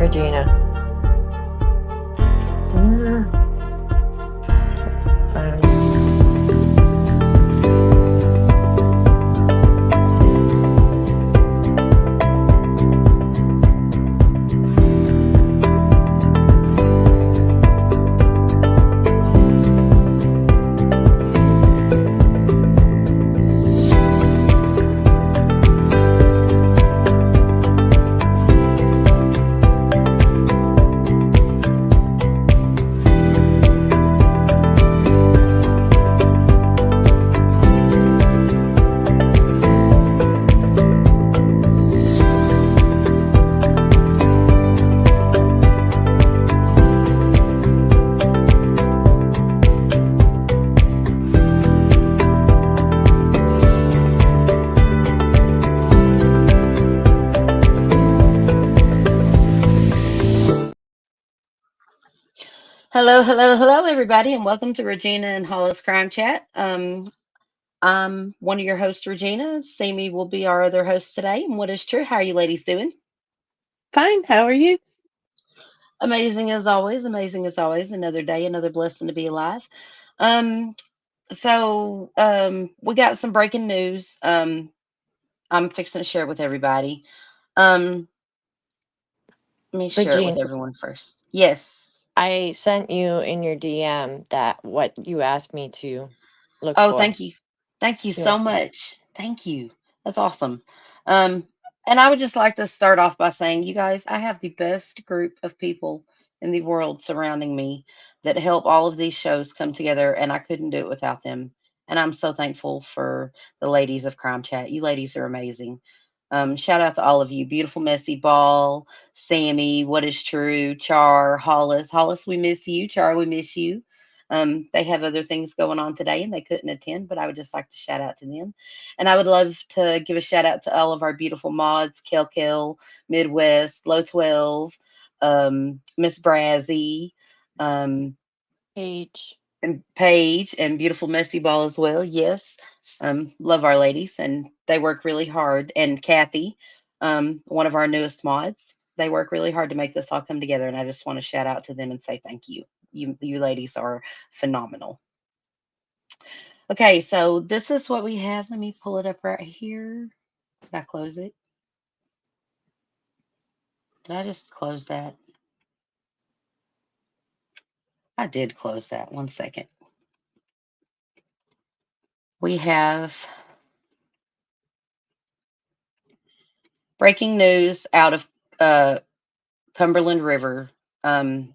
Regina. Mm, Hello, hello, hello, everybody, and welcome to Regina and Hollis Crime Chat. I'm one of your hosts, Regina. Sammy will be our other host today. And what is true? How are you ladies doing? Fine. How are you? Amazing as always. Amazing as always. Another day, another blessing to be alive. Um, we got some breaking news. I'm fixing to share it with everybody. Um, Let me share it with Regina, everyone first. Yes. I sent you in your DM that what you asked me to look Oh, for. thank you. Thank you You're so welcome. much. Thank you. That's awesome. Um, and I would just like to start off by saying, you guys, I have the best group of people in the world surrounding me that help all of these shows come together, and I couldn't do it without them. And I'm so thankful for the ladies of Crime Chat. You ladies are amazing. Shout out to all of you. Beautiful Messy Ball, Sammy, What is True, Char, Hollis. Hollis, we miss you. Char, we miss you. They have other things going on today and they couldn't attend, but I would just like to shout out to them. And I would love to give a shout out to all of our beautiful mods, Kel, Midwest, Low 12, Miss Brazzy, um, Page. and Paige, and beautiful Messy Ball as well. Yes. Love our ladies, and they work really hard. And Kathy, one of our newest mods, they work really hard to make this all come together. And I just want to shout out to them and say thank you. You ladies are phenomenal. Okay, so this is what we have. Let me pull it up right here. Did I close it? Did I just close that? I did close that. One second. We have breaking news out of uh, Cumberland River.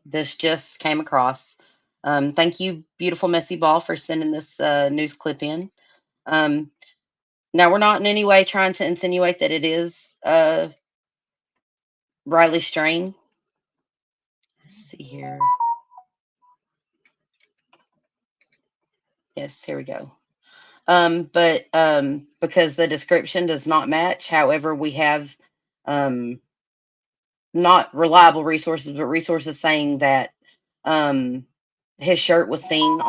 This just came across. Thank you, beautiful Messy Ball, for sending this news clip in. Um, Now, we're not in any way trying to insinuate that it is Riley Strain. Let's see here. Yes, here we go. But because the description does not match, however, we have um, not reliable resources, but resources saying that um, his shirt was seen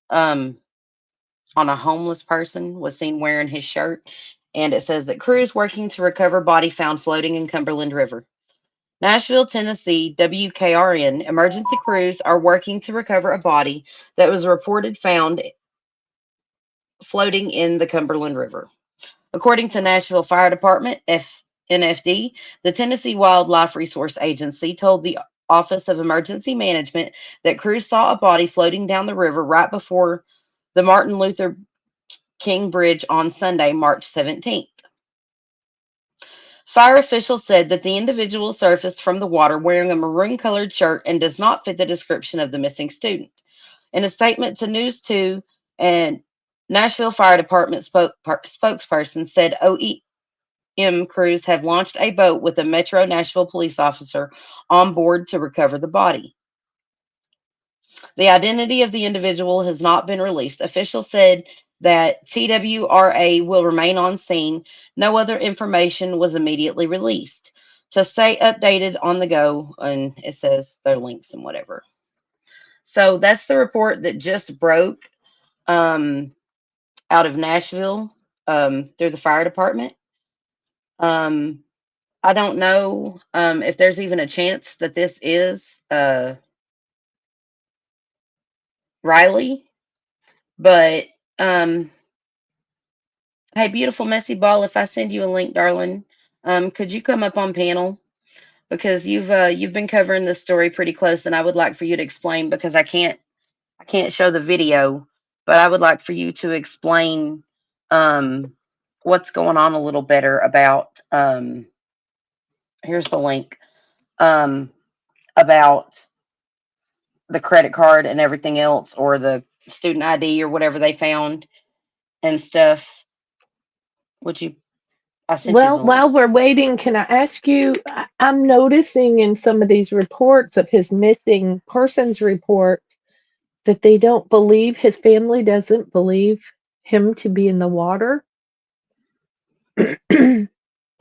um, on a homeless person was seen wearing his shirt, and it says that crews working to recover body found floating in Cumberland River. Nashville, Tennessee, WKRN emergency crews are working to recover a body that was reported found floating in the Cumberland River. According to Nashville Fire Department, NFD, the Tennessee Wildlife Resource Agency told the Office of Emergency Management that crews saw a body floating down the river right before the Martin Luther King Bridge on Sunday, March 17th. Fire officials said that the individual surfaced from the water wearing a maroon colored shirt and does not fit the description of the missing student. In a statement to News 2, and Nashville Fire Department spokesperson said OEM crews have launched a boat with a Metro Nashville police officer on board to recover the body. The identity of the individual has not been released. Officials said that TWRA will remain on scene. No other information was immediately released. To stay updated on the go, and it says their links and whatever. So that's the report that just broke um, out of Nashville through the fire department. Um, I don't know if there's even a chance that this is Riley, but um, hey, beautiful messy ball. If I send you a link, darling, could you come up on panel because you've been covering this story pretty close, and I would like for you to explain because I can't show the video, but I would like for you to explain um, what's going on a little better about. Here's the link um, about the credit card and everything else, or the student ID or whatever they found and stuff. Would you? I sent you Well, the link. while we're waiting, can I ask you? I'm noticing in some of these reports of his missing persons report that they don't believe his family doesn't believe him to be in the water.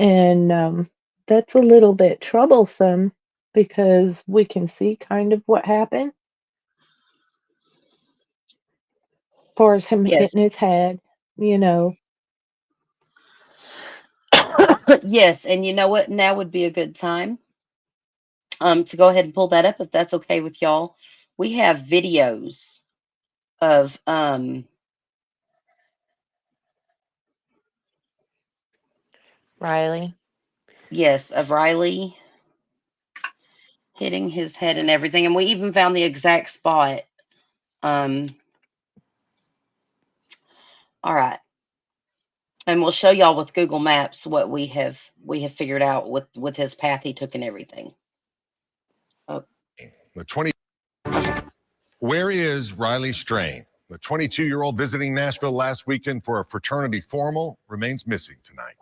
And that's a little bit troublesome because we can see kind of what happened as far as him Yes, hitting his head, you know. yes, and you know what? Now would be a good time to go ahead and pull that up if that's okay with y'all. We have videos of Riley. yes, of Riley hitting his head and everything, and we even found the exact spot. Um, all right, and we'll show y'all with Google Maps what we have figured out with his path he took and everything. Oh, The 20. okay. Where is Riley Strain? The 22-year-old visiting Nashville last weekend for a fraternity formal remains missing tonight.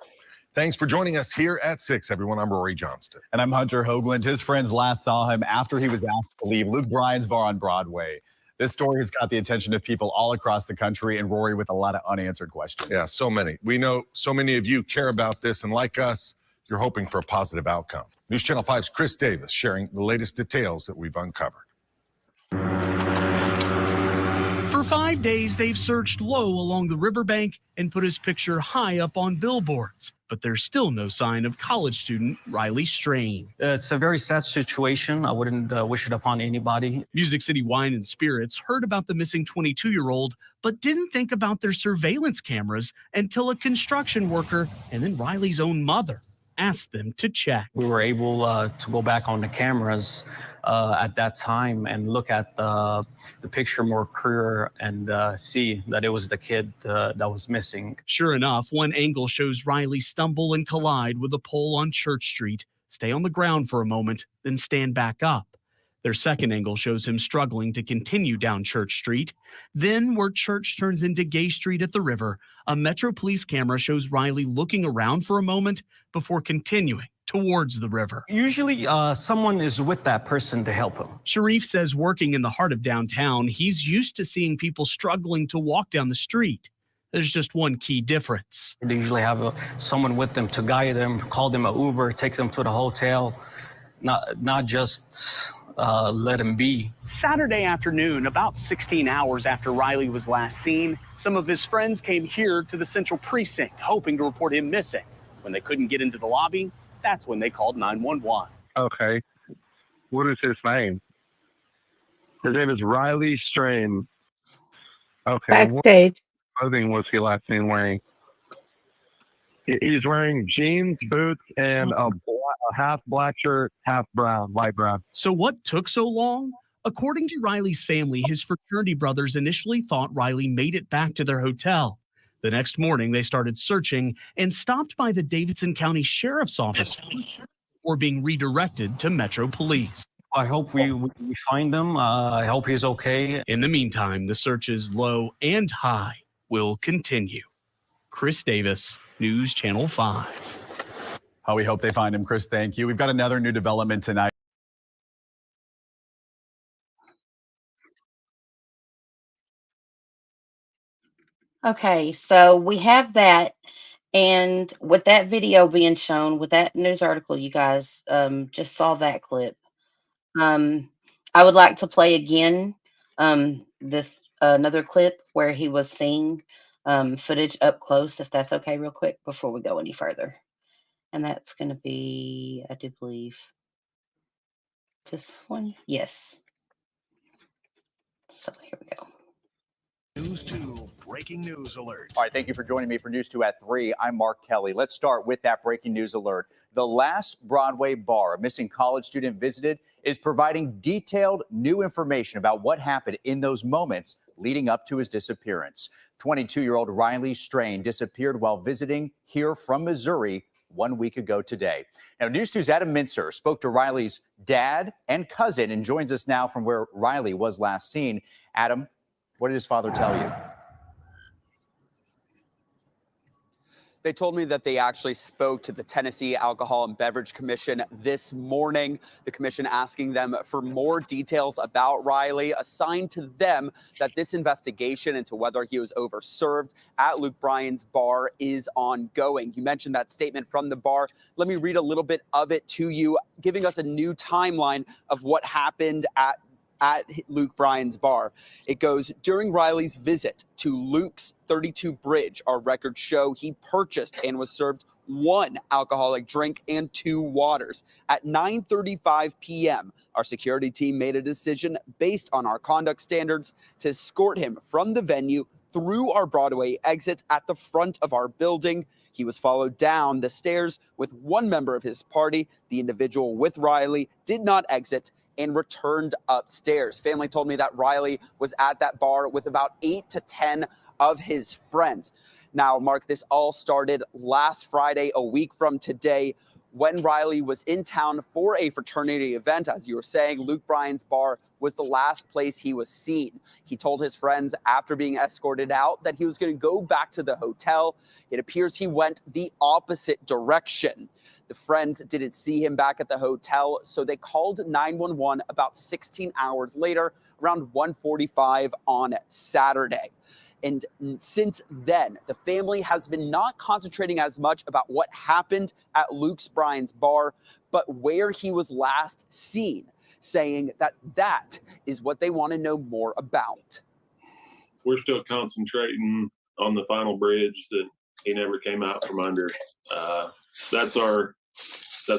Thanks for joining us here at 6, everyone. I'm Rory Johnston. And I'm Hunter Hoagland. His friends last saw him after he was asked to leave Luke Bryan's bar on Broadway. This story has got the attention of people all across the country, and Rory with a lot of unanswered questions. Yeah, so many. We know so many of you care about this, and like us, you're hoping for a positive outcome. News Channel 5's Chris Davis sharing the latest details that we've uncovered. For 5 days, they've searched low along the riverbank and put his picture high up on billboards. But there's still no sign of college student Riley Strain. It's a very sad situation. I wouldn't wish it upon anybody. Music City Wine and Spirits heard about the missing 22-year-old, but didn't think about their surveillance cameras until a construction worker and then Riley's own mother asked them to check. We were able to go back on the cameras at that time and look at the picture more clear and see that it was the kid that was missing. Sure enough, one angle shows Riley stumble and collide with a pole on Church Street, stay on the ground for a moment, then stand back up. Their second angle shows him struggling to continue down Church Street. Then, where Church turns into Gay Street at the river, a Metro Police camera shows Riley looking around for a moment before continuing towards the river. Usually someone is with that person to help him. Sharif says working in the heart of downtown, he's used to seeing people struggling to walk down the street. There's just one key difference. They usually have someone with them to guide them, call them an Uber, take them to the hotel, not just let him be. Saturday afternoon, about 16 hours after Riley was last seen, some of his friends came here to the Central Precinct, hoping to report him missing. When they couldn't get into the lobby, that's when they called 911. Okay. What is his name? His name is Riley Strain. Okay. What Backstage. clothing was he last seen wearing? He's wearing jeans, boots, and a half black shirt, half brown, light brown. So what took so long? According to Riley's family, his fraternity brothers initially thought Riley made it back to their hotel. The next morning, they started searching and stopped by the Davidson County Sheriff's Office before being redirected to Metro Police. I hope we find him. I hope he's okay. In the meantime, the searches low and high will continue. Chris Davis, News Channel 5. Oh, we hope they find him, Chris. Thank you. We've got another new development tonight. Okay, so we have that, and with that video being shown, with that news article, you guys just saw that clip. I would like to play again this another clip where he was seeing footage up close, if that's okay, real quick before we go any further. And that's going to be, I do believe, this one. Yes. So here we go. News 2 breaking news alert. All right, thank you for joining me for News 2 at 3. I'm Mark Kelly. Let's start with that breaking news alert. The last Broadway bar a missing college student visited is providing detailed new information about what happened in those moments leading up to his disappearance. 22-year-old Riley Strain disappeared while visiting here from Missouri 1 week ago today. Now, News 2's Adam Mintzer spoke to Riley's dad and cousin and joins us now from where Riley was last seen. Adam, what did his father tell you? They told me that they actually spoke to the Tennessee Alcohol and Beverage Commission this morning. The commission asking them for more details about Riley, assigned to them that this investigation into whether he was overserved at Luke Bryan's bar is ongoing. You mentioned that statement from the bar. Let me read a little bit of it to you, giving us a new timeline of what happened at Luke Bryan's bar. It goes, during Riley's visit to Luke's 32 Bridge, our records show he purchased and was served one alcoholic drink and 2 waters. At 9:35 p.m., our security team made a decision based on our conduct standards to escort him from the venue through our Broadway exit at the front of our building. He was followed down the stairs with one member of his party. The individual with Riley did not exit and returned upstairs. Family told me that Riley was at that bar with about 8 to 10 of his friends. Now, Mark, this all started last Friday, a week from today, when Riley was in town for a fraternity event. As you were saying, Luke Bryan's bar was the last place he was seen. He told his friends after being escorted out that he was going to go back to the hotel. It appears he went the opposite direction. The friends didn't see him back at the hotel, so they called 911 about 16 hours later, around 1:45 on Saturday. And since then, the family has been not concentrating as much about what happened at Luke Bryan's bar, but where he was last seen, saying that that is what they want to know more about. We're still concentrating on the final bridge that he never came out from under. That's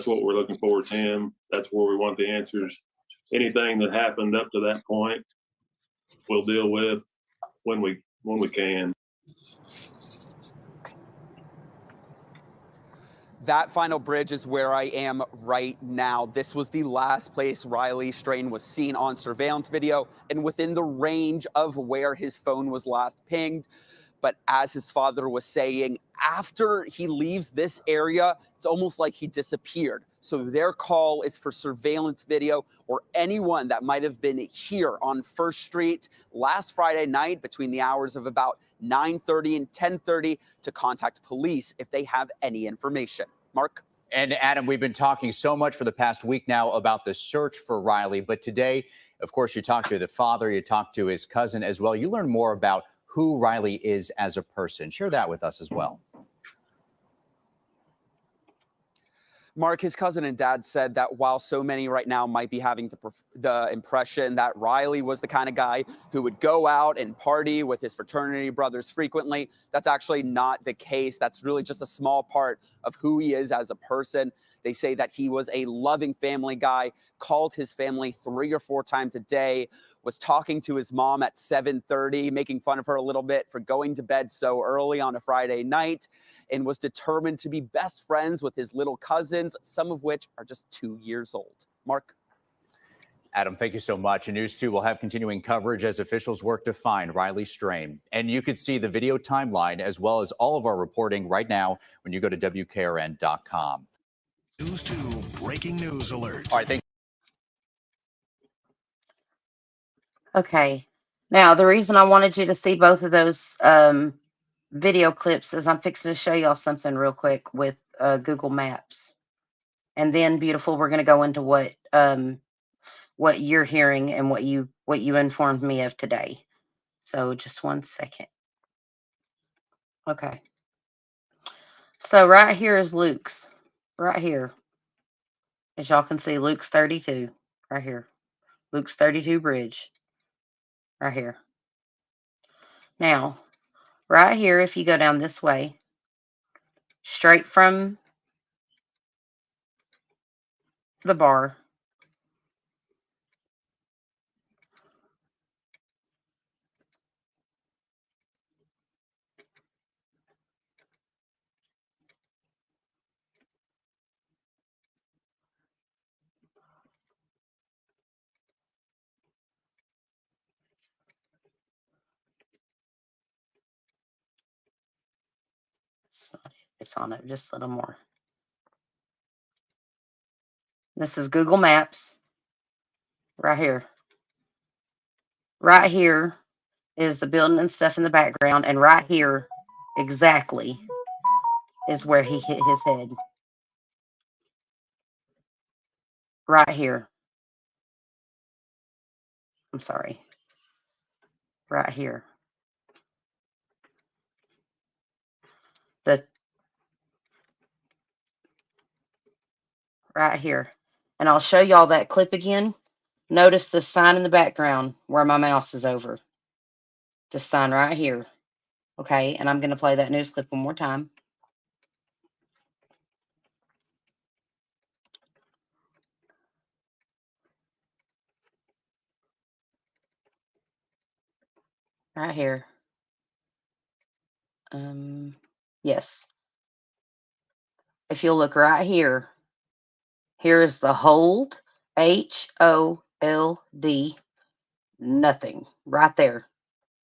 what we're looking forward to him. That's where we want the answers. Anything that happened up to that point, we'll deal with when we can. That final bridge is where I am right now. This was the last place Riley Strain was seen on surveillance video and within the range of where his phone was last pinged. But as his father was saying, after he leaves this area, it's almost like he disappeared. So their call is for surveillance video or anyone that might have been here on First Street last Friday night between the hours of about 9:30 and 10:30 to contact police if they have any information. Mark? And Adam, we've been talking so much for the past week now about the search for Riley, but today, of course, you talked to the father, you talked to his cousin as well. You learned more about who Riley is as a person. Share that with us as well. Mark, his cousin and dad said that while so many right now might be having the impression that Riley was the kind of guy who would go out and party with his fraternity brothers frequently, that's actually not the case. That's really just a small part of who he is as a person. They say that he was a loving family guy, called his family 3 or 4 times a day, was talking to his mom at 7:30, making fun of her a little bit for going to bed so early on a Friday night, and was determined to be best friends with his little cousins, some of which are just 2 years old. Mark? Adam, thank you so much. And News 2 will have continuing coverage as officials work to find Riley Strain. And you can see the video timeline as well as all of our reporting right now when you go to WKRN.com. News 2 breaking news alert. All right, thank you. Okay. Now, the reason I wanted you to see both of those video clips is I'm fixing to show y'all something real quick with Google Maps. And then, beautiful, we're going to go into what you're hearing and what you informed me of today. So just one second. Okay. So right here is Luke's. Right here. As y'all can see, Luke's 32. Right here. Luke's 32 Bridge. Right here. Now, right here, if you go down this way, straight from the bar. It's on it just a little more. This is Google Maps. Right here. Right here is the building and stuff in the background, and right here exactly is where he hit his head. Right here. I'm sorry. Right here. Right here. And I'll show y'all that clip again. Notice the sign in the background where my mouse is over. The sign right here. Okay, and I'm going to play that news clip one more time. Right here. Yes. If you'll look right here, here is the hold, HOLD, nothing, right there,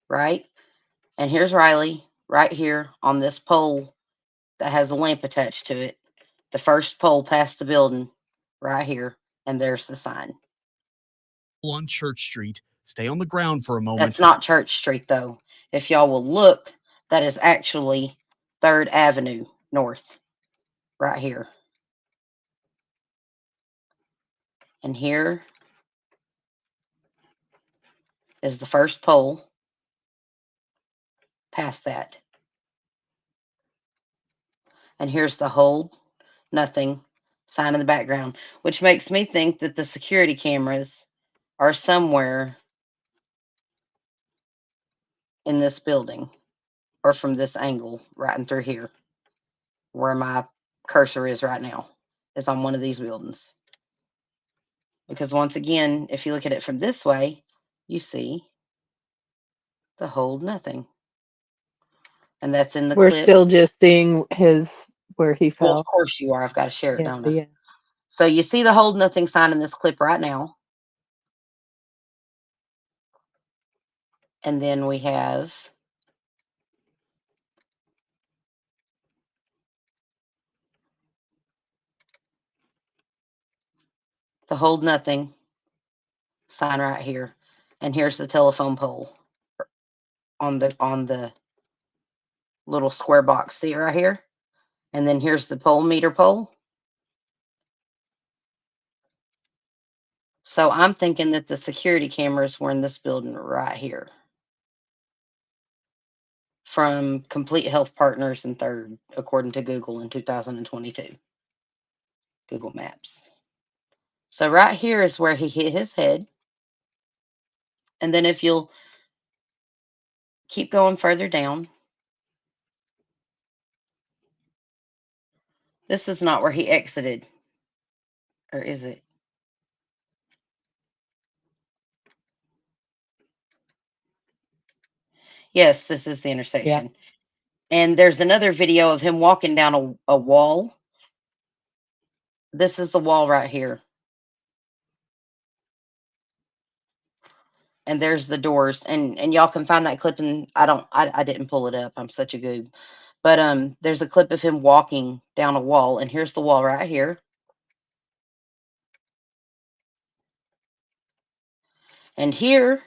right? And here's Riley right here on this pole that has a lamp attached to it. The first pole past the building, right here, and there's the sign. On Church Street, stay on the ground for a moment. That's not Church Street, though. If y'all will look, that is actually 3rd Avenue North, right here. And here is the first pole past that. And here's the hold, nothing, sign in the background, which makes me think that the security cameras are somewhere in this building or from this angle right in through here where my cursor is right now, is on one of these buildings. Because once again, if you look at it from this way, you see the hold, nothing. And that's in the We're clip. still just seeing where he Well, of fell. course you are. I've got to share it, Yeah, don't I? yeah. So you see the hold nothing sign in this clip right now. And then we have the hold nothing sign right here. And here's the telephone pole on the little square box. See it right here? And then here's the pole meter pole. So I'm thinking that the security cameras were in this building right here. From Complete Health Partners and 3rd, according to Google in 2022. Google Maps. So right here is where he hit his head. And then if you'll keep going further down, this is not where he exited. Or is it? Yes, this is the intersection. Yeah. And there's another video of him walking down a wall. This is the wall right here. And there's the doors. And y'all can find that clip, and I didn't pull it up. I'm such a goob. But there's a clip of him walking down a wall, and here's the wall right here. And here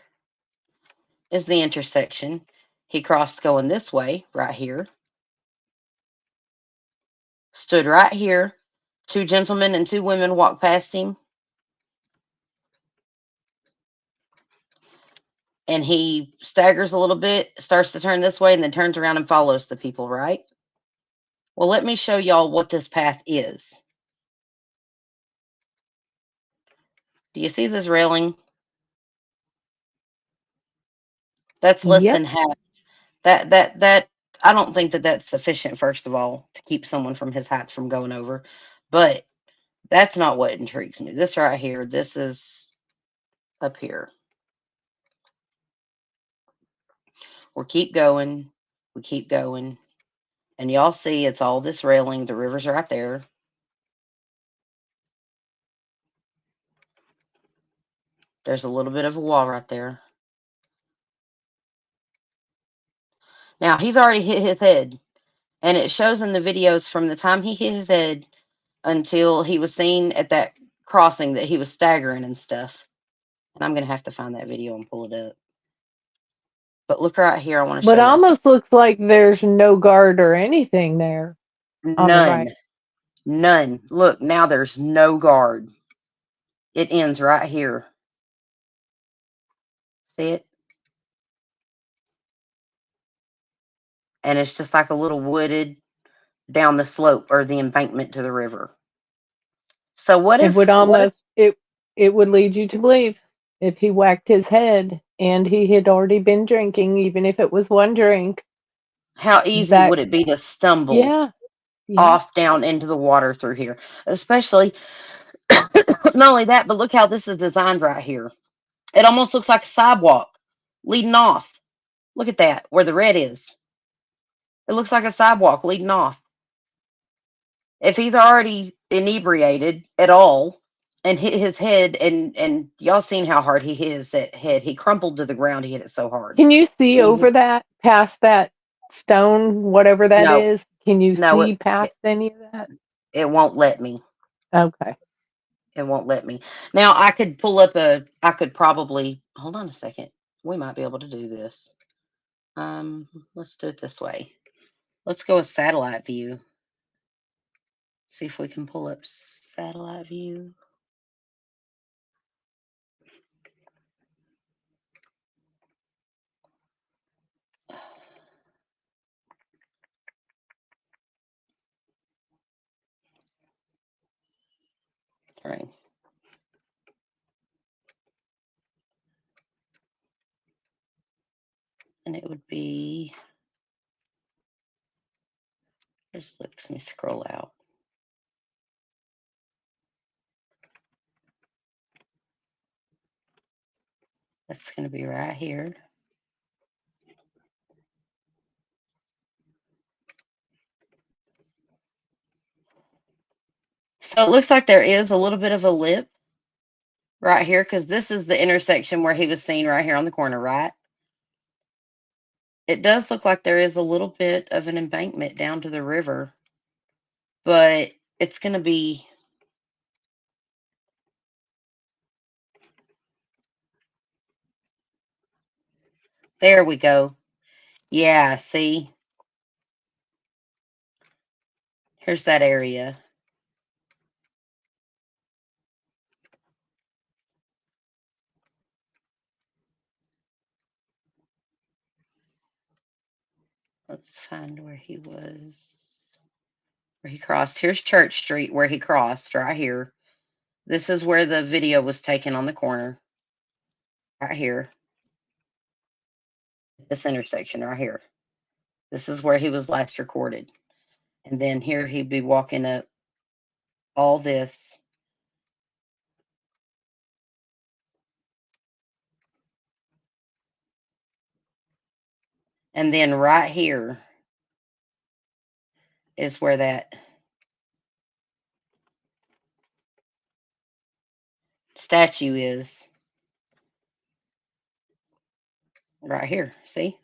is the intersection. He crossed going this way, right here. Stood right here. 2 gentlemen and 2 women walked past him. And he staggers a little bit, starts to turn this way, and then turns around and follows the people, right? Well, let me show y'all what this path is. Do you see this railing? That's less Yep. than half. That I don't think that that's sufficient, first of all, to keep someone from his heights from going over. But That's not what intrigues me. This right here, this is up here. We keep going. We keep going. And y'all see it's all this railing. The river's right there. There's a little bit of a wall right there. Now, he's already hit his head. And it shows in the videos from the time he hit his head until he was seen at that crossing that he was staggering and stuff. And I'm going to have to find that video and pull it up. But look right here. I want to But show y'all almost looks like there's no guard or anything there something. on the None. right. None. Look, now there's no guard. It ends right here. See it? And it's just like a little wooded down the slope or the embankment to the river. So what It would if almost it would lead you to believe if he whacked his head and he had already been drinking, even if it was one drink, how easy that would it be to stumble yeah, yeah. off down into the water through here? Especially not only that, but look how this is designed right here. It almost looks like a sidewalk leading off. Look at that, where the red is. It looks like a sidewalk leading off. If he's already inebriated at all and hit his head, and y'all seen how hard he hit his head. He crumpled to the ground. He hit it so hard. Can you see And over that, past that stone, whatever that no, is? Can you no, see past any of that? it won't let me. Okay. It won't let me. Now I could pull up I could probably hold on a second. We might be able to do this. Let's do it this way. Let's go with satellite view. See if we can pull up satellite view. All right. And it would be, just let me scroll out. That's going to be right here. So it looks like there is a little bit of a lip right here, because this is the intersection where he was seen right here on the corner, right? It does look like there is a little bit of an embankment down to the river, but it's going to be, there we go. Yeah, see? Here's that area. Let's find where he was. Where he crossed. Here's Church Street where he crossed, right here. This is where the video was taken on the corner. Right here. This intersection right here. This is where he was last recorded. And then here he'd be walking up all this. And then right here is where that statue is. Right here. See?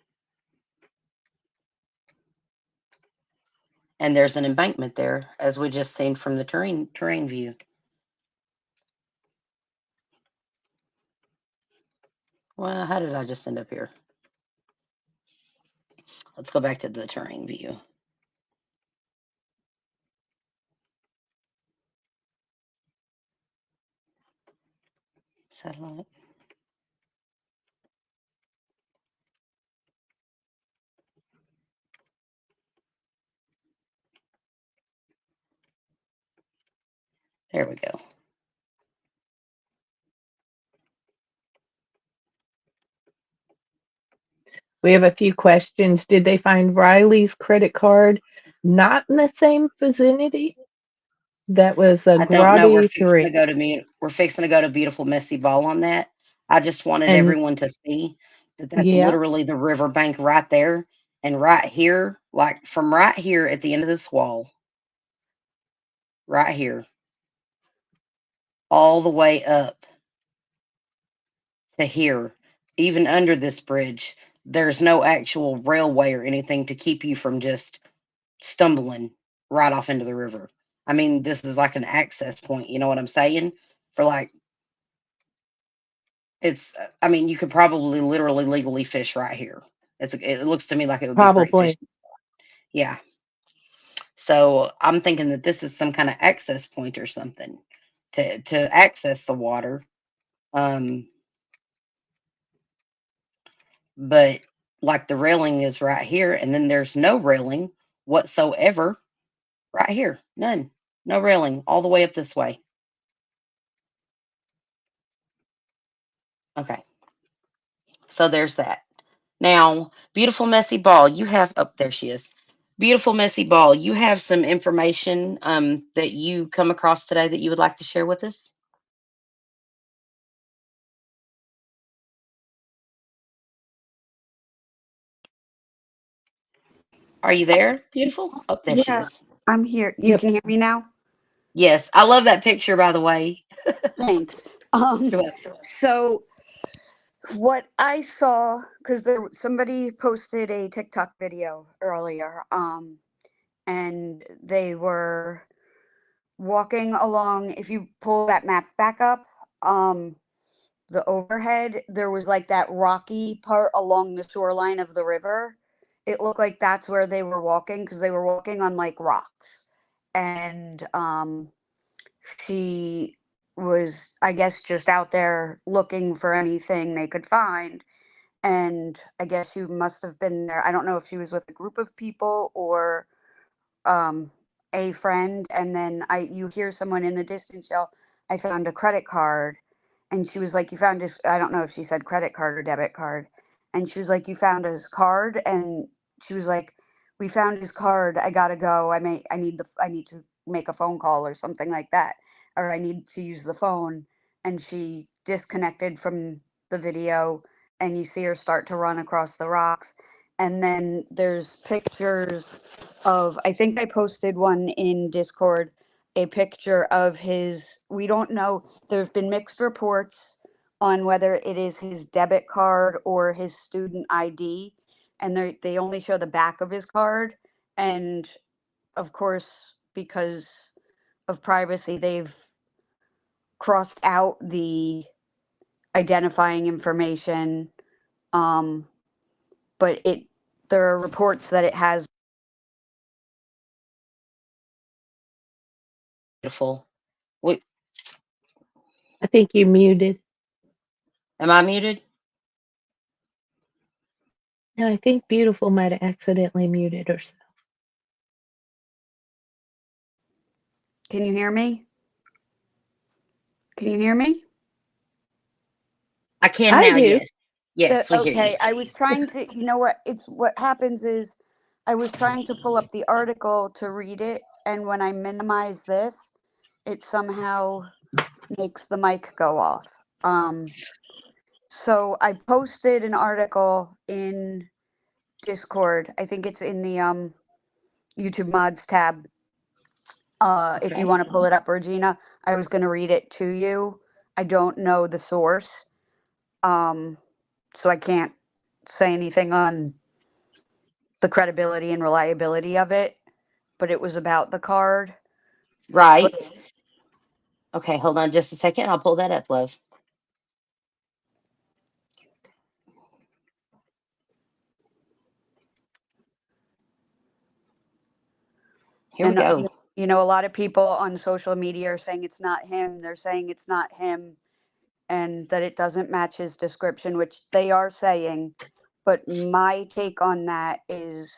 And there's an embankment there, as we just seen from the terrain view. Well, how did I just end up here? Let's go back to the terrain view. Satellite. There we go. We have a few questions. Did they find Riley's credit card not in the same vicinity? That was a I don't know. grotty 3. We're fixing to go to beautiful messy ball on that. I just wanted And everyone to see that that's yeah, literally the riverbank right there, and right here, like from right here at the end of this wall, right here, all the way up to here, even under this bridge, there's no actual railway or anything to keep you from just stumbling right off into the river. I mean, this is like an access point, you know what I'm saying? For like, I mean, you could probably literally legally fish right here. It looks to me like it would be a great probably. fishing. Yeah. So I'm thinking that this is some kind of access point or something to access the water. Um, but like the railing is right here, and then there's no railing whatsoever right here. None. No railing all the way up this way. Okay. So there's that. Now, beautiful messy ball, you have up there she is. Beautiful messy ball, you have some information that you come across today that you would like to share with us? Are you there? Beautiful. Oh, there she Yeah, is. I'm here. You Yep. can hear me now? Yes, I love that picture, by the way. Thanks. You're welcome. So what I saw, because somebody posted a TikTok video earlier, and they were walking along. If you pull that map back up, the overhead, there was like that rocky part along the shoreline of the river. It looked like that's where they were walking because they were walking on like rocks. And she was, I guess, just out there looking for anything they could find. And I guess she must have been there. I don't know if she was with a group of people or um, a friend. And then you hear someone in the distance yell, "I found a credit card." And she was like, "You found his," I don't know if she said credit card or debit card. And she was like, "You found his card?" And she was like, "We found his card. I gotta go. I need to make a phone call or something like that. Or I need to use the phone." And she disconnected from the video, and you see her start to run across the rocks. And then there's pictures of, I think I posted one in Discord, a picture of his, we don't know, there have been mixed reports on whether it is his debit card or his student ID, and they only show the back of his card. And of course, because of privacy, they've crossed out the identifying information. Um, but there are reports that it has. Beautiful. Wait, I think you muted. am I muted? No, I think Beautiful might have accidentally muted herself. Can you hear me? Can you hear me? I can I now, do. yes. Yes, we hear you. Okay, I was trying to, you know what, it's what happens is I was trying to pull up the article to read it, and when I minimize this, it somehow makes the mic go off. So I posted an article in Discord. I think it's in the YouTube mods tab. If you Okay. want to pull it up, Regina, I was going to read it to you. I don't know the source, so I can't say anything on the credibility and reliability of it, but it was about the card. Right. But Okay, hold on just a second. I'll pull that up, love. Here we and go. you know, a lot of people on social media are saying it's not him. They're saying it's not him, and that it doesn't match his description, which they are saying. But my take on that is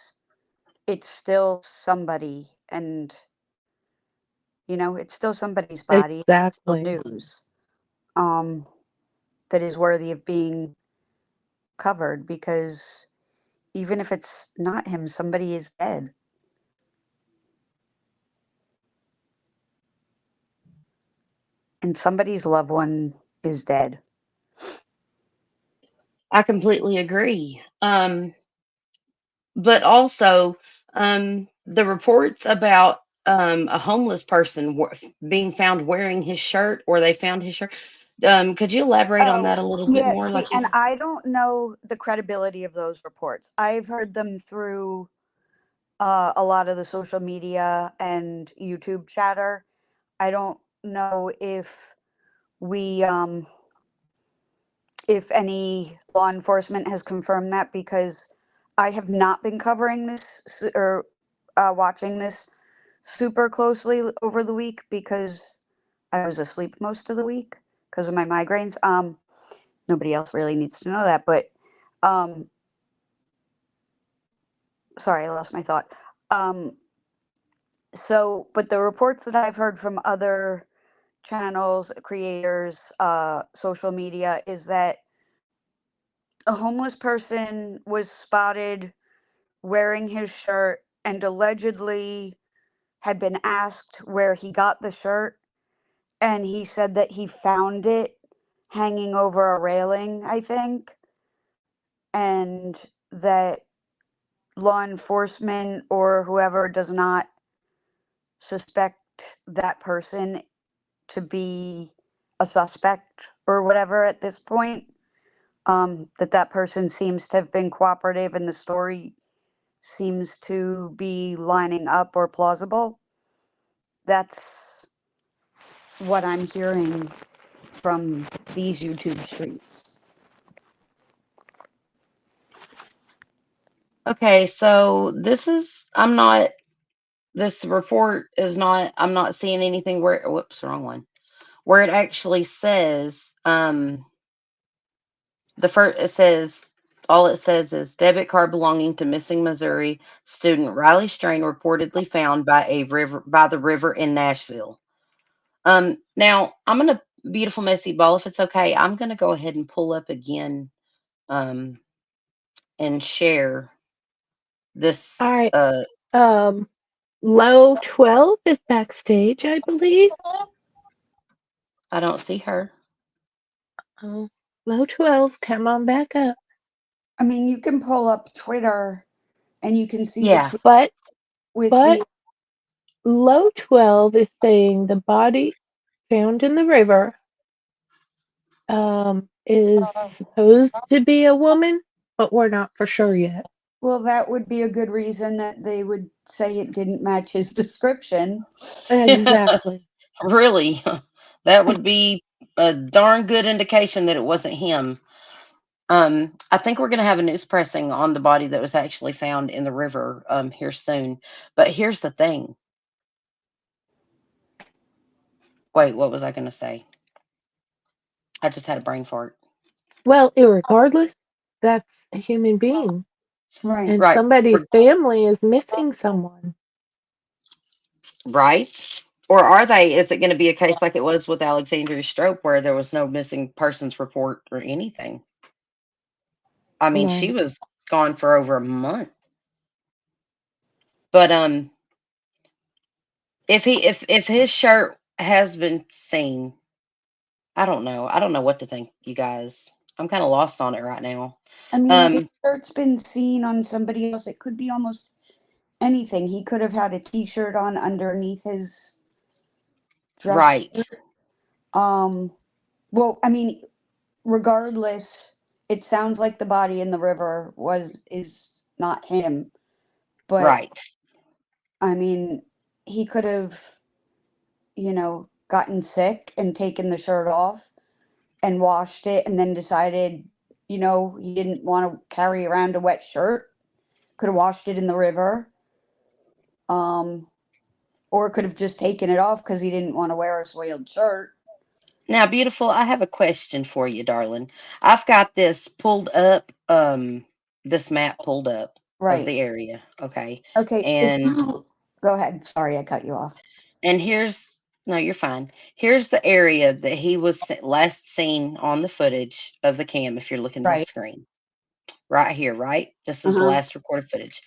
it's still somebody, and you know, it's still somebody's body. It's still Exactly. news. Um, that is worthy of being covered, because even if it's not him, somebody is dead. and somebody's loved one is dead. I completely agree. But also, the reports about a homeless person being found wearing his shirt, or they found his shirt. Could you elaborate on that Oh, a little bit yeah. more? See, Like and you, I don't know the credibility of those reports. I've heard them through a lot of the social media and YouTube chatter. I don't know we, if any law enforcement has confirmed that, because I have not been covering this or watching this super closely over the week because I was asleep most of the week because of my migraines. Nobody else really needs to know that, but um, sorry, I lost my thought. Um, but the reports that I've heard from other channels, creators, social media is that a homeless person was spotted wearing his shirt and allegedly had been asked where he got the shirt, and he said that he found it hanging over a railing, I think, and that law enforcement or whoever does not suspect that person to be a suspect or whatever at this point. That person seems to have been cooperative and the story seems to be lining up or plausible. That's what I'm hearing from these YouTube streets. okay, so this is. I'm not. This report is not. I'm not seeing anything where. Whoops, wrong one. Where it actually says. The first it says. All it says is debit card belonging to missing Missouri student Riley Strain reportedly found by the river in Nashville. Now I'm gonna beautiful messy ball. If it's okay, I'm gonna go ahead and pull up again, um, and share this. All right. Low 12 is backstage, I believe. I don't see her. Oh, low 12, come on back up. I mean, you can pull up Twitter and you can see the Yeah, tweet But with but the low 12 is saying the body found in the river is supposed to be a woman, but we're not for sure yet. well, that would be a good reason that they would say it didn't match his description. Exactly. really, that would be a darn good indication that it wasn't him. I think we're going to have a news pressing on the body that was actually found in the river here soon. But here's the thing. Wait, what was I going to say? I just had a brain fart. Well, irregardless, that's a human being, Right. and Right, somebody's family is missing someone. right. Or are they? Is it going to be a case like it was with Alexandria Strope, where there was no missing persons report or anything? I mean, she Right. was gone for over a month. But if his shirt has been seen, I don't know. I don't know what to think, you guys. I'm kind of lost on it right now. I mean, if his Um, shirt's been seen on somebody else, it could be almost anything. He could have had a t-shirt on underneath his dress right, shirt. Well, I mean, regardless, it sounds like the body in the river is not him. But right. I mean, he could have, gotten sick and taken the shirt off and washed it and then decided, he didn't want to carry around a wet shirt. Could have washed it in the river. Um, or could have just taken it off because he didn't want to wear a soiled shirt. Now, beautiful, I have a question for you, darling. I've got this pulled up, this map pulled up of Right. the area, okay? Okay. If And you go ahead. Sorry, I cut you off. and here's no, you're fine. Here's the area that he was last seen on the footage of the cam. If you're looking at the Right. screen, right here, right? This Uh is the huh. last recorded footage.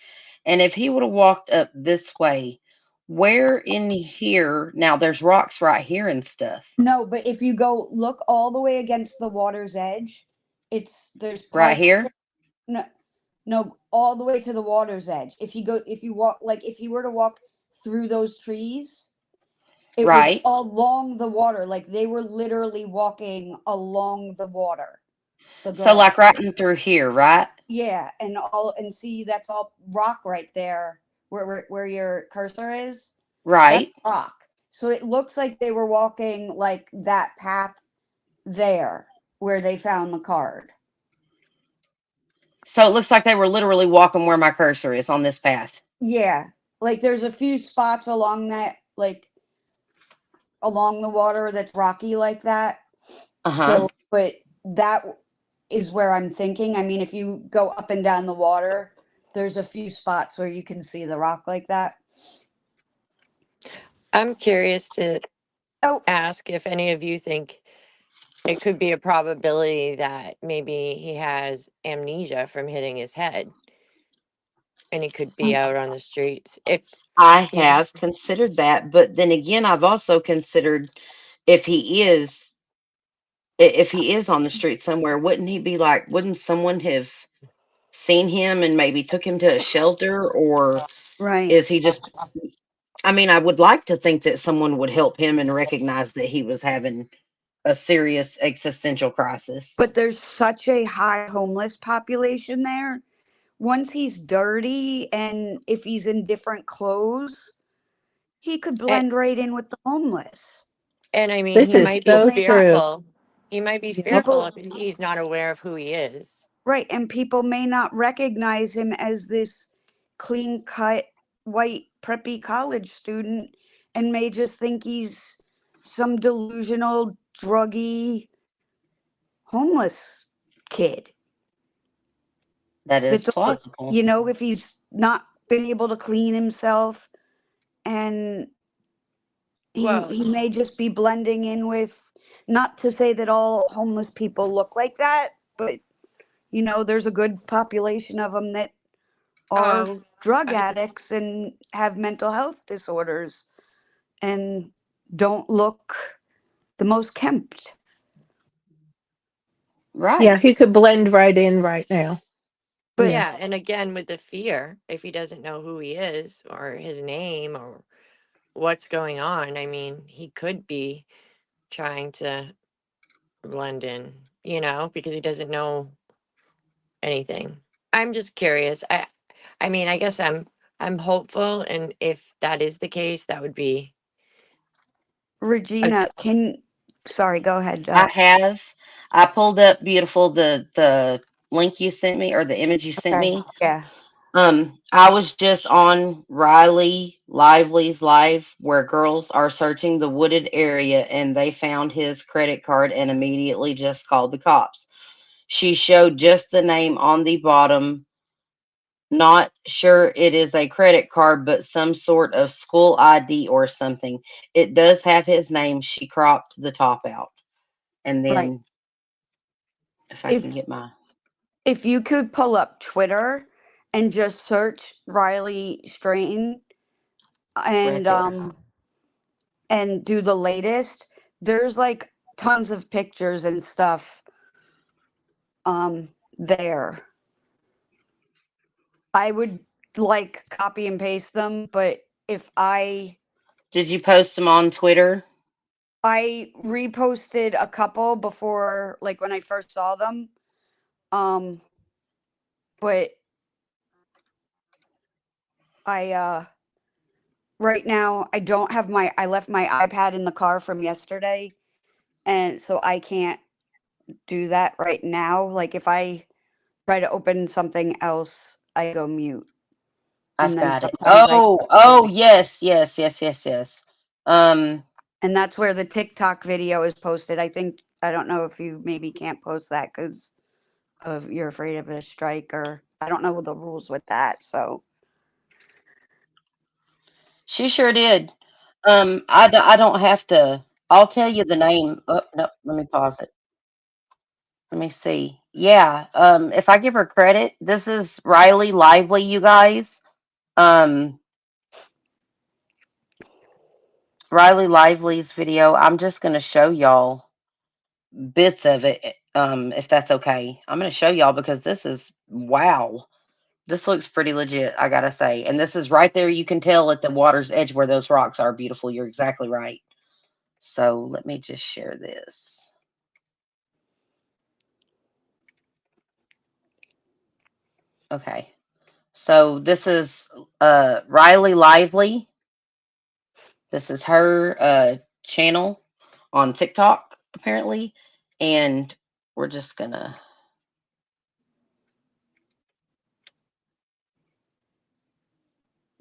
And if he would have walked up this way, Where in here? Now there's rocks right here and stuff. No, but if you go look all the way against the water's edge, there's Right parts. here? No, no, all the way to the water's edge. If you walk, like if you were to walk through those trees, it was Right. along the water. Like they were literally walking along the water, the So grass. like right in through here, right? Yeah, and see that's all rock right there where your cursor is. That's Right. rock. So it looks like they were walking like that path there where they found the card. So it looks like they were literally walking where my cursor is on this path. Yeah. Like there's a few spots along that like along the water that's rocky like that. Uh-huh. So but that is where I'm thinking. I mean, if you go up and down the water, there's a few spots where you can see the rock like that. I'm curious to Oh, ask if any of you think it could be a probability that maybe he has amnesia from hitting his head and he could be out on the streets. If, I you know, have considered that, but then again, I've also considered if if he is on the street somewhere, wouldn't someone have seen him and maybe took him to a shelter, or right. is he just, I mean, I would like to think that someone would help him and recognize that he was having a serious existential crisis. But there's such a high homeless population there. Once he's dirty and if he's in different clothes, he could and, blend right in with the homeless. and I mean, This he is might be People so may not, true. fearful. He might be Yeah. fearful people, if he's not aware of who he is. right, and people may not recognize him as this clean cut, white, preppy college student and may just think he's some delusional, druggy, homeless kid. That is That's all, plausible. if he's not been able to clean himself and Well, he may just be blending in with, not to say that all homeless people look like that, but there's a good population of them that are oh, drug I, addicts and have mental health disorders and don't look the most kempt. Yeah, he Right. could blend right in right now. But Yeah. yeah. And again, with the fear, if he doesn't know who he is or his name or what's going on, I mean, he could be trying to blend in, because he doesn't know anything. I'm just curious. I mean, I guess I'm hopeful, and if that is the case, that would be a Regina, sorry, go ahead. I pulled up beautiful the link you sent me, or the image you sent Okay. me. Yeah. I was just on Riley Lively's live where girls are searching the wooded area and they found his credit card and immediately just called the cops. She showed just the name on the bottom. Not sure it is a credit card, but some sort of school ID or something. It does have his name. She cropped the top out. And Right. then if I If can get my if you could pull up Twitter and just search Riley Strain right and there. and do the latest, there's like tons of pictures and stuff there. I would like copy and paste them, but if Did you post them on Twitter? I reposted a couple before, like when I first saw them. But I right now I don't have I left my iPad in the car from yesterday, and so I can't do that right now. Like if I try to open something else, I go mute. I've And then got it. sometimes I Oh, yes, yes, yes, yes, yes. Um, and that's where the TikTok video is posted. I don't know if you maybe can't post that because of you're afraid of a strike, or I don't know the rules with that. So she sure did. I don't have to. I'll tell you the name. Oh, no, let me pause it. Let me see. Yeah. If I give her credit, this is Riley Lively, you guys. Um, Riley Lively's video. I'm just going to show y'all bits of it, if that's okay. I'm going to show y'all because this is, wow. This looks pretty legit, I gotta say. And this is right there. You can tell at the water's edge where those rocks are beautiful. You're exactly right. So let me just share this. Okay. So this is Riley Lively. This is her channel on TikTok, apparently. And we're just gonna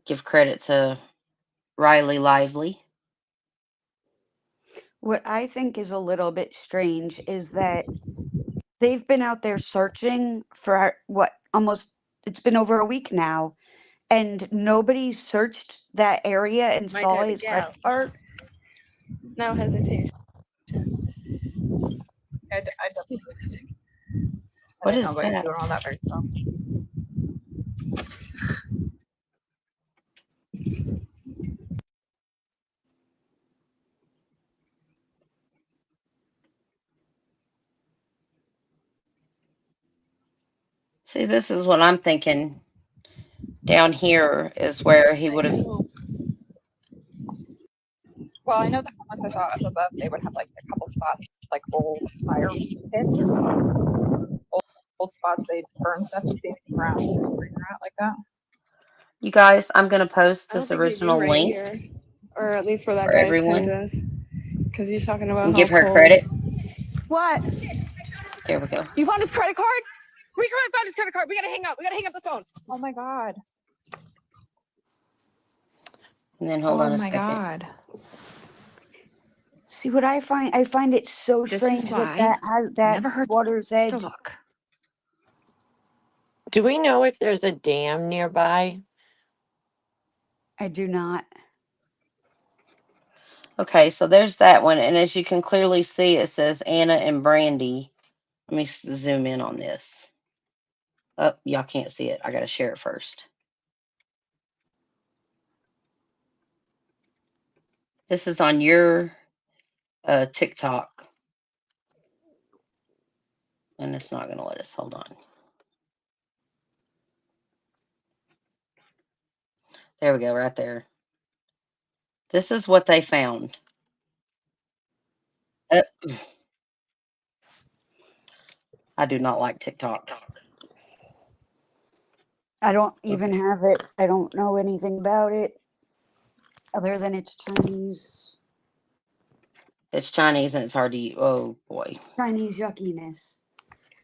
give credit to Riley Lively. What I think is a little bit strange is that they've been out there searching for what, almost, it's been over a week now, and nobody searched that area and My saw type of his gal. credit card. No hesitation. I definitely was. What I is don't go that? doing all that very well. See, this is what I'm thinking. Down here is where he would have. Well, I know the homeless I saw up above, they would have like a couple spots, like old fire pits or something. Old spots they'd burn stuff to see anything around, freezing out like that. You guys, I'm going to post I don't this think they do original right link here, or at least where that for guy's tent everyone is, because you're talking about and how give her cold. credit. What? There we go. You found his credit card? We found his credit card. We gotta hang up. We gotta hang up the phone. Oh my god. And then hold on a my second. god. See what I find it so This is strange that why has that never heard water's edge. to look. Do we know if there's a dam nearby? I do not. Okay, so there's that one. And as you can clearly see, it says Anna and Brandy. Let me zoom in on this. Oh, y'all can't see it. I got to share it first. This is on your TikTok. And it's not going to let us. Hold on. There we go, right there. This is what they found. I do not like TikTok. I don't even have it. I don't know anything about it other than it's Chinese. It's Chinese and it's hard to use. Oh, boy. Chinese yuckiness.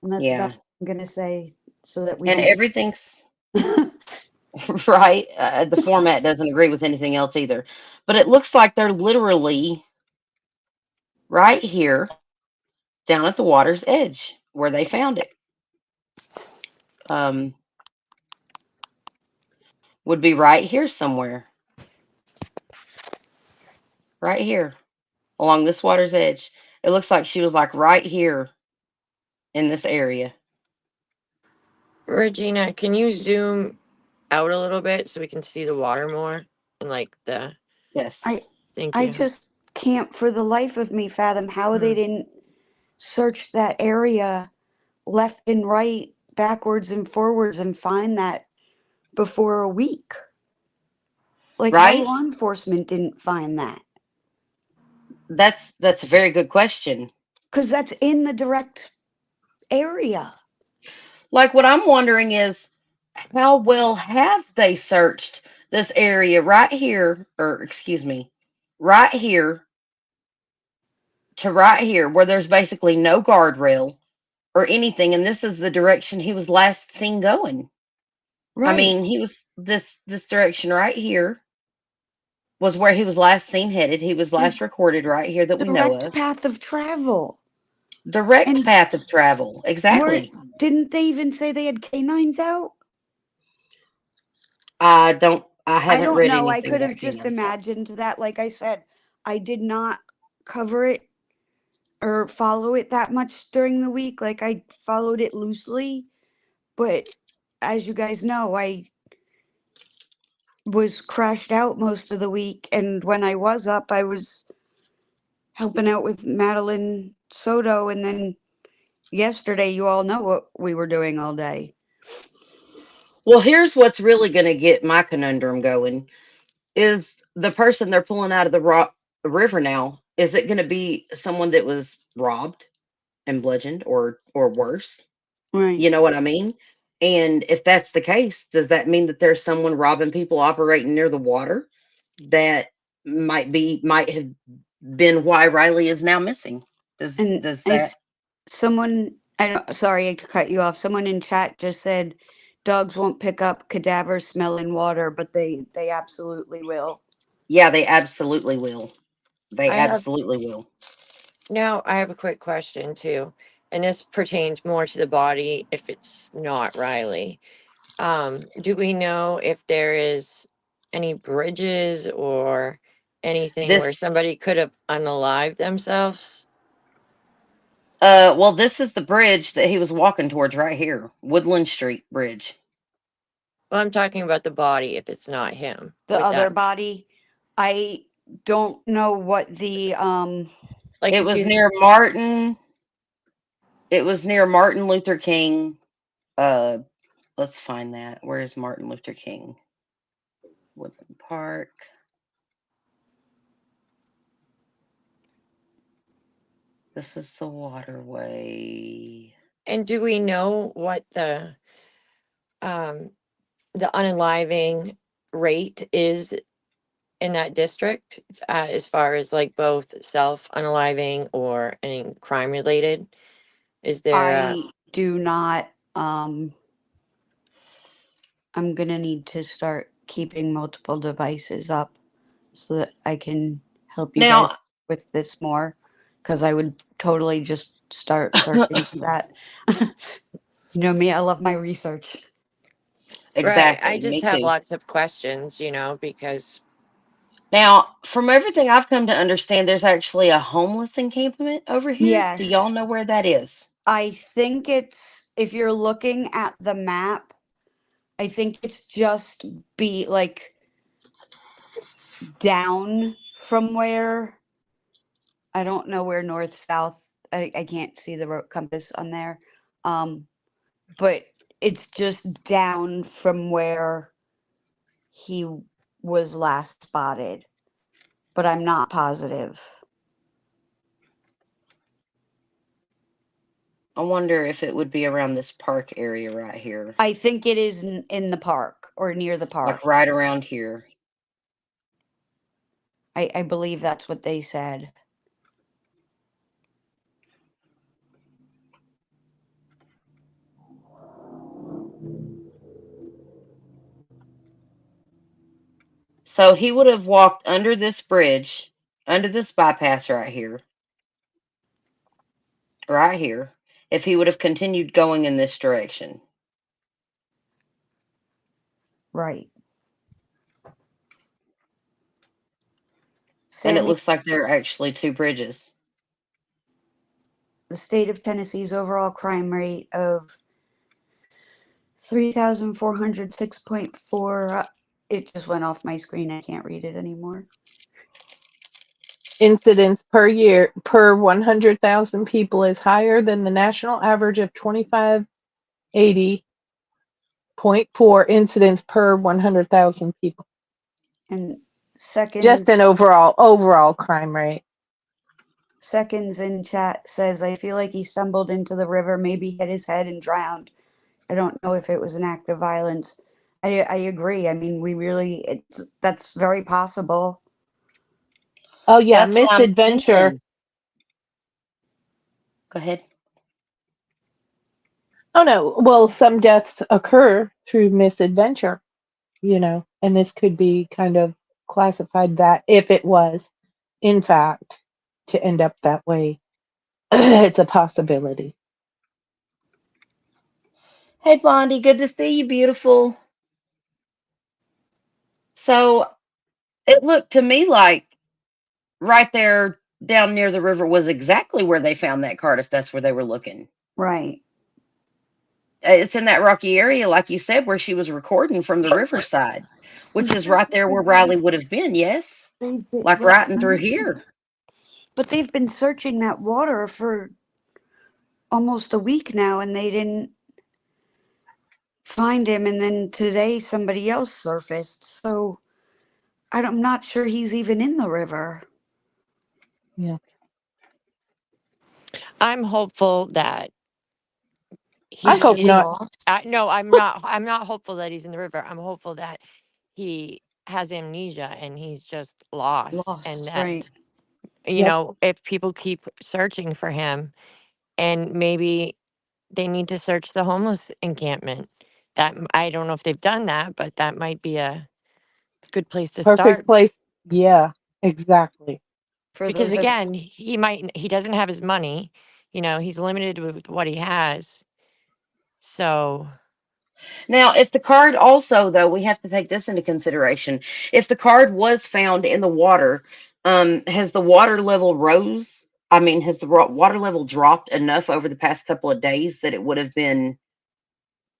And that's Yeah. about what I'm going to say so that we And don't. everything's right. The format doesn't agree with anything else either. But it looks like they're literally right here down at the water's edge where they found it. Would be right here somewhere. Right here along this water's edge. It looks like she was like right here in this area. Regina, can you zoom out a little bit so we can see the water more and like the? Yes. Thank you. I just can't for the life of me fathom how they didn't search that area left and right, backwards and forwards, and find that before a week. Like how Right? law enforcement didn't find that. That's a very good question. Because that's in the direct area. Like what I'm wondering is how well have they searched this area right here, or excuse me, right here to right here where there's basically no guardrail or anything, and this is the direction he was last seen going. Right. I mean, he was this direction right here was where he was last seen headed. He was last recorded right here that we know direct of. path of travel. Direct path of travel. Exactly. Didn't they even say they had canines out? I haven't I don't read know. I anything could have about just canines out. imagined that. Like I said, I did not cover it or follow it that much during the week. Like I followed it loosely, but as you guys know, I was crashed out most of the week, and when I was up, I was helping out with Madeline Soto, and then yesterday, you all know what we were doing all day. Well, here's what's really going to get my conundrum going is the person they're pulling out of the river now. Is it going to be someone that was robbed and bludgeoned or worse? Right. You know what I mean? And if that's the case, does that mean that there's someone robbing people operating near the water that might have been why Riley is now missing? And Does that someone, I don't, sorry to cut you off. Someone in chat just said dogs won't pick up cadaver smell in water, but they absolutely will. Yeah, they absolutely will. They I have absolutely will. Now I have a quick question too, and this pertains more to the body if it's not Riley. Do we know if there is any bridges or anything where This somebody could have unalived themselves? well, this is the bridge that he was walking towards right here. Woodland Street Bridge. Well, I'm talking about the body if it's not him. The Would other that body, I don't know what the like It was do near Martin. It was near Martin Luther King. Uh, let's find that. Where's Martin Luther King? Woodland Park. This is the waterway. and do we know what um the unaliving rate is in that district, as far as like both self unaliving or any crime related? Is there a I do not I'm gonna need to start keeping multiple devices up so that I can help you guys Now, with this more, because I would totally just start searching for that. You know me, I love my research. right? I exactly. just Me have too. lots of questions, because Now, from everything I've come to understand, there's actually a homeless encampment over here. Do y'all Yes, know where that is? I think it's, if you're looking at the map, I think it's just be like down from where, I don't know where north, south, I can't see the road compass on there. Um, but it's just down from where he was last spotted, but I'm not positive. I wonder if it would be around this park area right here, I think it is in the park or near the park. like right around here. I believe that's what they said. So he would have walked under this bridge, under this bypass right here, if he would have continued going in this direction. Right. And it Sammy, looks like there are actually two bridges. the state of Tennessee's overall crime rate of 3,406.4. It just went off my screen. I can't read it anymore. Incidents per year per 100,000 people is higher than the national average of 2580.4 incidents per 100,000 people. And Just seconds an overall crime rate. seconds in chat says, I feel like he stumbled into the river, maybe hit his head and drowned. I don't know if it was an act of violence. I agree. I mean, that's very possible. Oh yeah, That's what I'm misadventure. thinking. Go ahead. Oh no, well, some deaths occur through misadventure, and this could be kind of classified that if it was, in fact, to end up that way, it's a possibility. Hey, Blondie, good to see you, beautiful. So it looked to me like right there down near the river was exactly where they found that cart, if that's where they were looking. Right. It's in that rocky area, like you said, where she was recording from the riverside, which is right there where Riley would have been. Yes, like right in through here. But they've been searching that water for almost a week now, and they didn't find him. And then today, somebody else surfaced. So I'm not sure he's even in the river. Yeah. I'm hopeful that I he hope not. is. No, I'm not. I'm not hopeful that he's in the river. I'm hopeful that he has amnesia and he's just lost, and Lost, that right? Yep. if people keep searching for him, and maybe they need to search the homeless encampment. I don't know if they've done that, but that might be a good place to Perfect start. place. Yeah, exactly. For Because those that again, he doesn't have his money. He's limited with what he has. So Now, if the card also, though, we have to take this into consideration. If the card was found in the water, has the water level rose? I mean, has the water level dropped enough over the past couple of days that it would have been,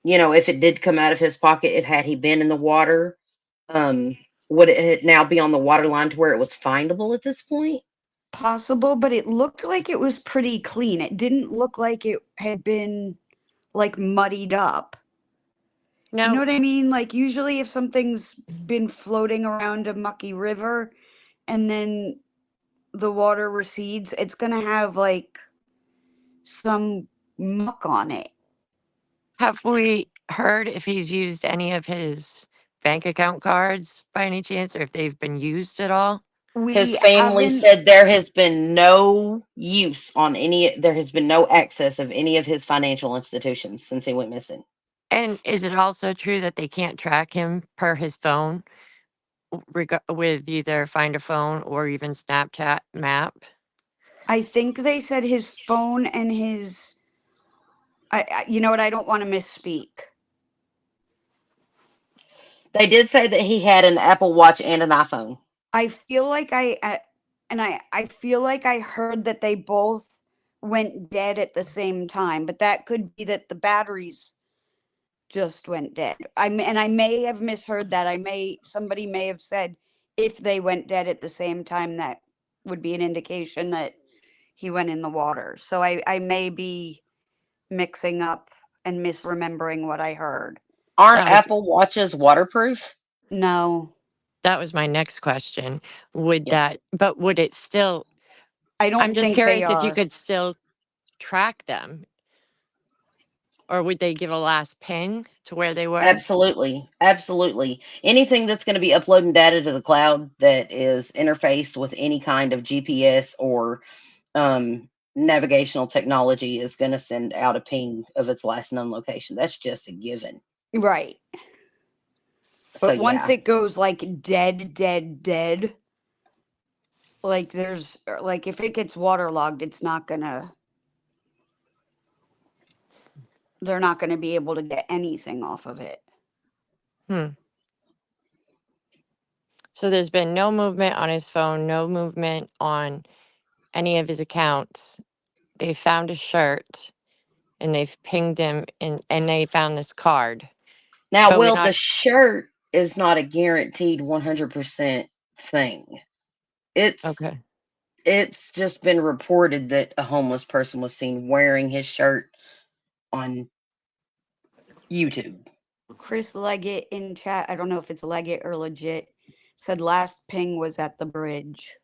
if it did come out of his pocket, if had he been in the water, um, would it now be on the water line to where it was findable at this point? possible, but it looked like it was pretty clean. It didn't look like it had been like muddied up. You know now, what I mean? Like usually if something's been floating around a mucky river and then the water recedes, it's going to have like some muck on it. have we heard if he's used any of his bank account cards by any chance, or if they've been used at all? His We family haven't. said there has been no use on there has been no access of any of his financial institutions since he went missing. And is it also true that they can't track him per his phone with either Find a Phone or even Snapchat map? I think they said his phone and his. You know what? I don't want to misspeak. They did say that he had an Apple Watch and an iPhone. I feel like I feel like I heard that they both went dead at the same time, but that could be that the batteries just went dead. And I may have misheard that. Somebody may have said if they went dead at the same time, that would be an indication that he went in the water. So I may be mixing up and misremembering what I heard. Aren't That was Apple Watches waterproof? No, that was my next question. Would Yep. would it still? I I'm don't just think they curious if you are. could still track them, or would they give a last ping to where they were? Absolutely. Absolutely. Anything that's going to be uploading data to the cloud that is interfaced with any kind of GPS or navigational technology is going to send out a ping of its last known location. That's just a given. Right. So, But once yeah. it goes like dead, dead, dead, like like if it gets waterlogged, they're not gonna be able to get anything off of it. So there's been no movement on his phone, no movement on any of his accounts. They found a shirt and they've pinged him, and they found this card. Now, But we're Will, the not shirt is not a guaranteed 100% thing. It's okay. it's just been reported that a homeless person was seen wearing his shirt on YouTube. Chris Leggett in chat, I don't know if it's Leggett or legit, said last ping was at the bridge.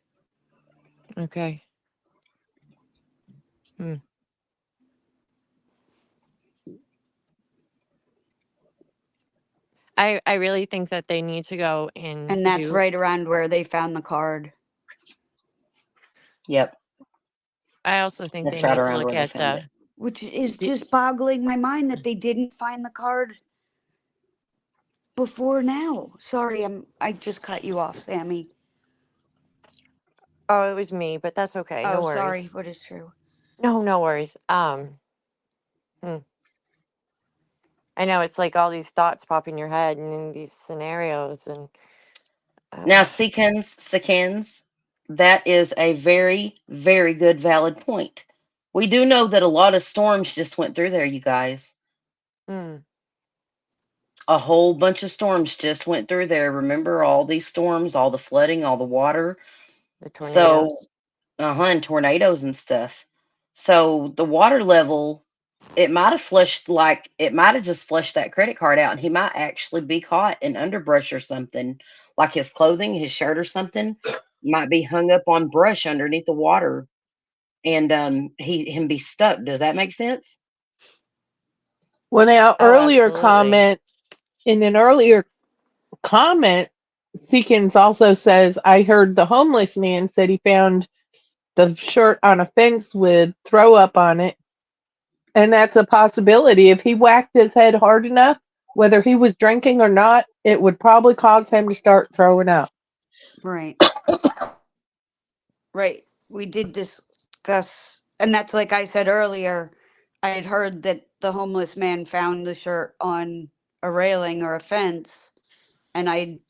Okay. I really think that they need to go and And that's do. right around where they found the card. Yep, I also think they that's right need to around look where they at found it. Which is the just boggling my mind that they didn't find the card before now. Sorry, I just cut you off, Sammy. Oh, it was me, but that's okay. No Oh, sorry. worries. What is true? No worries. I know it's like all these thoughts pop in your head and in these scenarios, and Now, Seconds, that is a very, very good, valid point. We do know that a lot of storms just went through there, you guys. Hmm. A whole bunch of storms just went through there. Remember all these storms, all the flooding, all the water. The So, tornadoes. and tornadoes and stuff. So the water level, it might have it might have just flushed that credit card out, and he might actually be caught in underbrush or something, like his clothing, his shirt or something might be hung up on brush underneath the water, and him be stuck. Does that make sense? Well, now, Oh, absolutely. in an earlier comment, Seekins also says, I heard the homeless man said he found the shirt on a fence with throw up on it. And that's a possibility. If he whacked his head hard enough, whether he was drinking or not, it would probably cause him to start throwing up. Right. Right. We did discuss, and that's like I said earlier, I had heard that the homeless man found the shirt on a railing or a fence, and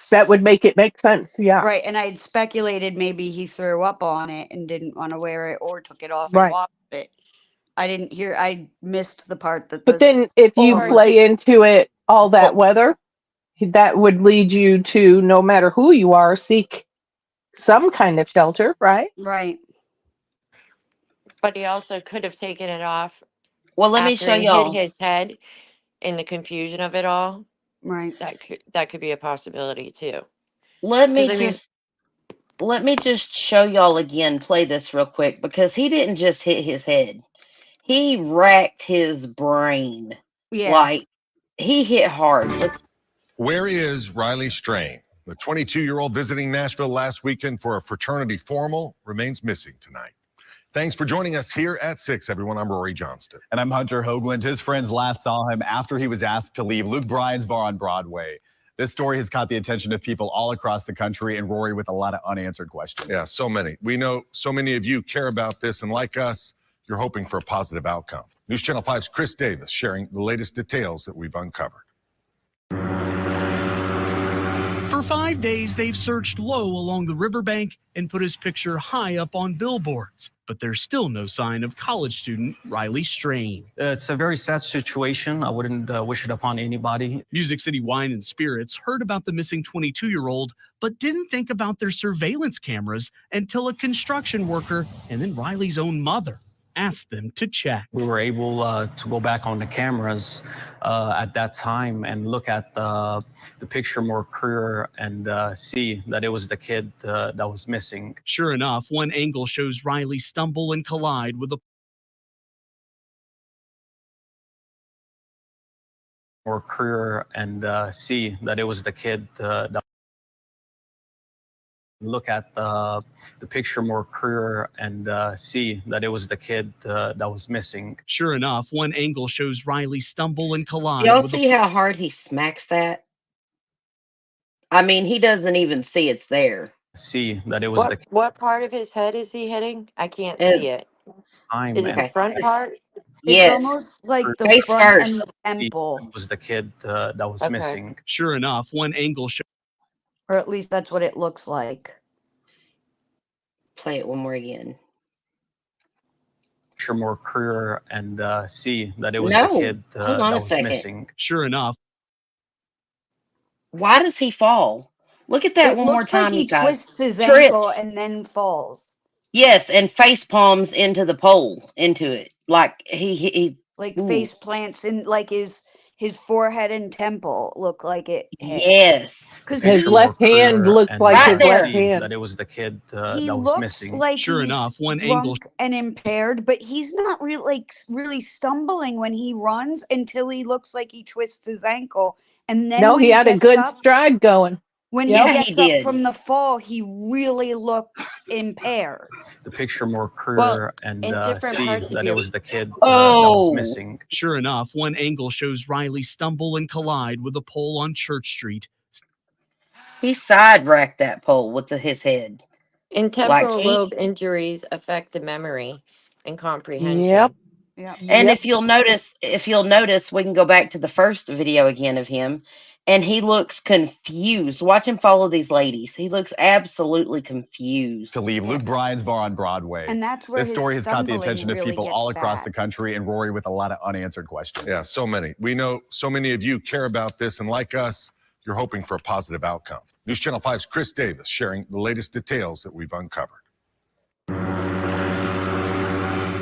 That would make it make sense. Yeah. right, and I'd speculated maybe he threw up on it and didn't want to wear it or took it off and Right. washed it. I missed the part that But the then if you Or homeless. play into it all that Well, weather, that would lead you to, no matter who you are, seek some kind of shelter, right? Right. but he also could have taken it off well, let me after show he hit y'all. his head in the confusion of it all. Right. That could be a possibility too. Let Because me I mean, just let me just show y'all again. Play this real quick because he didn't just hit his head. He racked his brain. Yeah. Like he hit hard. Let's Where is Riley Strain? The 22-year-old visiting Nashville last weekend for a fraternity formal remains missing tonight. Thanks for joining us here at 6, everyone. I'm Rory Johnston. And I'm Hunter Hoagland. His friends last saw him after he was asked to leave Luke Bryan's bar on Broadway. This story has caught the attention of people all across the country, and Rory with a lot of unanswered questions. Yeah, so many. We know so many of you care about this, and like us, you're hoping for a positive outcome. News Channel 5's Chris Davis sharing the latest details that we've uncovered. For 5 days, they've searched low along the riverbank and put his picture high up on billboards. But there's still no sign of college student Riley Strain. It's a very sad situation. I wouldn't wish it upon anybody. Music City Wine and Spirits heard about the missing 22-year-old, but didn't think about their surveillance cameras until a construction worker and then Riley's own mother asked them to check. We were able to go back on the cameras at that time and look at the picture more clear and see that it was the kid that was missing. Sure enough, one angle shows Riley stumble and collide with a more clear and see that it was the kid that look at the picture more clear and see that it was the kid that was missing. Sure enough, one angle shows Riley stumble and do collide y'all with see how hard he smacks that? I mean, he doesn't even see it's there. See that it was the what part of his head is he hitting? I can't Uh, see it. time Is it the and okay. front part? It's Yes. almost like the Face front and first. the temple, it was the kid that was Okay. missing. Sure enough, one angle shows or at least that's what it looks like. Play it one more again. Picture more clear and see that it was No. the kid Hold on that a was second. missing. Sure enough, Why does he fall? Look at that It one more looks like time, he you guys. twists his ankle Trips. and then falls. Yes, and face palms into the pole, into it. Like he Like ooh. face plants in like his forehead and temple look like it hit. Yes. Because His Picture more left hand clear looks and like Right his there. left see hand. that it was the kid he that was looks missing. like sure he's enough, one angle drunk and impaired, but he's not really stumbling when he runs until he looks like he twists his ankle. And then No, when he he had a gets good up, stride going. when Yep. he Yeah, he gets up did. from the fall, he really looks impaired. The picture more Well, clear and in different see parts of that it your was the kid that was Oh, missing. Sure enough, one angle shows Riley stumble and collide with a pole on Church Street. he side racked that pole with his head. in Like temporal he lobe injuries affect the memory and Yep. comprehension. Yeah. and Yep. if you'll notice, we can go back to the first video again of him, and he looks confused. Watch him follow these ladies. He looks absolutely confused. To leave Luke Bryan's bar on Broadway. And that's where This his story has caught the stumbling attention of really people gets all across the bad. country, and Rory with a lot of unanswered questions. Yeah, so many. We know so many of you care about this, and like us, you're hoping for a positive outcome. News Channel 5's Chris Davis sharing the latest details that we've uncovered.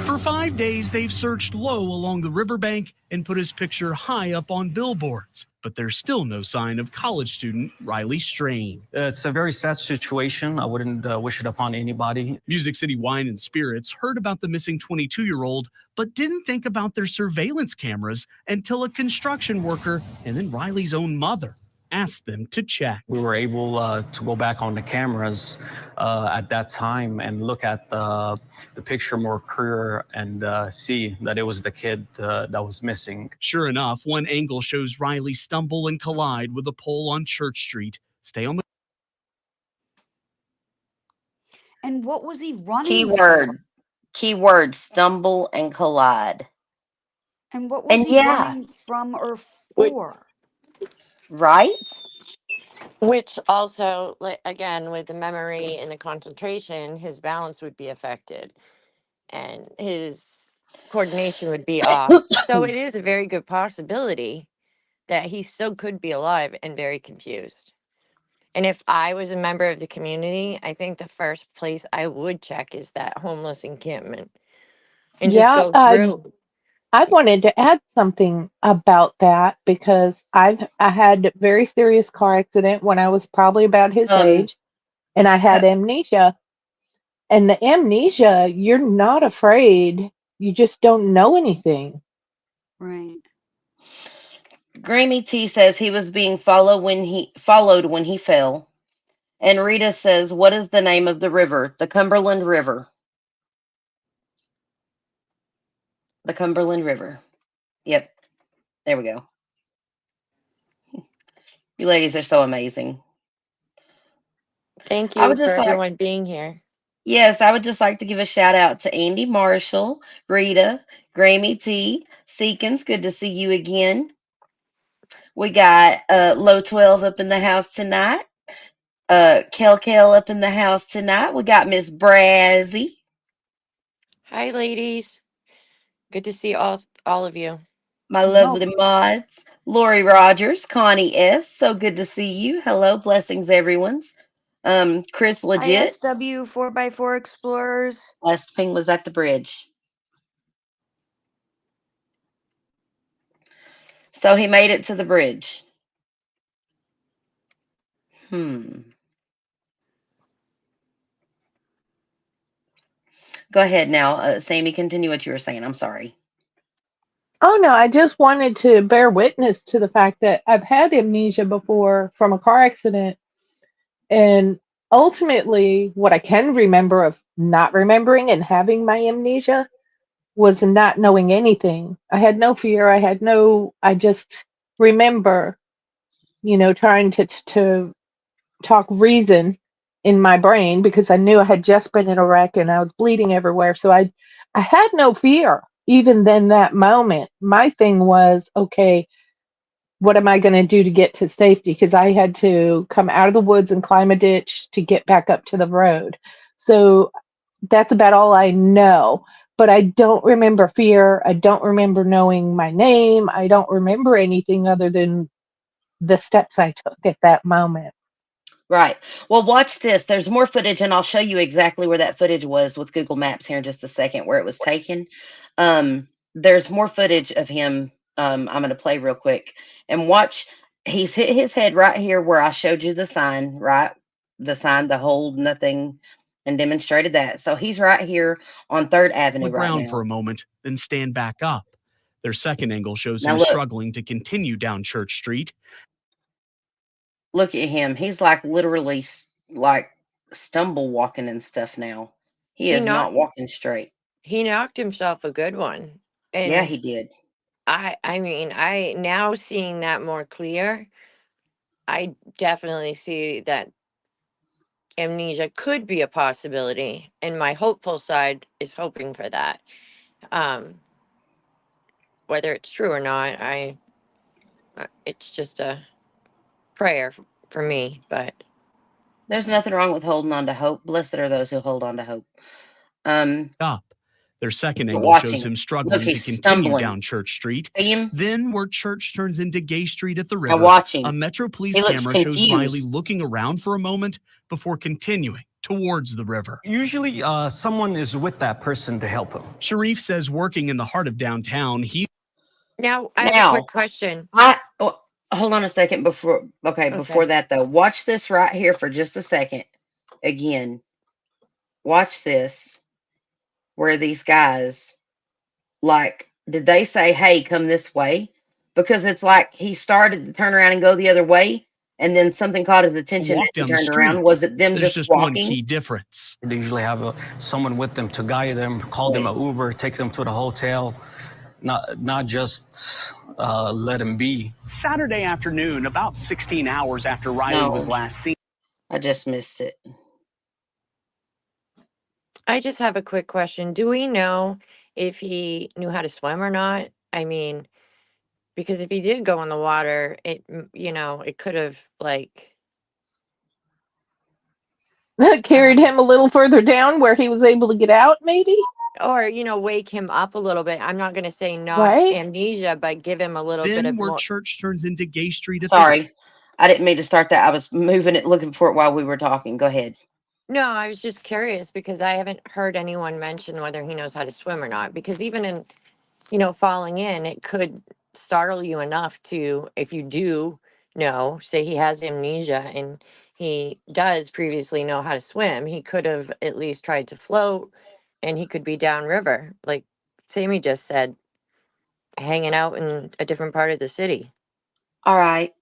For 5 days, they've searched low along the riverbank and put his picture high up on billboards. But there's still no sign of college student Riley Strain. It's a very sad situation. I wouldn't wish it upon anybody. Music City Wine and Spirits heard about the missing 22-year-old, but didn't think about their surveillance cameras until a construction worker and then Riley's own mother asked them to check. We were able to go back on the cameras at that time and look at the picture more clear and see that it was the kid that was missing. Sure enough, one angle shows Riley stumble and collide with a pole on Church Street. Stay on the... And what was he running Keyword, stumble and collide. And what was he running from or for? Right? Which also, again, with the memory and the concentration, his balance would be affected and his coordination would be off. So it is a very good possibility that he still could be alive and very confused. And if I was a member of the community, I think the first place I would check is that homeless encampment and just Yeah, go through. I wanted to add something about that because I had a very serious car accident when I was probably about his age, and I had amnesia. And the amnesia, you're not afraid. You just don't know anything. Right. Grammy T says he was being followed when he fell. And Rita says, what is the name of the river? The Cumberland River. The Cumberland River. Yep. There we go. You ladies are so amazing. Thank I you would for just like, everyone being here. yes, I would just like to give a shout out to Andy Marshall, Rita, Grammy T, Seekins. Good to see you again. We got Low 12 up in the house tonight. Kel up in the house tonight. We got Miss Brazzy. Hi, ladies. Good to see all of you. My lovely mods. Lori Rogers, Connie S. So good to see you. Hello, blessings, everyone's. Chris Legit. ISW 4x4 Explorers. Last ping was at the bridge. So he made it to the bridge. Go ahead now, Sammy. Continue what you were saying. I'm sorry. Oh no, I just wanted to bear witness to the fact that I've had amnesia before from a car accident. And ultimately, what I can remember of not remembering and having my amnesia was not knowing anything. I had no fear. I just remember, trying to talk reason in my brain because I knew I had just been in a wreck and I was bleeding everywhere. So I had no fear even then that moment. My thing was, okay, what am I going to do to get to safety? Because I had to come out of the woods and climb a ditch to get back up to the road. So that's about all I know. But I don't remember fear. I don't remember knowing my name. I don't remember anything other than the steps I took at that moment. Right. Well, watch this. There's more footage, and I'll show you exactly where that footage was with Google Maps here in just a second, where it was taken. There's more footage of him. I'm going to play real quick and watch. He's hit his head right here where I showed you the sign, right? The sign, the hold nothing, and demonstrated that. So he's right here on 3rd Avenue the right ground now. for a moment, then stand back up. Their second angle shows Now him look. struggling to continue down Church Street. Look at him. He's like literally like stumble walking and stuff now. He is not walking straight. He knocked himself a good one. And Yeah, he did. I mean, I now seeing that more clear, I definitely see that amnesia could be a possibility. And my hopeful side is hoping for that. Whether it's true or not, it's just a prayer for me, but There's nothing wrong with holding on to hope. Blessed are those who hold on to hope. Up. Their second But angle watch shows him. him Look, struggling to he's continue stumbling. down Church Street. See him? Then, where Church turns into Gay Street at the Now river, watch a him. Metro Police He looks camera shows Riley confused. looking around for a moment before continuing towards the river. Usually, someone is with that person to help him. Sharif says working in the heart of downtown, he now I have a Now, quick question. hold on a second before Okay. that though. Watch this right here for just a second. Again, watch this. Where these guys, like, did they say, "Hey, come this way"? Because it's like he started to turn around and go the other way, and then something caught his attention and walk he down the turned street. around. Was it them There's just one walking? key difference. They usually have someone with them to guide them, call them an Uber, take them to the hotel, not just let them be. Saturday afternoon, about 16 hours after Riley was No. last seen. I just missed it. I just have a quick question. Do we know if he knew how to swim or not? I mean, because if he did go in the water, it could have like, Carried him a little further down where he was able to get out, maybe? or wake him up a little bit. I'm not going to say not Right? amnesia, but give him a little bit Then of where more. Church turns into Gay Street at Sorry, I didn't mean to start that. I was moving it, looking for it while we were talking. Go ahead. No, I was just curious because I haven't heard anyone mention whether he knows how to swim or not. Because even in, falling in, it could startle you enough to, if you do know, say he has amnesia and he does previously know how to swim, he could have at least tried to float and he could be downriver, like Sammy just said, hanging out in a different part of the city. All right.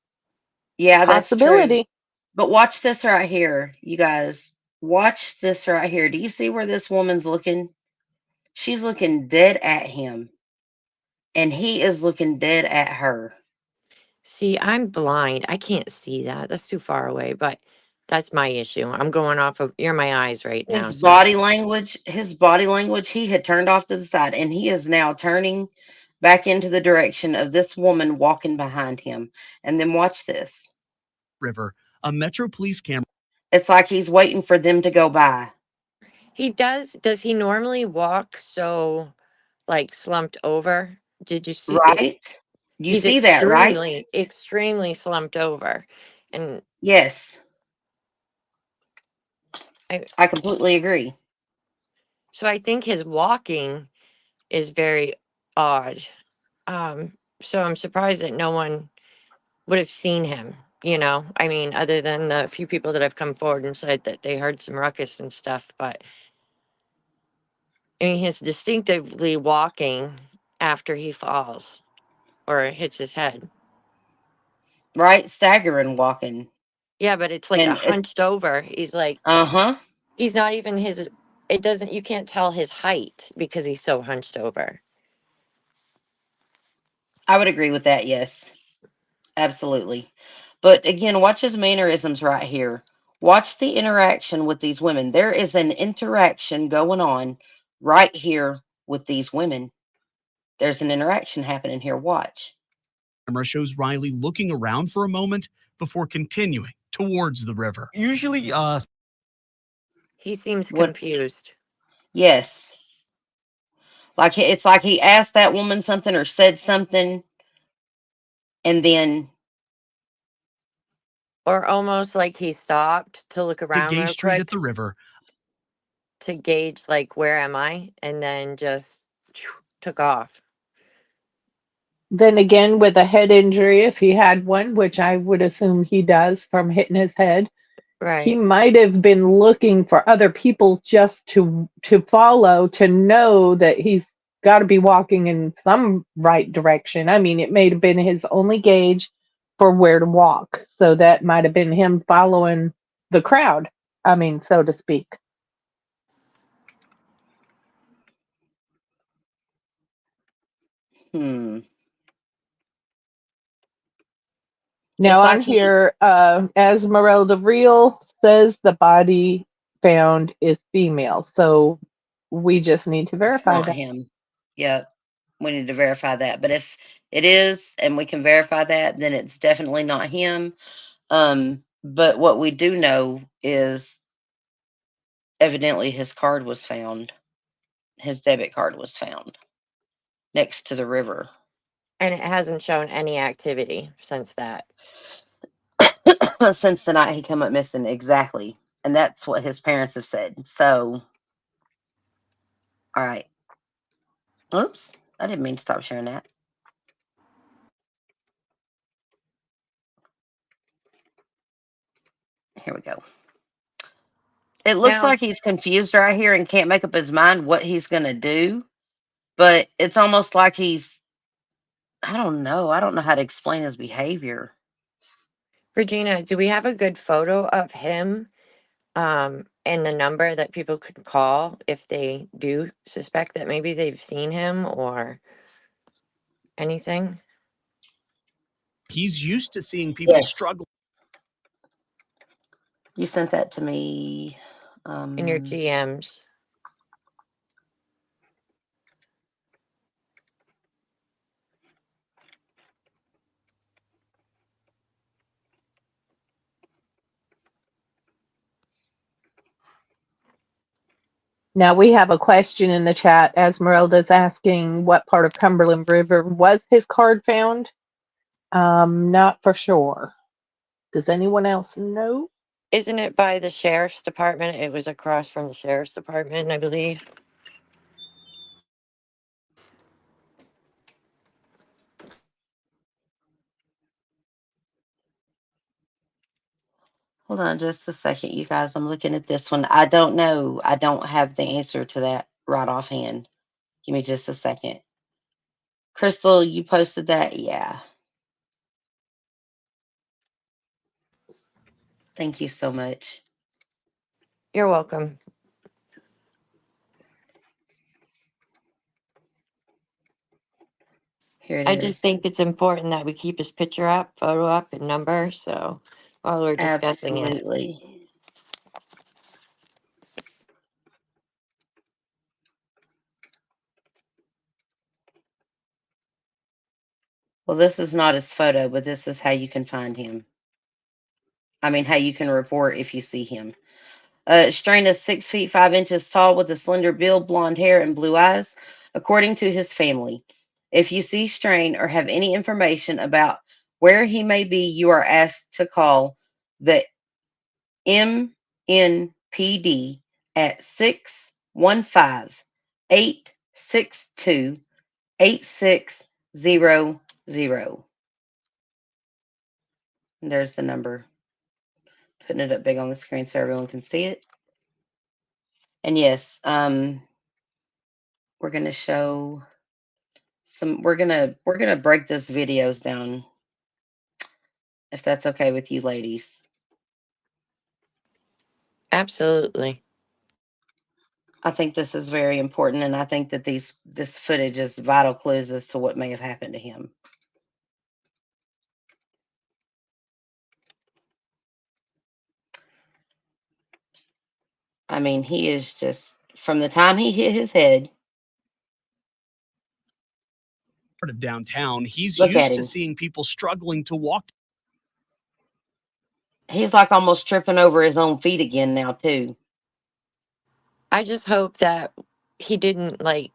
Yeah, that's true. Possibility. But watch this right here, you guys. Watch this right here. Do you see where this woman's looking? She's looking dead at him, and he is looking dead at her. See, I'm blind. I can't see that. That's too far away, but that's my issue. I'm going off of you're my eyes right now. His So body language, he had turned off to the side, and he is now turning back into the direction of this woman walking behind him. And then watch this. river, a Metro Police camera. It's like he's waiting for them to go by. he does he normally walk so like slumped over? Did you see it? Right? You He's see that, right? extremely slumped over. And Yes. I I completely agree. so I think his walking is very odd. So I'm surprised that no one would have seen him, I mean, other than the few people that have come forward and said that they heard some ruckus and stuff, but I mean, he's distinctively walking after he falls or hits his head. Right? Staggering walking. Yeah, but it's like a And it's hunched over. He's like, uh-huh. he's not even you can't tell his height because he's so hunched over. I would agree with that, yes. Absolutely. But again, watch his mannerisms right here. Watch the interaction with these women. There is an interaction going on right here with these women. There's an interaction happening here. Watch. Camera shows Riley looking around for a moment before continuing towards the river. Usually, He seems What? confused. Yes. Like it's like he asked that woman something or said something, and then Or almost like he stopped to look To around Gay real Street quick at the river, to gauge like where am I, and then just took off. Then again, with a head injury, if he had one, which I would assume he does from hitting his head, he Right. might have been looking for other people just to follow, to know that he's got to be walking in some right direction. I mean, it may have been his only gauge for where to walk. So that might have been him following the crowd. I mean, so to speak. Now it's on like he here, Esmeralda Real says the body found is female. So we just need to it's verify not that. him. Yep. We need to verify that. But if it is, and we can verify that, then it's definitely not him. But what we do know is evidently his card was found. His debit card was found next to the river. And it hasn't shown any activity since that. Since the night he come up missing, exactly. And that's what his parents have said. So, all right. Oops, I didn't mean to stop sharing that. Here we go. It looks Now, like he's confused right here and can't make up his mind what he's going to do. But it's almost like he's, I don't know. I don't know how to explain his behavior. Regina, do we have a good photo of him and the number that people could call if they do suspect that maybe they've seen him or anything? He's used to seeing people Yes. struggle. You sent that to me. In your DMs. Now we have a question in the chat. Esmeralda's asking what part of Cumberland River was his card found? Not for sure. Does anyone else know? Isn't it by the sheriff's department? It was across from the sheriff's department, I believe. Hold on just a second, you guys. I'm looking at this one. I don't know. I don't have the answer to that right offhand. Give me just a second. Crystal, you posted that? Yeah. Thank you so much. You're welcome. Here it I is. just think it's important that we keep his picture up, photo up, and number. So while we're discussing it, Absolutely. Well, this is not his photo, but this is how you can find him. I mean, how you can report if you see him. Strain is 6 feet 5 inches tall with a slender build, blonde hair, and blue eyes, according to his family. If you see Strain or have any information about where he may be, you are asked to call the MNPD at 615-862-8600. There's the number. Putting it up big on the screen so everyone can see it. And yes, we're gonna show some. We're gonna break this videos down, if that's okay with you, ladies. absolutely. I think this is very important, and I think that this footage is vital clues as to what may have happened to him. I mean, he is just, from the time he hit his head. Part of downtown, he's Look at used to him. seeing people struggling to walk. He's like almost tripping over his own feet again now, too. I just hope that he didn't like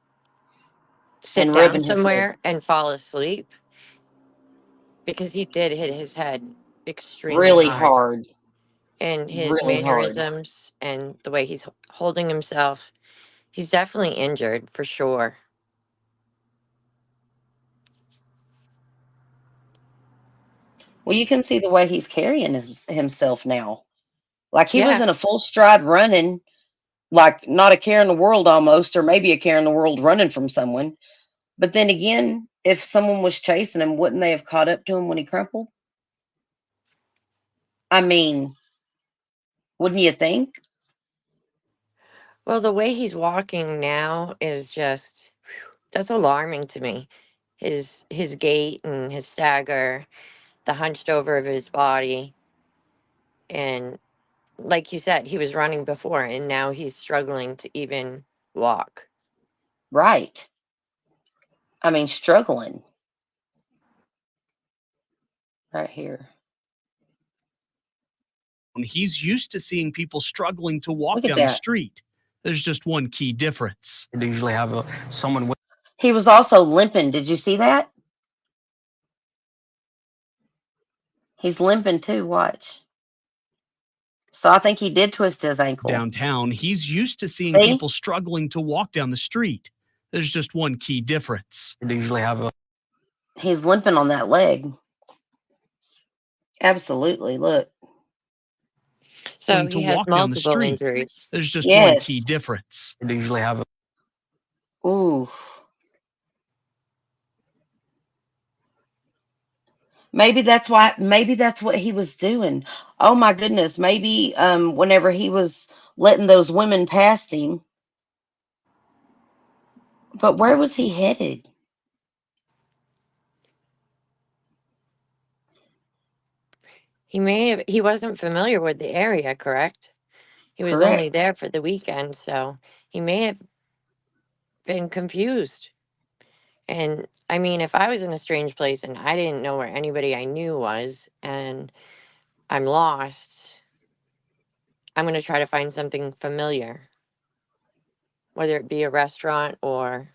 sit And down rubbing his head somewhere and fall asleep because he did hit his head extremely really hard. hard. And his Really hard. mannerisms and the way he's holding himself, he's definitely injured for sure. Well, you can see the way he's carrying himself now. Like he was Yeah. in a full stride running, like not a care in the world almost, or maybe a care in the world running from someone. But then again, if someone was chasing him, wouldn't they have caught up to him when he crumpled? I mean, wouldn't you think? Well, the way he's walking now is just that's alarming to me. His gait and his stagger, the hunched over of his body, and like you said, he was running before and now he's struggling to even walk. Right. I mean, struggling. Right here. He's used to seeing people struggling to walk Look at down the that. street. There's just one key difference. They usually have someone with. He was also limping. Did you see that? He's limping too. Watch. So I think he did twist his ankle. Downtown, he's used to seeing See? people struggling to walk down the street. There's just one key difference. They usually have He's limping on that leg. Absolutely. Look. So To he has walk down the multiple street. injuries. There's just one key Yes. difference. They usually have Ooh. Maybe that's what he was doing. Oh my goodness. Maybe whenever he was letting those women past him. But where was he headed? He wasn't familiar with the area, correct? He was only Correct. there for the weekend, so he may have been confused. And I mean, if I was in a strange place and I didn't know where anybody I knew was and I'm lost, I'm going to try to find something familiar, whether it be a restaurant or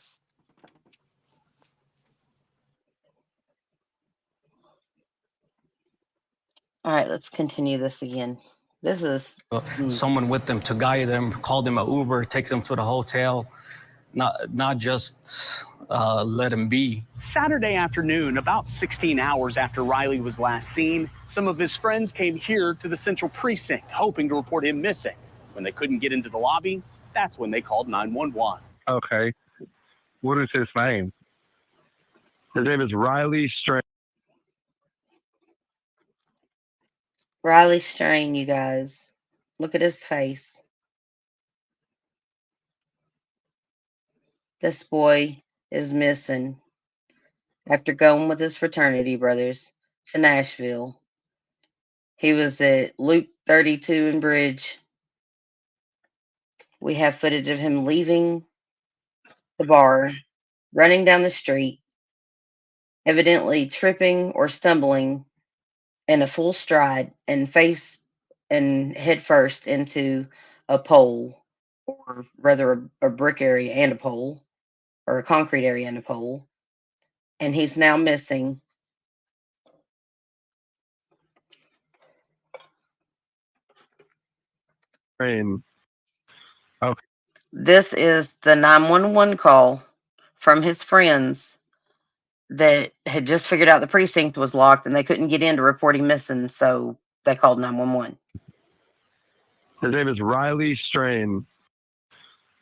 All right, let's continue this again. This is someone with them to guide them, call them an Uber, take them to the hotel, not just let them be. Saturday afternoon, about 16 hours after Riley was last seen, some of his friends came here to the Central Precinct, hoping to report him missing. When they couldn't get into the lobby, that's when they called 911. Okay. What is his name? His name is Riley Strain. Riley Strain, you guys. Look at his face. This boy is missing after going with his fraternity brothers to Nashville. He was at Loop 32 and Bridge. We have footage of him leaving the bar, running down the street, evidently tripping or stumbling in a full stride and face and head first into a pole, or rather a brick area and a pole, or a concrete area and a pole. And he's now missing. Okay. This is the 911 call from his friends that had just figured out the precinct was locked and they couldn't get in to report him missing, so they called 911. His name is Riley Strain.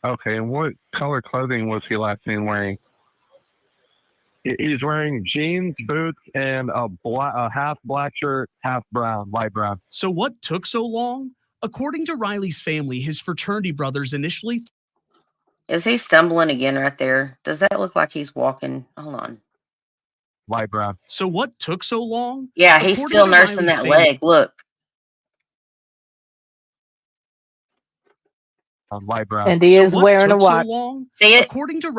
Okay, and what color clothing was he last seen wearing? He's wearing jeans, boots, and a half black shirt, half brown, light brown. So what took so long? According to Riley's family, his fraternity brothers initially... Is he stumbling again right there? Does that look like he's walking? Hold on. Light brown. So what took so long? Yeah, he's According still to nursing Riley's that family- leg. Look. Light brown. And he So is what wearing a took so watch. long? See it? According to...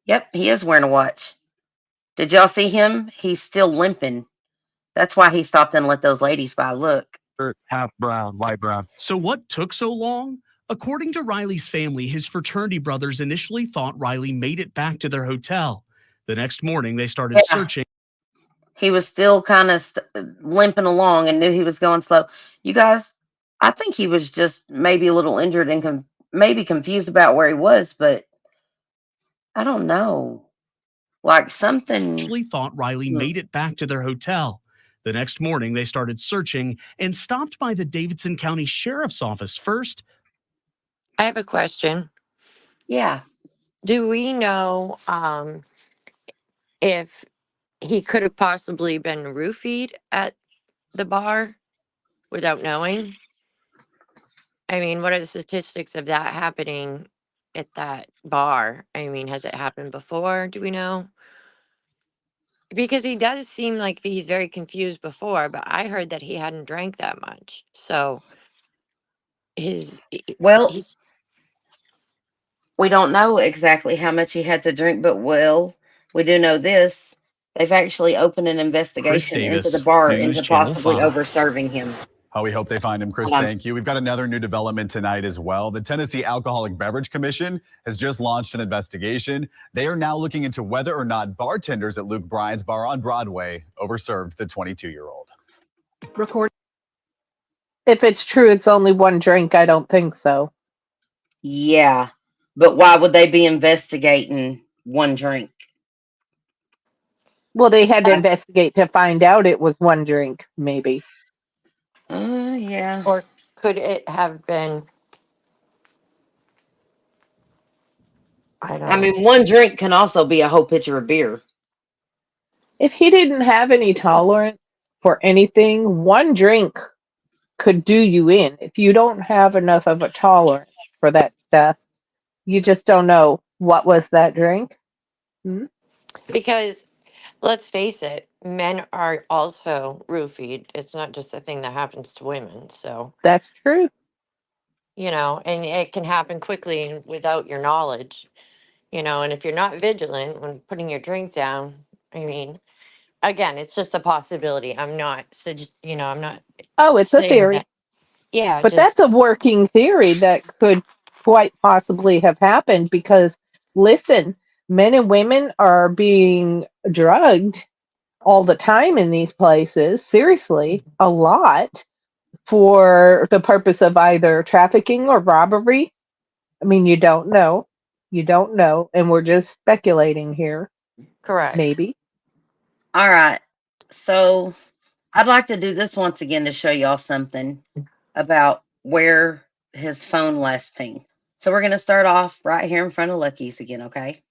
Yep, he is wearing a watch. Did y'all see him? He's still limping. That's why he stopped and let those ladies by. Look. Half brown, light brown. So what took so long? According to Riley's family, his fraternity brothers initially thought Riley made it back to their hotel. The next morning, they started searching. He was still kind of limping along and knew he was going slow. You guys, I think he was just maybe a little injured and maybe confused about where he was, but I don't know. Like something. Actually thought Riley made it back to their hotel. The next morning, they started searching and stopped by the Davidson County Sheriff's Office first. I have a question. Yeah. Do we know if he could have possibly been roofied at the bar without knowing? I mean, what are the statistics of that happening at that bar? I mean, has it happened before? Do we know? Because he does seem like he's very confused before, but I heard that he hadn't drank that much. So Well, we don't know exactly how much he had to drink, but we do know this. They've actually opened an investigation into the bar into possibly over serving him. Oh, we hope they find him, Chris. Hold on. Thank you. We've got another new development tonight as well. The Tennessee Alcoholic Beverage Commission has just launched an investigation. They are now looking into whether or not bartenders at Luke Bryan's bar on Broadway overserved the 22-year-old. Record. If it's true, it's only one drink. I don't think so. Yeah, but why would they be investigating one drink? Well, they had to investigate to find out it was one drink, maybe. Yeah. Or could it have been? I don't I know. mean, one drink can also be a whole pitcher of beer. If he didn't have any tolerance for anything, one drink could do you in. If you don't have enough of a tolerance for that stuff, you just don't know what was that drink. Hmm? Because let's face it, men are also roofied. It's not just a thing that happens to women. So, That's true. and it can happen quickly and without your knowledge, and if you're not vigilant when putting your drink down, I mean, again, it's just a possibility. I'm not Oh, it's a saying theory. that. Yeah, But that's just a working theory that could quite possibly have happened because, listen, men and women are being drugged all the time in these places, seriously, a lot, for the purpose of either trafficking or robbery. I mean, you don't know. You don't know. And we're just speculating here, correct. maybe. All right. So I'd like to do this once again to show y'all something about where his phone last pinged. So we're going to start off right here in front of Lucky's again, okay?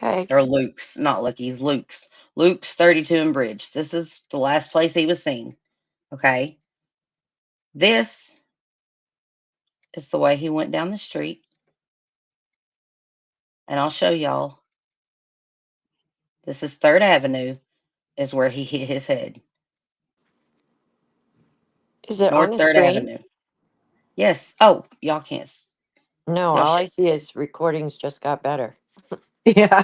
Okay. Or Luke's, not Lucky's, Luke's. Luke's 32 and Bridge. This is the last place he was seen, okay? This is the way he went down the street. And I'll show y'all. This is 3rd Avenue, is where he hit his head. Is it on North the 3rd screen? Avenue. Yes. Oh, y'all can't. No, Y'all all should I see is recordings just got better. Yeah.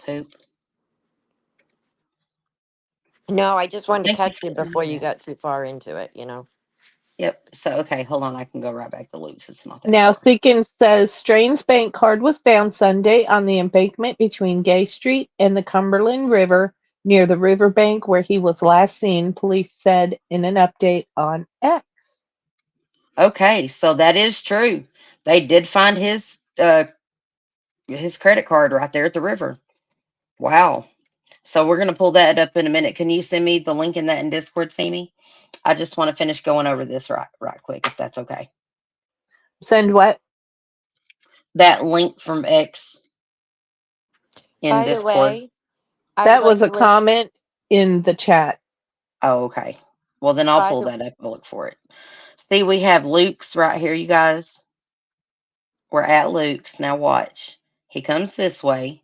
poop. No, I just wanted to Thank you catch for you letting before me you know. got too far into it, Yep. So, okay, hold on. I can go right back to Luke's. It's not that Now, far. Seekins says Strain's bank card was found Sunday on the embankment between Gay Street and the Cumberland River near the riverbank where he was last seen, police said in an update on X. Okay, so that is true. They did find his credit card right there at the river. Wow. So we're gonna pull that up in a minute. Can you send me the link in that in Discord, Sammy? I just want to finish going over this right quick, if that's okay. Send what? That link from X in By the Discord. way, I would That like was to a wish, comment in the chat. Oh, okay. Well, then I'll by pull the that up and look for it. See, we have Luke's right here, you guys. We're at Luke's. Now watch. He comes this way.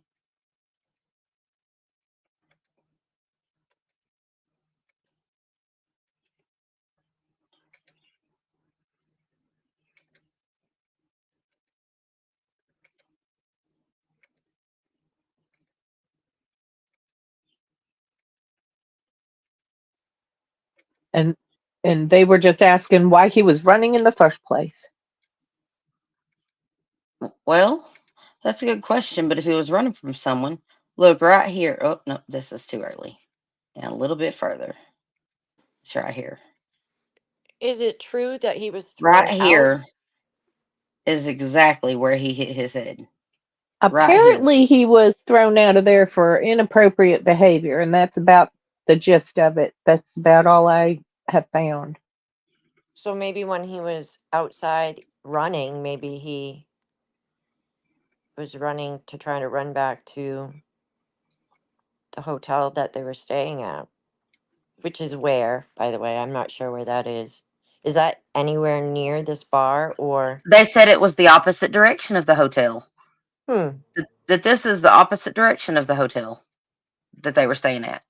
And they were just asking why he was running in the first place. Well, that's a good question, but if he was running from someone, look right here. Oh, no, this is too early. Down a little bit further. It's right here. is it true that he was thrown Right out? here is exactly where he hit his head. Right here. Apparently, he was thrown out of there for inappropriate behavior, and that's about the gist of it. That's about all I have found. So maybe when he was outside running, maybe he was running to try to run back to the hotel that they were staying at, which is where, by the way, I'm not sure where that is. Is that anywhere near this bar or? They said it was the opposite direction of the hotel. Hmm. That this is the opposite direction of the hotel that they were staying at.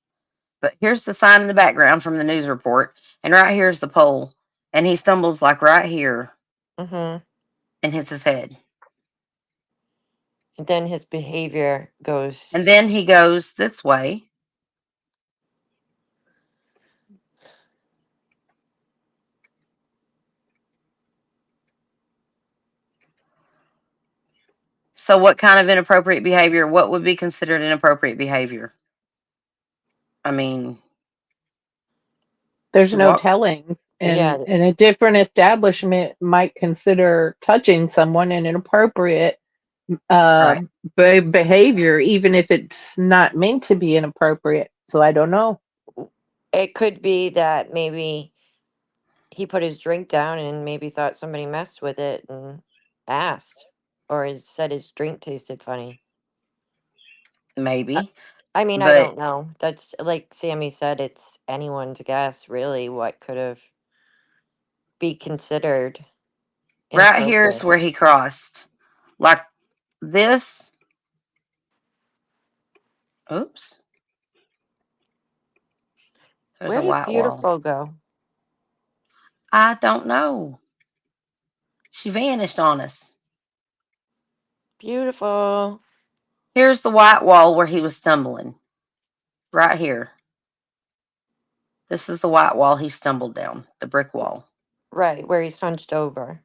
But here's the sign in the background from the news report, and right here's the pole, and he stumbles like right here Mm-hmm. and hits his head. And then his behavior goes. And then he goes this way. So what kind of inappropriate behavior? What would be considered inappropriate behavior? I mean, There's he no walks. telling. Yeah, And a different establishment might consider touching someone an inappropriate uh, Right. behavior, even if it's not meant to be inappropriate. So I don't know. it could be that maybe he put his drink down and maybe thought somebody messed with it and asked, or said his drink tasted funny. I, Maybe, I mean, I but don't know. That's like Sammy said, it's anyone's guess, really, what could have be considered right here is inappropriate. where he crossed. Like this. Oops. There's Where a did white wall. Beautiful go? I don't know. She vanished on us. Beautiful. Here's the white wall where he was stumbling. Right here. This is the white wall he stumbled down. The brick wall. Right, where he's hunched over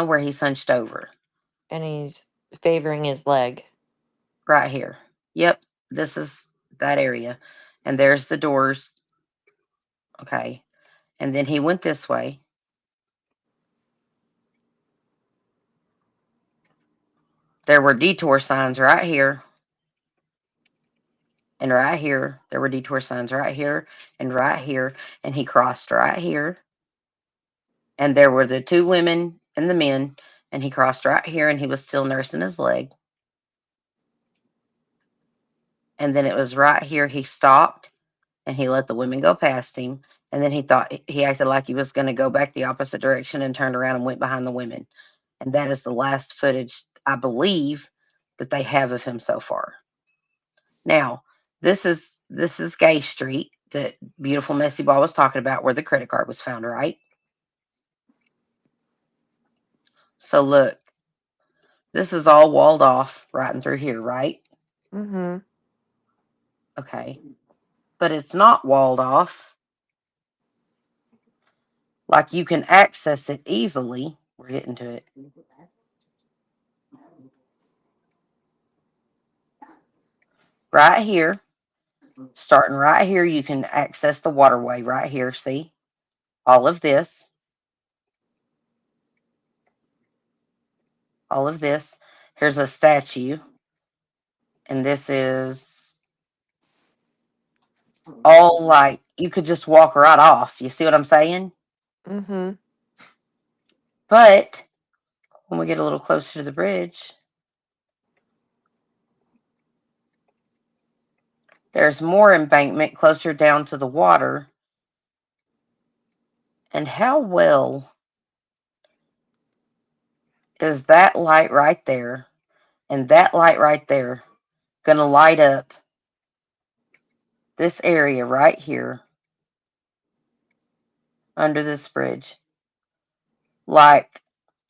Where he's hunched over. and he's favoring his leg. Right here. Yep. This is that area. And there's the doors. Okay. And then he went this way. There were detour signs right here. And right here. There were detour signs right here and right here. And he crossed right here. And there were the two women and the men. And he crossed right here and he was still nursing his leg. And then it was right here he stopped and he let the women go past him. And then he acted like he was going to go back the opposite direction and turned around and went behind the women. And that is the last footage, I believe, that they have of him so far. Now, this is Gay Street that beautiful messy ball was talking about, where the credit card was found, right? So look, this is all walled off right in through here, right? Mm-hmm. Okay. But it's not walled off. Like you can access it easily. We're getting to it. Right here, starting right here, you can access the waterway right here. See? All of this. All of this. Here's a statue. And this is all like you could just walk right off. You see what I'm saying? Mm-hmm. But when we get a little closer to the bridge, there's more embankment closer down to the water. And how well is that light right there and that light right there going to light up this area right here under this bridge? Like,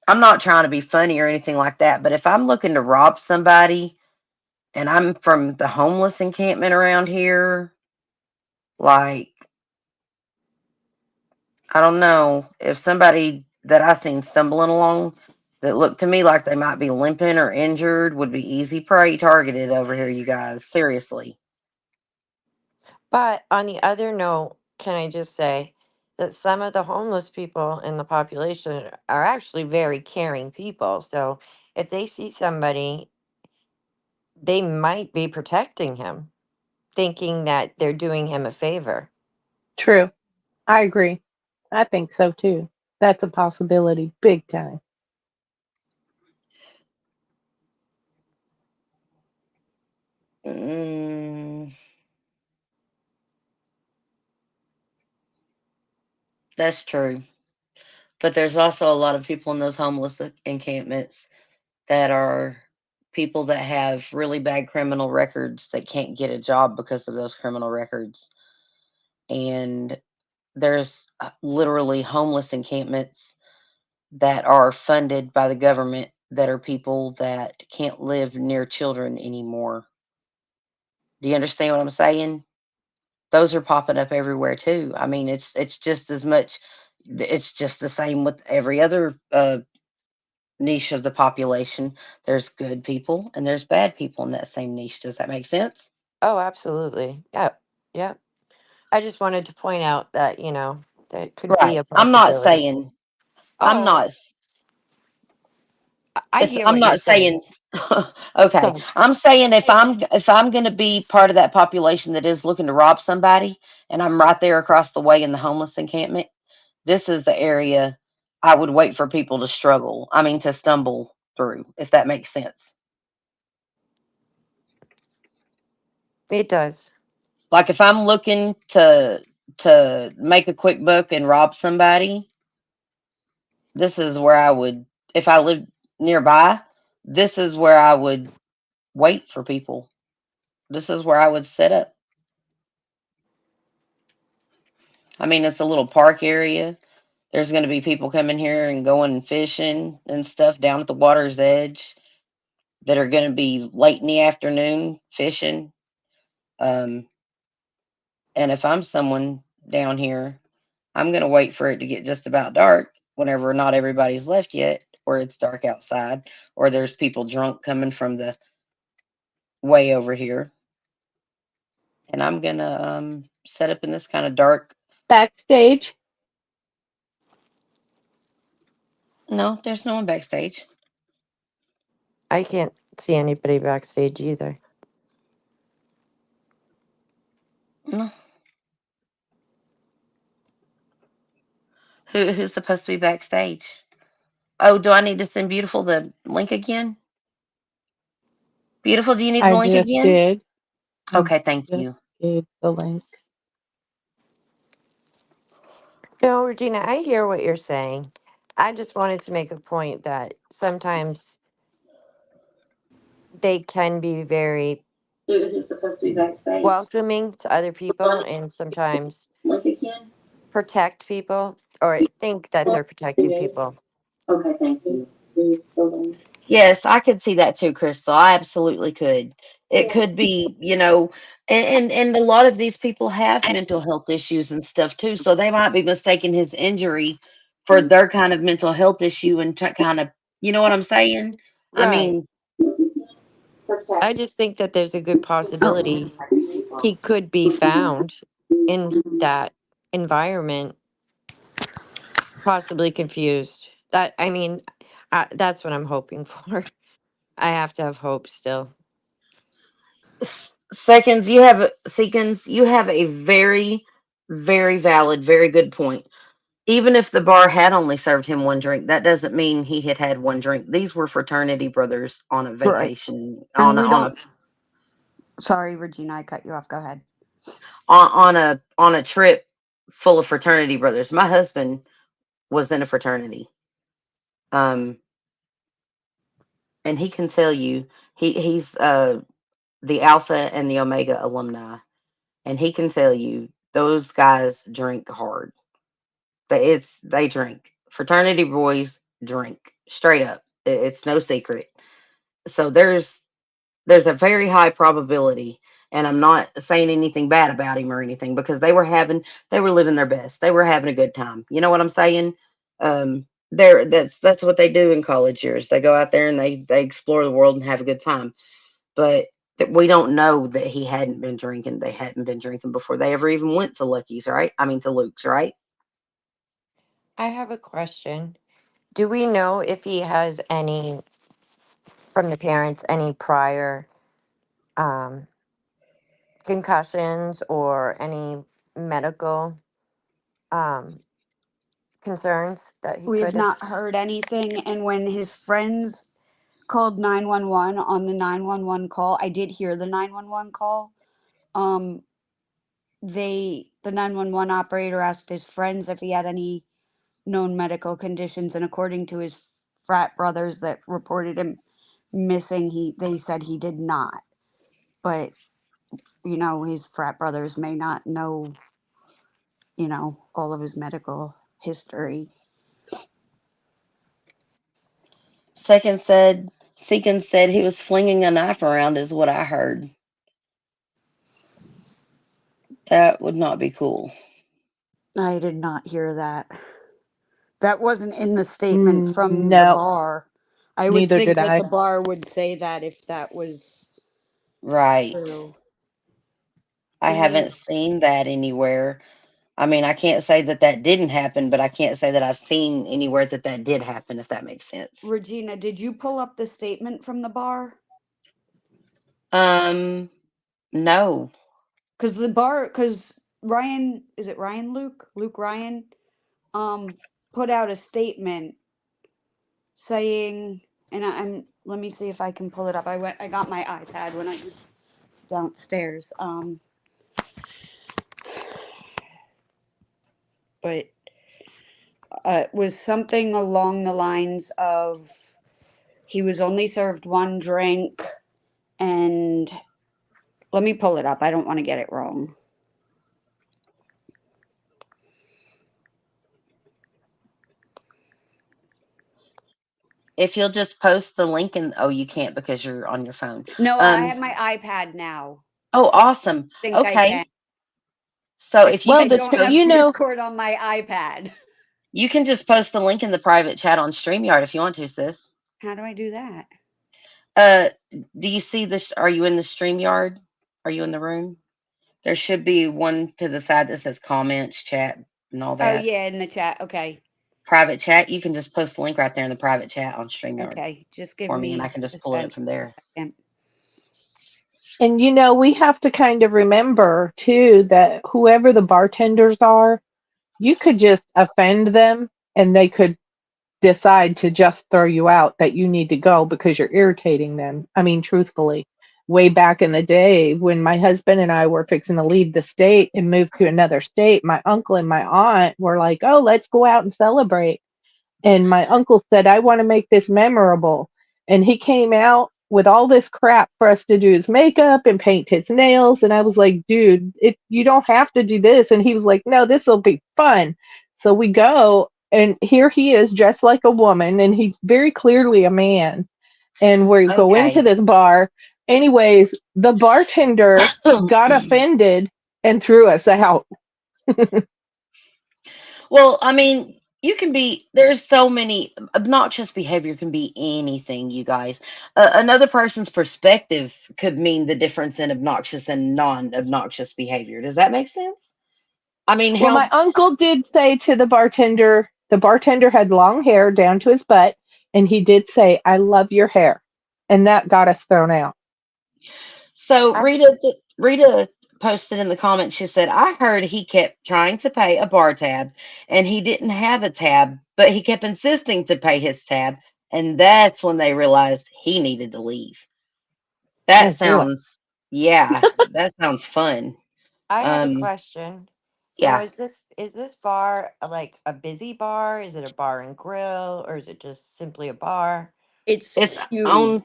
I'm not trying to be funny or anything like that, but if I'm looking to rob somebody and I'm from the homeless encampment around here, like, I don't know, if somebody that I seen stumbling along that looked to me like they might be limping or injured would be easy prey targeted over here, you guys. Seriously. But on the other note, can I just say that some of the homeless people in the population are actually very caring people. So if they see somebody, they might be protecting him, thinking that they're doing him a favor. True. I agree. I think so too. That's a possibility, big time. Mm, that's true. But there's also a lot of people in those homeless encampments that are people that have really bad criminal records that can't get a job because of those criminal records. And there's literally homeless encampments that are funded by the government that are people that can't live near children anymore. Do you understand what I'm saying? Those are popping up everywhere too. I mean, it's just as much. It's just the same with every other niche of the population. There's good people and there's bad people in that same niche. Does that make sense? Oh, absolutely. Yeah. Yeah. I just wanted to point out that, that could be Right. a I'm not possibility. saying I'm Oh, not I hear I'm what you're not saying. saying okay. So, I'm saying if I'm going to be part of that population that is looking to rob somebody and I'm right there across the way in the homeless encampment, this is the area I would wait for people to struggle. I mean to stumble through, if that makes sense. it does. Like if I'm looking to make a quick buck and rob somebody, this is where I would, if I lived nearby, this is where I would wait for people. This is where I would set up. I mean, it's a little park area. There's going to be people coming here and going fishing and stuff down at the water's edge that are going to be late in the afternoon fishing. Um, and if I'm someone down here, I'm going to wait for it to get just about dark whenever not everybody's left yet, or it's dark outside, or there's people drunk coming from the way over here. And I'm going to set up in this kind of dark. Backstage. No, there's no one backstage. I can't see anybody backstage either. No. Who's supposed to be backstage? Oh, do I need to send Beautiful the link again? Beautiful, do you need the I link just again? did. I Okay, thank just you. gave the link. No, Regina, I hear what you're saying. I just wanted to make a point that sometimes they can be very Who's supposed to be backstage? welcoming to other people and sometimes Link again? protect people or think that they're protecting people. Okay, thank you. Yes, I could see that too, Crystal. I absolutely could. It could be, and a lot of these people have mental health issues and stuff too, so they might be mistaking his injury for their kind of mental health issue and kind of, you know what I'm saying? I Right. mean, I just think that there's a good Oh, possibility he could be found in that environment, possibly confused. That's what I'm hoping for. I have to have hope still. Seconds, you have a very, very valid, very good point. Even if the bar had only served him one drink, that doesn't mean he had had one drink. These were fraternity brothers on a right. vacation, And we don't. Sorry, Regina, I cut you off. Go ahead. on a trip full of fraternity brothers. My husband was in a fraternity, um, and he can tell you he's the Alpha and the Omega alumni, and he can tell you those guys drink hard. They drink. Fraternity boys drink straight up. It's no secret. So there's a very high probability, and I'm not saying anything bad about him or anything, because they were living their best. They were having a good time. You know what I'm saying? That's what they do in college years. They go out there and they explore the world and have a good time. But we don't know that he hadn't been drinking. They hadn't been drinking before they ever even went to Lucky's, right? I mean to Luke's, right? I have a question. Do we know if he has any from the parents any prior um, concussions or any medical um, concerns that he We have could have? not heard anything. And when his friends called 911 on the 911 call, I did hear the 911 call. Um, the 911 operator asked his friends if he had any known medical conditions, and according to his frat brothers that reported him missing, they said he did not. But his frat brothers may not know all of his medical history. Second said he was flinging a knife around, is what I heard. That would not be cool. I did not hear that. That wasn't in the statement from the No, bar. I would Neither think did that I. the bar would say that if that was Right. true. I And haven't seen that anywhere. I mean, I can't say that that didn't happen, but I can't say that I've seen anywhere that that did happen, if that makes sense. Regina, did you pull up the statement from the bar? No. Because Ryan, is it Ryan Luke Ryan, put out a statement saying, and let me see if I can pull it up. I got my iPad when I was downstairs. But it was something along the lines of he was only served one drink, and let me pull it up. I don't want to get it wrong. If you'll just post the link and oh, you can't because you're on your phone. No, I have my iPad now. Oh, So I awesome. think I Okay. can. So if you Well, could I just don't post, have Discord on my iPad. you can just post the link in the private chat on StreamYard if you want to, sis. How do I do that? Do you see this? Are you in the StreamYard? Are you in the room? There should be one to the side that says comments, chat, and all Oh, that. yeah, in the chat. Okay. Private chat. You can just post the link right there in the private chat on StreamYard Okay. Just give for me, and I me can just pull it from a there. second. And we have to kind of remember too that whoever the bartenders are, you could just offend them and they could decide to just throw you out that you need to go because you're irritating them. I mean, truthfully, way back in the day when my husband and I were fixing to leave the state and move to another state, my uncle and my aunt were like, "Oh, let's go out and celebrate." And my uncle said, "I want to make this memorable." And he came out with all this crap for us to do his makeup and paint his nails. And I was like, "Dude, you don't have to do this." And he was like, "No, this will be fun." So we go, and here he is dressed like a woman, and he's very clearly a man. And we go into Okay. this bar. Anyways, the bartender got offended and threw us out. Well, I mean, there's so many obnoxious behavior can be anything, you guys. Another person's perspective could mean the difference in obnoxious and non-obnoxious behavior. Does that make sense? I mean, Well, my how, uncle did say to the bartender had long hair down to his butt, and he did say, "I love your hair." And that got us thrown out. so I, Rita posted in the comments, she said, I heard he kept trying to pay a bar tab and he didn't have a tab, but he kept insisting to pay his tab. And that's when they realized he needed to leave. Oh That boy. sounds, yeah, that sounds fun. I have a Um, question. Now, yeah, is this bar like a busy bar? Is it a bar and grill, or is it just simply a bar? It's it's huge. on,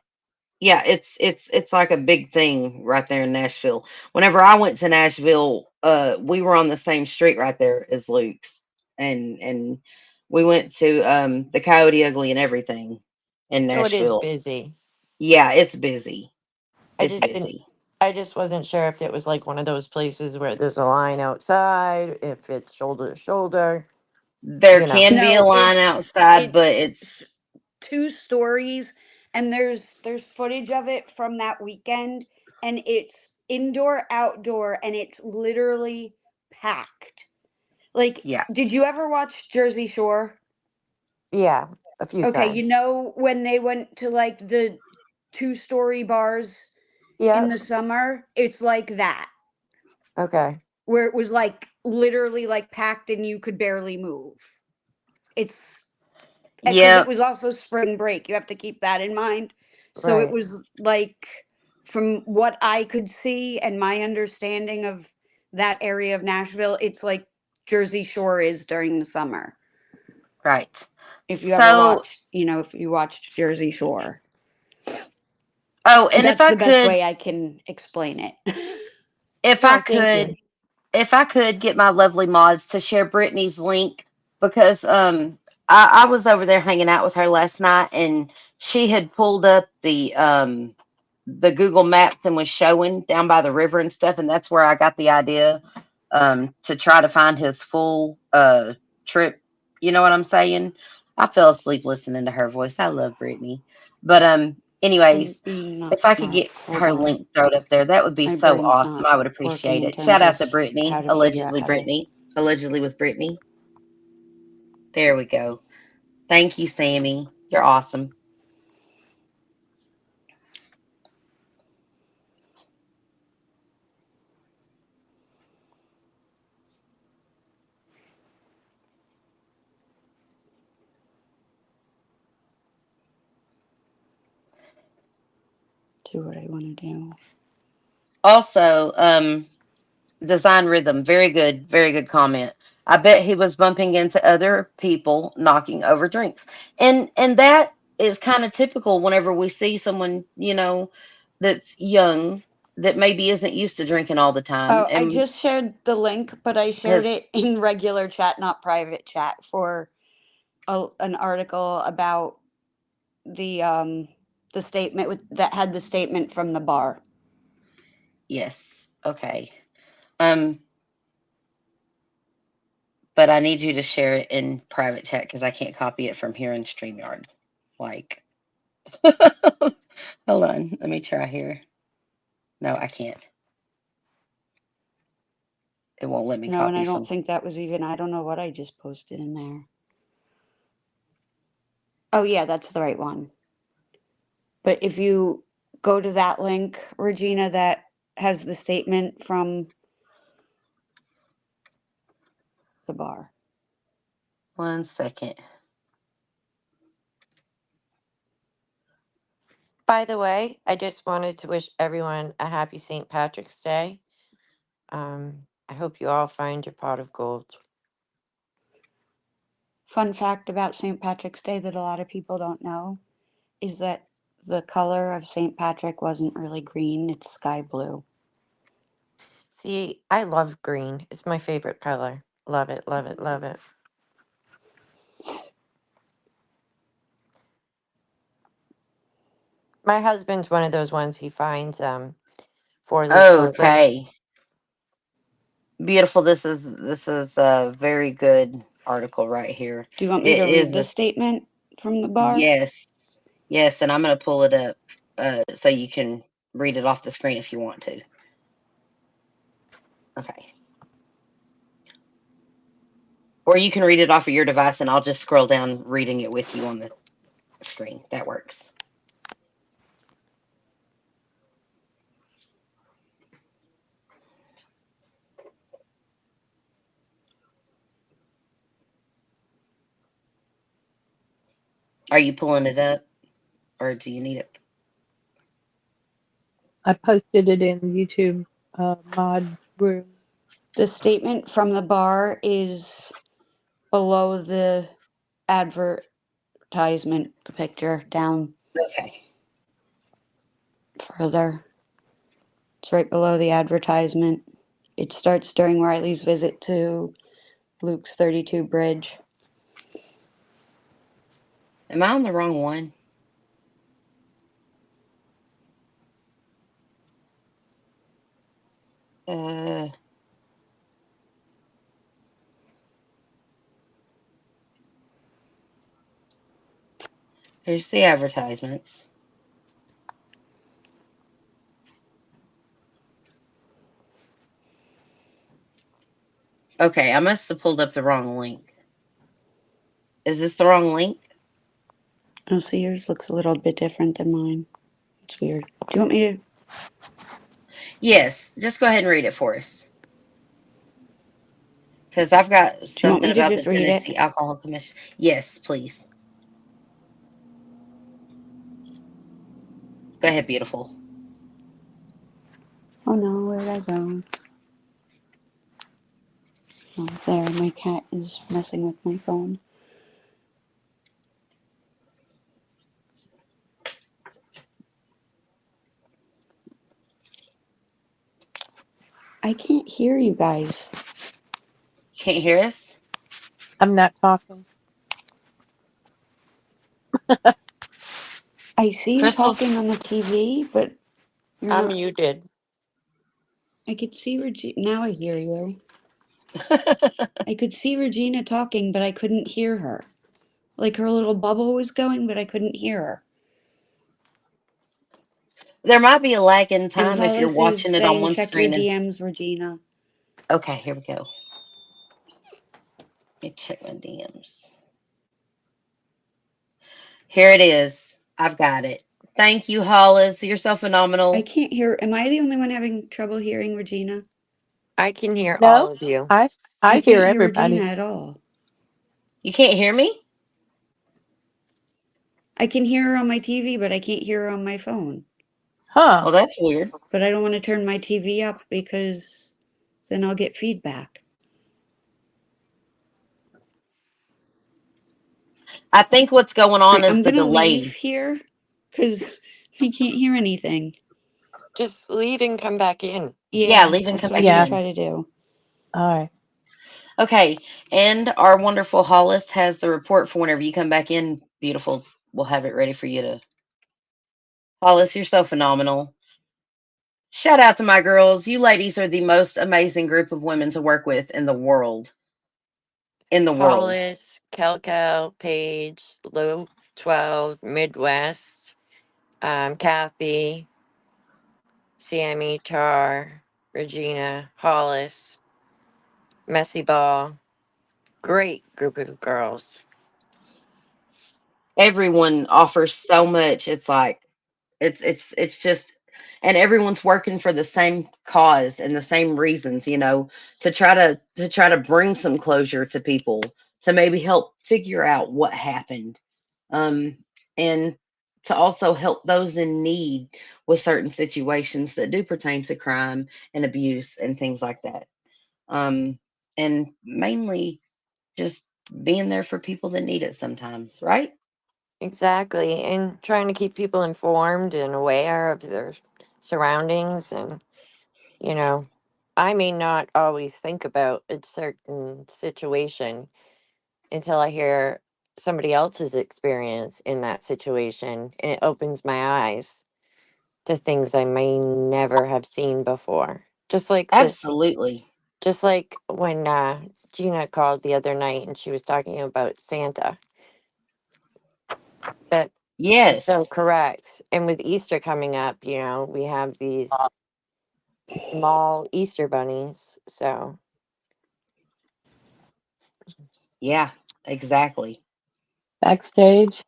yeah, it's like a big thing right there in Nashville. Whenever I went to Nashville, we were on the same street right there as Luke's, and we went to the Coyote Ugly and everything in So it is Nashville. busy. Yeah, it's busy. I It's just didn't. busy. I just wasn't sure if it was like one of those places where there's a line outside, if it's shoulder to shoulder. There You know. can be a No, line outside, it's but it's 2 stories, and there's footage of it from that weekend, and it's indoor, outdoor, and it's literally packed. Like, yeah, did you ever watch Jersey Shore? Yeah, a few Okay, you times. know when they went to like the 2 story bars in Yep. the summer, it's like that, Okay. where it was like literally like packed and you could barely move. It's because it yep, was also spring break. You have to keep that in mind. So it Right. was like, from what I could see and my understanding of that area of Nashville, it's like Jersey Shore is during the summer. right. If you ever So, watched, if you watched Jersey Shore, oh, and that's the best way I can explain it. if I No, thank you. could, if I could get my lovely mods to share Brittany's link because I was over there hanging out with her last night and she had pulled up the Google Maps and was showing down by the river and stuff, and that's where I got the idea to try to find his full trip. You know what I'm saying? I fell asleep listening to her voice. I love Brittany. But I'm anyways, being not if I could smart. get Hold her on. link thrown up there, that would be My so brain's awesome. not I would working appreciate in it. terms Shout out of to Brittany, how to figure out allegedly how to. Brittany, allegedly with Brittany. There we go. Thank you, Sammy. You're awesome. Do what I want to do. Also, design rhythm, very good comment. I bet he was bumping into other people knocking over drinks. And that is kind of typical whenever we see someone, that's young that maybe isn't used to drinking all the time. Oh, I And just shared the link, but I shared his it in regular chat, not private chat, for an article about the statement that had the statement from the bar. yes, okay. Um but I need you to share it in private chat because I can't copy it from here in StreamYard. Like hold on, let me try here. No, I can't. It won't let me No, and I copy don't from. think that was even, I don't know what I just posted in there. Oh, yeah, that's the right one. But if you go to that link, Regina, that has the statement from the bar. 1 second. By the way, I just wanted to wish everyone a happy St. Patrick's Day. I hope you all find your pot of gold. Fun fact about St. Patrick's Day that a lot of people don't know is that the color of St. Patrick wasn't really green, it's sky blue. See, I love green. It's my favorite color. Love it, love it, love it. My husband's one of those ones he finds 4-leaf clovers. Okay. Beautiful. This is a very good article right here. Do you want me It to read is the a statement from the bar? yes. Yes, and I'm going to pull it up so you can read it off the screen if you want to. Okay. Or you can read it off of your device and I'll just scroll down reading it with you on the screen. That works. Are you pulling it up or do you need it? I posted it in YouTube mod room. The statement from the bar is below the advertisement, the picture down Okay. further. It's right below the advertisement. It starts during Riley's visit to Luke's 32 bridge. Am I on the wrong one? Here's the advertisements. Okay, I must have pulled up the wrong link. Is this the wrong link? Oh, so yours looks a little bit different than mine. It's weird. Do you want me to? Yes, just go ahead and read it for us. Because I've got Do you want something me to about the just read it? Tennessee Alcohol Commission. Yes, please. Go ahead, beautiful. Oh no, where'd I go? Oh, there. My cat is messing with my phone. I can't hear you guys. Can't hear us? I'm not talking. I see you Crystal's. talking on the TV, but you're I'm not. muted. I could see Regina. Now I hear you. I could see Regina talking, but I couldn't hear her. Like her little bubble was going, but I couldn't hear her. There might be a lag in And time if you're Hollis is watching it on saying, one check your screen. DMs, Regina. Okay, here we go. Let me check my DMs. Here it is. I've got it. Thank you, Hollis. You're so I phenomenal. can't hear. Am I the only one having trouble hearing Regina? I can hear all No, of you. I I I hear can't hear Regina everybody. at all. You can't hear me? I can hear her on my TV, but I can't hear her on my phone. Huh. Well, that's weird. But I don't want to turn my TV up because then I'll get feedback. I think what's going All on right, is I'm the gonna leave delay. here because I can't hear anything. Just leave and come back in. Yeah, Yeah, leave and that's come what I'm back gonna Yeah. in. try to do. All right. Okay, and our wonderful Hollis has the report for whenever you come back in. Beautiful. We'll have it ready for you to. Hollis, you're so phenomenal. Shout out to my girls. You ladies are the most amazing group of women to work with in the world. In the world. Hollis, Kelko, Paige, Lou 12, Midwest, Kathy, Sammy, Char, Regina, Hollis, Messy Ball. Great group of girls. Everyone offers so much. It's like it's just, and everyone's working for the same cause and the same reasons, to try to bring some closure to people, to maybe help figure out what happened, um and to also help those in need with certain situations that do pertain to crime and abuse and things like that, um and mainly just being there for people that need it sometimes, right? Exactly. And trying to keep people informed and aware of their surroundings. And, you know, I may not always think about a certain situation until I hear somebody else's experience in that situation. And it opens my eyes to things I may never have seen before. Absolutely. Just like when Gina called the other night and she was talking about Santa. That she's so Yes. correct. And with Easter coming up, we have these small Easter bunnies. So Yeah, exactly. Backstage.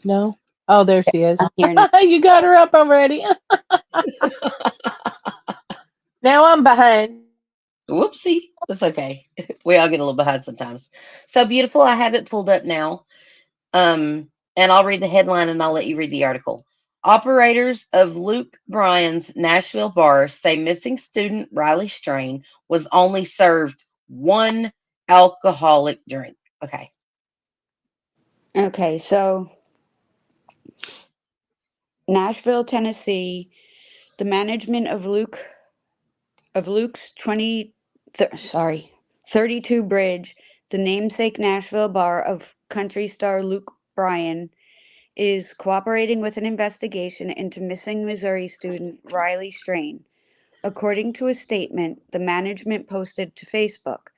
No. Oh, there she is. I'm here now. You got her up already. Now I'm behind. Whoopsie. That's okay. We all get a little behind sometimes. So beautiful. I have it pulled up now. And I'll read the headline and I'll let you read the article. Operators of Luke Bryan's Nashville bar say missing student Riley Strain was only served one alcoholic drink. Okay. Okay, so Nashville, Tennessee, the management of Luke's 32 Bridge, the namesake Nashville bar of country star Luke Bryan, is cooperating with an investigation into missing Missouri student Riley Strain. According to a statement the management posted to Facebook,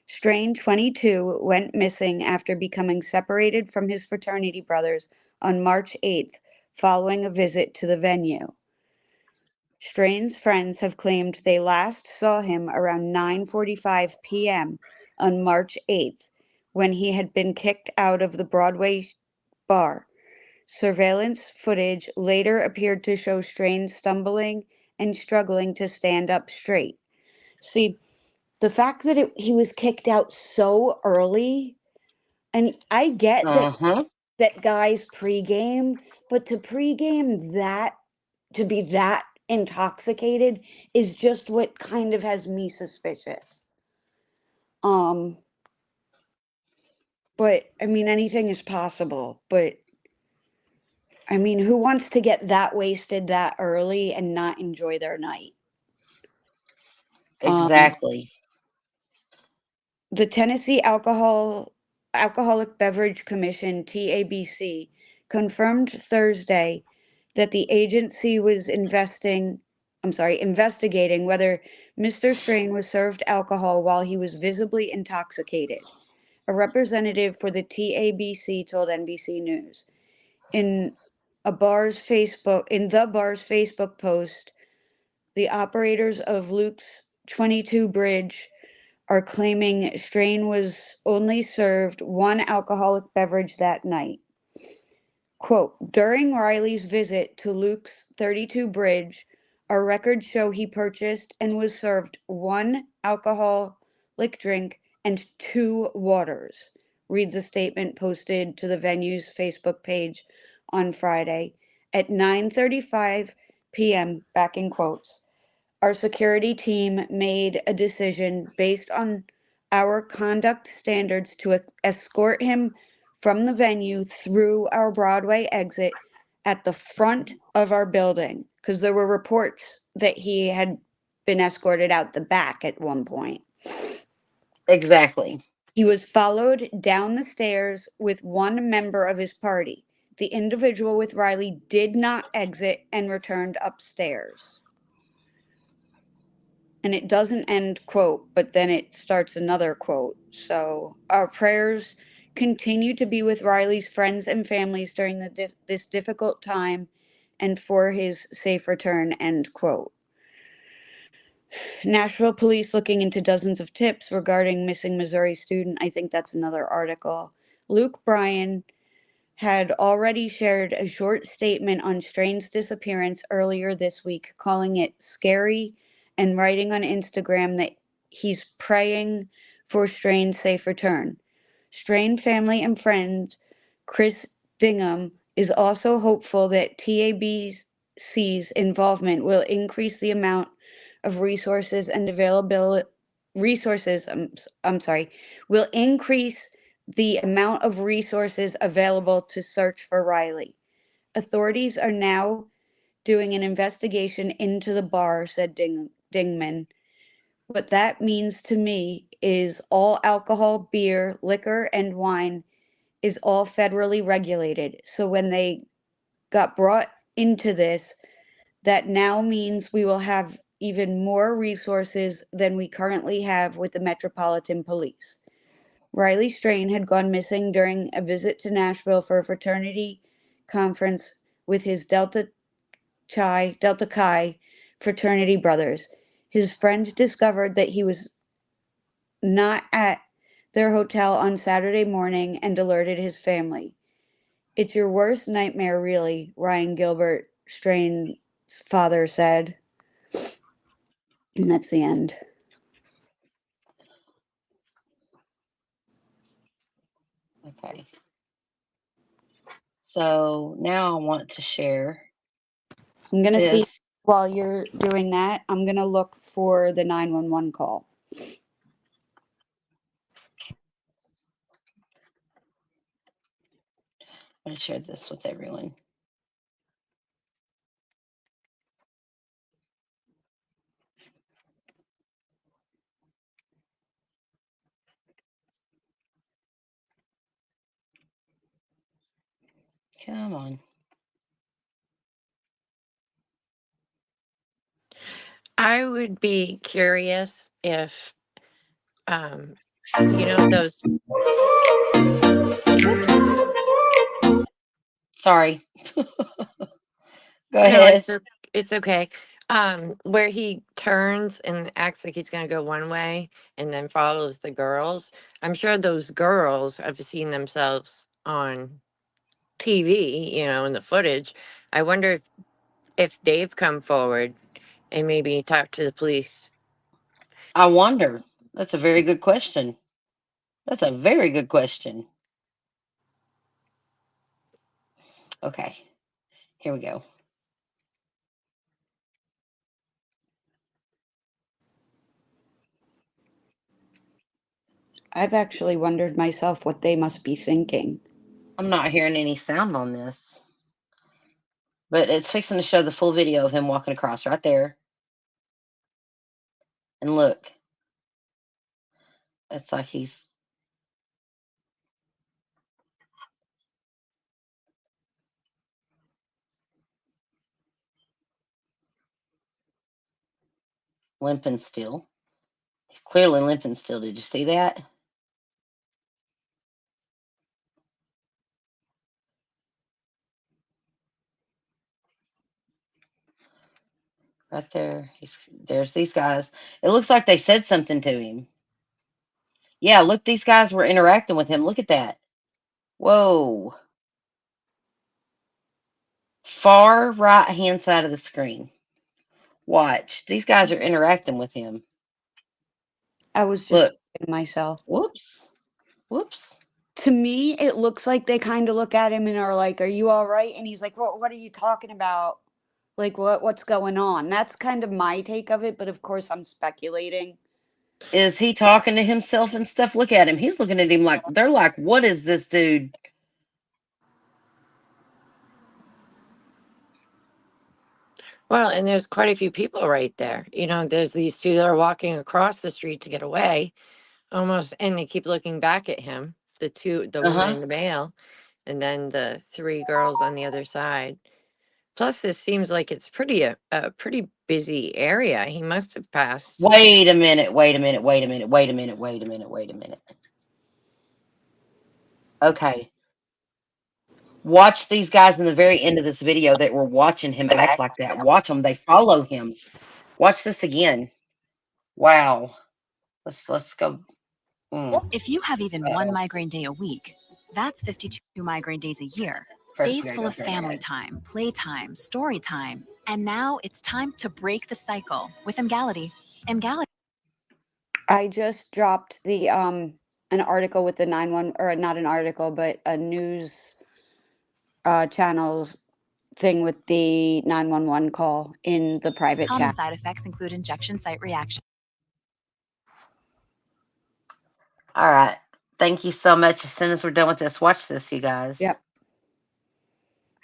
Strain 22 went missing after becoming separated from his fraternity brothers on March 8th following a visit to the venue. Strain's friends have claimed they last saw him around 9:45 p.m. on March 8th when he had been kicked out of the Broadway bar. Surveillance footage later appeared to show Strain stumbling and struggling to stand up straight. See, the fact that he was kicked out so early, and I get that Uh-huh. guys pregame, but to pregame that, to be that intoxicated is just what kind of has me suspicious. Um, but I mean, anything is possible, but I mean, who wants to get that wasted that early and not enjoy their night? Um, Exactly. the Tennessee Alcoholic Beverage Commission, TABC, confirmed Thursday that the agency was investigating whether Mr. Strain was served alcohol while he was visibly intoxicated. a representative for the TABC told NBC News. In the bar's Facebook post, the operators of Luke's 22 Bridge are claiming Strain was only served one alcoholic beverage that night. Quote, during Riley's visit to Luke's 32 Bridge, our records show he purchased and was served one alcoholic drink and two waters, reads a statement posted to the venue's Facebook page on Friday at 9:35 p.m., back in quotes. Our security team made a decision based on our conduct standards to escort him from the venue through our Broadway exit at the front of our building, because there were reports that he had been escorted out the back at one point. Exactly. He was followed down the stairs with one member of his party. The individual with Riley did not exit and returned upstairs. And it doesn't end quote, but then it starts another quote. So our prayers continue to be with Riley's friends and families during this difficult time and for his safe return, end quote. Nashville police looking into dozens of tips regarding missing Missouri student. I think that's another article. Luke Bryan had already shared a short statement on Strain's disappearance earlier this week, calling it scary and writing on Instagram that he's praying for Strain's safe return. Strain family and friend Chris Dingham is also hopeful that TABC's involvement will increase the amount of resources and will increase the amount of resources available to search for Riley. Authorities are now doing an investigation into the bar, said Dingman. What that means to me is all alcohol, beer, liquor, and wine is all federally regulated. So when they got brought into this, that now means we will have even more resources than we currently have with the Metropolitan Police. Riley Strain had gone missing during a visit to Nashville for a fraternity conference with his Delta Chi fraternity brothers. His friend discovered that he was not at their hotel on Saturday morning and alerted his family. It's your worst nightmare, really, Ryan Gilbert, Strain's father said. And that's the end. Okay. So now I want to share I'm going to see, this. while you're doing that, I'm going to look for the 911 call. I'm going to share this with everyone. Come on. I would be curious if, you know, those. Sorry. Go No, ahead. it's okay. Where he turns and acts like he's gonna go one way and then follows the girls. I'm sure those girls have seen themselves on TV, you know, in the footage. I wonder if they've come forward and maybe talked to the police. I wonder. That's a very good question. That's a very good question. Okay. Here we go. I've actually wondered myself what they must be thinking. I'm not hearing any sound on this, but it's fixing to show the full video of him walking across right there. And look, it's like he's limping still. He's clearly limping still. Did you see that? Right there. There's these guys. It looks like they said something to him. Yeah, look, these guys were interacting with him. Look at that. Whoa. Far right hand side of the screen. Watch. These guys are interacting with him. I was just Look. talking to myself. Whoops. Whoops. To me, it looks like they kind of look at him and are like, "Are you all right?" And he's like, what are you talking about? Like, what's going on?" That's kind of my take of it, but of course I'm speculating. Is he talking to himself and stuff? Look at him. He's looking at him like, they're like, what is this dude? Well, and there's quite a few people right there. You know, there's these two that are walking across the street to get away, almost, and they keep looking back at him. The woman Uh-huh. and the male, and then the three girls on the other side. Plus, this seems like it's a pretty busy area. He must have passed. Wait a minute. Wait a minute. Wait a minute. Wait a minute. Wait a minute. Wait a minute. Okay. Watch these guys in the very end of this video that were watching him act like that. Watch them. They follow him. Watch this again. Wow. Let's go. If you have even one migraine day a week, that's 52 migraine days a year. Days full of family time, playtime, story time. And now it's time to break the cycle with Emgality. Emgality. I just dropped the an article with the 911, or not an article, but a news channel's thing with the 911 call in the private Common chat. side effects include injection site reaction. All right. Thank you so much. As soon as we're done with this, watch this, you guys. Yep.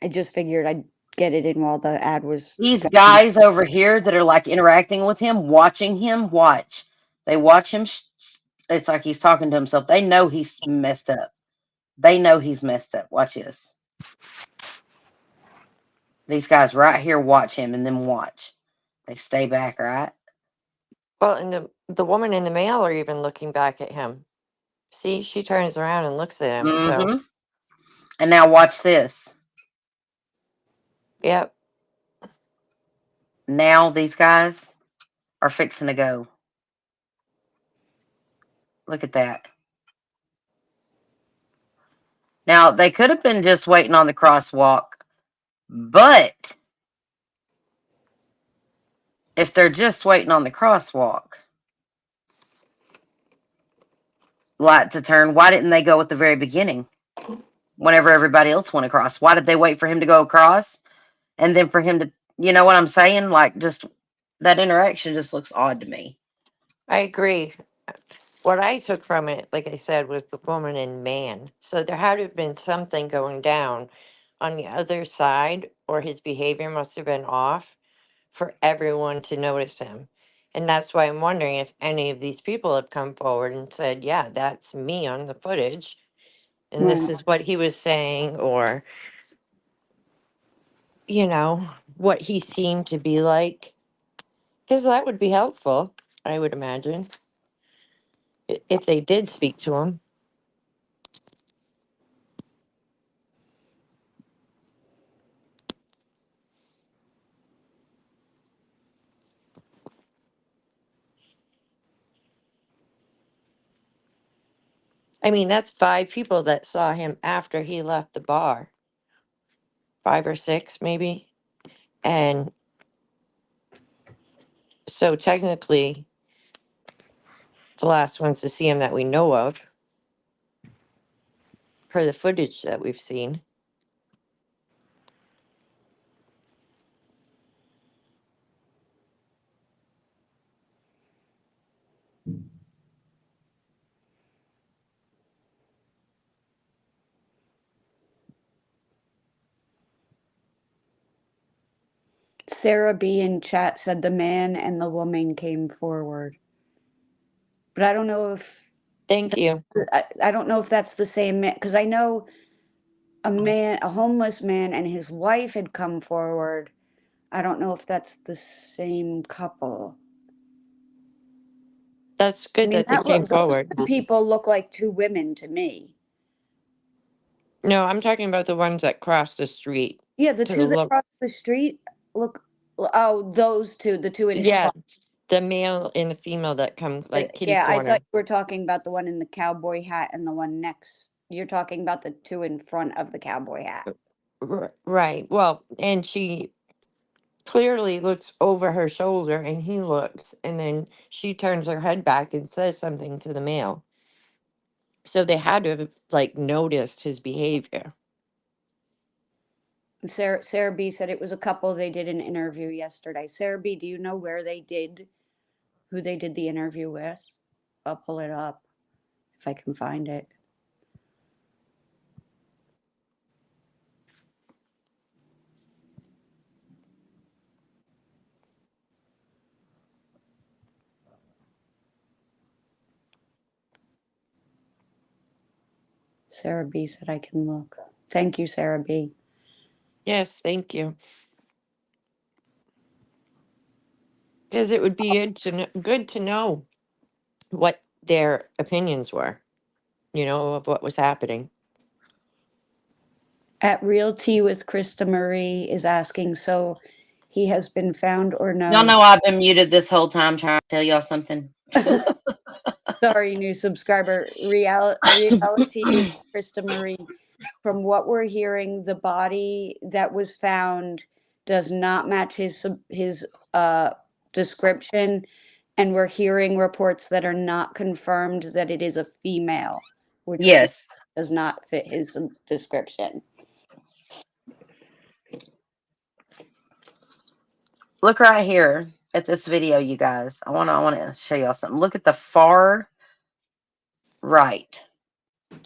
I just figured I'd get it in while the ad was These going. guys over here that are like interacting with him, watching him, watch. They watch him. It's like he's talking to himself. They know he's messed up. They know he's messed up. Watch this. These guys right here watch him and then watch. They stay back, right? Well, and the woman and the male are even looking back at him. See, she turns around and looks at him. So, Mm-hmm. And now watch this. yep. Now these guys are fixing to go. Look at that. Now, they could have been just waiting on the crosswalk, but if they're just waiting on the crosswalk, light to turn, why didn't they go at the very beginning whenever everybody else went across? Why did they wait for him to go across and then for him to, you know what I'm saying? Like, just that interaction just looks odd to me. I agree. What I took from it, like I said, was the woman and man. So there had to have been something going down on the other side, or his behavior must have been off for everyone to notice him. And that's why I'm wondering if any of these people have come forward and said, yeah, that's me on the footage. And this Right. is what he was saying, or, you know, what he seemed to be like. Because that would be helpful, I would imagine, if they did speak to him. I mean, that's 5 people that saw him after he left the bar. 5 or 6, maybe. And so technically, the last ones to see him that we know of, per the footage that we've seen. Sarah B in chat said the man and the woman came forward. But I don't know if Thank you. I don't know if that's the same man, because I know a homeless man and his wife had come forward. I don't know if that's the same couple. That's I good mean, that they came those forward. people look like two women to me. No, I'm talking about the ones that crossed the street Yeah, the to the two that look. crossed the street look Oh, those two, the two in Yeah, front. the male and the female that come like kitty Yeah, I corner. thought you were talking about the one in the cowboy hat and the one next. You're talking about the two in front of the cowboy hat. Right. Well, and she clearly looks over her shoulder and he looks, and then she turns her head back and says something to the male. So they had to have like noticed his behavior. Sarah B said it was a couple they did an interview yesterday. Sarah B, do you know who they did the interview with? I'll pull it up if I can find it. Sarah B said I can look. Thank you, Sarah B. Yes, thank you. Because it would be good to know what their opinions were, of what was happening. At Real Tea with Krista Marie is asking, so he has been found or no? Y'all know I've been muted this whole time trying to tell y'all something. Sorry, new subscriber. Reality with Krista Marie. From what we're hearing, the body that was found does not match his description, and we're hearing reports that are not confirmed that it is a female, which Yes. does not fit his description. Look right here at this video, you guys. I want to show y'all something. Look at the far right.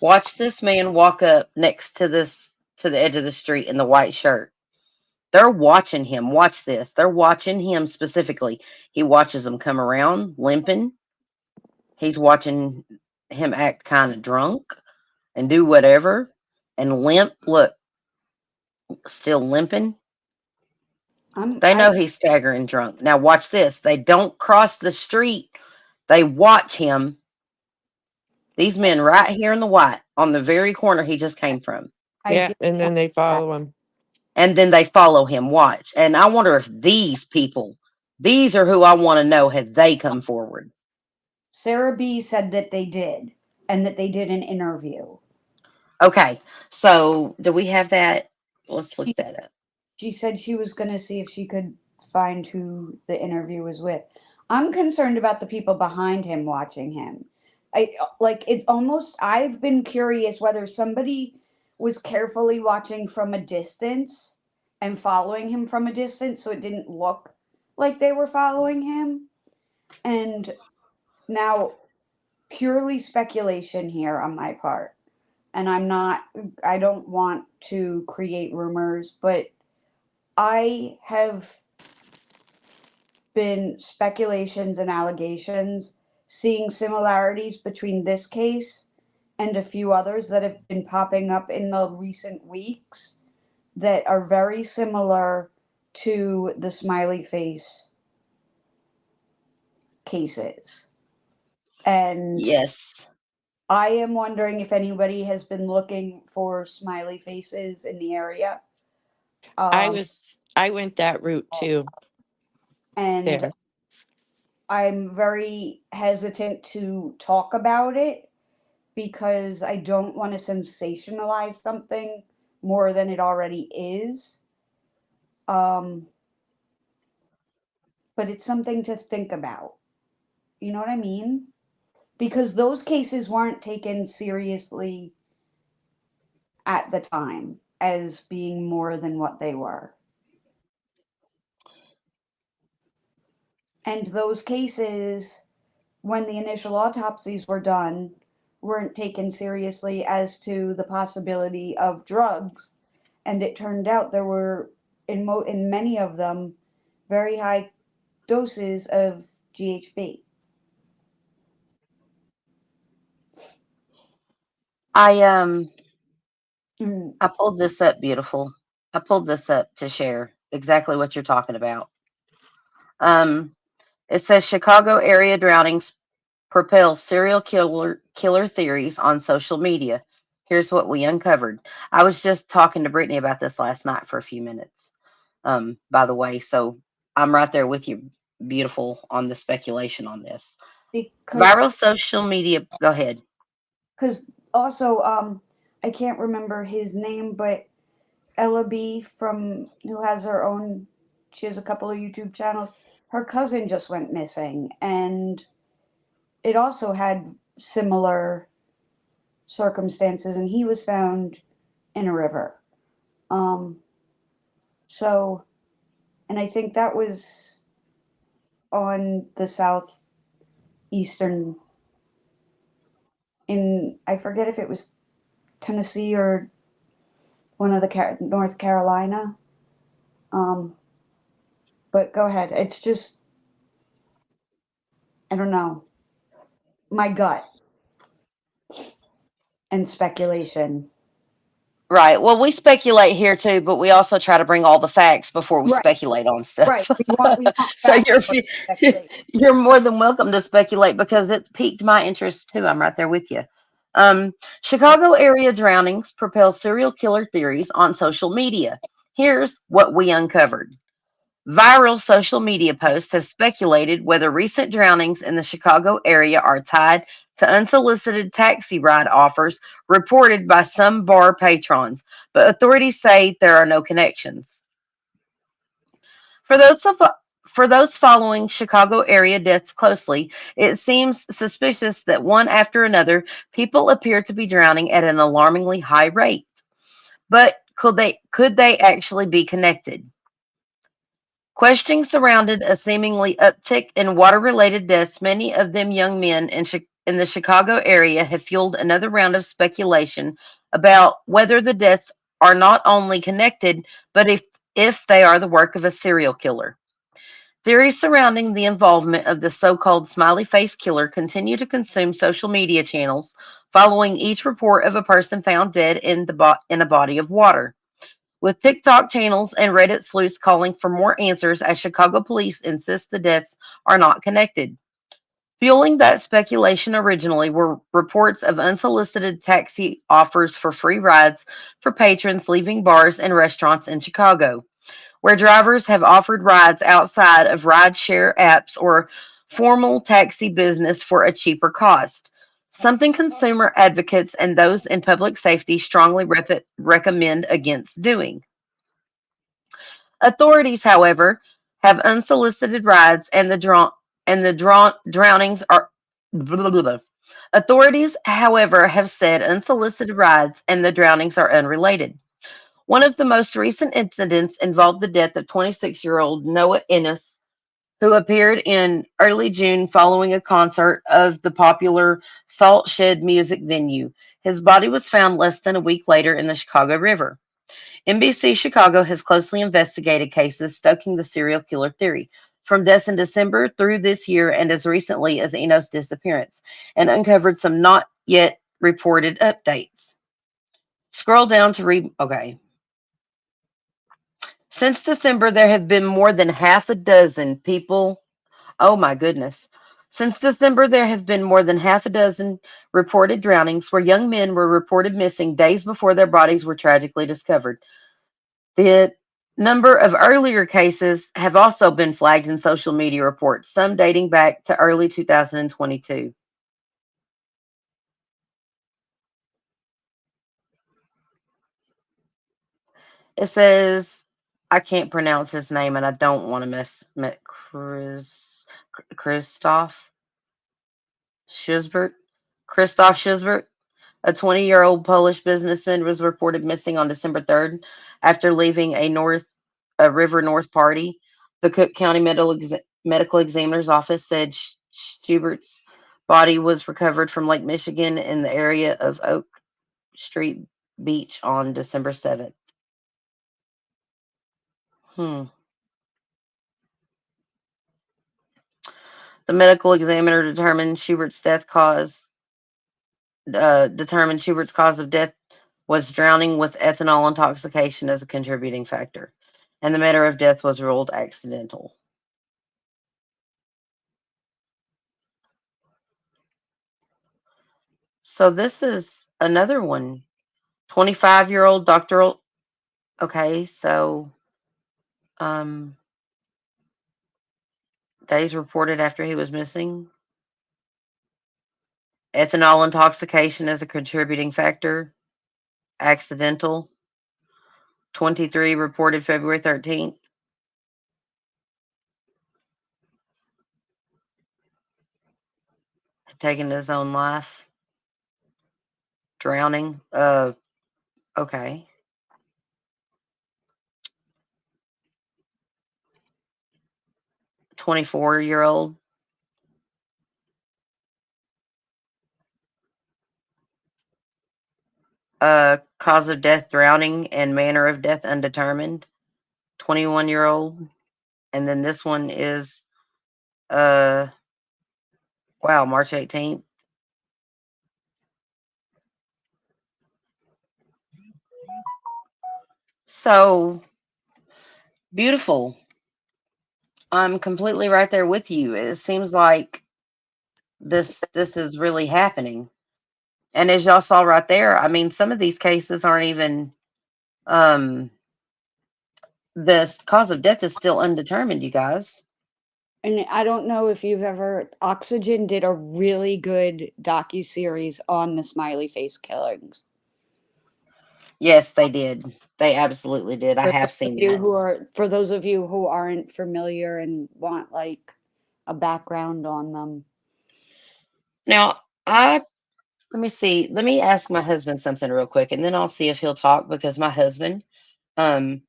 Watch this man walk up next to the edge of the street in the white shirt. They're watching him. Watch this. They're watching him specifically. He watches them come around limping. He's watching him act kind of drunk and do whatever and limp. Look, still limping. They know he's staggering drunk. Now watch this. They don't cross the street. They watch him. These men right here in the white on the very corner he just came from. Yeah, and then they follow him. And then they follow him. Watch. And I wonder if these people, these are who I want to know, have they come forward? Sarah B said that they did, and that they did an interview. Okay. So do we have that? Let's look that up. She said she was going to see if she could find who the interview was with. I'm concerned about the people behind him watching him. It's almost, I've been curious whether somebody was carefully watching from a distance and following him from a distance so it didn't look like they were following him. And now, purely speculation here on my part. And I don't want to create rumors, but I have been speculations and allegations seeing similarities between this case and a few others that have been popping up in the recent weeks that are very similar to the smiley face cases. And yes, I am wondering if anybody has been looking for smiley faces in the area. I went that route too. And there. I'm very hesitant to talk about it because I don't want to sensationalize something more than it already is. But it's something to think about. You know what I mean? Because those cases weren't taken seriously at the time as being more than what they were. And those cases, when the initial autopsies were done, weren't taken seriously as to the possibility of drugs. And it turned out there were, in many of them, very high doses of GHB. I pulled this up, beautiful. I pulled this up to share exactly what you're talking about. It says Chicago area drownings propel serial killer theories on social media. Here's what we uncovered. I was just talking to Brittany about this last night for a few minutes. By the way, so I'm right there with you, beautiful, on the speculation on this. Because Viral social media. Go ahead. also I can't remember his name, but Ella B from who has her own, she has a couple of YouTube channels. Her cousin just went missing, and it also had similar circumstances, and he was found in a river. Um, so, and I think that was on the southeastern, in, I forget if it was Tennessee or one of the North Carolina. Um, but go ahead. It's just, I don't know, my gut and speculation. Right. Well, we speculate here too, but we also try to bring all the facts before we Right, speculate on right. stuff. We want So facts before speculation. you're more than welcome to speculate because it's piqued my interest too. I'm right there with you. Chicago area drownings propel serial killer theories on social media. Here's what we uncovered. Viral social media posts have speculated whether recent drownings in the Chicago area are tied to unsolicited taxi ride offers reported by some bar patrons, but authorities say there are no connections. For those of, for those following Chicago area deaths closely, it seems suspicious that one after another, people appear to be drowning at an alarmingly high rate. But could they actually be connected? Questions surrounded a seemingly uptick in water-related deaths, many of them young men in the Chicago area, have fueled another round of speculation about whether the deaths are not only connected, but if they are the work of a serial killer. Theories surrounding the involvement of the so-called smiley face killer continue to consume social media channels, following each report of a person found dead in a body of water, with TikTok channels and Reddit sleuths calling for more answers as Chicago police insist the deaths are not connected. Fueling that speculation originally were reports of unsolicited taxi offers for free rides for patrons leaving bars and restaurants in Chicago, where drivers have offered rides outside of rideshare apps or formal taxi business for a cheaper cost. Something consumer advocates and those in public safety strongly recommend against doing. Authorities, however, have unsolicited rides and the drownings are blah, blah, blah. Authorities, however, have said unsolicited rides and the drownings are unrelated. One of the most recent incidents involved the death of 26-year-old Noah Ennis, who appeared in early June following a concert of the popular Salt Shed music venue. His body was found less than a week later in the Chicago River. NBC Chicago has closely investigated cases stoking the serial killer theory, from deaths in December through this year and as recently as Eno's disappearance, and uncovered some not yet reported updates. Scroll down to read. Okay. Since December, there have been more than half a dozen people. Oh my goodness. Since December, there have been more than half a dozen reported drownings where young men were reported missing days before their bodies were tragically discovered. The number of earlier cases have also been flagged in social media reports, some dating back to early 2022. It says, I can't pronounce his name and I don't want to mess Christoph Schusbert. Christoph Schusbert, a 20-year-old Polish businessman, was reported missing on December 3rd after leaving a River North party. The Cook County Medical Examiner's Office said Schubert's body was recovered from Lake Michigan in the area of Oak Street Beach on December 7th. The medical examiner determined Schubert's cause of death was drowning with ethanol intoxication as a contributing factor, and the manner of death was ruled accidental. So this is another one. 25-year-old doctoral. Okay, so Days reported after he was missing. Ethanol intoxication as a contributing factor. Accidental. 23 reported February 13th. Had taken his own life. Drowning. Okay. 24-year-old. Cause of death drowning and manner of death undetermined. 21-year-old. And then this one is wow, March 18th. So beautiful. I'm completely right there with you. It seems like this is really happening. And as y'all saw right there, I mean, some of these cases aren't even um the cause of death is still undetermined, you guys. And I don't know if you've ever, Oxygen did a really good docuseries on the smiley face killings. Yes, they did. They absolutely did. I For have those of seen you that. who are, for those of you who aren't familiar and want like a background on them. Now, I let me see. Let me ask my husband something real quick, and then I'll see if he'll talk because my husband, um,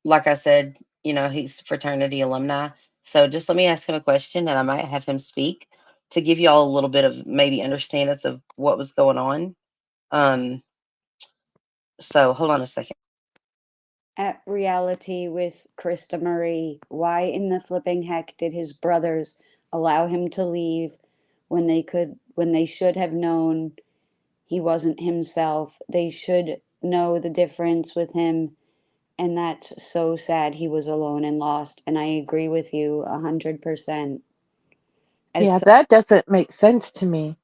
like I said, he's fraternity alumni. So just let me ask him a question, and I might have him speak to give you all a little bit of maybe understandings of what was going on. Um, so hold on a second. At reality with Krista Marie, why in the flipping heck did his brothers allow him to leave when they should have known he wasn't himself? They should know the difference with him, and that's so sad he was alone and lost. And I agree with you 100%. Yeah, As that doesn't make sense to me,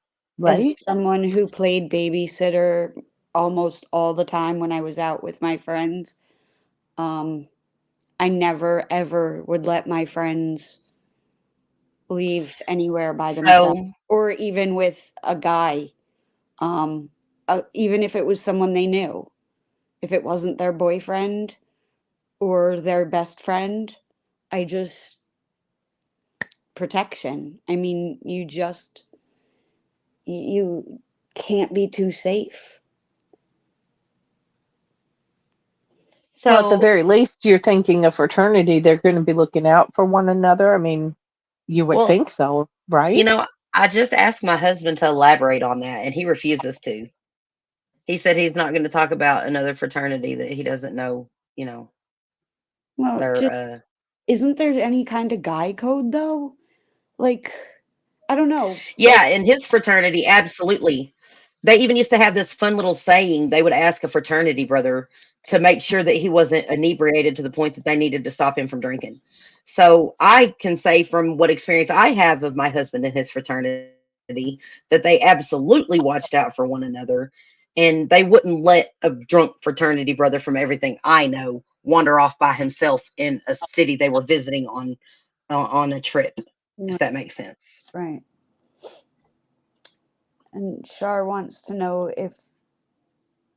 as right? someone who played babysitter almost all the time when I was out with my friends, um, I never ever would let my friends leave anywhere by themselves, So or even with a guy, even if it was someone they knew. If it wasn't their boyfriend or their best friend, I just protection. I mean, you can't be too safe. Well, at the so very least, you're thinking a fraternity, they're going to be looking out for one another. I mean, you would well, think so, you right? know, I just asked my husband to elaborate on that, and he refuses to. He said he's not going to talk about another fraternity that he doesn't know. You know, Well, their just isn't there any kind of guy code though? Like, I don't know. Like, Yeah, in his fraternity, absolutely. They even used to have this fun little saying. They would ask a fraternity brother to make sure that he wasn't inebriated to the point that they needed to stop him from drinking. So I can say from what experience I have of my husband and his fraternity that they absolutely watched out for one another, and they wouldn't let a drunk fraternity brother from everything I know wander off by himself in a city they were visiting on a trip, if right, that makes sense. right. And Shar wants to know if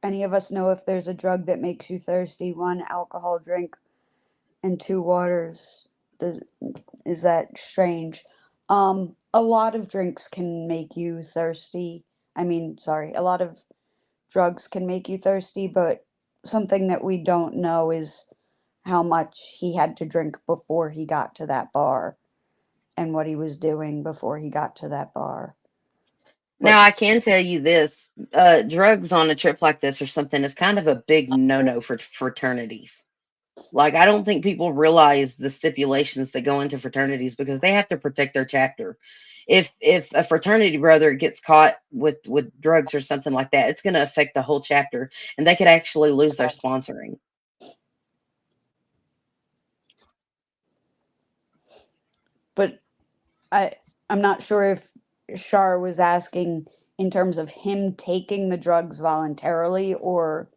any of us know if there's a drug that makes you thirsty. One, alcohol drink, and two, waters. Does, is that strange? A lot of drinks can make you thirsty. I mean, sorry, a lot of drugs can make you thirsty, but something that we don't know is how much he had to drink before he got to that bar and what he was doing before he got to that bar. But Now, I can tell you this, drugs on a trip like this or something is kind of a big no-no for fraternities. Like, I don't think people realize the stipulations that go into fraternities because they have to protect their chapter. If a fraternity brother gets caught with drugs or something like that, it's going to affect the whole chapter, and they could actually lose their sponsoring. but I I'm not sure if Shar was asking in terms of him taking the drugs voluntarily or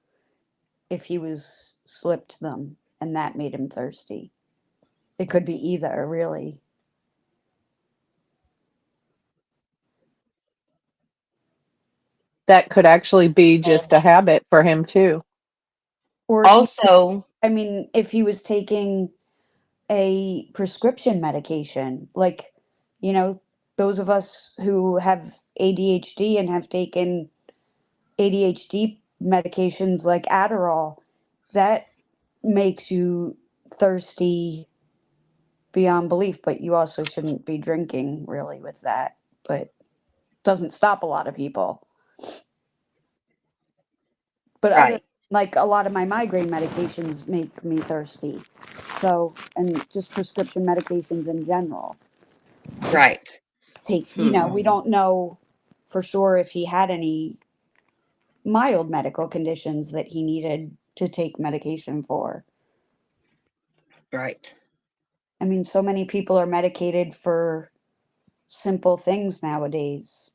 if he was slipped them and that made him thirsty. It could be either, really. that could actually be just a habit for him too. Or even, Also, I mean, if he was taking a prescription medication, like, you know, those of us who have ADHD and have taken ADHD medications like Adderall, that makes you thirsty beyond belief, but you also shouldn't be drinking really with that, but doesn't stop a lot of people. But other, right, like a lot of my migraine medications make me thirsty. So, and just prescription medications in general. right. Take, you Hmm. know, we don't know for sure if he had any mild medical conditions that he needed to take medication for. Right. I mean, so many people are medicated for simple things nowadays.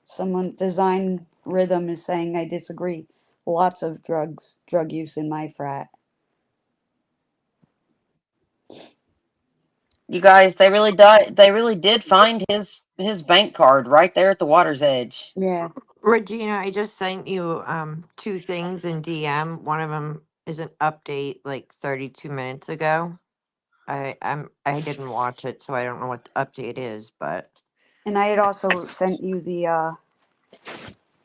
Someone, Design Rhythm is saying I disagree. Lots of drug use in my frat. You guys, they really did find his bank card right there at the water's edge. Yeah. Regina, I just sent you two things in DM. One of them is an update like 32 minutes ago. I didn't watch it, so I don't know what the update is, but And I had also sent you the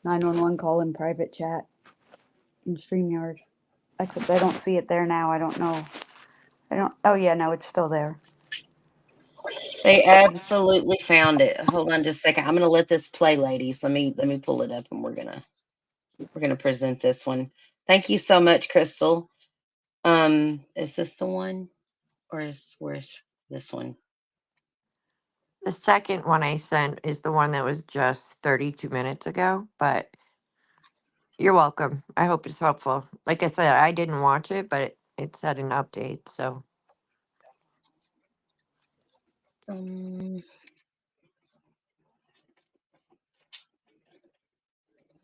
911 call in private chat in StreamYard. Except I don't see it there now. I don't know. I don't. Oh yeah, no, it's still there. They absolutely found it. Hold on just a second. I'm gonna let this play, ladies. Let me pull it up and we're gonna present this one. Thank you so much, Crystal. Is this the one? Or where's this one? the second one I sent is the one that was just 32 minutes ago, but you're welcome. I hope it's helpful. Like I said, I didn't watch it, but it said an update, so Um,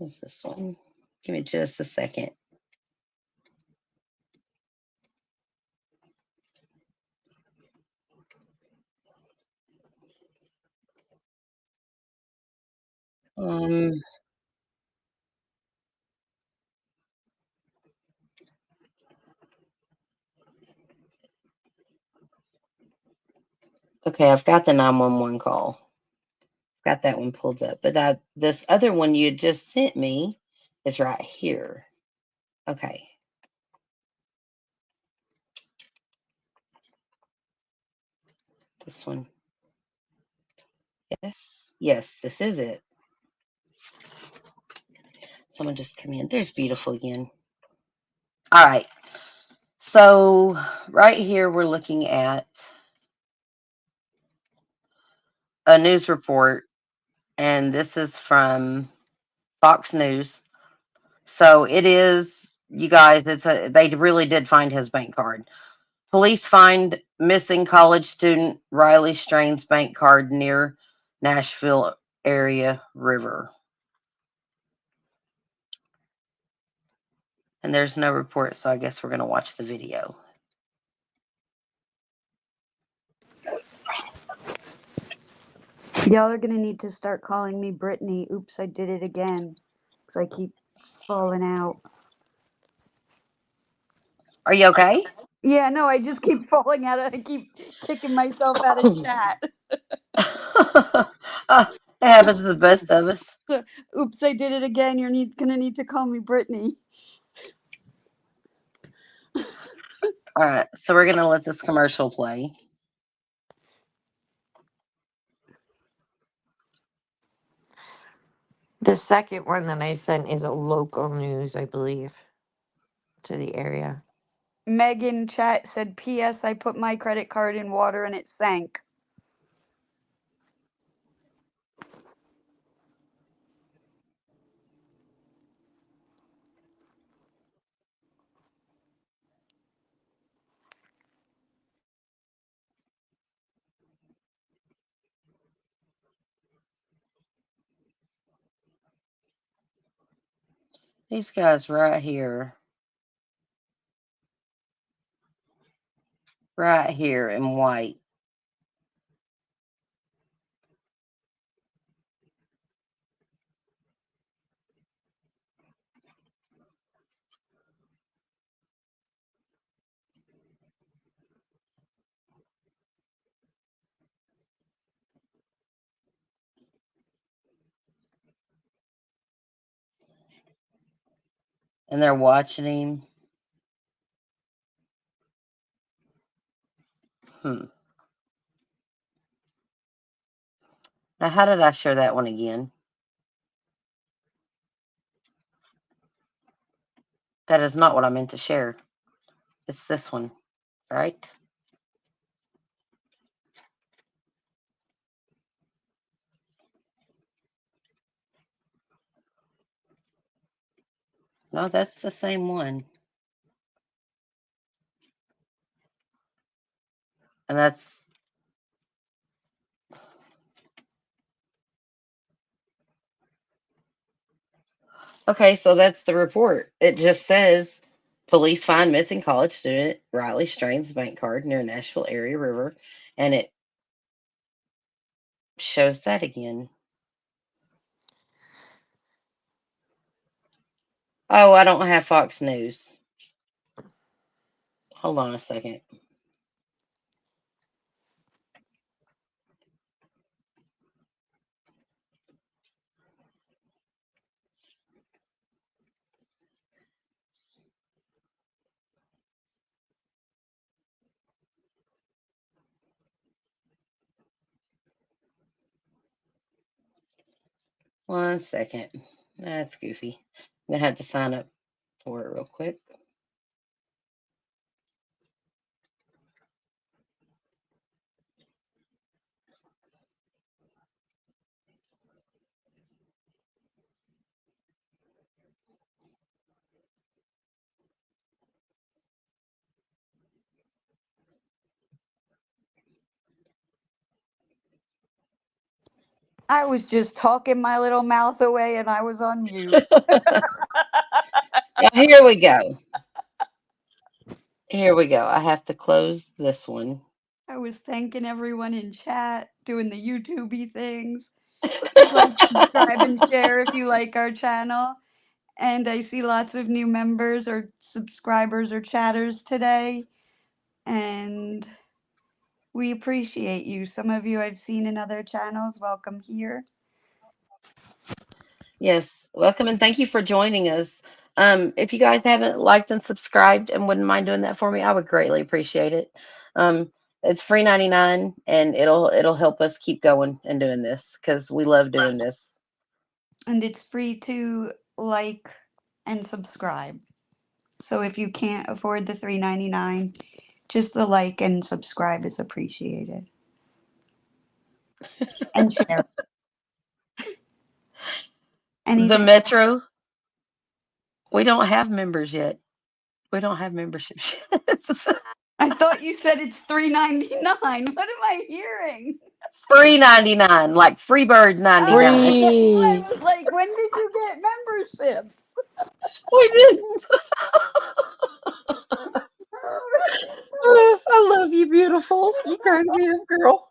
is this one? Give me just a second. Um, okay, I've got the 911 call. Got that one pulled up. But this other one you just sent me is right here. Okay. This one. Yes. Yes, this is it. Someone just come in. There's beautiful again. All right. So right here we're looking at a news report, and this is from Fox News. So it is, you guys, they really did find his bank card. Police find missing college student Riley Strain's bank card near Nashville area river. And there's no report, so I guess we're going to watch the video. Y'all are gonna need to start calling me Brittany. Oops, I did it again. Because I keep falling out. Are you okay? Yeah, no, I just keep falling out. I keep kicking myself out of chat. It happens to the best of us. So, oops, I did it again. You're gonna need to call me Brittany. All right, so we're going to let this commercial play. the second one that I sent is a local news, I believe, to the area. Megan chat said, P.S. I put my credit card in water and it sank. These guys right here in white. And they're watching him. Now, how did I share that one again? That is not what I meant to share. It's this one, right? No, that's the same one. And that's okay. So that's the report. It just says police find missing college student Riley Strain's bank card near Nashville area river, and it shows that again. Oh, I don't have Fox News. Hold on a second. One second. That's goofy. I'm gonna have to sign up for it real quick. I was just talking my little mouth away and I was on mute. So here we go. Here we go. I have to close this one. I was thanking everyone in chat, doing the YouTubey things. Please like, subscribe, and share if you like our channel. And I see lots of new members or subscribers or chatters today. And we appreciate you. Some of you I've seen in other channels. Welcome here. Yes, welcome and thank you for joining us. If you guys haven't liked and subscribed and wouldn't mind doing that for me, I would greatly appreciate it. It's free 99 and it'll help us keep going and doing this because we love doing this. And it's free to like and subscribe. So if you can't afford the $3.99, just the like and subscribe is appreciated. And share. The Anything? Metro, we don't have members yet. We don't have memberships yet. I thought you said it's $3.99. What am I hearing? Free 99, like Freebird 99. That's why I Free. was like, when did you get memberships? We didn't. I love you, beautiful. You crack me up, girl.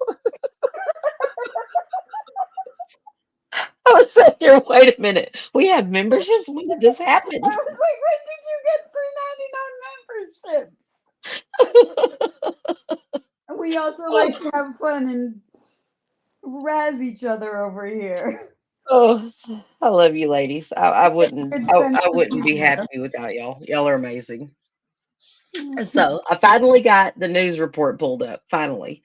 I was sitting here, wait a minute. We have memberships? When did this happen? I was like, when did you get $3.99 memberships? We also like to have fun and razz each other over here. Oh, I love you, ladies. I wouldn't. Good sense I of wouldn't be humor. happy without y'all. Y'all are amazing. So I finally got the news report pulled up. Finally,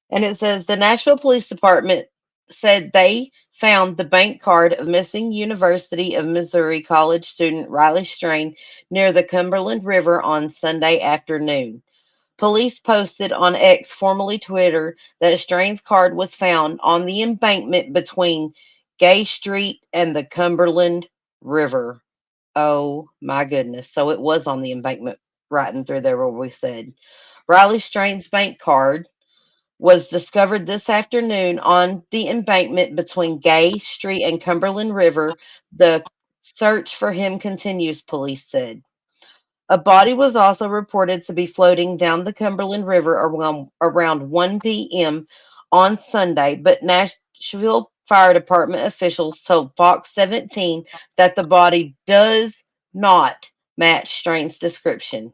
and it says the Nashville Police Department said they found the bank card of missing University of Missouri college student Riley Strain near the Cumberland River on Sunday afternoon. Police posted on X, formerly Twitter, that Strain's card was found on the embankment between Gay Street and the Cumberland River. Oh my goodness. So it was on the embankment right in through there where we said. Riley Strain's bank card was discovered this afternoon on the embankment between Gay Street and Cumberland River. The search for him continues, police said. A body was also reported to be floating down the Cumberland River around 1 p.m. on Sunday, but Nashville Fire Department officials told Fox 17 that the body does not match Strain's description.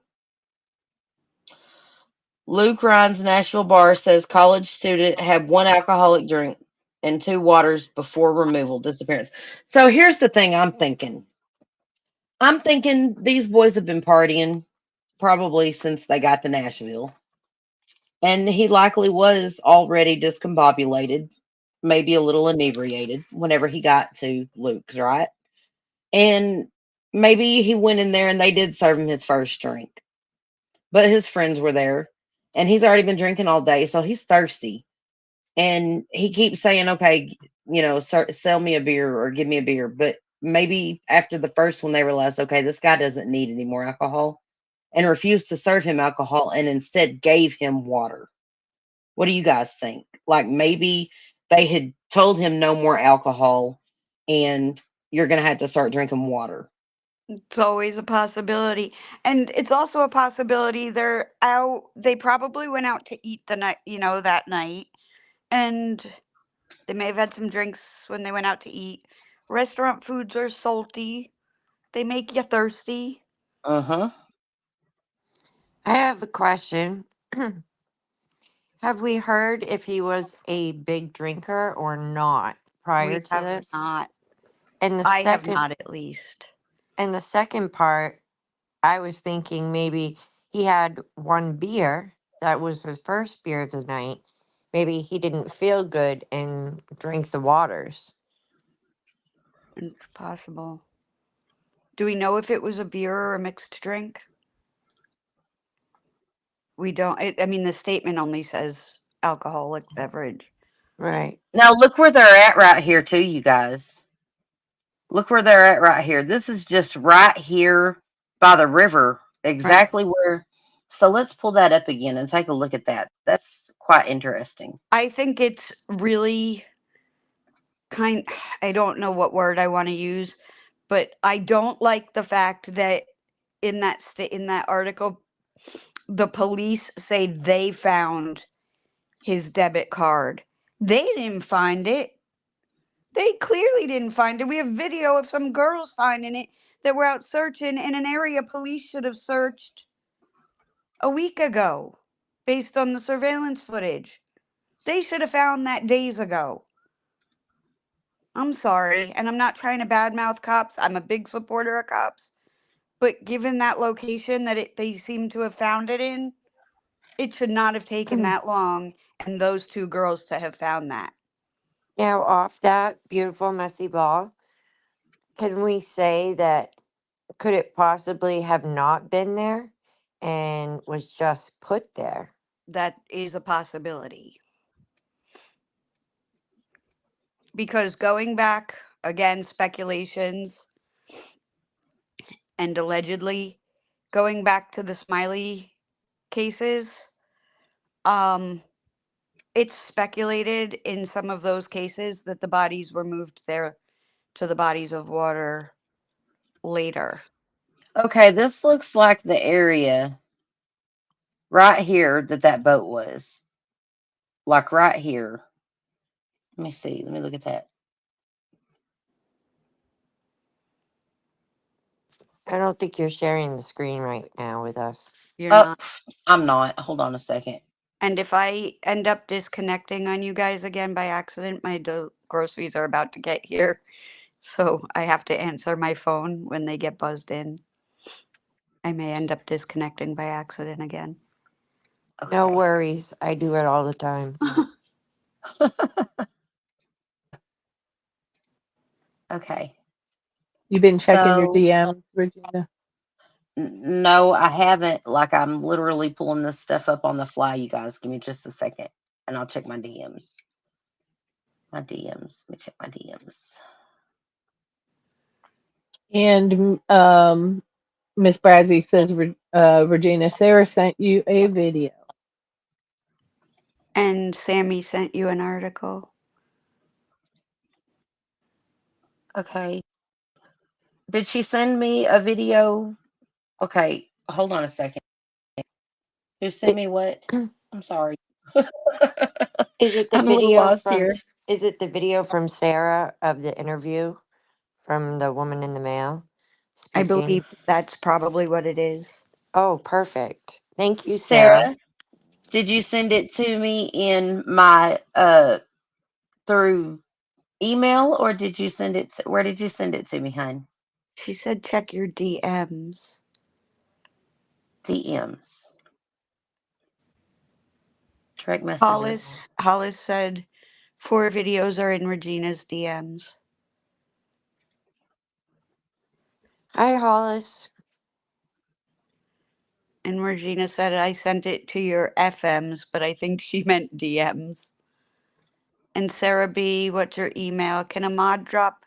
Luke Ryan's Nashville bar says college student had one alcoholic drink and two waters before removal disappearance. So here's the thing I'm thinking. I'm thinking these boys have been partying probably since they got to Nashville. And he likely was already discombobulated, maybe a little inebriated whenever he got to Luke's, right? And maybe he went in there and they did serve him his first drink, but his friends were there and he's already been drinking all day, so he's thirsty. And he keeps saying, okay, sell me a beer or give me a beer. But maybe after the first one, they realized, okay, this guy doesn't need any more alcohol and refused to serve him alcohol and instead gave him water. What do you guys think? Like maybe they had told him no more alcohol and you're going to have to start drinking water. It's always a possibility. And it's also a possibility they're out, they probably went out to eat the night, that night. And they may have had some drinks when they went out to eat. Restaurant foods are salty, they make you thirsty. Uh huh. I have a question. Have we heard if he was a big drinker or not prior We to have this? not. And the I have second not, at least. and the second part, I was thinking maybe he had one beer. That was his first beer of the night. Maybe he didn't feel good and drank the waters. It's possible. Do we know if it was a beer or a mixed drink? We don't. I mean, the statement only says alcoholic beverage. Right. Now look where they're at right here, too, you guys. Look where they're at right here. This is just right here by the river, Right. exactly where. So let's pull that up again and take a look at that. That's quite interesting. I think it's really I don't know what word I want to use, but I don't like the fact that in that article, the police say they found his debit card. They didn't find it. They clearly didn't find it. We have video of some girls finding it that were out searching in an area police should have searched a week ago based on the surveillance footage. They should have found that days ago. I'm sorry, and I'm not trying to badmouth cops. I'm a big supporter of cops. But given that location that they seem to have found it in, it should not have taken that long and those two girls to have found that. Now, off that beautiful messy ball, can we say that could it possibly have not been there and was just put there? That is a possibility. Because going back, again, speculations and allegedly going back to the Smiley cases, it's speculated in some of those cases that the bodies were moved there to the bodies of water later. Okay, this looks like the area right here that boat was. Like right here. Let me see. Let me look at that. I don't think you're sharing the screen right now with us. You're Oh, not. I'm not. Hold on a second. And if I end up disconnecting on you guys again by accident, my groceries are about to get here. So I have to answer my phone when they get buzzed in. I may end up disconnecting by accident again. No Okay. worries. I do it all the time. Okay. You've been checking your So, DMs, Regina? no, I haven't. Like, I'm literally pulling this stuff up on the fly, you guys. Give me just a second and I'll check my DMs. My DMs. Let me check my DMs. And Miss Bradley says, Regina, Sarah sent you a video. And Sammy sent you an article. Okay. Did she send me a video? Okay. Hold on a second. Who sent me what? I'm sorry. Is it the I'm a little video lost from here. is it the video from Sarah of the interview from the woman in the mail I speaking? believe that's probably what it is. Oh, perfect. Thank you, Sarah. Sarah, did you send it to me in my through email or did you send it to, where did you send it to me, hon? She said check your DMs. DMs. Direct messages. Hollis said 4 videos are in Regina's DMs. Hi, Hollis. And Regina said I sent it to your FMs, but I think she meant DMs. And Sarah B, what's your email? Can a mod drop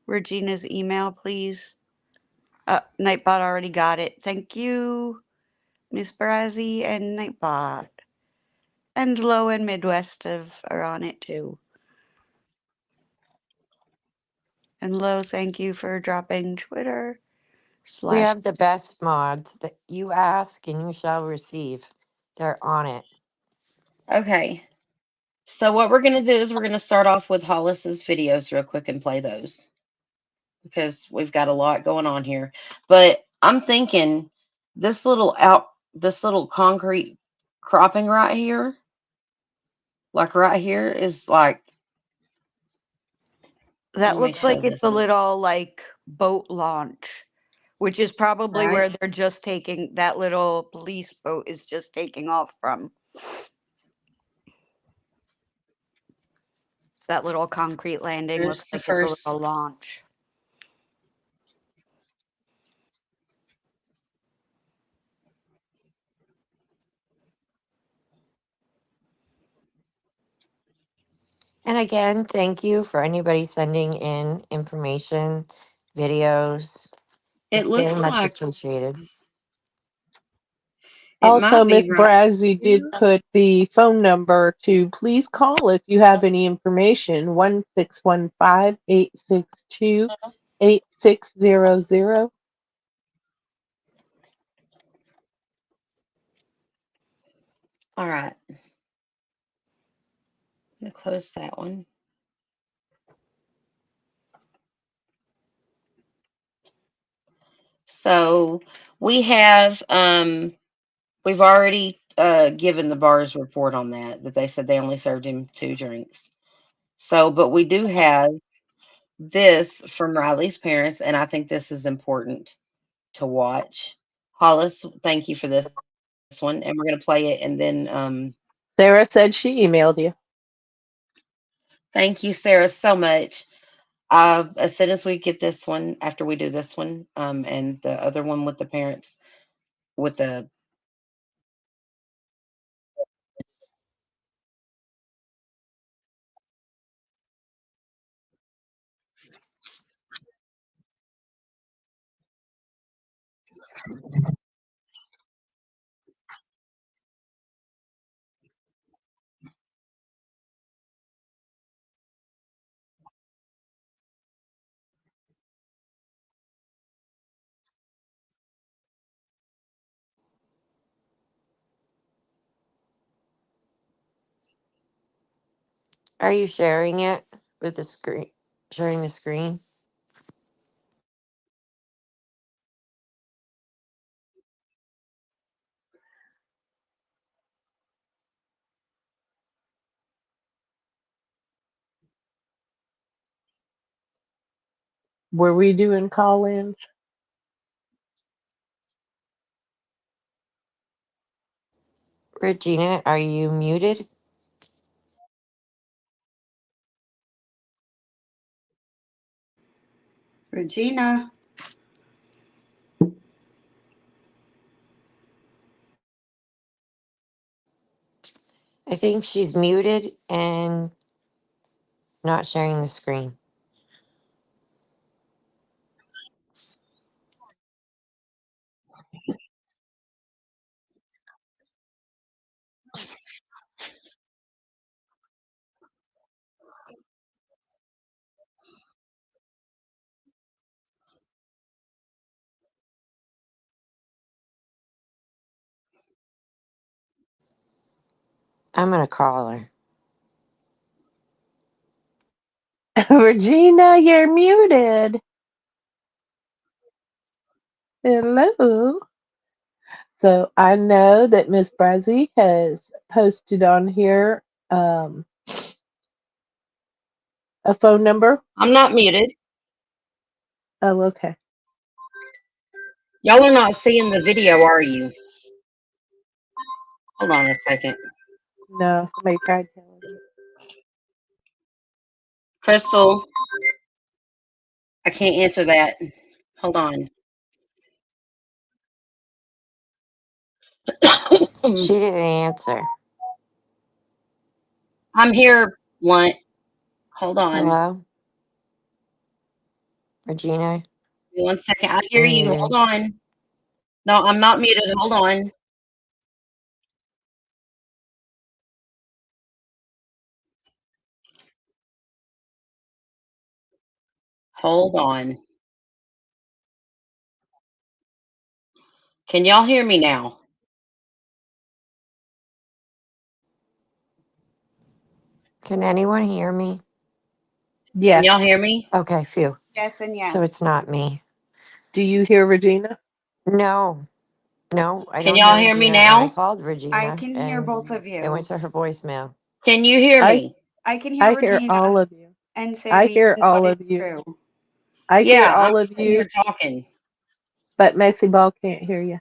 Regina's email, please? Nightbot already got it. Thank you, Miss Brazzy and Nightbot. And Low and Midwest are on it too. And Low, thank you for dropping Twitter / We have the best mods that you ask and you shall receive. They're on it. Okay. So what we're going to do is we're going to start off with Hollis's videos real quick and play those because we've got a lot going on here. But I'm thinking this little concrete cropping right here, like right here, is like. That Let me looks like show it's this a one. little like boat launch, which is probably where Right. they're just taking that little police boat is just taking off from. That little concrete landing Here's looks the like it's a first. little launch. And again, thank you for anybody sending in information, videos. It It's very looks much like appreciated. it Also, might be Miss right Brazzy did here. put the phone number to please call if you have any information, 1-615-862-8600. All right. I'm going to close that one. So we have we've already given the bar's report on that they said they only served him 2 drinks. So, but we do have this from Riley's parents, and I think this is important to watch. Hollis, thank you for this one, and we're going to play it, and then Sarah said she emailed you. thank you, Sarah, so much. As soon as we get this one, after we do this one, and the other one with the parents, with the. Are you sharing it with the screen? Sharing the screen? Were we doing call-ins? Regina, are you muted? Regina. I think she's muted and not sharing the screen. I'm going to call her. Regina, you're muted. Hello. So I know that Miss Brazzy has posted on here um, a phone number. I'm not muted. Oh, okay. Y'all are not seeing the video, are you? Hold on a second. No, somebody tried telling me. Crystal, I can't answer that. Hold on. She didn't answer. I'm here, Blunt. Hold on. Hello? Regina? Give me 1 second. I hear You're you. Hold muted. on. No, I'm not muted. Hold on. Hold on. Can y'all hear me now? Can anyone hear me? Can Yes. y'all hear me? Okay, phew. Yes and yes. So it's not me. Do you hear Regina? No, no, I Can don't hear y'all hear me Regina. And I now? called I Regina can hear and both of it went you. to her voicemail. Can you hear I me? I can hear I hear all Regina of you. and I Sammy hear and all Buddy of you. too. I hear Yeah, I'm all of sitting here you, talking. but Messy Ball can't hear you.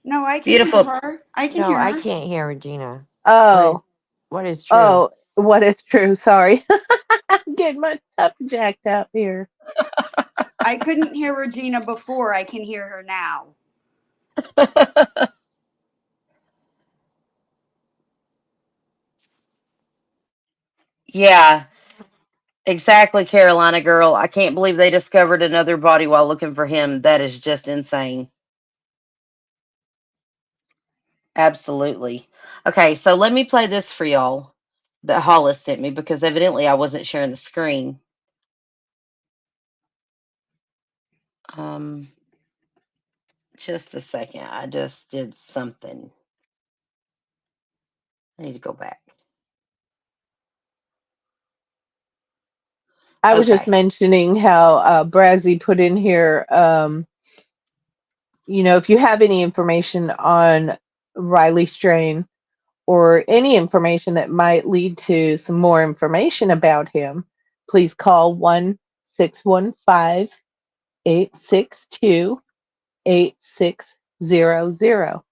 No, I can hear Beautiful. her. I can No, hear I her. can't hear Regina. Oh, What is true? oh, what is true? Sorry. I'm getting my stuff jacked up here. I couldn't hear Regina before. I can hear her now. Yeah, exactly, Carolina girl. I can't believe they discovered another body while looking for him. That is just insane. Absolutely. Okay, so let me play this for y'all that Hollis sent me because evidently I wasn't sharing the screen. Um, just a second. I just did something. I need to go back. I was just Okay. mentioning how Brazzy put in here, if you have any information on Riley Strain or any information that might lead to some more information about him, please call 1-615-862-8600.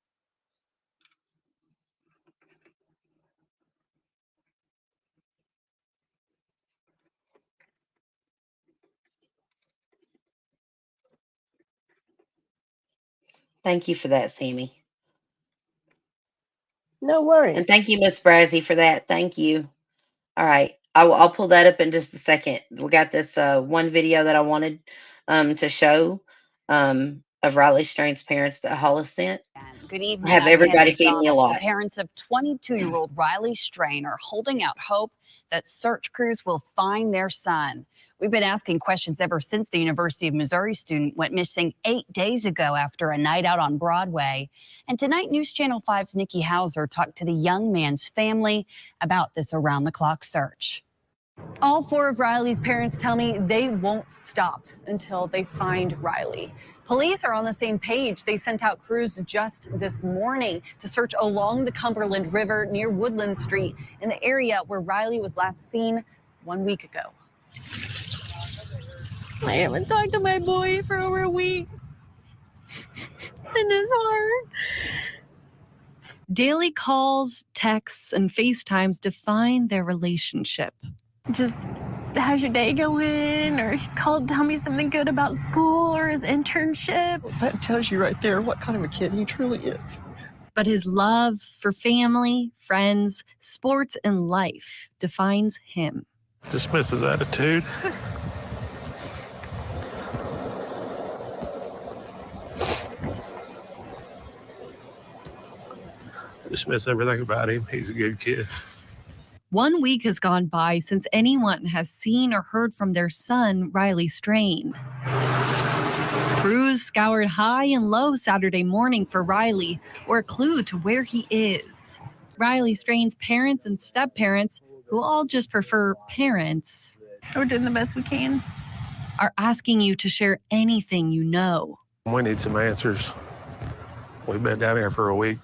Thank you for that, Sammy. No worries. And thank you, Miss Brazzy, for that. Thank you. All right. I'll pull that up in just a second. We got this one video that I wanted to show of Riley Strain's parents that Hollis sent. Good I evening. have I'm Hannah everybody feeding me a McDonald. The lot. parents of 22-year-old Riley Strain are holding out hope that search crews will find their son. We've been asking questions ever since the University of Missouri student went missing 8 days ago after a night out on Broadway. And tonight, News Channel 5's Nikki Hauser talked to the young man's family about this around-the-clock search. All four of Riley's parents tell me they won't stop until they find Riley. Police are on the same page. They sent out crews just this morning to search along the Cumberland River near Woodland Street in the area where Riley was last seen 1 week ago. I haven't talked to my boy for over a week. And it's hard. Daily calls, texts, and FaceTimes define their relationship. Just, how's your day going? Or tell me something good about school or his internship. That tells you right there what kind of a kid he truly is. But his love for family, friends, sports, and life defines him. Dismiss his attitude. Dismiss everything about him. He's a good kid. 1 week has gone by since anyone has seen or heard from their son, Riley Strain. Crews scoured high and low Saturday morning for Riley, or a clue to where he is. Riley Strain's parents and step-parents, who all just prefer parents, we're doing the best we can, are asking you to share anything you know. We need some answers. We've been down here for a week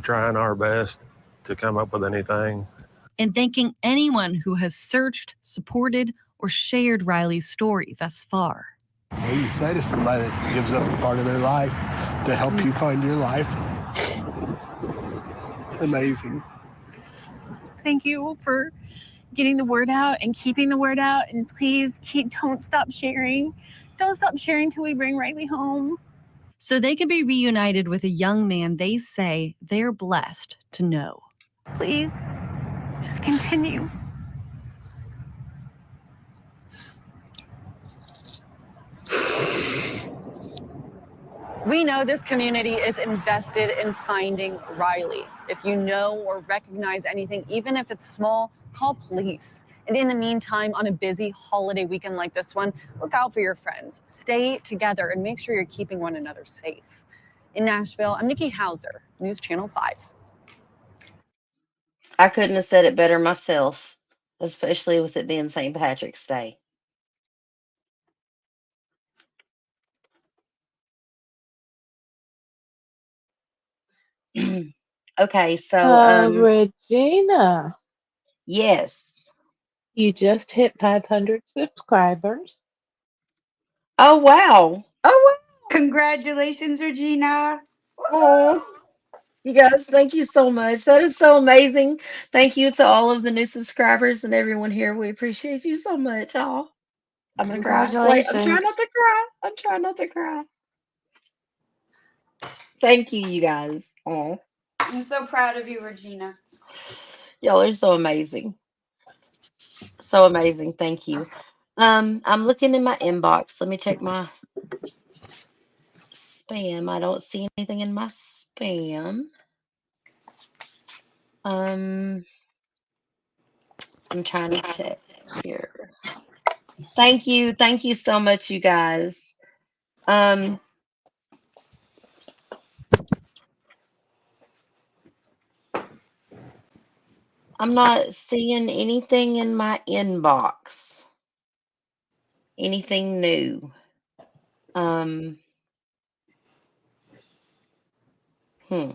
trying our best to come up with anything. And thanking anyone who has searched, supported, or shared Riley's story thus far. Well, you say to somebody that gives up a part of their life to help you find your life. It's amazing. Thank you for getting the word out and keeping the word out. And please don't stop sharing. Don't stop sharing till we bring Riley home. So they can be reunited with a young man they say they're blessed to know. Please, just continue. We know this community is invested in finding Riley. If you know or recognize anything, even if it's small, call police. And in the meantime, on a busy holiday weekend like this one, look out for your friends. Stay together and make sure you're keeping one another safe. In Nashville, I'm Nikki Hauser, News Channel 5. I couldn't have said it better myself, especially with it being St. Patrick's Day. Okay, so Regina, yes. you just hit 500 subscribers. Oh wow. Oh Congratulations, Regina. wow. You guys, thank you so much. That is so amazing. Thank you to all of the new subscribers and everyone here. We appreciate you so much. Oh, I'm gonna cry. Wait, I'm trying not Congratulations. to cry. I'm trying not to cry. Thank you, you guys. Oh, I'm so proud of you, Regina. y'all are so amazing. So amazing. Thank you. I'm looking in my inbox. Let me check my spam. I don't see anything in my spam. Um, I'm trying to check here. Thank you. Thank you so much, you guys. Um, I'm not seeing anything in my inbox. Anything new. Um, hmm.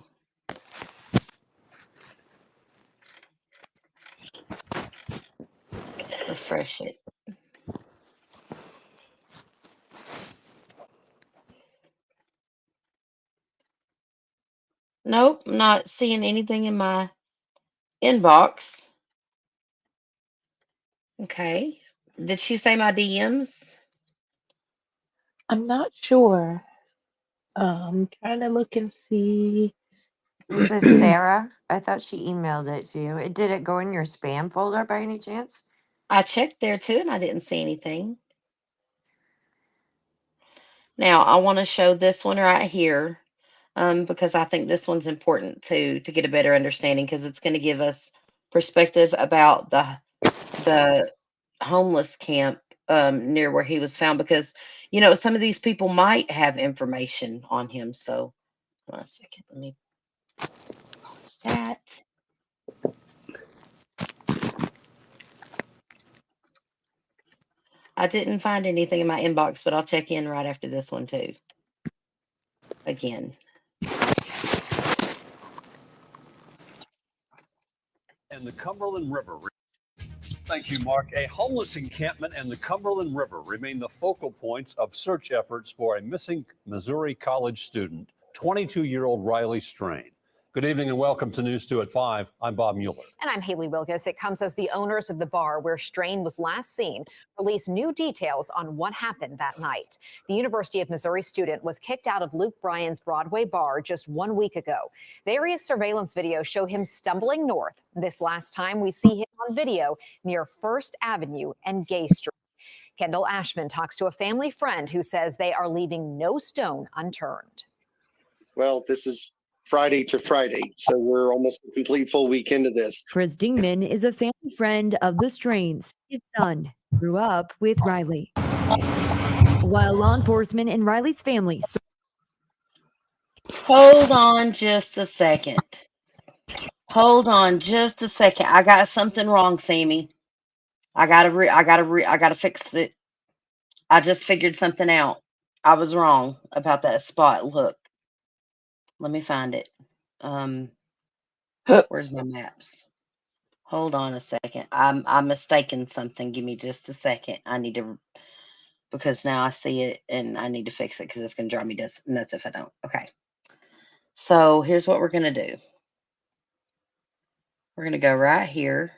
Refresh it. Nope, not seeing anything in my inbox. Okay. Did she say my DMs? I'm not sure. Trying to look and see. This is Sarah. I thought she emailed it to you. Did it go in your spam folder by any chance? I checked there too and I didn't see anything. Now I want to show this one right here. Because I think this one's important to get a better understanding because it's going to give us perspective about the homeless camp near where he was found. Because some of these people might have information on him. So, hold on a second, let me pause that. I didn't find anything in my inbox, but I'll check in right after this one too. Again. And the Cumberland River. Thank you, Mark. A homeless encampment and the Cumberland River remain the focal points of search efforts for a missing Missouri college student, 22-year-old Riley Strain. Good evening and welcome to News 2 at 5. I'm Bob Mueller. And I'm Haley Wilkes. It comes as the owners of the bar where Strain was last seen release new details on what happened that night. The University of Missouri student was kicked out of Luke Bryan's Broadway bar just 1 week ago. Various surveillance videos show him stumbling north. This last time we see him on video near First Avenue and Gay Street. Kendall Ashman talks to a family friend who says they are leaving no stone unturned. Well, this is Friday to Friday, so we're almost a complete full week into this. Chris Dingman is a family friend of the Strains. His son grew up with Riley. While law enforcement and Riley's family. Hold on just a second. Hold on just a second. I got something wrong, Sammy. I gotta fix it. I just figured something out. I was wrong about that spot. Look, let me find it. Where's my maps? Hold on a second. I'm mistaken something. Give me just a second. I need to because now I see it and I need to fix it because it's going to drive me nuts if I don't. Okay. So here's what we're going to do. We're going to go right here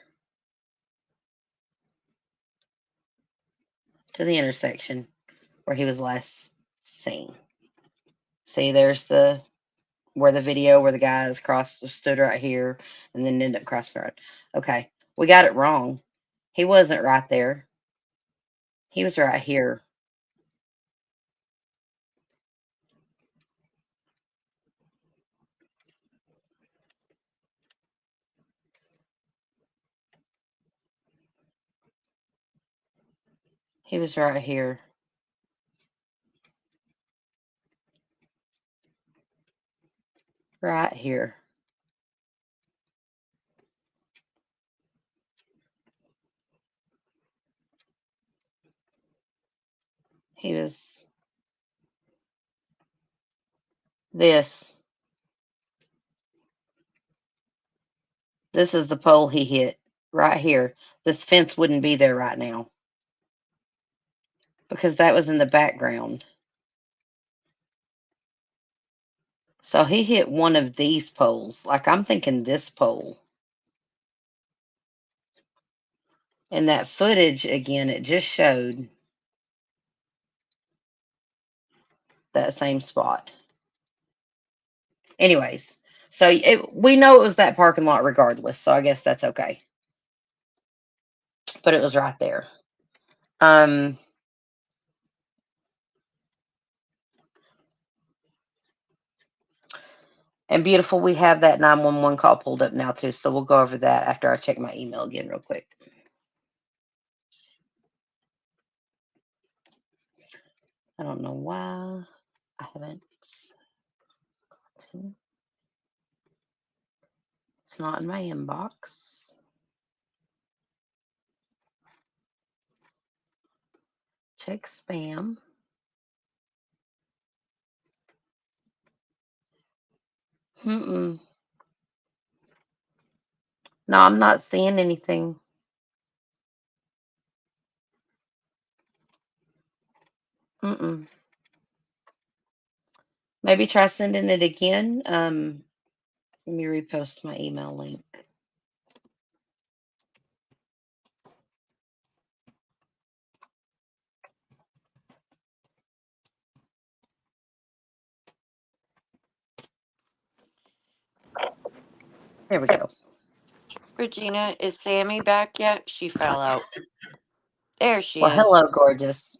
to the intersection where he was last seen. See, there's where the guys stood right here and then ended up crossing the road. Okay. We got it wrong. He wasn't right there. He was right here. He was right here. Right here. He was this. This is the pole he hit right here. This fence wouldn't be there right now because that was in the background. So he hit one of these poles. Like I'm thinking this pole. And that footage, again, it just showed that same spot. Anyways, so we know it was that parking lot regardless. So I guess that's okay. But it was right there. And beautiful, we have that 911 call pulled up now too. So we'll go over that after I check my email again real quick. I don't know why I haven't. It's not in my inbox. Check spam. No, I'm not seeing anything. Maybe try sending it again. Let me repost my email link. There we go. Regina, is Sammy back yet? She fell out. There she Well, is. hello, gorgeous.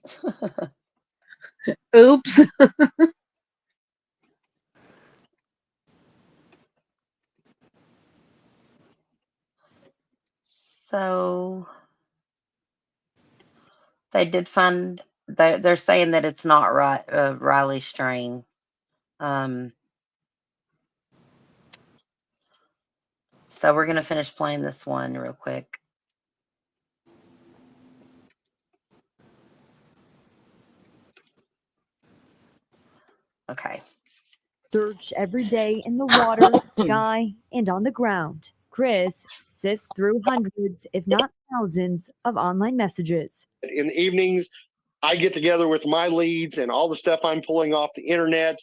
Oops. So they did find they're saying that it's not right, Riley Strain. So we're gonna finish playing this one real quick. Okay. Search every day in the water, sky, and on the ground. Chris sifts through hundreds, if not thousands, of online messages. In the evenings, I get together with my leads and all the stuff I'm pulling off the internet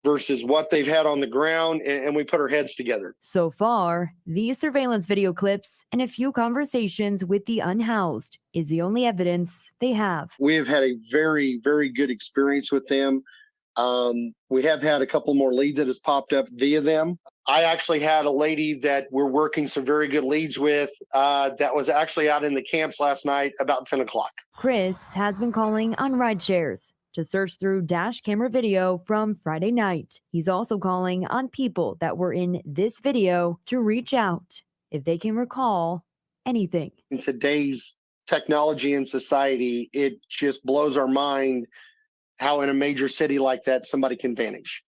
versus what they've had on the ground, and we put our heads together. So far, these surveillance video clips and a few conversations with the unhoused is the only evidence they have. We have had a very, very good experience with them. We have had a couple more leads that has popped up via them. I actually had a lady that we're working some very good leads with that was actually out in the camps last night about 10 o'clock. Chris has been calling on ride shares to search through dash camera video from Friday night. He's also calling on people that were in this video to reach out if they can recall anything. In today's technology and society, it just blows our mind how in a major city like that somebody can vanish.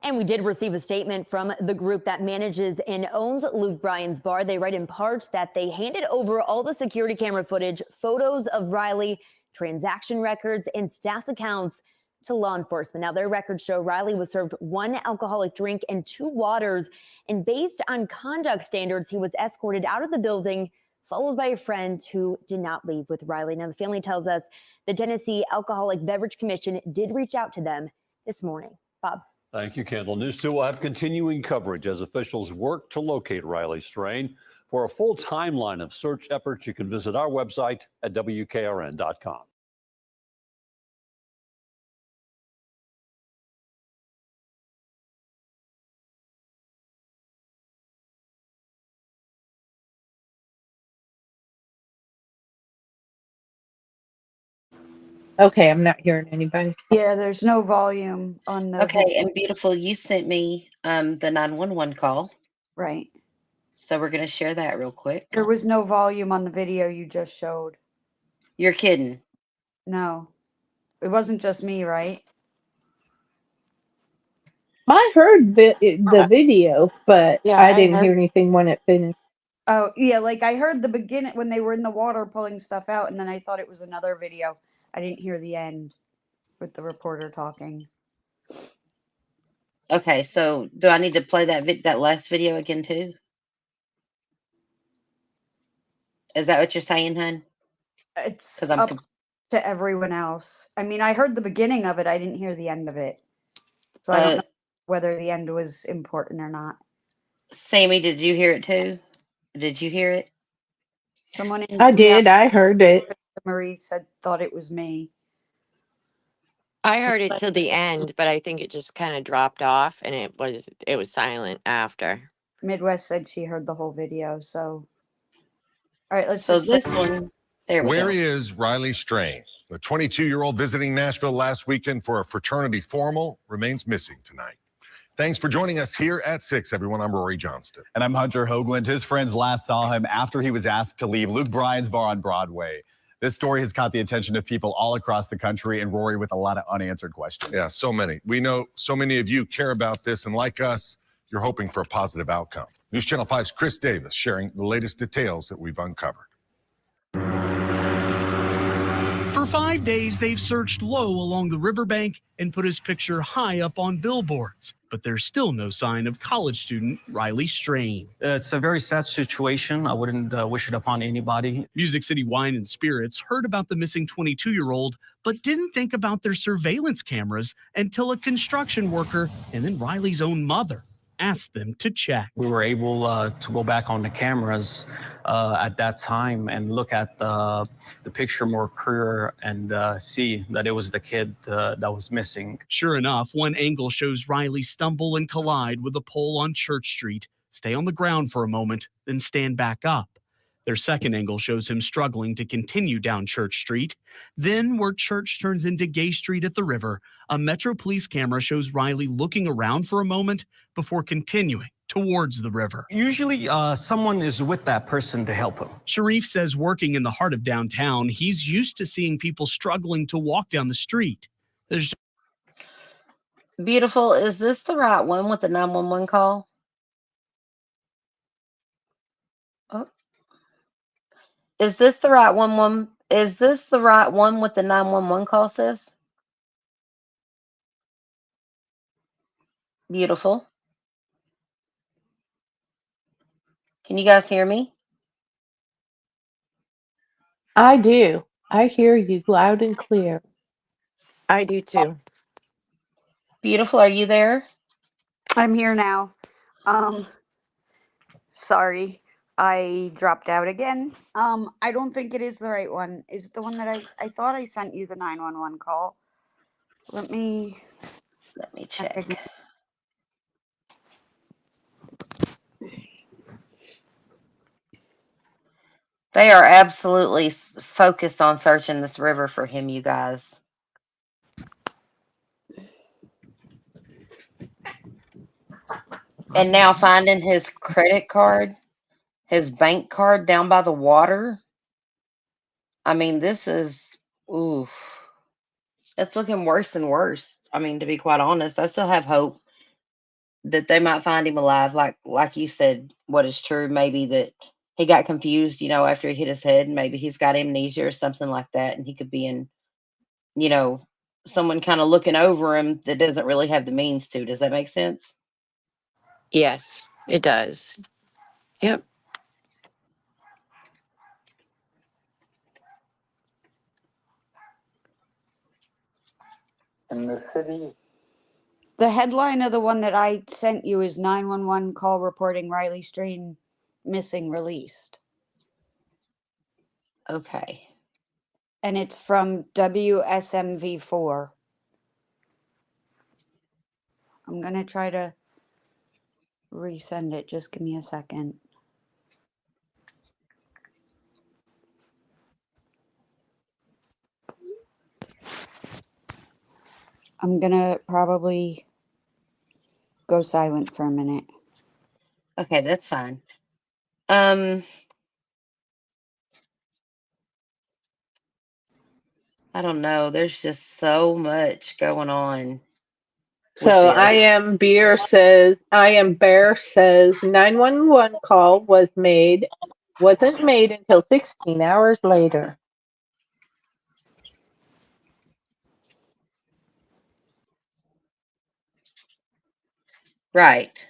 And we did receive a statement from the group that manages and owns Luke Bryan's bar. They write in part that they handed over all the security camera footage, photos of Riley, transaction records, and staff accounts to law enforcement. Now, their records show Riley was served 1 alcoholic drink and 2 waters. And based on conduct standards, he was escorted out of the building followed by a friend who did not leave with Riley. Now, the family tells us the Tennessee Alcoholic Beverage Commission did reach out to them this morning. Bob. Thank you, Kendall. News 2 will have continuing coverage as officials work to locate Riley Strain. For a full timeline of search efforts, you can visit our website at WKRN.com. Okay, I'm not hearing anybody. Yeah, there's no volume on the Okay, and beautiful, you sent me the 911 call. Right. So we're going to share that real quick. There was no volume on the video you just showed. You're kidding. No. It wasn't just me, right? I heard the video, but Yeah, I I didn't hear heard. anything when it finished. Oh, yeah, like I heard the beginning when they were in the water pulling stuff out, and then I thought it was another video. I didn't hear the end with the reporter talking. Okay, so do I need to play that last video again too? Is that what you're saying, hun? It's Because I'm up to everyone else. I mean, I heard the beginning of it. I didn't hear the end of it. So I don't know whether the end was important or not. Sammy, did you hear it too? Did you hear it? Someone in I did. I heard it. Marie said thought it was me. I heard it till the end, but I think it just kind of dropped off, and it was silent after. Midwest said she heard the whole video. So, all right, let's So just play. this one, there we Where go. is Riley Strain? The 22-year-old visiting Nashville last weekend for a fraternity formal remains missing tonight. Thanks for joining us here at 6, everyone. I'm Rory Johnston. And I'm Hunter Hoagland. His friends last saw him after he was asked to leave Luke Bryan's bar on Broadway. This story has caught the attention of people all across the country, and Rory with a lot of unanswered questions. Yeah, so many. We know so many of you care about this, and like us, you're hoping for a positive outcome. News Channel 5's Chris Davis sharing the latest details that we've uncovered. For 5 days, they've searched low along the riverbank and put his picture high up on billboards. But there's still no sign of college student Riley Strain. It's a very sad situation. I wouldn't wish it upon anybody. Music City Wine and Spirits heard about the missing 22-year-old, but didn't think about their surveillance cameras until a construction worker and then Riley's own mother asked them to check. We were able to go back on the cameras at that time and look at the picture more clear and see that it was the kid that was missing. Sure enough, one angle shows Riley stumble and collide with a pole on Church Street, stay on the ground for a moment, then stand back up. Their second angle shows him struggling to continue down Church Street. Then, where Church turns into Gay Street at the river, a Metro Police camera shows Riley looking around for a moment before continuing towards the river. Usually, someone is with that person to help him. Sharif says working in the heart of downtown, he's used to seeing people struggling to walk down the street. There's Beautiful, is this the right one with the 911 call? Oh. Is this the right one? Is this the right one with the 911 call, sis? Beautiful. Can you guys hear me? I do. I hear you loud and clear. I do too. Beautiful, are you there? I'm here now. Sorry. I dropped out again. I don't think it is the right one. Is it the one that I thought I sent you the 911 call? Let me check. They are absolutely focused on searching this river for him, you guys. And now finding his credit card, his bank card down by the water. I mean, this is, oof. It's looking worse and worse. I mean, to be quite honest, I still have hope that they might find him alive. Like you said, what is true, maybe that he got confused, after he hit his head. Maybe he's got amnesia or something like that, and he could be in, someone kind of looking over him that doesn't really have the means to. Does that make sense? Yes, it does. Yep. in the city. The headline of the one that I sent you is 911 call reporting Riley Strain missing released. Okay. And it's from WSMV4. I'm going to try to resend it. Just give me a second. I'm going to probably go silent for a minute. Okay, that's fine. I don't know. There's just so much going on with So this. I am Bear says 911 call wasn't made until 16 hours later. Right.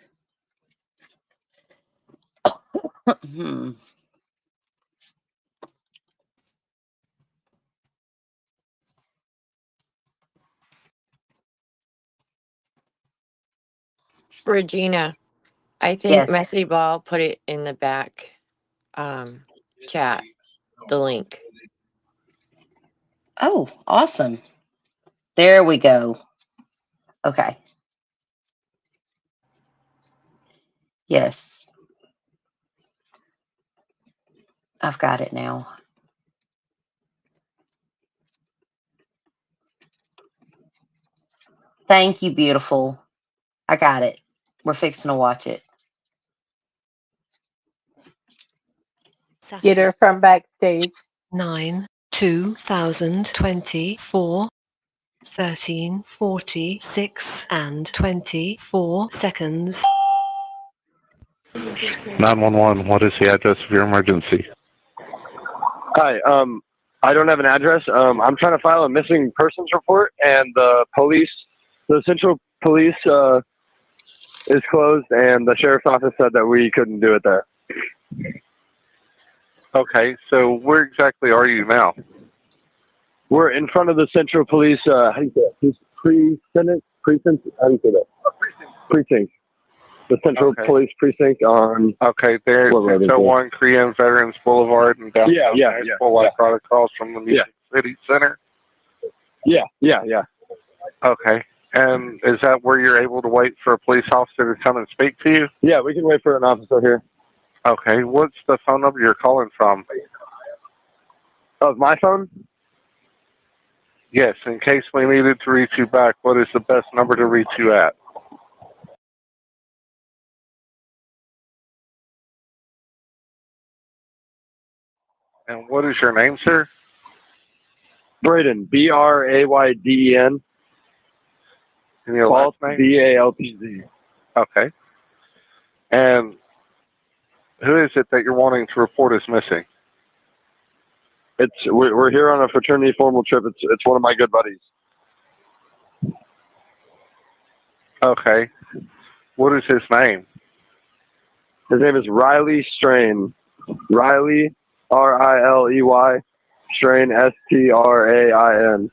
Regina, I think Yes. Messy Ball put it in the back chat, the link. Oh, awesome. There we go. Okay. Yes. I've got it now. Thank you, beautiful. I got it. We're fixing to watch it. Get her from backstage. 9/2024, 13:46 and 24 seconds. 911, what is the address of your emergency? Hi, I don't have an address. I'm trying to file a missing persons report, and the Central Police is closed, and the sheriff's office said that we couldn't do it there. Okay, so where exactly are you now? We're in front of the Central Police, how do you say it? Precinct? How do you say that? Precinct. The Central Police Precinct on... Okay, there's 601 Korean Veterans Boulevard and downtown Nashville, right across from the Music City Center? Yeah. Okay, and is that where you're able to wait for a police officer to come and speak to you? Yeah, we can wait for an officer here. Okay, what's the phone number you're calling from? Of my phone? Yes, in case we needed to reach you back, what is the best number to reach you at? And what is your name, sir? Braden, Brayden. And your last name? Baltz. Okay. And who is it that you're wanting to report is missing? We're here on a fraternity formal trip. It's one of my good buddies. Okay. What is his name? His name is Riley Strain. Riley, Riley, Strain, Strain.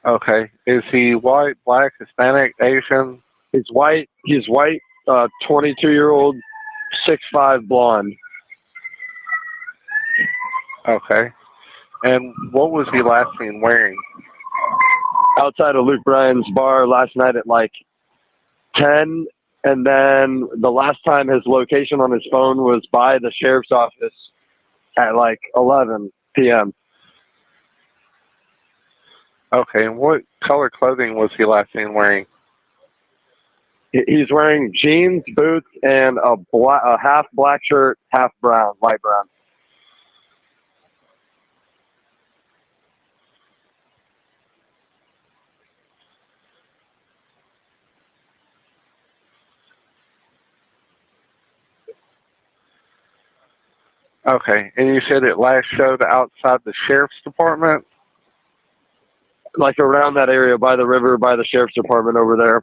Okay. Is he white, black, Hispanic, Asian? He's white. 22-year-old, 6'5", blonde. Okay. And what was he last seen wearing? Outside of Luke Bryan's bar last night at like 10, and then the last time his location on his phone was by the sheriff's office at like 11 p.m. Okay, and what color clothing was he last seen wearing? He's wearing jeans, boots, and a half black shirt, half brown, light brown. Okay, and you said it last showed outside the sheriff's department? Like around that area by the river, by the sheriff's department over there.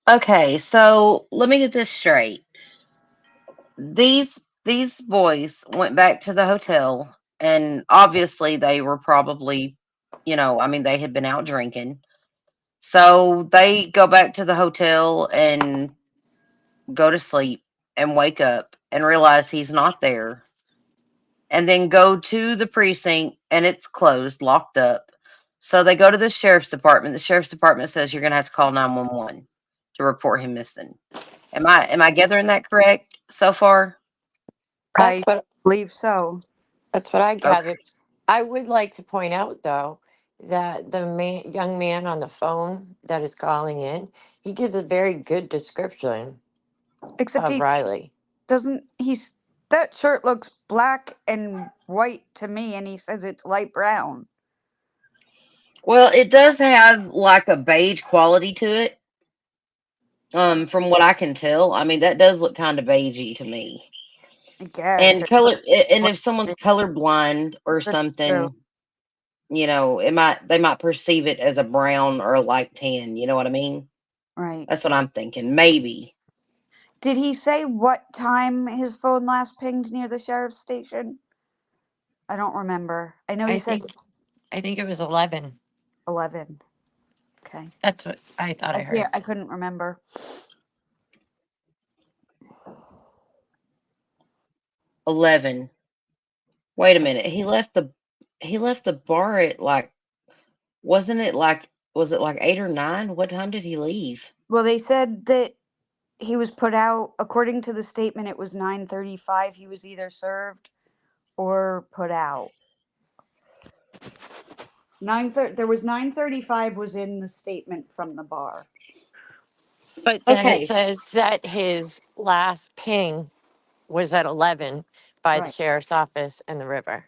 Okay, so let me get this straight. these boys went back to the hotel, and obviously they were probably, I mean, they had been out drinking. So they go back to the hotel and go to sleep and wake up and realize he's not there. And then go to the precinct and it's closed, locked up. So they go to the sheriff's department. The sheriff's department says you're going to have to call 911 to report him missing. Am I gathering that correct so far? That's I what believe so. that's what I Okay. gathered. I would like to point out though that the young man on the phone that is calling in, he gives a very good description Except of he Riley. doesn't. That shirt looks black and white to me, and he says it's light brown. Well, it does have like a beige quality to it. From what I can tell, I mean that does look kind of beigey to me. I guess And it color, looks and black. if someone's colorblind or That's true. something, they might perceive it as a brown or a light tan. You know what I mean? Right. That's what I'm thinking. Maybe Did he say what time his phone last pinged near the sheriff's station? I don't remember. I know he I said think I think it was 11. 11. Okay. That's what I thought I heard. I couldn't remember. 11. Wait a minute. He left the bar at like, wasn't it like, was it like 8 or 9? What time did he leave? Well, they said that he was put out, according to the statement, it was 9:35. He was either served or put out. 9:30. There was 9:35 was in the statement from the bar. But then it Okay. says that his last ping was at 11 by the Right. sheriff's office and the river.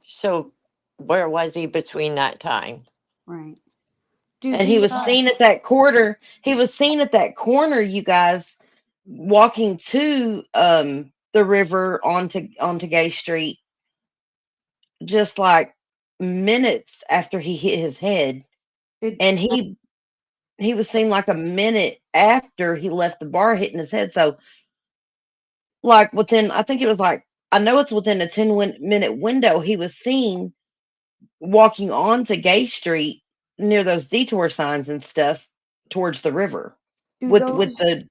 So where was he between that time? Right. Do And he the was seen at that corner. He was seen at that corner, you guys, walking to the river onto Gay Street, just like minutes after he hit his head. And he was seen like a minute after he left the bar hitting his head. So like within, I think it was like, I know it's within a 10-minute window, he was seen walking onto Gay Street near those detour signs and stuff towards the river do with those the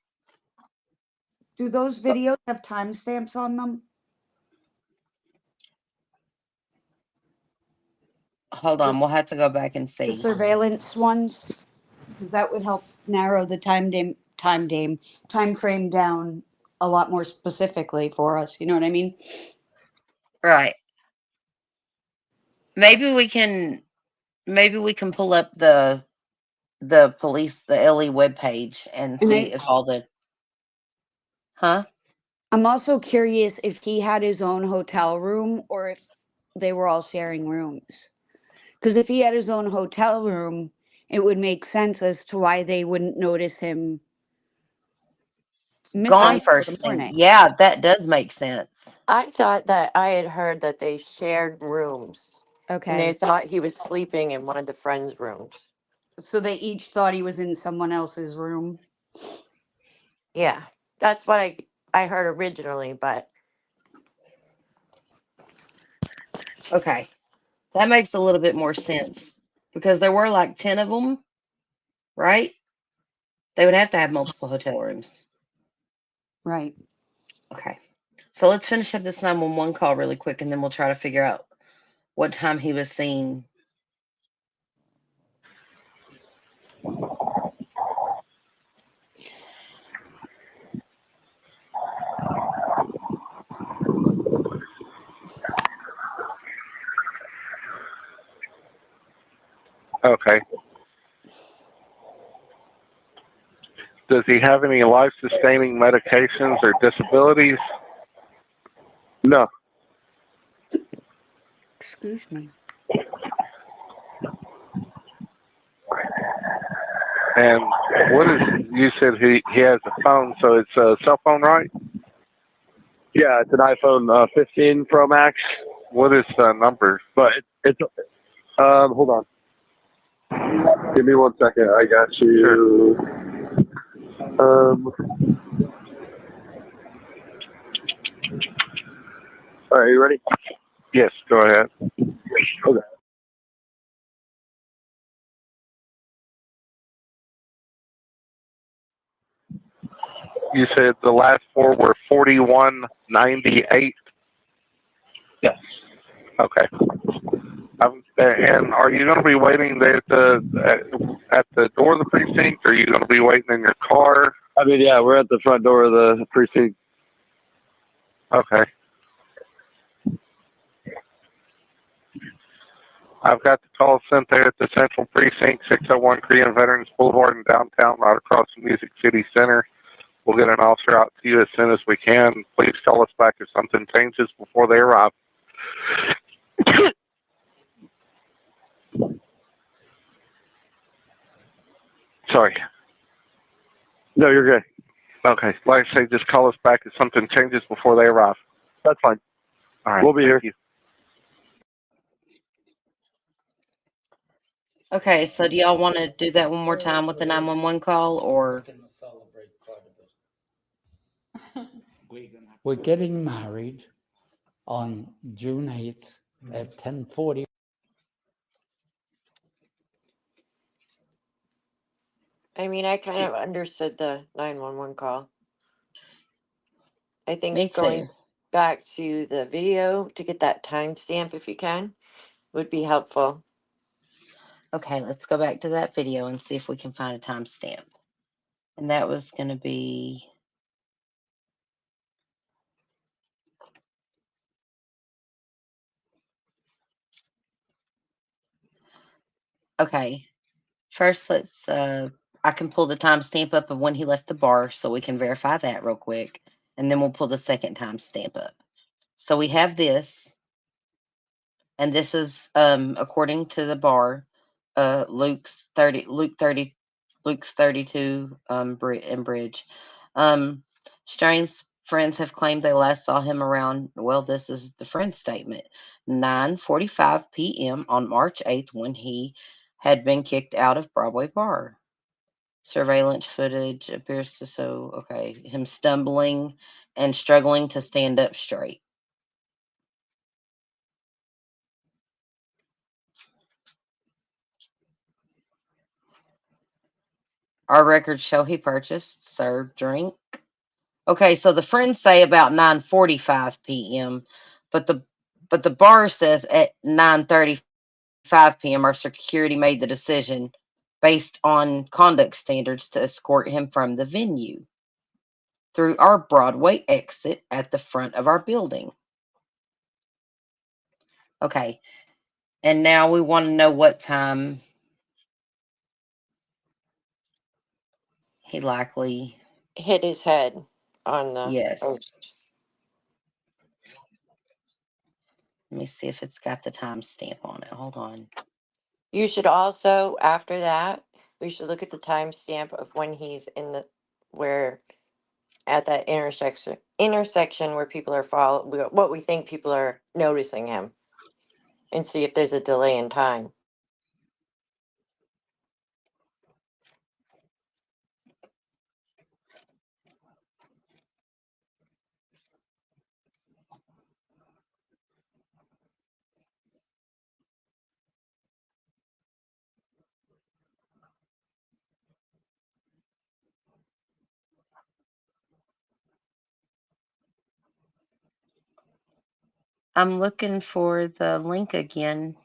do those videos have timestamps on them? hold on, we'll have to go back and The see. surveillance ones, because that would help narrow the time frame down a lot more specifically for us. You know what I mean? Right. Maybe we can pull up the police, the LE webpage and And see if all the huh? I'm also curious if he had his own hotel room or if they were all sharing rooms. Because if he had his own hotel room, it would make sense as to why they wouldn't notice him missing Gone until the first thing. morning. Yeah, that does make sense. I thought that I had heard that they shared rooms and they Okay. thought he was sleeping in one of the friends' rooms. So they each thought he was in someone else's room. Yeah, that's what I heard originally, but Okay. That makes a little bit more sense because there were like 10 of them, right? They would have to have multiple hotel rooms. Right. Okay. So let's finish up this 911 call really quick and then we'll try to figure out what time he was seen. Okay. Does he have any life-sustaining medications or disabilities? No. Excuse me. And what is, you said he has a phone, so it's a cell phone, right? Yeah, it's an iPhone 15 Pro Max. What is the number? But it's hold on. Give me 1 second. I got you. Sure. All right, you ready? Yes, go ahead. Okay. You said the last four were 4198. Yes. Okay. And are you going to be waiting there at the door of the precinct, or are you going to be waiting in your car? I mean, yeah, we're at the front door of the precinct. Okay. I've got the call sent there at the Central Precinct, 601 Korean Veterans Boulevard in downtown, right across from Music City Center. We'll get an officer out to you as soon as we can. Please call us back if something changes before they arrive. Sorry. No, you're good. Okay. Like I say, just call us back if something changes before they arrive. That's fine. All right. We'll be here. You. Okay, so do y'all want to do that one more time with the 911 call, or? We're getting married on June 8th at 10:40. I mean, I kind of understood the 911 call. I Me think too. going back to the video to get that timestamp, if you can, would be helpful. Okay, let's go back to that video and see if we can find a timestamp. And that was going to be. Okay, first let's, I can pull the timestamp up of when he left the bar so we can verify that real quick. And then we'll pull the second timestamp up. So we have this, and this is according to the bar, Luke's 32 and Bridge. Strain's friends have claimed they last saw him around, well, this is the friend statement, 9:45 p.m. on March 8th, when he had been kicked out of Broadway Bar. Surveillance footage appears to show, okay, him stumbling and struggling to stand up straight. Our records show he purchased, served drink. Okay, so the friends say about 9:45 p.m., but the bar says at 9:35 p.m. our security made the decision based on conduct standards to escort him from the venue through our Broadway exit at the front of our building. Okay, and now we want to know what time he likely hit his head on the Yes. post. Let me see if it's got the timestamp on it. Hold on. You should also, after that, we should look at the timestamp of when he's in the where at that intersection where people are what we think people are noticing him, and see if there's a delay in time. I'm looking for the link again.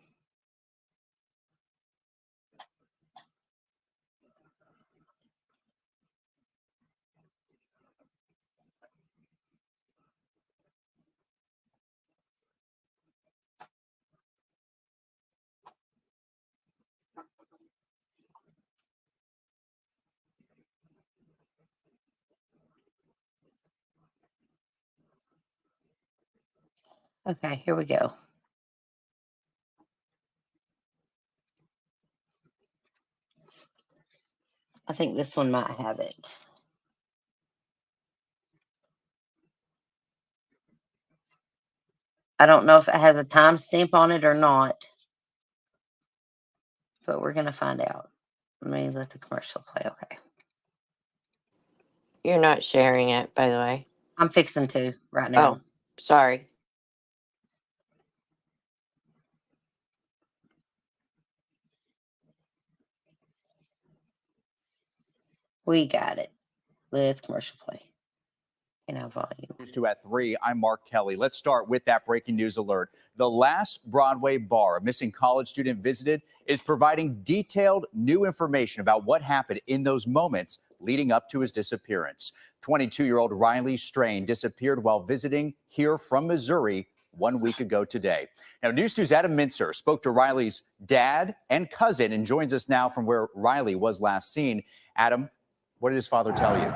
Okay, here we go. I think this one might have it. I don't know if it has a timestamp on it or not, but we're going to find out. Let me let the commercial play. Okay. You're not sharing it, by the way. I'm fixing to right Oh, now. Sorry. We got it. Let's commercial play. And our volume. News 2 at 3. I'm Mark Kelly. Let's start with that breaking news alert. The last Broadway bar a missing college student visited is providing detailed new information about what happened in those moments leading up to his disappearance. 22-year-old Riley Strain disappeared while visiting here from Missouri 1 week ago today. Now, News 2's Adam Mintzer spoke to Riley's dad and cousin and joins us now from where Riley was last seen. Adam, what did his father tell you?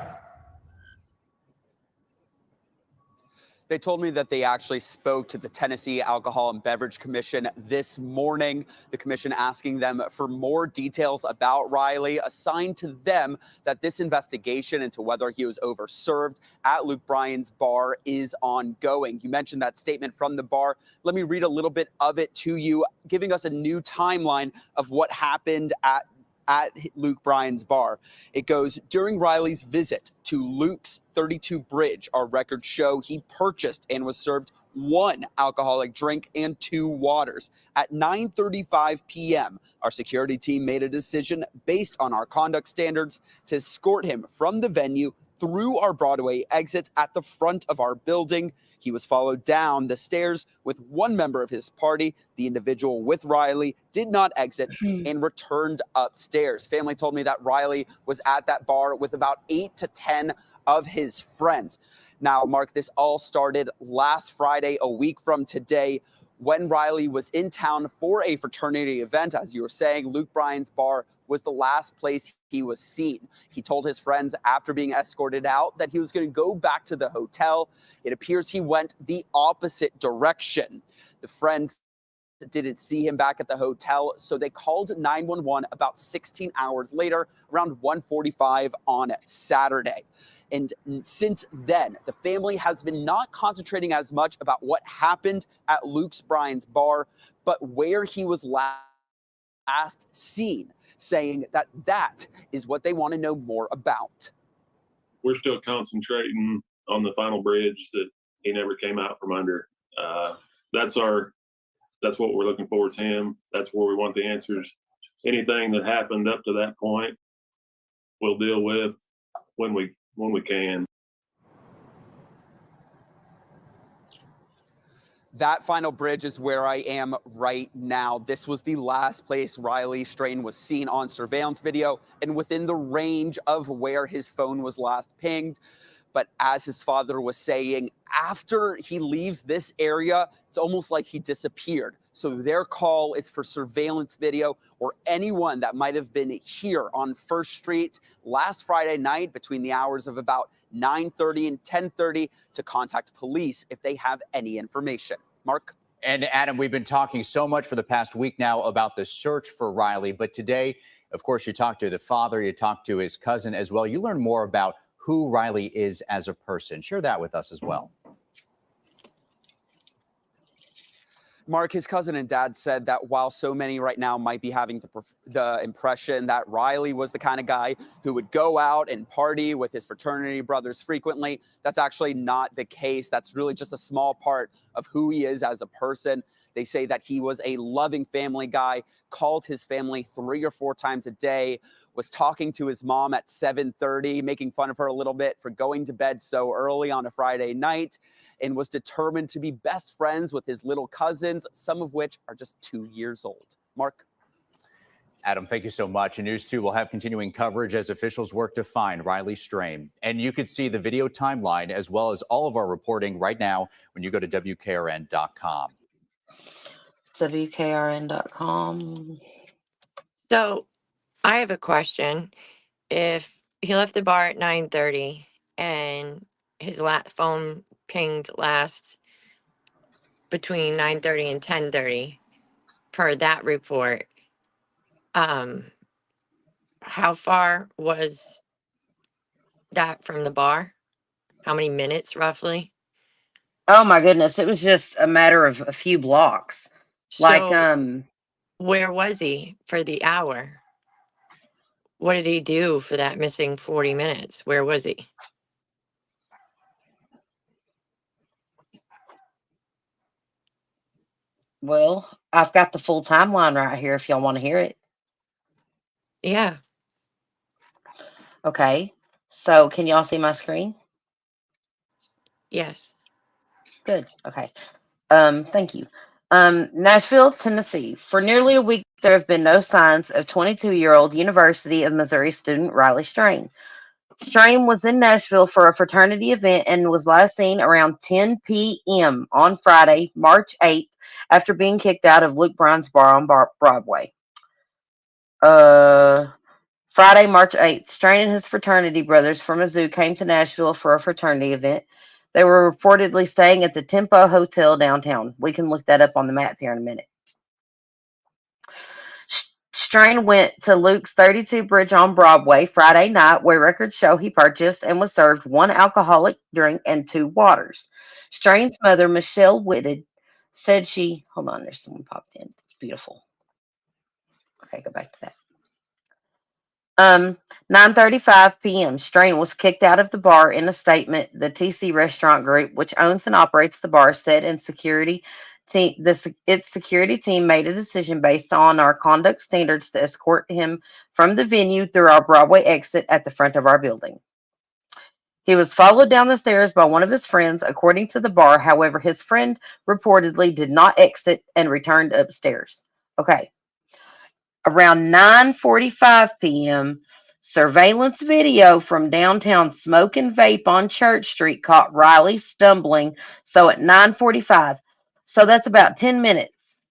They told me that they actually spoke to the Tennessee Alcohol and Beverage Commission this morning. The commission asking them for more details about Riley, assigned to them that this investigation into whether he was overserved at Luke Bryan's bar is ongoing. You mentioned that statement from the bar. Let me read a little bit of it to you, giving us a new timeline of what happened at Luke Bryan's bar. It goes, during Riley's visit to Luke's 32 Bridge, our records show he purchased and was served 1 alcoholic drink and 2 waters. At 9:35 p.m., our security team made a decision based on our conduct standards to escort him from the venue through our Broadway exit at the front of our building. He was followed down the stairs with 1 member of his party. The individual with Riley did not exit and returned upstairs. Family told me that Riley was at that bar with about 8 to 10 of his friends. Now, Mark, this all started last Friday, a week from today, when Riley was in town for a fraternity event. As you were saying, Luke Bryan's bar was the last place he was seen. He told his friends after being escorted out that he was going to go back to the hotel. It appears he went the opposite direction. The friends didn't see him back at the hotel, so they called 911 about 16 hours later, around 1:45 on Saturday. And since then, the family has been not concentrating as much about what happened at Luke Bryan's bar, but where he was last seen, saying that that is what they want to know more about. We're still concentrating on the final bridge that he never came out from under. That's what we're looking for is him. That's where we want the answers. Anything that happened up to that point, we'll deal with when we can. That final bridge is where I am right now. This was the last place Riley Strain was seen on surveillance video and within the range of where his phone was last pinged. But as his father was saying, after he leaves this area, it's almost like he disappeared. So their call is for surveillance video or anyone that might have been here on First Street last Friday night between the hours of about 9:30 and 10:30 to contact police if they have any information. Mark? And Adam, we've been talking so much for the past week now about the search for Riley, but today, of course, you talked to the father, you talked to his cousin as well. You learn more about who Riley is as a person. Share that with us as well. Mark, his cousin and dad said that while so many right now might be having the impression that Riley was the kind of guy who would go out and party with his fraternity brothers frequently, that's actually not the case. That's really just a small part of who he is as a person. They say that he was a loving family guy, called his family 3 or 4 times a day, was talking to his mom at 7:30, making fun of her a little bit for going to bed so early on a Friday night, and was determined to be best friends with his little cousins, some of which are just 2 years old. Mark? Adam, thank you so much. And News 2 will have continuing coverage as officials work to find Riley Strain. And you could see the video timeline as well as all of our reporting right now when you go to WKRN.com. WKRN.com. So I have a question. If he left the bar at 9:30 and his phone pinged last between 9:30 and 10:30 per that report, how far was that from the bar? How many minutes roughly? Oh my goodness, it was just a matter of a few blocks. Like, So where was he for the hour? What did he do for that missing 40 minutes? Where was he? Well, I've got the full timeline right here if y'all want to hear it. Yeah. Okay. So, can y'all see my screen? Yes. Good. Okay. Thank you. Nashville, Tennessee. For nearly a week, there have been no signs of 22-year-old University of Missouri student Riley Strain. Strain was in Nashville for a fraternity event and was last seen around 10 p.m. on Friday, March 8th, after being kicked out of Luke Bryan's bar on Broadway. Friday, March 8th, Strain and his fraternity brothers from Mizzou came to Nashville for a fraternity event. They were reportedly staying at the Tempo Hotel downtown. We can look that up on the map here in a minute. Strain went to Luke's 32 Bridge on Broadway Friday night, where records show he purchased and was served one alcoholic drink and 2 waters. Strain's mother, Michelle Whitted, said she... Hold on, there's someone popped in. It's beautiful. Okay, go back to that. 9:35 p.m. Strain was kicked out of the bar. In a statement, the TC Restaurant Group, which owns and operates the bar, said its security team made a decision based on our conduct standards to escort him from the venue through our Broadway exit at the front of our building. He was followed down the stairs by one of his friends, according to the bar. However, his friend reportedly did not exit and returned upstairs. Okay. Around 9:45 p.m., surveillance video from downtown Smoke and Vape on Church Street caught Riley stumbling. So at 9:45, so that's about 10 minutes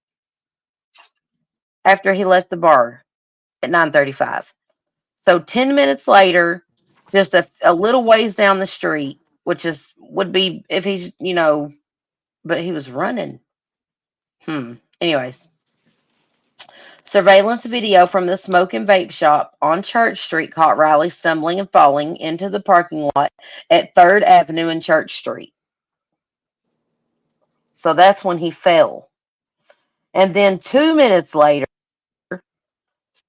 after he left the bar at 9:35. So 10 minutes later, just a little ways down the street, which would be if he's, but he was running. Anyways. Surveillance video from the Smoke and Vape shop on Church Street caught Riley stumbling and falling into the parking lot at 3rd Avenue and Church Street. So that's when he fell. And then 2 minutes later,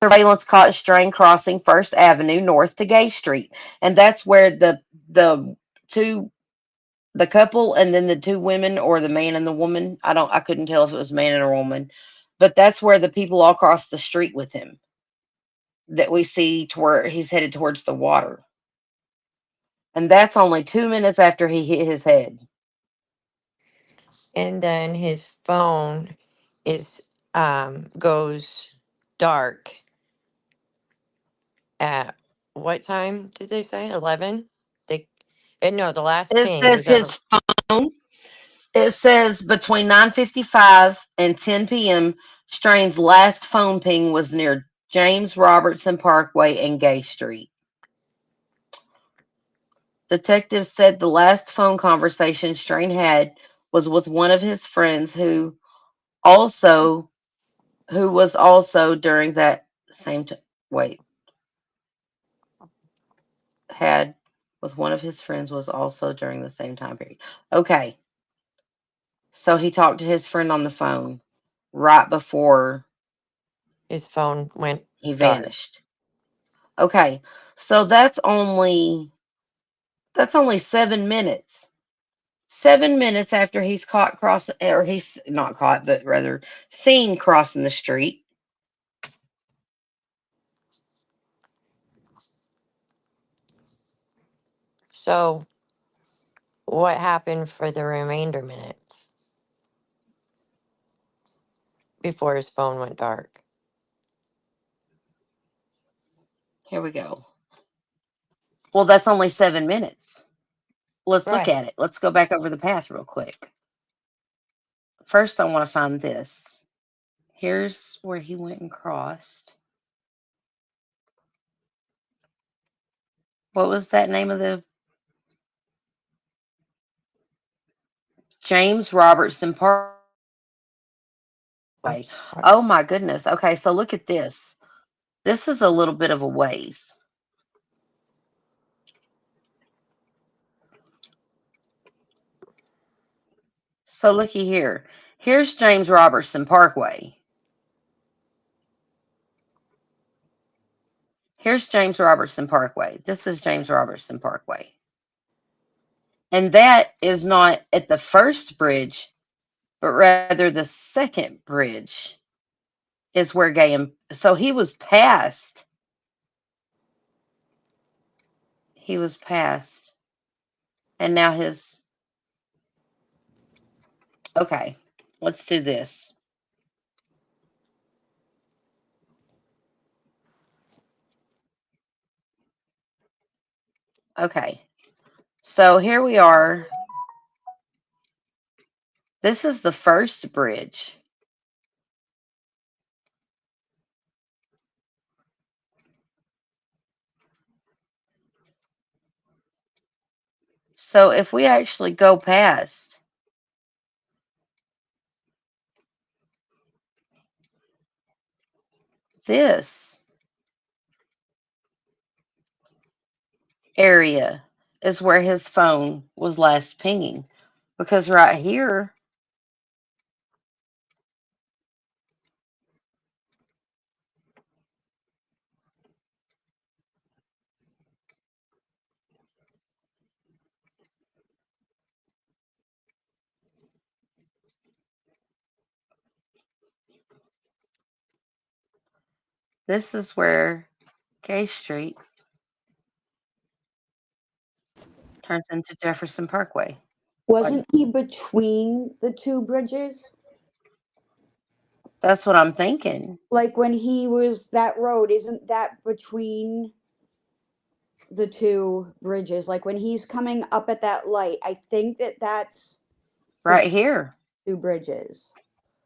surveillance caught Strain crossing 1st Avenue north to Gay Street. And that's where the couple and then the 2 women, or the man and the woman, I couldn't tell if it was a man and a woman, but that's where the people all crossed the street with him that we see to where he's headed towards the water. And that's only 2 minutes after he hit his head. And then his phone goes dark at what time did they say? 11? No, the last It ping says was at his phone. It says between 9:55 and 10 p.m. Strain's last phone ping was near James Robertson Parkway and Gay Street. Detectives said the last phone conversation Strain had was with one of his friends who was also during that same had with one of his friends was also during the same time period. Okay. So he talked to his friend on the phone right before his phone went he dark. vanished. Okay. So that's only 7 minutes. 7 minutes after he's caught crossing, or he's not caught, but rather seen crossing the street. So what happened for the remainder minutes before his phone went dark? Here we go. Well, that's only 7 minutes. Let's look Right. at it. Let's go back over the path real quick. First, I want to find this. Here's where he went and crossed. What was that name of the... James Robertson Parkway. Oh my goodness. Okay, so look at this. This is a little bit of a ways. So looky here. Here's James Robertson Parkway. Here's James Robertson Parkway. This is James Robertson Parkway. And that is not at the first bridge, but rather the second bridge is where Gay. So he was past. He was past. And now his. Okay, let's do this. Okay, so here we are. This is the first bridge. So if we actually go past this area is where his phone was last pinging, because right here, this is where Gay Street turns into Jefferson Parkway. Wasn't he between the two bridges? That's what I'm thinking. Like when he was that road, isn't that between the two bridges? Like when he's coming up at that light, I think that's Right here. two bridges.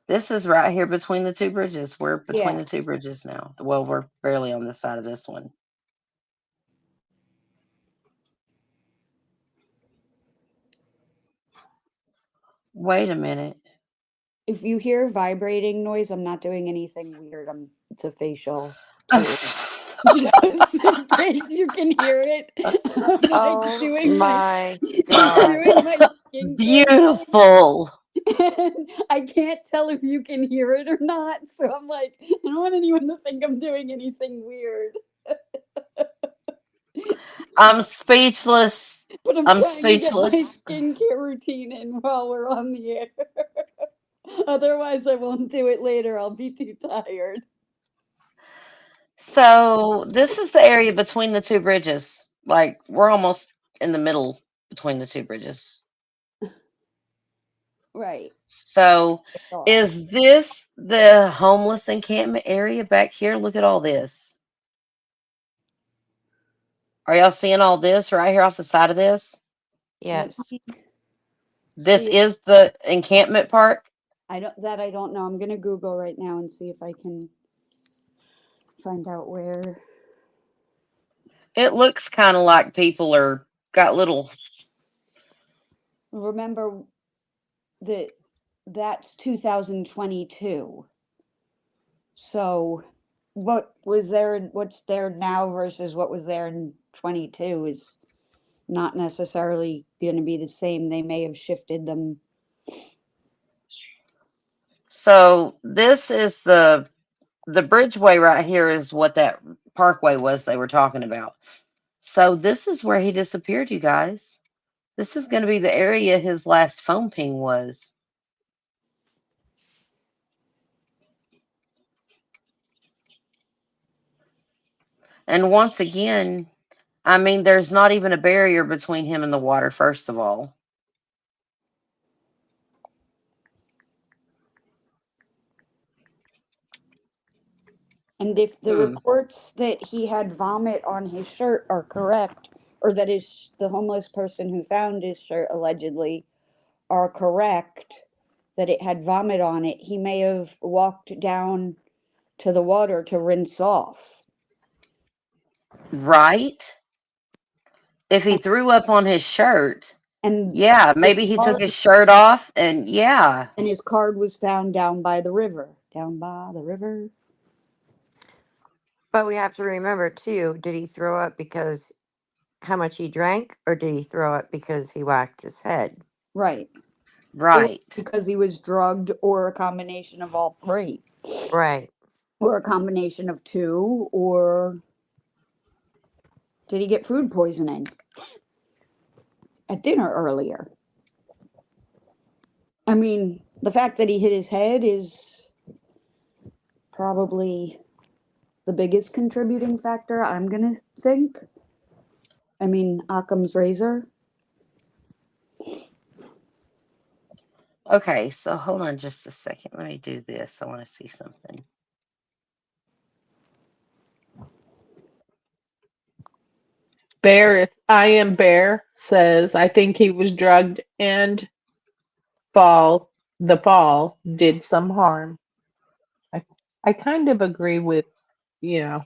This is right here between the two bridges. We're between Yeah. the two bridges now. Well, we're barely on this side of this one. Wait a minute. If you hear vibrating noise, I'm not doing anything weird. It's a facial tool. Just in case you can hear it. I'm Oh doing my I'm God. doing my skincare. Beautiful. And I can't tell if you can hear it or not. So I'm like, I don't want anyone to think I'm doing anything weird. I'm speechless. But I'm I'm trying to get my speechless. skincare routine in while we're on the air. Otherwise, I won't do it later. I'll be too tired. So this is the area between the two bridges. Like we're almost in the middle between the two bridges. Right. So Oh. is this the homeless encampment area back here? Look at all this. Are y'all seeing all this right here off the side of this? Yes. This See, is the encampment park. I don't know. I'm gonna Google right now and see if I can find out where. It looks kind of like people are got little. Remember that that's 2022. So what was there and what's there now versus what was there in 22 is not necessarily going to be the same. They may have shifted them. So this is the bridgeway right here is what that parkway was they were talking about. So this is where he disappeared, you guys. This is going to be the area his last phone ping was. And once again, I mean, there's not even a barrier between him and the water, first of all. And if the reports that he had vomit on his shirt are correct, or that is the homeless person who found his shirt allegedly are correct, that it had vomit on it, he may have walked down to the water to rinse off. Right? If he threw up on his shirt, and yeah, maybe he took his shirt off and yeah. And his card was found down by the river. Down by the river. But we have to remember too, did he throw up because how much he drank, or did he throw up because he whacked his head? Right. Right. Or because he was drugged, or a combination of all three. Right. Or a combination of two, or did he get food poisoning at dinner earlier? I mean, the fact that he hit his head is probably the biggest contributing factor, I'm gonna think. I mean, Occam's razor. Okay, so hold on just a second. Let me do this. I want to see something. I am Bear says, I think he was drugged and the fall did some harm. I, I kind of agree with, you know,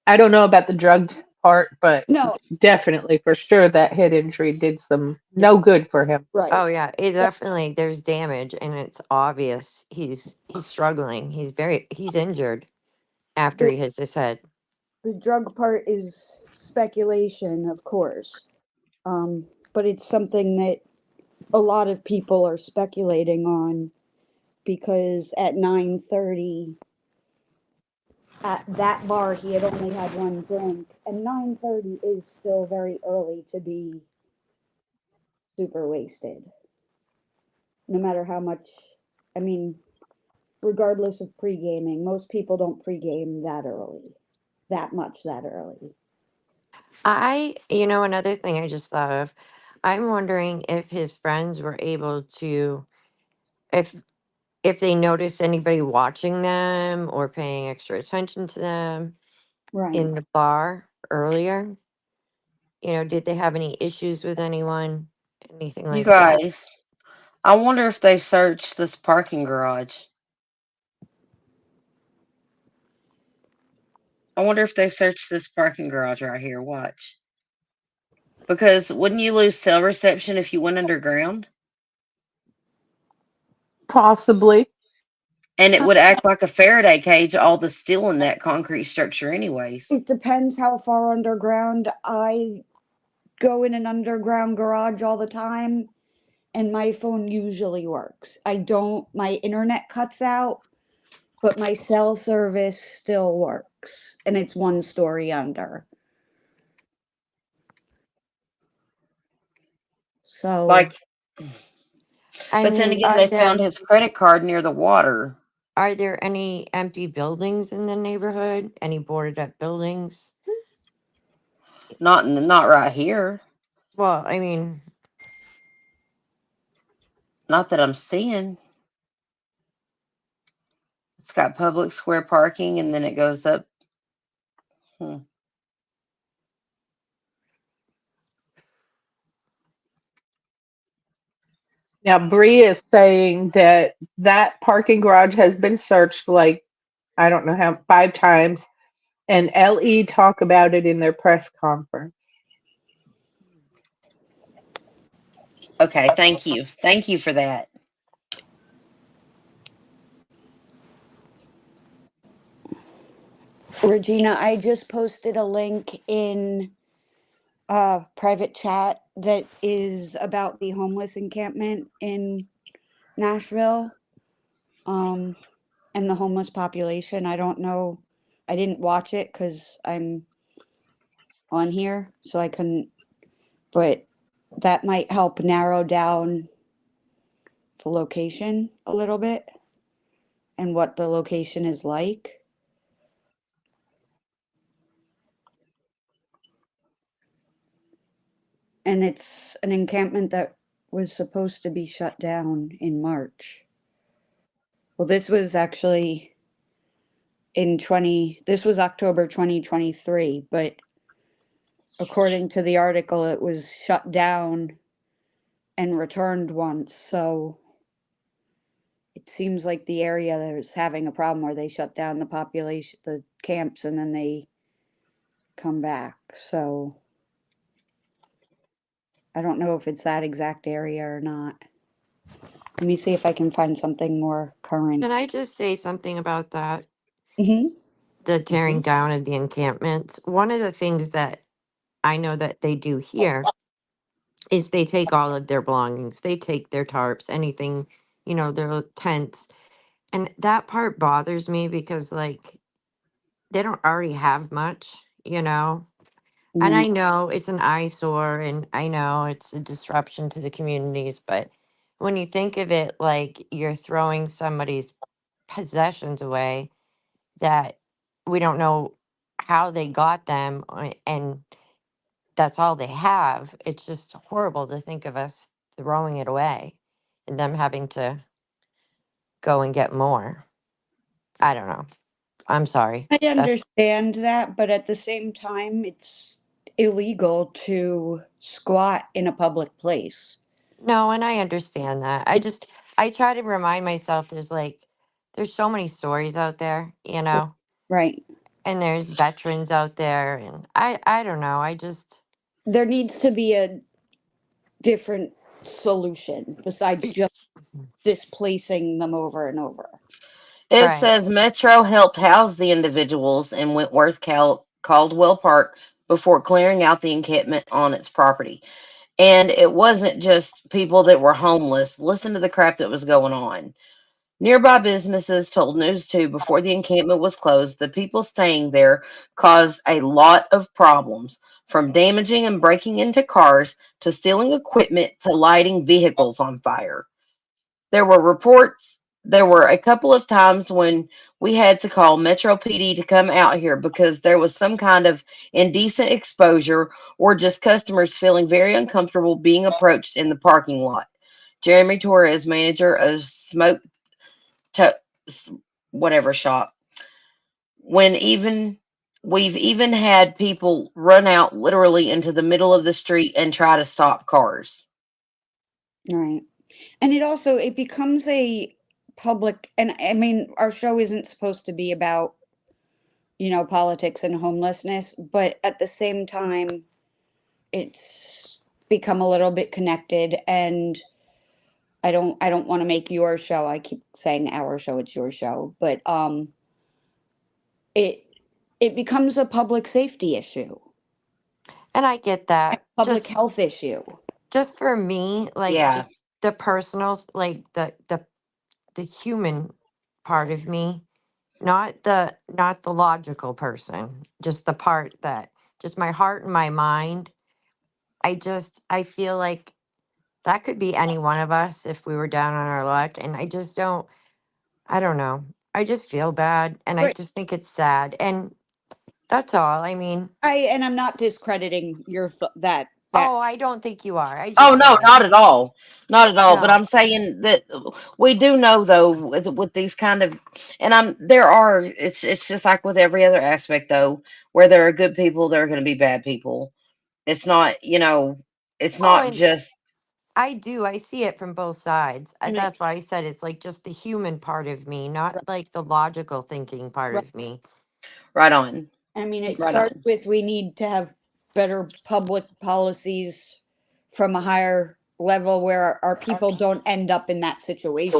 I don't know about the drugged part, but No, definitely for sure that head injury did some no good for him. right. Oh yeah, it definitely there's damage and it's obvious he's struggling. He's injured after The, he hits his head. the drug part is speculation, of course. But it's something that a lot of people are speculating on because at 9:30 at that bar he had only had one drink, and 9:30 is still very early to be super wasted. No matter how much, I mean, regardless of pre-gaming, most people don't pre-game that early, that much that early. Another thing I just thought of, I'm wondering if his friends were able to, if if they noticed anybody watching them or paying extra attention to them Right. in the bar earlier. Did they have any issues with anyone? Anything You like that? guys, I wonder if they've searched this parking garage. I wonder if they've searched this parking garage right here. Watch. Because wouldn't you lose cell reception if you went underground? Possibly. And it would act like a Faraday cage, all the steel in that concrete structure, anyways. It depends how far underground. I go in an underground garage all the time, and my phone usually works. My internet cuts out, but my cell service still works, and it's one story under. So, Like, I but then mean, again, they found his credit card near the water. are there any empty buildings in the neighborhood? Any boarded up buildings? Not right here. Well, I mean, Not that I'm seeing. It's got public square parking, and then it goes up. Hmm. Now Bree is saying that that parking garage has been searched like I don't know how 5 times, and LE talk about it in their press conference. Okay, thank you. Thank you for that. Regina, I just posted a link in a private chat that is about the homeless encampment in Nashville, and the homeless population. I don't know. I didn't watch it because I'm on here, so I couldn't. But that might help narrow down the location a little bit and what the location is like. And it's an encampment that was supposed to be shut down in March. Well, this was actually this was October 2023, but according to the article, it was shut down and returned once. So it seems like the area is having a problem where they shut down the camps, and then they come back. So I don't know if it's that exact area or not. Let me see if I can find something more current. can I just say something about that? Mm-hmm. The tearing down of the encampments. One of the things that I know that they do here is they take all of their belongings. They take their tarps, anything, their tents. And that part bothers me because, like, they don't already have much. And I know it's an eyesore and I know it's a disruption to the communities, but when you think of it like you're throwing somebody's possessions away that we don't know how they got them and that's all they have. It's just horrible to think of us throwing it away and them having to go and get more. I don't know. I'm sorry. I That's understand that, but at the same time, it's illegal to squat in a public place. no, and I understand that. I try to remind myself there's so many stories out there, Right. and there's veterans out there and I don't know. I just There needs to be a different solution besides just displacing them over and over. It right. says Metro helped house the individuals in Wentworth Caldwell Park before clearing out the encampment on its property. And it wasn't just people that were homeless. Listen to the crap that was going on. Nearby businesses told News 2 before the encampment was closed, the people staying there caused a lot of problems, from damaging and breaking into cars to stealing equipment to lighting vehicles on fire. There were a couple of times when we had to call Metro PD to come out here because there was some kind of indecent exposure or just customers feeling very uncomfortable being approached in the parking lot. Jeremy Torres, manager of Smoke to whatever shop. When even we've even had people run out literally into the middle of the street and try to stop cars. Right. And it becomes a public, and I mean, our show isn't supposed to be about, politics and homelessness, but at the same time, it's become a little bit connected, and I don't want to make your show. I keep saying our show, it's your show, but it it becomes a public safety issue, And I get that. public health issue. Just for me, like Yeah. just the personals, like the human part of me, not the logical person, just the part that just my heart and my mind. I feel like that could be any one of us if we were down on our luck and I don't know. I just feel bad and I Right. just think it's sad and that's all. I mean, And I'm not discrediting your that oh, I don't think you are. I Oh just no, said not at all. Not at all. But no. I'm saying that we do know though with these kind of and it's just like with every other aspect though, where there are good people, there are gonna be bad people. It's not, it's Oh, not and just I do. I see it from both sides. And That's why I said it's like just the human part of me, not like the logical thinking part right. of me. right on. I mean, it Right starts on. with we need to have better public policies from a higher level where our people don't end up in that situation.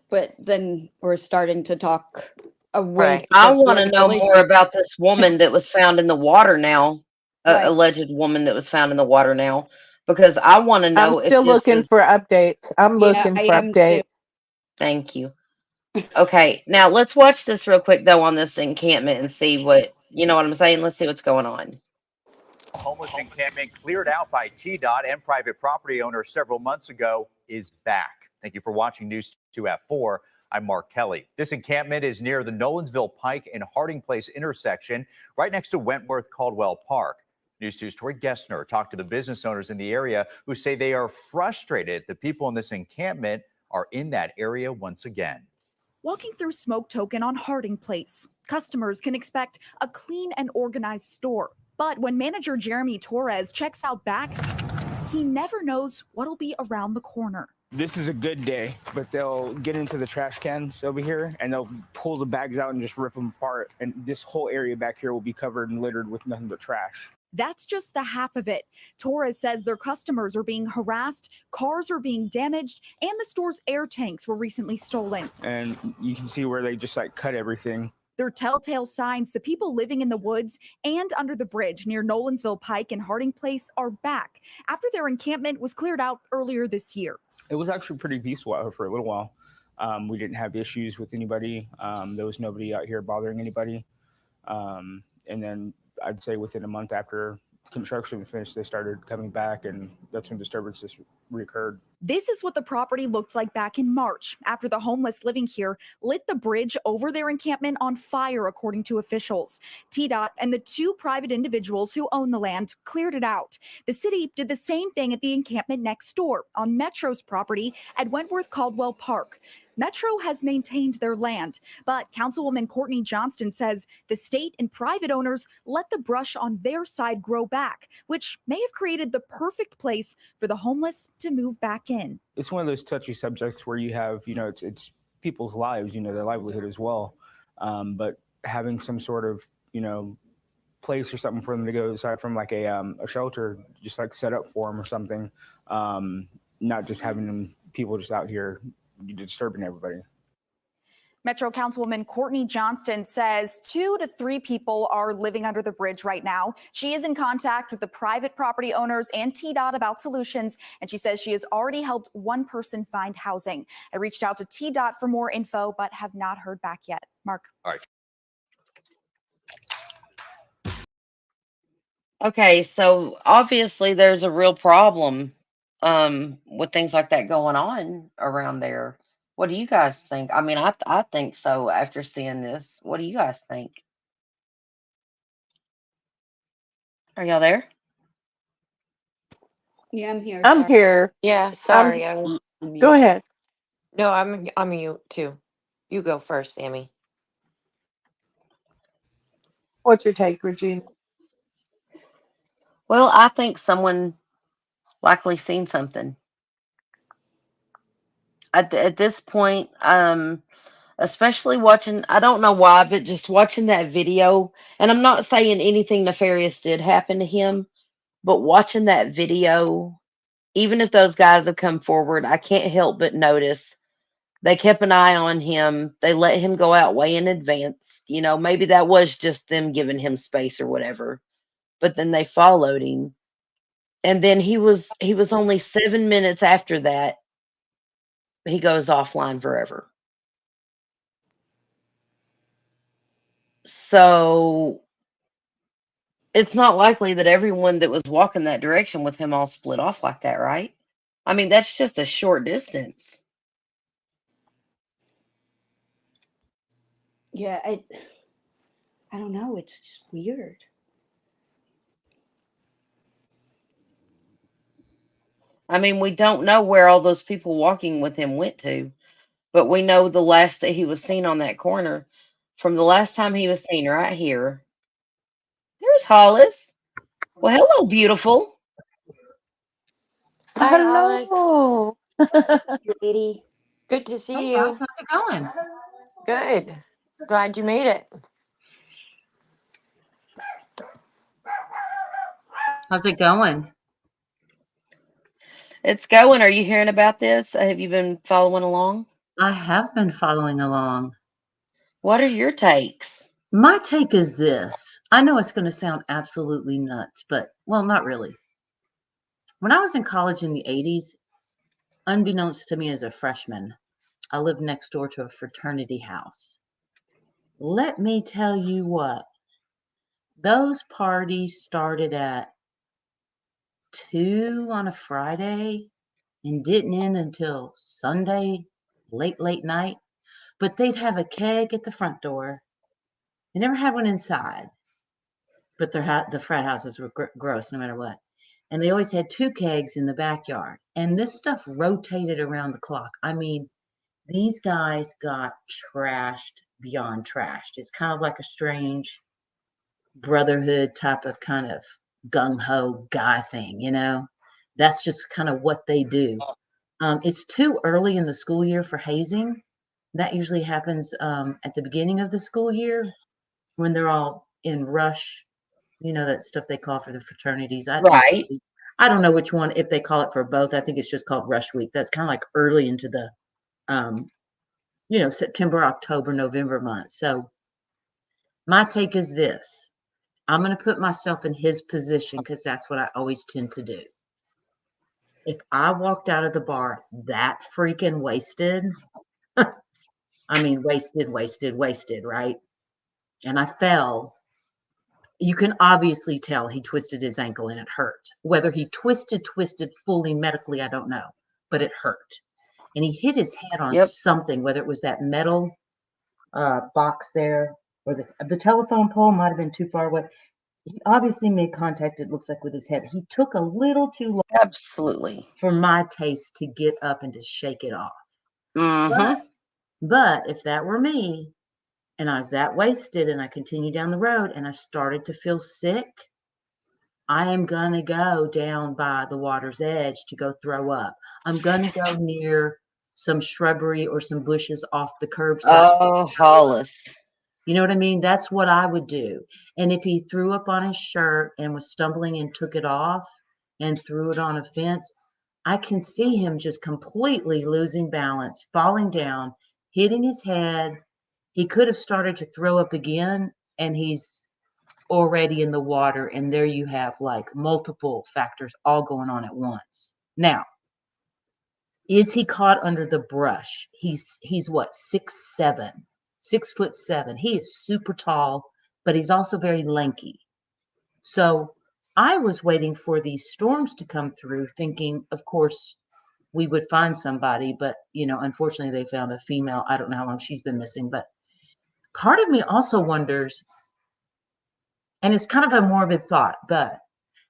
But then we're starting to talk a way Right. I deeper want to drug know more related. about this woman that was found in the water now, Right. alleged woman that was found in the water now, because I want to I'm know if still this looking is. for updates. I'm Yeah, looking I for am too. updates. Thank you. Okay, now let's watch this real quick though on this encampment and see what I'm saying. Let's see what's going on. Homeless encampment cleared out by TDOT and private property owners several months ago is back. Thank you for watching News 2 at 4. I'm Mark Kelly. This encampment is near the Nolensville Pike and Harding Place intersection, right next to Wentworth Caldwell Park. News 2's Tori Gessner talked to the business owners in the area who say they are frustrated the people in this encampment are in that area once again. Walking through Smoke Token on Harding Place, customers can expect a clean and organized store. But when manager Jeremy Torres checks out back, he never knows what'll be around the corner. This is a good day, but they'll get into the trash cans over here and they'll pull the bags out and just rip them apart. And this whole area back here will be covered and littered with nothing but trash. That's just the half of it. Torres says their customers are being harassed, cars are being damaged, and the store's air tanks were recently stolen. And you can see where they just cut everything. They're telltale signs the people living in the woods and under the bridge near Nolensville Pike and Harding Place are back after their encampment was cleared out earlier this year. It was actually pretty peaceful out here for a little while. We didn't have issues with anybody. There was nobody out here bothering anybody. And then I'd say within a month after construction finished, they started coming back, and that's when disturbances reoccurred. This is what the property looked like back in March after the homeless living here lit the bridge over their encampment on fire, according to officials. TDOT and the two private individuals who own the land cleared it out. The city did the same thing at the encampment next door on Metro's property at Wentworth Caldwell Park. Metro has maintained their land, but Councilwoman Courtney Johnston says the state and private owners let the brush on their side grow back, which may have created the perfect place for the homeless to move back in. It's one of those touchy subjects where you have, it's people's lives, their livelihood as well. But having some sort of, place or something for them to go aside from like a shelter, just like set up for them or something, not just having them people just out here disturbing everybody. Metro Councilwoman Courtney Johnston says 2 to 3 people are living under the bridge right now. She is in contact with the private property owners and TDOT about solutions, and she says she has already helped one person find housing. I reached out to TDOT for more info, but have not heard back yet. Mark. All right. Okay, so obviously there's a real problem with things like that going on around there. What do you guys think? I mean, I think so after seeing this. What do you guys think? Are y'all there? Yeah, I'm here. I'm Sorry. here. Yeah, sorry, I was on Go mute. ahead. No, I'm on mute too. You go first, Sammy. What's your take, Regina? Well, I think someone likely seen something. At this point, especially watching, I don't know why, but just watching that video, and I'm not saying anything nefarious did happen to him, but watching that video, even if those guys have come forward, I can't help but notice they kept an eye on him. They let him go out way in advance. Maybe that was just them giving him space or whatever. But then they followed him. And then he was only 7 minutes after that, he goes offline forever. So it's not likely that everyone that was walking that direction with him all split off like that, right? I mean, that's just a short distance. Yeah, I don't know. It's just weird. I mean, we don't know where all those people walking with him went to, but we know the last that he was seen on that corner, from the last time he was seen right here. There's Hollis. Well, hello, beautiful. Hi, Hollis. Hello. Lady. Good to see Hey you. guys, how's it going? Good. Glad you made it. How's it going? It's going. Are you hearing about this? Have you been following along? I have been following along. What are your takes? My take is this. I know it's going to sound absolutely nuts, but, well, not really. When I was in college in the 80s, unbeknownst to me as a freshman, I lived next door to a fraternity house. Let me tell you what, those parties started at 2 on a Friday and didn't end until Sunday, late night. But they'd have a keg at the front door. They never had one inside, but the frat houses were gross no matter what. And they always had 2 kegs in the backyard. And this stuff rotated around the clock. I mean, these guys got trashed beyond trashed. It's kind of like a strange brotherhood type of kind of gung-ho guy thing, That's just kind of what they do. It's too early in the school year for hazing. That usually happens at the beginning of the school year when they're all in rush, that stuff they call for the fraternities. Right. I don't know which one, if they call it for both. I think it's just called rush week. That's kind of like early into the, September, October, November month. So my take is this. I'm going to put myself in his position because that's what I always tend to do. If I walked out of the bar that freaking wasted, I mean, wasted, right? And I fell, You can obviously tell he twisted his ankle and it hurt. Whether he twisted fully medically, I don't know, but it hurt. And he hit his head on Yep. something, whether it was that metal box there or the telephone pole might have been too far away. He obviously made contact, it looks like, with his head. He took a little too long. Absolutely. For my taste to get up and to shake it off. Mm-hmm. But if that were me and I was that wasted and I continued down the road and I started to feel sick, I am going to go down by the water's edge to go throw up. I'm going to go near some shrubbery or some bushes off the curbside. Oh, Hollis. You know what I mean? That's what I would do. And if he threw up on his shirt and was stumbling and took it off and threw it on a fence, I can see him just completely losing balance, falling down, hitting his head. He could have started to throw up again, and he's already in the water. And there you have like multiple factors all going on at once. Now, is he caught under the brush? He's what, 6'7", 6'7". He is super tall, but he's also very lanky. So I was waiting for these storms to come through, thinking, of course, we would find somebody, but unfortunately they found a female. I don't know how long she's been missing, but part of me also wonders, and it's kind of a morbid thought, but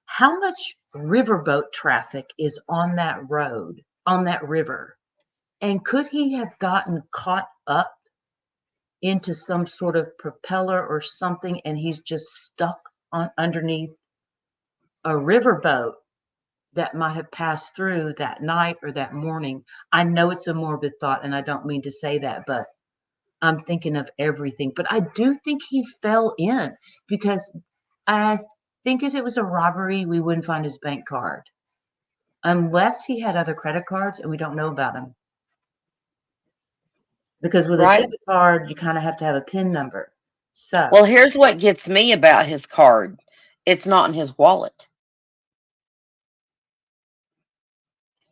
how much riverboat traffic is on that road, on that river? And could he have gotten caught up into some sort of propeller or something, and he's just stuck on underneath a riverboat that might have passed through that night or that morning? I know it's a morbid thought, and I don't mean to say that, but I'm thinking of everything. But I do think he fell in, because I think if it was a robbery, we wouldn't find his bank card unless he had other credit cards and we don't know about him. Because with a Right. debit card, you kind of have to have a PIN number. So, Well, here's what gets me about his card. It's not in his wallet.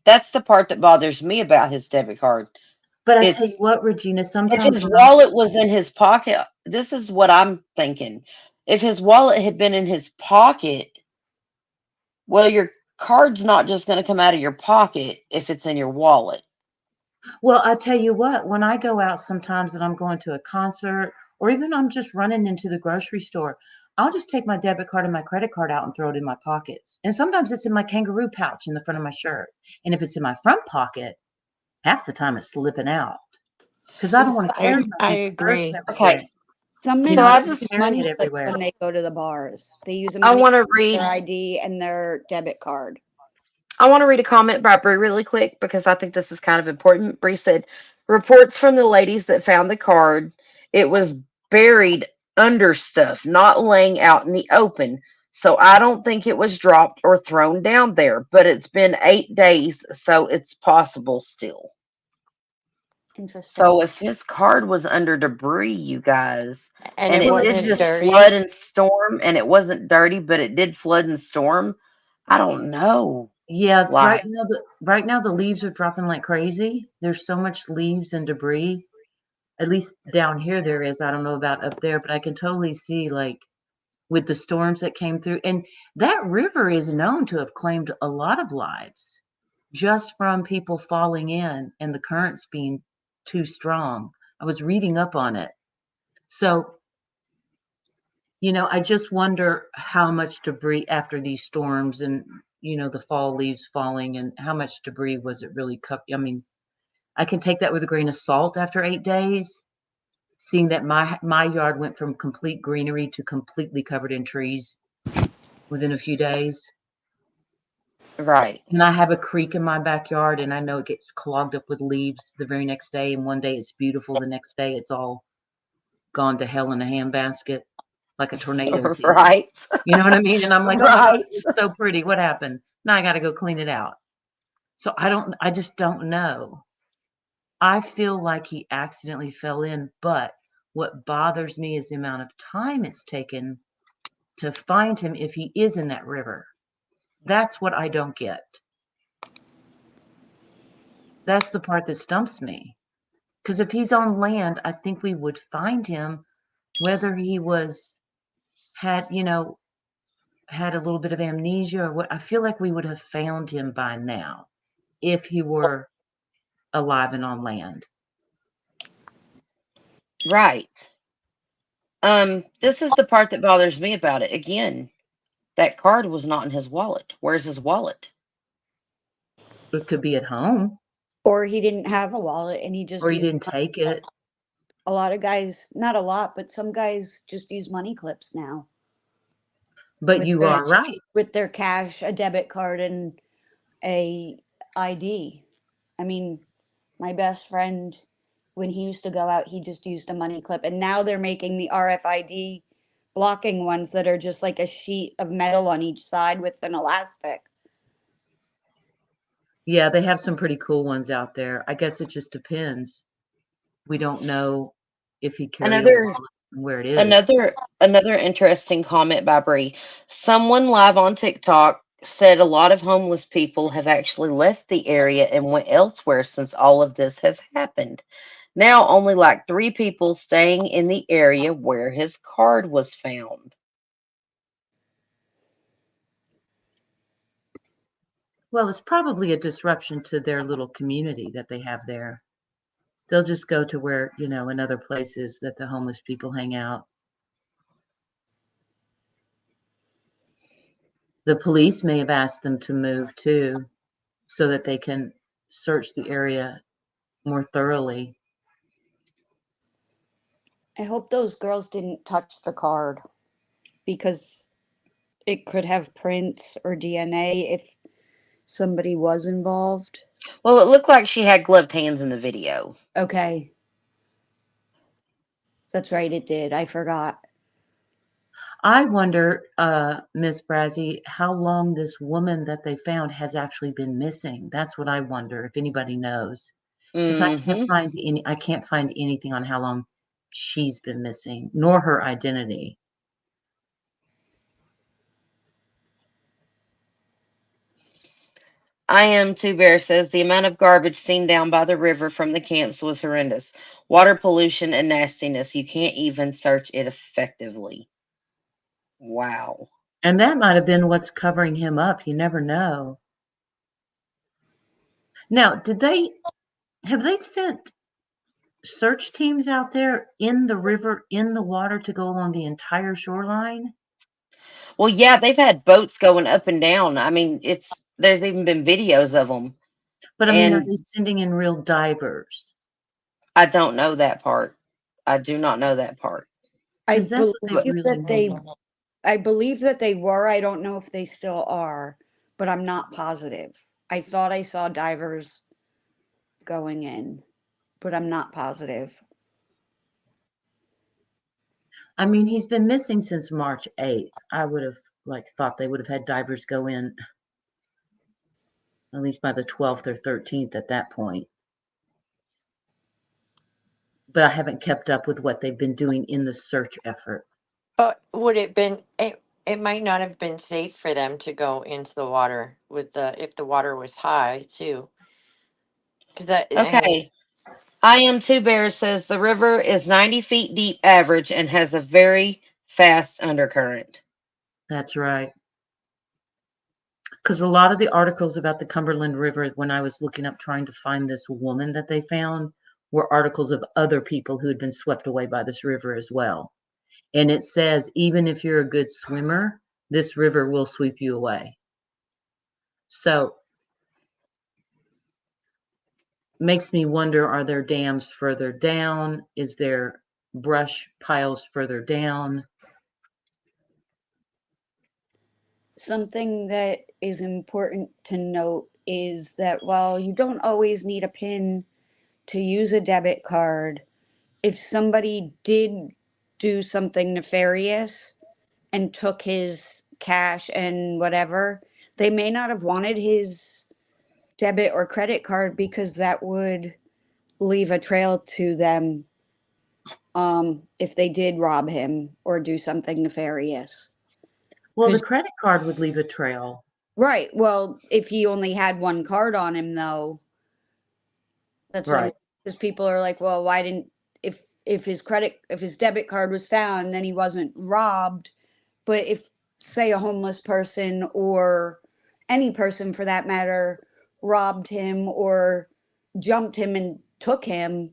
That's the part that bothers me about his debit card. but I tell you It's what, Regina, if sometimes his when I'm wallet was in his pocket, this is what I'm thinking. If his wallet had been in his pocket, well, your card's not just going to come out of your pocket if it's in your wallet. Well, I tell you what, when I go out sometimes and I'm going to a concert or even I'm just running into the grocery store, I'll just take my debit card and my credit card out and throw it in my pockets. And sometimes it's in my kangaroo pouch in the front of my shirt. And if it's in my front pocket, half the time it's slipping out because I don't want to carry my I big purse agree. everywhere. Okay. Some You men know, I So I don't use just carry money it slips everywhere. when they go to the bars. They use a I money want to slip, read their ID, and their debit card. I want to read a comment by Bree really quick because I think this is kind of important. Bree said, reports from the ladies that found the card, it was buried under stuff, not laying out in the open. So I don't think it was dropped or thrown down there, but it's been 8 days, so it's possible still. Interesting. So if his card was under debris, you guys, And and it it did wasn't just dirty. flood and storm, and it wasn't dirty, but it did flood and storm, I don't know. Yeah, Like, right now the leaves are dropping like crazy. There's so much leaves and debris. At least down here there is. I don't know about up there, but I can totally see, like, with the storms that came through. And that river is known to have claimed a lot of lives just from people falling in and the currents being too strong. I was reading up on it. So, I just wonder how much debris after these storms and, the fall leaves falling, and how much debris was it really I mean, I can take that with a grain of salt after 8 days, seeing that my yard went from complete greenery to completely covered in trees within a few days. right. And I have a creek in my backyard, and I know it gets clogged up with leaves the very next day. And one day it's beautiful, the next day it's all gone to hell in a handbasket, like a tornado's hit it. Right. You know what I mean? And I'm like, oh my God, Right. it's so pretty. What happened? Now I got to go clean it out. So I just don't know. I feel like he accidentally fell in, but what bothers me is the amount of time it's taken to find him if he is in that river. That's what I don't get. That's the part that stumps me. Because if he's on land, I think we would find him, whether he was had, had a little bit of amnesia or what, I feel like we would have found him by now if he were alive and on land. Right. This is the part that bothers me about it. Again, that card was not in his wallet. Where's his wallet? It could be at home. Or he didn't have a wallet and he just Or he used didn't money take clip. it. A lot of guys, not a lot, but some guys just use money clips now. But with you their, are right. with their cash, a debit card, and a ID. I mean, my best friend, when he used to go out, he just used a money clip, and now they're making the RFID blocking ones that are just like a sheet of metal on each side with an elastic. Yeah, they have some pretty cool ones out there. I guess it just depends. We don't know if he carry a Another wallet and where it is. another interesting comment by Bree. Someone live on TikTok said a lot of homeless people have actually left the area and went elsewhere since all of this has happened. Now only like 3 people staying in the area where his card was found. Well, it's probably a disruption to their little community that they have there. They'll just go to where, in other places that the homeless people hang out. The police may have asked them to move too, so that they can search the area more thoroughly. I hope those girls didn't touch the card because it could have prints or DNA if somebody was involved. Well, it looked like she had gloved hands in the video. Okay. That's right, it did. I forgot. I wonder, Miss Brazzy, how long this woman that they found has actually been missing. That's what I wonder, if anybody knows. Because Mhm. I can't find anything on how long she's been missing, nor her identity. I am Two Bear says the amount of garbage seen down by the river from the camps was horrendous. Water pollution and nastiness. You can't even search it effectively. Wow. And that might have been what's covering him up. You never know. Now, have they sent search teams out there in the river, in the water, to go along the entire shoreline? Well, yeah, they've had boats going up and down. I mean, there's even been videos of them. But I mean, are And they sending in real divers? I don't know that part. I do not know that part. I 'Cause that's what they believe really that they need. I believe that they were. I don't know if they still are, but I'm not positive. I thought I saw divers going in, but I'm not positive. I mean, he's been missing since March 8th. I would have thought they would have had divers go in at least by the 12th or 13th at that point. But I haven't kept up with what they've been doing in the search effort. But would it been it might not have been safe for them to go into the water with the if the water was high too. Because that I mean, Okay. I am Two Bears says the river is 90 feet deep average and has a very fast undercurrent. That's right. Because a lot of the articles about the Cumberland River, when I was looking up trying to find this woman that they found, were articles of other people who had been swept away by this river as well. And it says, even if you're a good swimmer, this river will sweep you away. So makes me wonder, are there dams further down? Is there brush piles further down? Something that is important to note is that while you don't always need a PIN to use a debit card, if somebody did do something nefarious and took his cash and whatever, they may not have wanted his debit or credit card because that would leave a trail to them if they did rob him or do something nefarious. Well, the credit card would leave a trail. Right. Well, if he only had one card on him, though, that's what I'm, Right. because people are like, well, why didn't if his debit card was found, then he wasn't robbed, But if, say, a homeless person or any person for that matter robbed him or jumped him and took him,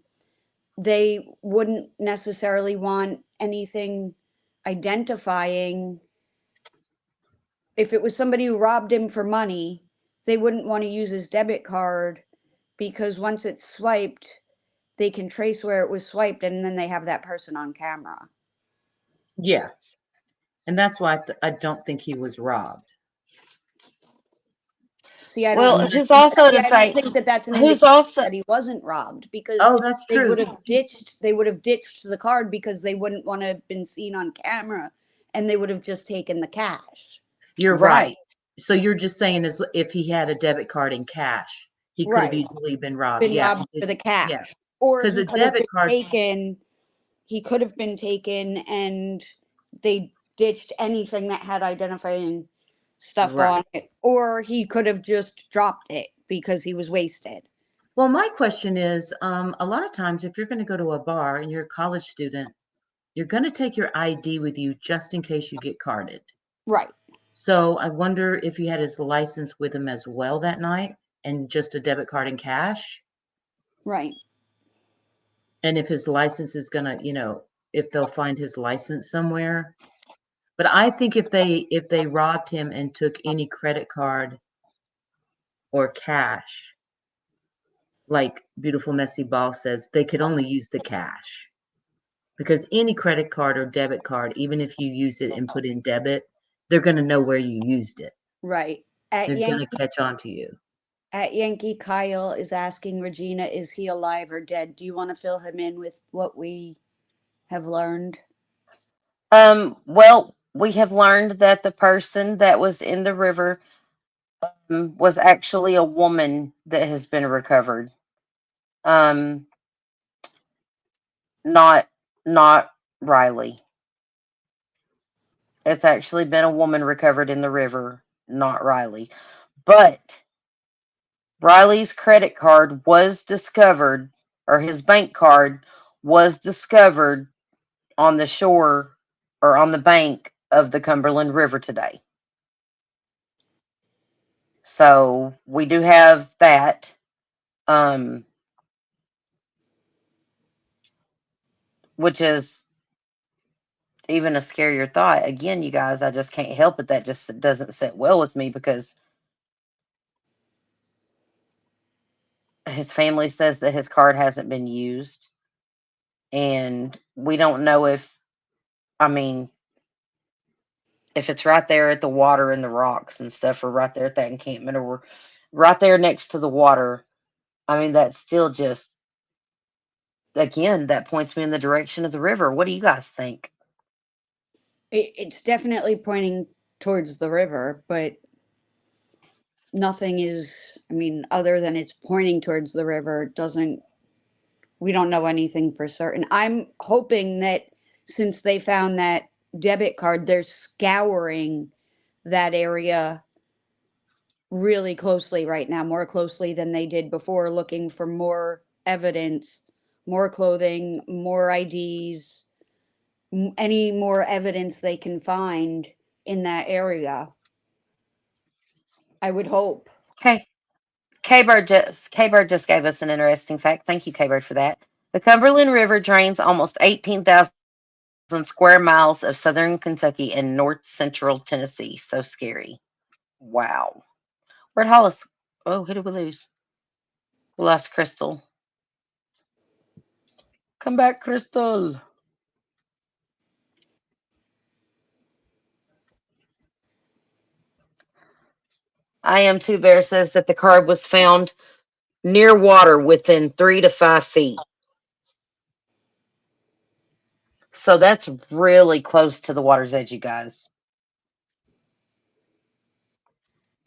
they wouldn't necessarily want anything identifying. If it was somebody who robbed him for money, they wouldn't want to use his debit card because once it's swiped, they can trace where it was swiped and then they have that person on camera. Yeah. And that's why I don't think he was robbed. See, I Well, don't who's also to I don't say, think that that's an who's indication also, that he wasn't robbed because Oh, that's they true. would have ditched the card because they wouldn't want to have been seen on camera and they would have just taken the cash. You're right. right. So you're just saying is if he had a debit card in cash, he could have Right. easily been robbed. Been Yeah. robbed for the cash. Yeah. Or Because he a could have debit been card. taken. He could have been taken and they ditched anything that had identifying stuff Right. on it. Or he could have just dropped it because he was wasted. Well, my question is, a lot of times if you're going to go to a bar and you're a college student, you're going to take your ID with you just in case you get carded. Right. So I wonder if he had his license with him as well that night and just a debit card and cash. Right. And if his license is going to, if they'll find his license somewhere. But I think if they robbed him and took any credit card or cash, like Beautiful Messy Ball says, they could only use the cash. Because any credit card or debit card, even if you use it and put in debit, they're going to know where you used it. Right. They're going to catch on to you. At Yankee, Kyle is asking Regina, is he alive or dead? Do you want to fill him in with what we have learned? Well, we have learned that the person that was in the river was actually a woman that has been recovered. Um, not Riley. It's actually been a woman recovered in the river, not Riley. But Riley's credit card was discovered, or his bank card was discovered on the shore or on the bank of the Cumberland River today. So we do have that. Which is even a scarier thought. Again, you guys, I just can't help it. That just doesn't sit well with me because his family says that his card hasn't been used. And we don't know I mean, if it's right there at the water and the rocks and stuff, or right there at that encampment, or right there next to the water. I mean, that's still just, again, that points me in the direction of the river. What do you guys think? It's definitely pointing towards the river, but nothing is, I mean, other than it's pointing towards the river, we don't know anything for certain. I'm hoping that since they found that debit card, they're scouring that area really closely right now, more closely than they did before, looking for more evidence, more clothing, more IDs, any more evidence they can find in that area. I would hope. Okay. K-Bird just gave us an interesting fact. Thank you, K-Bird, for that. The Cumberland River drains almost 18,000 square miles of southern Kentucky and north central Tennessee. So scary. Wow. Where'd Hollis? Oh, who did we lose? We lost Crystal. Come back, Crystal. I Am Two Bear says that the card was found near water within 3 to 5 feet. So that's really close to the water's edge, you guys.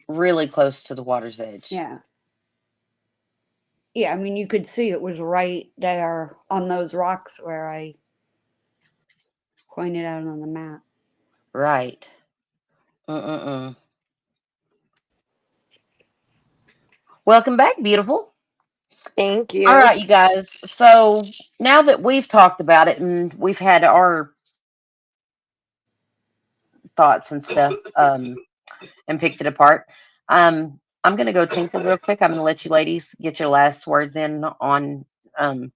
Really close to the water's edge. Yeah. Yeah, I mean, you could see it was right there on those rocks where I pointed out on the map. Right. Welcome back, beautiful. Thank you. All right, you guys. So now that we've talked about it and we've had our thoughts and stuff, and picked it apart. I'm gonna go tinkle real quick. I'm gonna let you ladies get your last words in on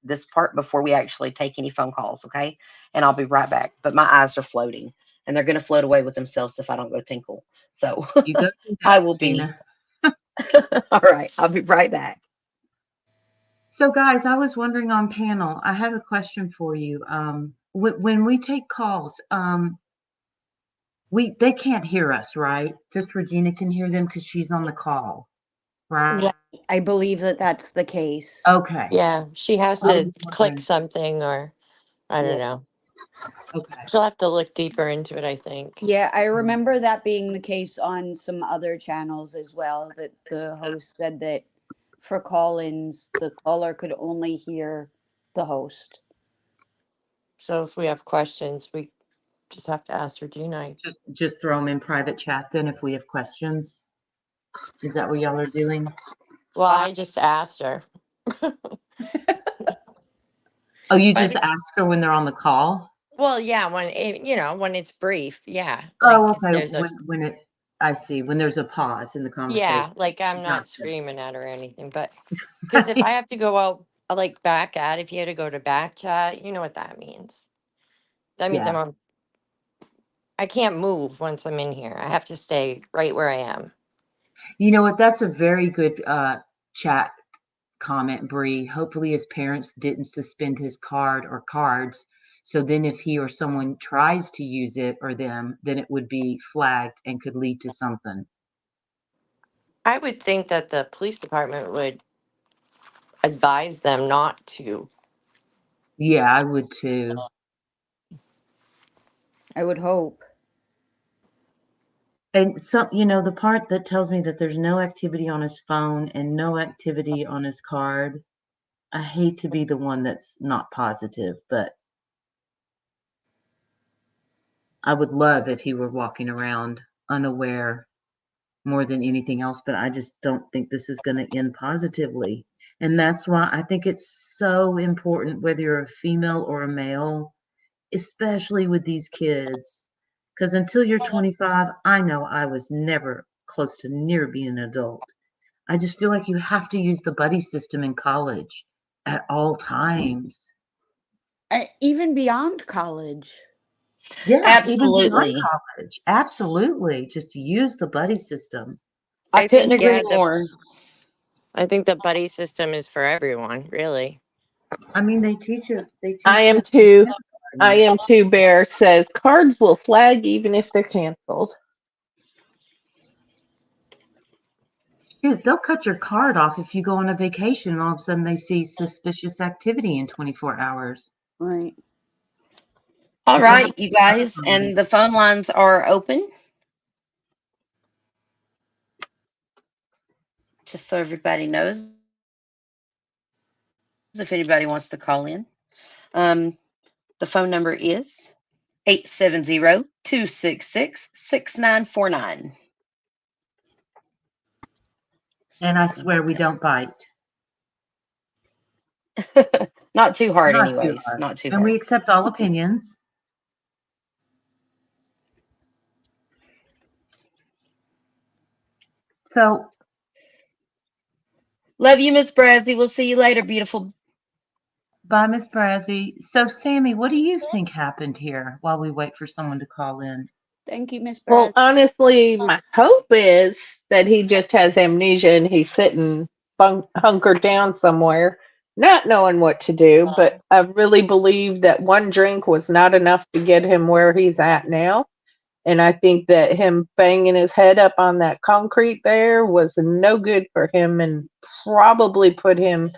this part before we actually take any phone calls, okay? And I'll be right back. But my eyes are floating, and they're gonna float away with themselves if I don't go tinkle. So You go do I that, will be. Tina. All right, I'll be right back. So, guys, I was wondering on panel, I have a question for you. When we take calls, they can't hear us, right? Just Regina can hear them because she's on the call, right? Right. I believe that that's the case. Okay. Yeah, she has I was to click wondering. something, or I Yeah. don't know. Okay. She'll have to look deeper into it, I think. Yeah, I remember that being the case on some other channels as well, that the host said that for call-ins, the caller could only hear the host. So if we have questions, we just have to ask Regina. Just throw them in private chat then if we have questions. Is that what y'all are doing? Well, I just asked her. Oh, you But just it's, ask her when they're on the call? well, yeah, when it's brief, yeah. Like Oh, if okay. there's a, I see. When there's a pause in the yeah, conversation. like I'm not Gotcha. screaming at her or anything, but because if I have to go out, like back at, if you had to go to back chat, you know what that means. That means Yeah. I can't move once I'm in here. I have to stay right where I am. You know what? That's a very good chat comment, Bree. Hopefully his parents didn't suspend his card or cards. So then if he or someone tries to use it or them, then it would be flagged and could lead to something. I would think that the police department would advise them not to. Yeah, I would too. I would hope. And the part that tells me that there's no activity on his phone and no activity on his card, I hate to be the one that's not positive, but I would love if he were walking around unaware more than anything else, but I just don't think this is going to end positively. And that's why I think it's so important, whether you're a female or a male, especially with these kids. Because until you're 25, I know I was never close to near being an adult. I just feel like you have to use the buddy system in college at all times. Even beyond college. Yeah, even beyond Absolutely. college. Absolutely. Just use the buddy system. I couldn't agree Yeah, more. I think the buddy system is for everyone, really. I mean, they teach you. I am too. I am too. Bear says cards will flag even if they're canceled. Shoot, they'll cut your card off if you go on a vacation and all of a sudden they see suspicious activity in 24 hours. Right. All right, you guys, and the phone lines are open. Just so everybody knows, if anybody wants to call in. The phone number is 870-266-6949. And I swear we don't bite. Not too hard, Not too anyways. hard. Not too And hard. we accept all opinions. So, love you, Miss Brazzy. We'll see you later, beautiful. bye, Miss Brazzy. So, Sammy, what do you think happened here while we wait for someone to call in? Thank you, Miss Well, Braz. honestly, my hope is that he just has amnesia and he's sitting hunkered down somewhere, not knowing what to do. But I really believe that one drink was not enough to get him where he's at now. And I think that him banging his head up on that concrete there was no good for him and probably put him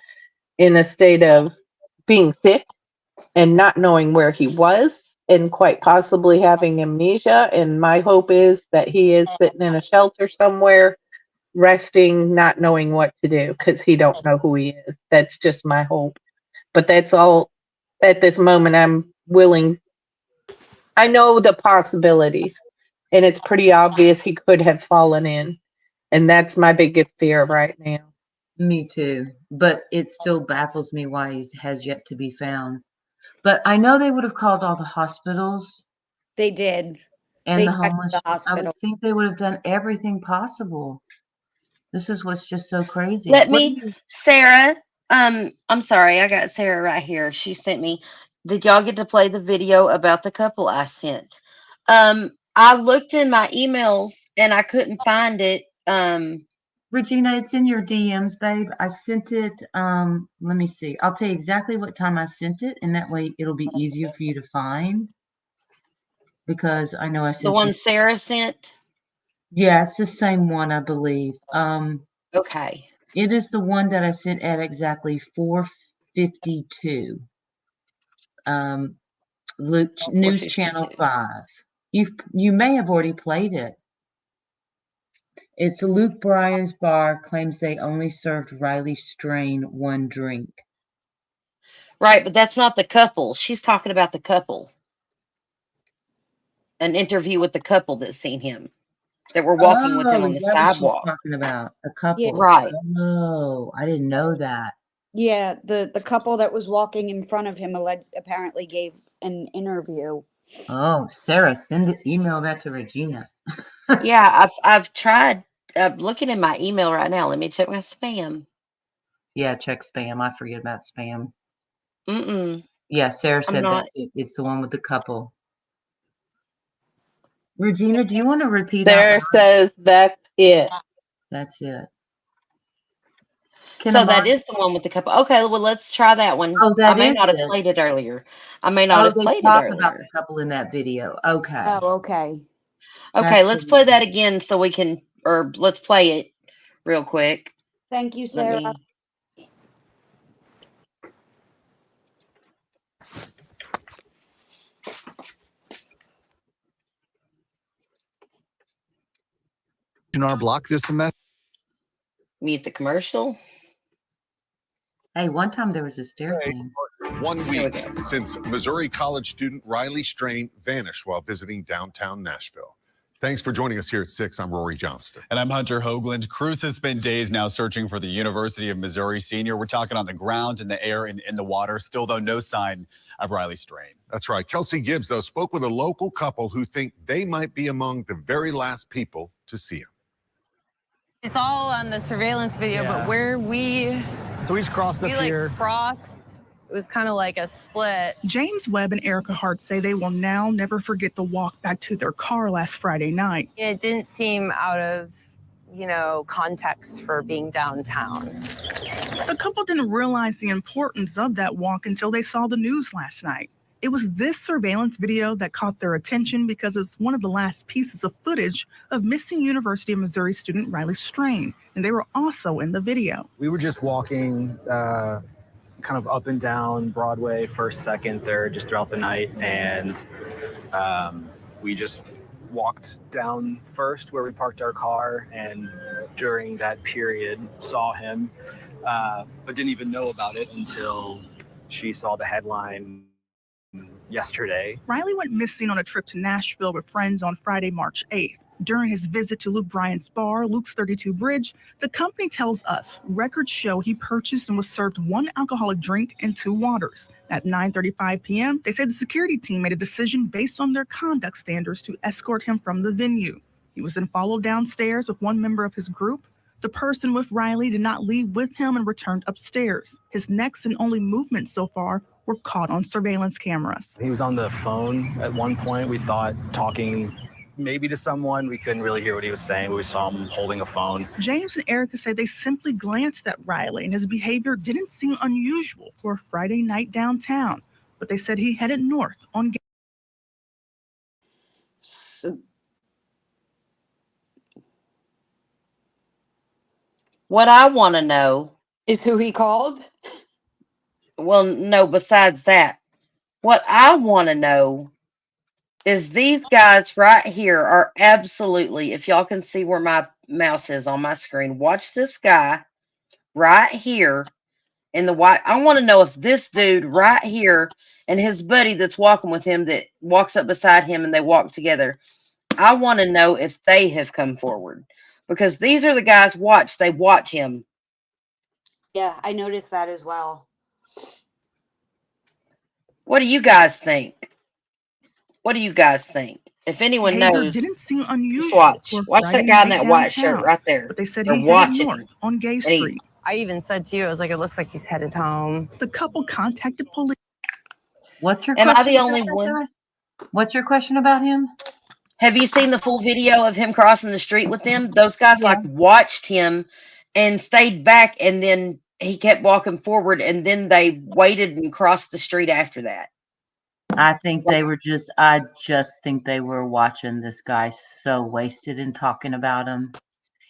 in a state of being sick and not knowing where he was and quite possibly having amnesia. And my hope is that he is sitting in a shelter somewhere, resting, not knowing what to do because he don't know who he is. That's just my hope. But that's all at this moment I'm willing. I know the possibilities, and it's pretty obvious he could have fallen in. And that's my biggest fear right now. Me too. But it still baffles me why he has yet to be found. But I know they would have called all the hospitals. They did. And They the checked homeless, the I would hospital. think they would have done everything possible. This is what's just so crazy. Let What do me, Sarah. I'm sorry, I got Sarah right here. She sent me. Did y'all get to play the video about the couple I sent? I looked in my emails and I couldn't find it. Regina, it's in your DMs, babe. I sent it. Let me see. I'll tell you exactly what time I sent it, and that way it'll be easier for you to find. Because I know I The sent one you. Sarah sent. Yeah, it's the same one, I believe. Okay. It is the one that I sent at exactly 4:52. Luke News Channel 4:52. 5. You may have already played it. It's Luke Bryan's bar claims they only served Riley Strain one drink. Right, but that's not the couple. She's talking about the couple. An interview with the couple that seen him, that were walking with him Oh, on is the that what she's sidewalk. talking about? A Yeah. couple. Right. Oh, I didn't know that. Yeah, the couple that was walking in front of him apparently gave an interview. Oh, Sarah, email that to Regina. Yeah, I've tried. I'm looking in my email right now. Let me check my spam. Yeah, check spam. I forget about spam. Mm-mm. Yeah, Sarah I'm said not. that's it. It's the one with the couple. Regina, do you want to repeat out Sarah loud? says that's it. That's it. So that Kinnamon. is the one with the couple. Okay, well, let's try that one. Oh, I that may is not have it. played it earlier. I may not Oh, have they played it talk about the earlier. couple in that video. Okay. Oh, okay. Okay, That's let's the play that again so we can, or let's play it real quick. Thank you, Let Sarah. me. In our block this semester. Mute the commercial. Hey, one time there was a stair thing. 1 week since Missouri college student Riley Strain vanished while visiting downtown Nashville. Thanks for joining us here at 6. I'm Rory Johnston. And I'm Hunter Hoagland. Crews has spent days now searching for the University of Missouri senior. We're talking on the ground, in the air, and in the water. Still, though, no sign of Riley Strain. That's right. Kelsey Gibbs, though, spoke with a local couple who think they might be among the very last people to see him. It's all on the surveillance video, but where So we just crossed up here. crossed, it was kind of like a split. James Webb and Erica Hart say they will now never forget the walk back to their car last Friday night. It didn't seem out of, context for being downtown. The couple didn't realize the importance of that walk until they saw the news last night. It was this surveillance video that caught their attention because it's one of the last pieces of footage of missing University of Missouri student Riley Strain, and they were also in the video. We were just walking kind of up and down Broadway, 1st, 2nd, 3rd, just throughout the night. And we just walked down 1st where we parked our car. And during that period, saw him, but didn't even know about it until she saw the headline yesterday. Riley went missing on a trip to Nashville with friends on Friday, March 8th. During his visit to Luke Bryan's bar, Luke's 32 Bridge, the company tells us records show he purchased and was served one alcoholic drink and 2 waters. At 9:35 p.m., they say the security team made a decision based on their conduct standards to escort him from the venue. He was then followed downstairs with one member of his group. The person with Riley did not leave with him and returned upstairs. His next and only movements so far were caught on surveillance cameras. He was on the phone at one point. We thought talking maybe to someone. We couldn't really hear what he was saying, but we saw him holding a phone. James and Erica say they simply glanced at Riley and his behavior didn't seem unusual for a Friday night downtown, but they said he headed north on. What I want to know is who he called. Well, no, besides that, what I want to know is these guys right here are absolutely, if y'all can see where my mouse is on my screen, watch this guy right here in the white. I want to know if this dude right here and his buddy that's walking with him that walks up beside him and they walk together, I want to know if they have come forward, because these are the guys they watch him. Yeah, I noticed that as well. What do you guys think? What do you guys think? If anyone Behavior knows, didn't seem just unusual watch. for a Watch that Friday guy in night that white shirt downtown, right there. but they said Or he headed watch north him. on Gay And he, Street. I even said to you, I was like, it looks like he's headed home. The couple contacted police. What's your am I question the about only that one? guy? What's your question about him? Have you seen the full video of him crossing the street with them? Those guys Yeah. like watched him and stayed back, and then he kept walking forward, and then they waited and crossed the street after that. I just think they were watching this guy so wasted and talking about him.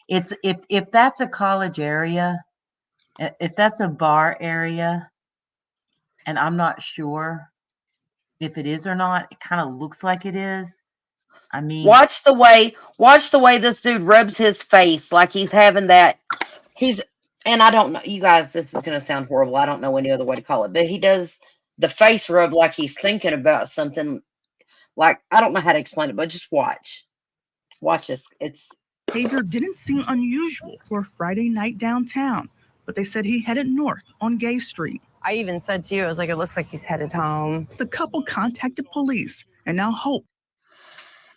It's if that's a college area, if that's a bar area, and I'm not sure if it is or not, it kind of looks like it is. I mean, Watch the way this dude rubs his face like he's having that. And I don't know, you guys, this is going to sound horrible. I don't know any other way to call it, but he does the face rub like he's thinking about something. Like, I don't know how to explain it, but just watch. Watch this. Behavior didn't seem unusual for a Friday night downtown, but they said he headed north on Gay Street. I even said to you, I was like, it looks like he's headed home. The couple contacted police and now hope.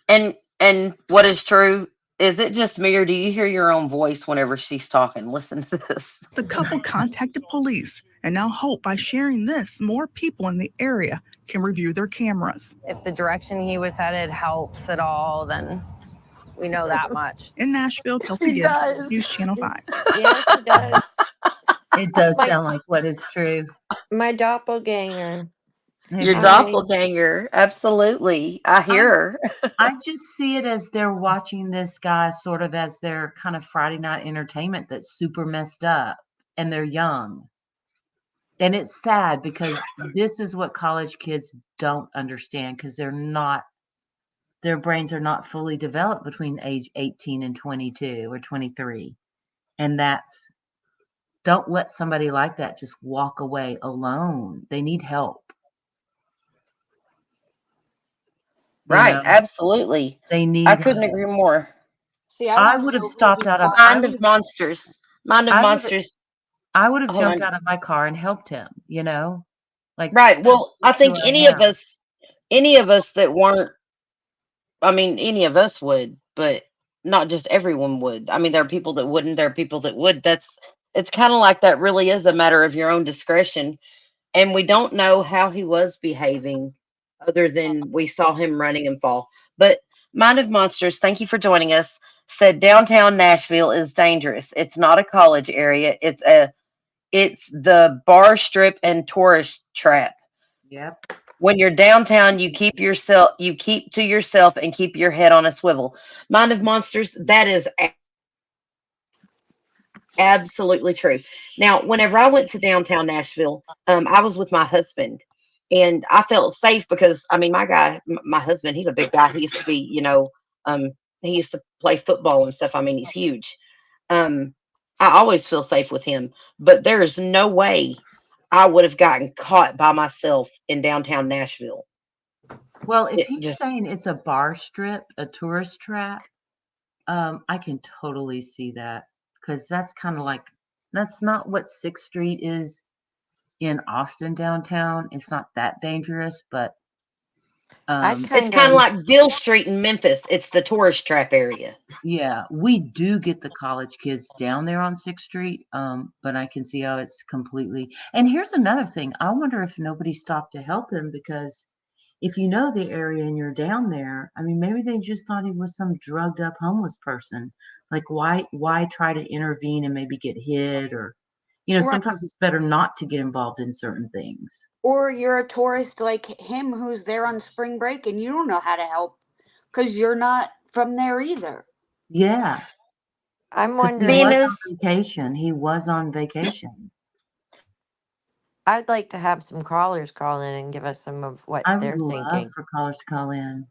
And what is true, is it just me, or do you hear your own voice whenever she's talking? Listen to this. The couple contacted police and now hope by sharing this, more people in the area can review their cameras. If the direction he was headed helps at all, then we know that much. In Nashville, Kelsey He Gibbs, does. News Channel 5. Yes, he does. it does sound like what is true. My doppelganger. Your Maybe. doppelganger. Absolutely. I hear her. I just see it as they're watching this guy sort of as their kind of Friday night entertainment that's super messed up, and they're young. And it's sad because this is what college kids don't understand, because their brains are not fully developed between age 18 and 22 or 23. And don't let somebody like that just walk away alone. They need help. Right. Absolutely. They need I couldn't agree more. See, I would have stopped out of Mind of Monsters. Mind of I would've- Monsters. I would have Hold jumped on. out of my car and helped him, like Right. Well, I to think where any I of am. us that weren't, I mean, any of us would, but not just everyone would. I mean, there are people that wouldn't, there are people that would. It's kind of like that really is a matter of your own discretion. And we don't know how he was behaving other than we saw him running and fall. But Mind of Monsters, thank you for joining us, said downtown Nashville is dangerous. It's not a college area. It's the bar strip and tourist trap. Yep. When you're downtown, you keep to yourself and keep your head on a swivel. Mind of Monsters, that is absolutely true. Now, whenever I went to downtown Nashville, I was with my husband, and I felt safe because, I mean, my husband, he's a big guy. He used to be, he used to play football and stuff. I mean, he's huge. Um, I always feel safe with him, but there is no way I would have gotten caught by myself in downtown Nashville. Well, if he's saying it's a bar strip, a tourist trap, I can totally see that, because that's kind of like, that's not what 6th Street is in Austin downtown. It's not that dangerous, but it's kind of like Bill Street in Memphis. It's the tourist trap area. Yeah, we do get the college kids down there on 6th Street, but I can see how it's completely. And here's another thing. I wonder if nobody stopped to help him, because if you know the area and you're down there, I mean, maybe they just thought he was some drugged up homeless person. Like, why try to intervene and maybe get hit, or, Right. sometimes it's better not to get involved in certain things. Or you're a tourist like him who's there on spring break and you don't know how to help because you're not from there either. Yeah. I'm 'Cause wondering. he was on vacation. He was on vacation. I'd like to have some callers call in and give us some of what I they're would love thinking. for callers to call in.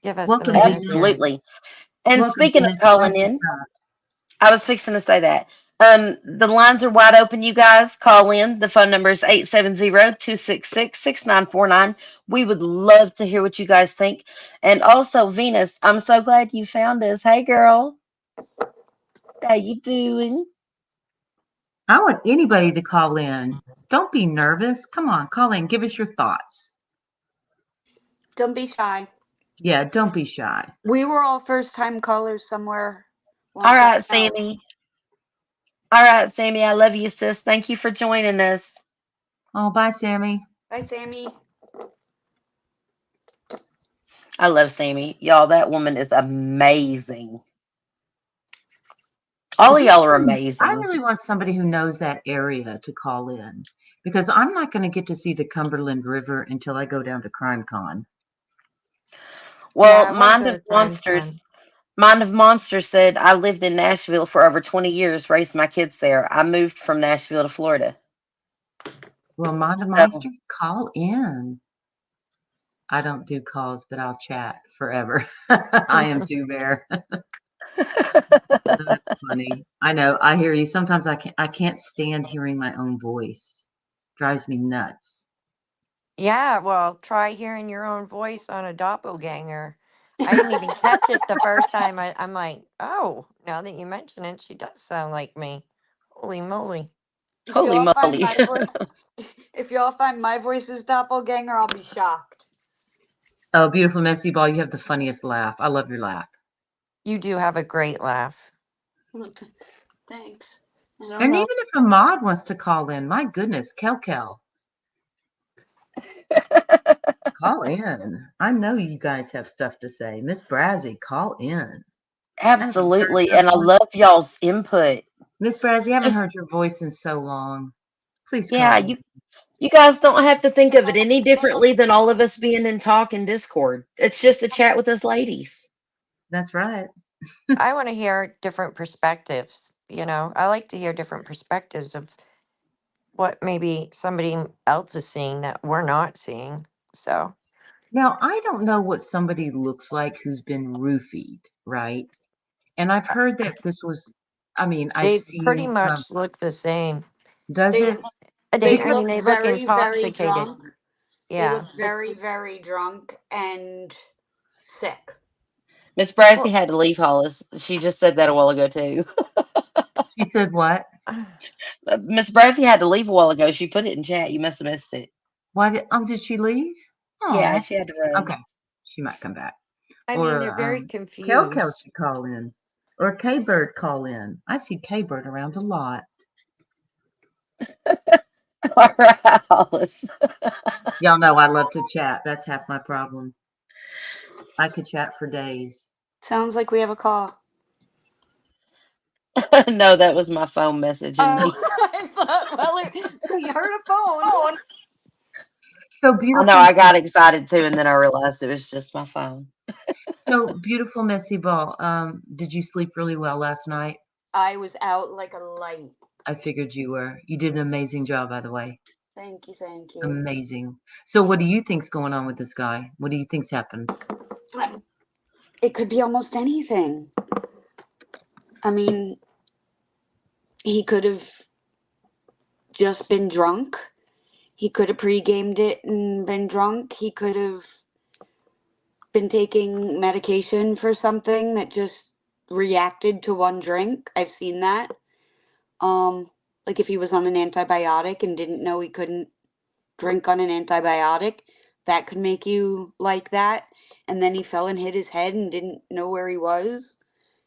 Give us Welcome, some Venus. ideas. Absolutely. And Welcome, speaking of Venus. calling Glad you in, stopped. I was fixing to say that. The lines are wide open, you guys. Call in. The phone number is 870-266-6949. We would love to hear what you guys think. And also, Venus, I'm so glad you found us. Hey, girl. How you doing? I want anybody to call in. Don't be nervous. Come on, call in. Give us your thoughts. Don't be shy. Yeah, don't be shy. We were all first-time callers somewhere. All right, else. Sammy. All right, Sammy. I love you, sis. Thank you for joining us. Oh, bye, Sammy. Bye, Sammy. I love Sammy. Y'all, that woman is amazing. All of y'all are I amazing. really want somebody who knows that area to call in because I'm not going to get to see the Cumberland River until I go down to CrimeCon. Well, Yeah, I wanna go to CrimeCon. Mind of Monsters said, I lived in Nashville for over 20 years, raised my kids there. I moved from Nashville to Florida. Well, Mind of So, Monsters, call in. I don't do calls, but I'll chat forever. I am too bear. That's funny. I know. I hear you. Sometimes I can't stand hearing my own voice. Drives me nuts. Yeah, well, try hearing your own voice on a doppelganger. I didn't even catch it the first time. I'm like, oh, now that you mention it, she does sound like me. Holy moly. If holy y'all find moly. my voice, if y'all find my voice is doppelganger, I'll be shocked. Oh, beautiful Messy Ball, you have the funniest laugh. I love your laugh. You do have a great laugh. Thanks. I don't And know. even if a mod wants to call in, my goodness, Kel. Call in. I know you guys have stuff to say. Miss Brazzy, call in. Absolutely. And I love y'all's input. Miss Brazzy, I haven't Just, heard your voice in so long. Please call yeah, in. you guys don't have to think of it any differently than all of us being in talk and Discord. It's just a chat with us ladies. That's right. I want to hear different perspectives. I like to hear different perspectives of what maybe somebody else is seeing that we're not seeing. So, Now, I don't know what somebody looks like who's been roofied, right? And I've heard that this was, I've they seen pretty some. much look the same. Does They it? they I Because mean, look they look very, very intoxicated. drunk. They Yeah. look very, very drunk and sick. Miss Brazzy Well, had to leave Hollis. She just said that a while ago too. she said what? Miss Brazzy had to leave a while ago. She put it in chat. You must have missed it. Why did she leave? Yeah, Oh, she had to run. okay. She might come back. I mean, they're Or very Kel confused. should call in. Or K Bird call in. I see K Bird around a lot. All right, Hollis. Y'all know I love to chat. That's half my problem. I could chat for days. Sounds like we have a call. No, that was my phone messaging me. I thought, we heard a phone. So I know beautiful. I got excited too, and then I realized it was just my phone. So beautiful, Messy Ball. Did you sleep really well last night? I was out like a light. I figured you were. You did an amazing job, by the way. Thank you, thank you. Amazing. So what do you think's going on with this guy? What do you think's happened? It could be almost anything. I mean, he could have just been drunk. He could have pre-gamed it and been drunk. He could have been taking medication for something that just reacted to one drink. I've seen that. Like if he was on an antibiotic and didn't know he couldn't drink on an antibiotic, that could make you like that. And then he fell and hit his head and didn't know where he was,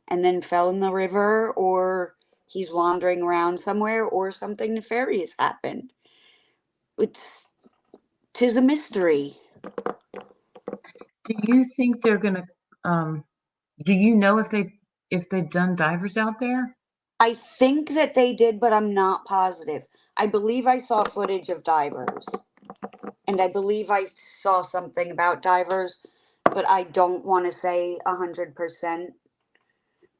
and then fell in the river, or he's wandering around somewhere, or something nefarious happened. Tis a mystery. Do you think they're gonna do you know if they've done divers out there? I think that they did, but I'm not positive. I believe I saw footage of divers. And I believe I saw something about divers, but I don't want to say 100%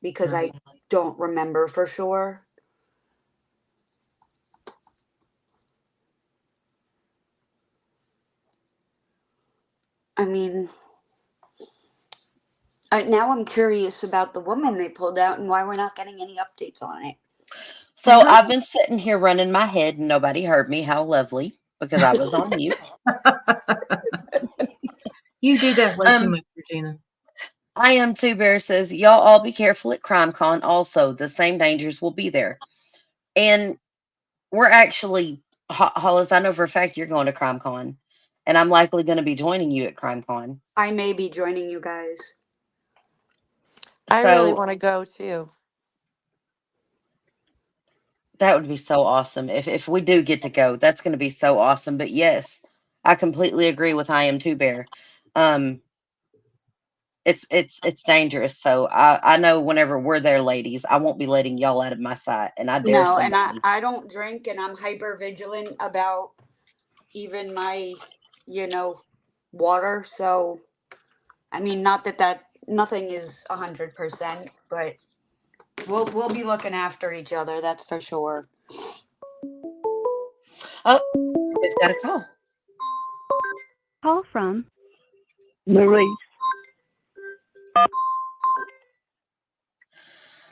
because I don't remember for sure. I mean, now I'm curious about the woman they pulled out and why we're not getting any updates on it. So I've been sitting here running my head and nobody heard me. How lovely, because I was on mute. You do that way too much, Regina. I am too. Bear says, y'all all be careful at CrimeCon. Also, the same dangers will be there. And we're actually, Hollis, I know for a fact you're going to CrimeCon. and I'm likely going to be joining you at CrimeCon. I may be joining you guys. I really So want to go too. that would be so awesome. If we do get to go, that's going to be so awesome. But yes, I completely agree with I Am Too Bear. It's dangerous. So I know whenever we're there, ladies, I won't be letting y'all out of my sight, and I dare No, and somebody. I don't drink, and I'm hyper vigilant about even my, water. So, I mean, not that nothing is 100%, but we'll be looking after each other. That's for sure. Oh, we've got a call. Call from Maurice.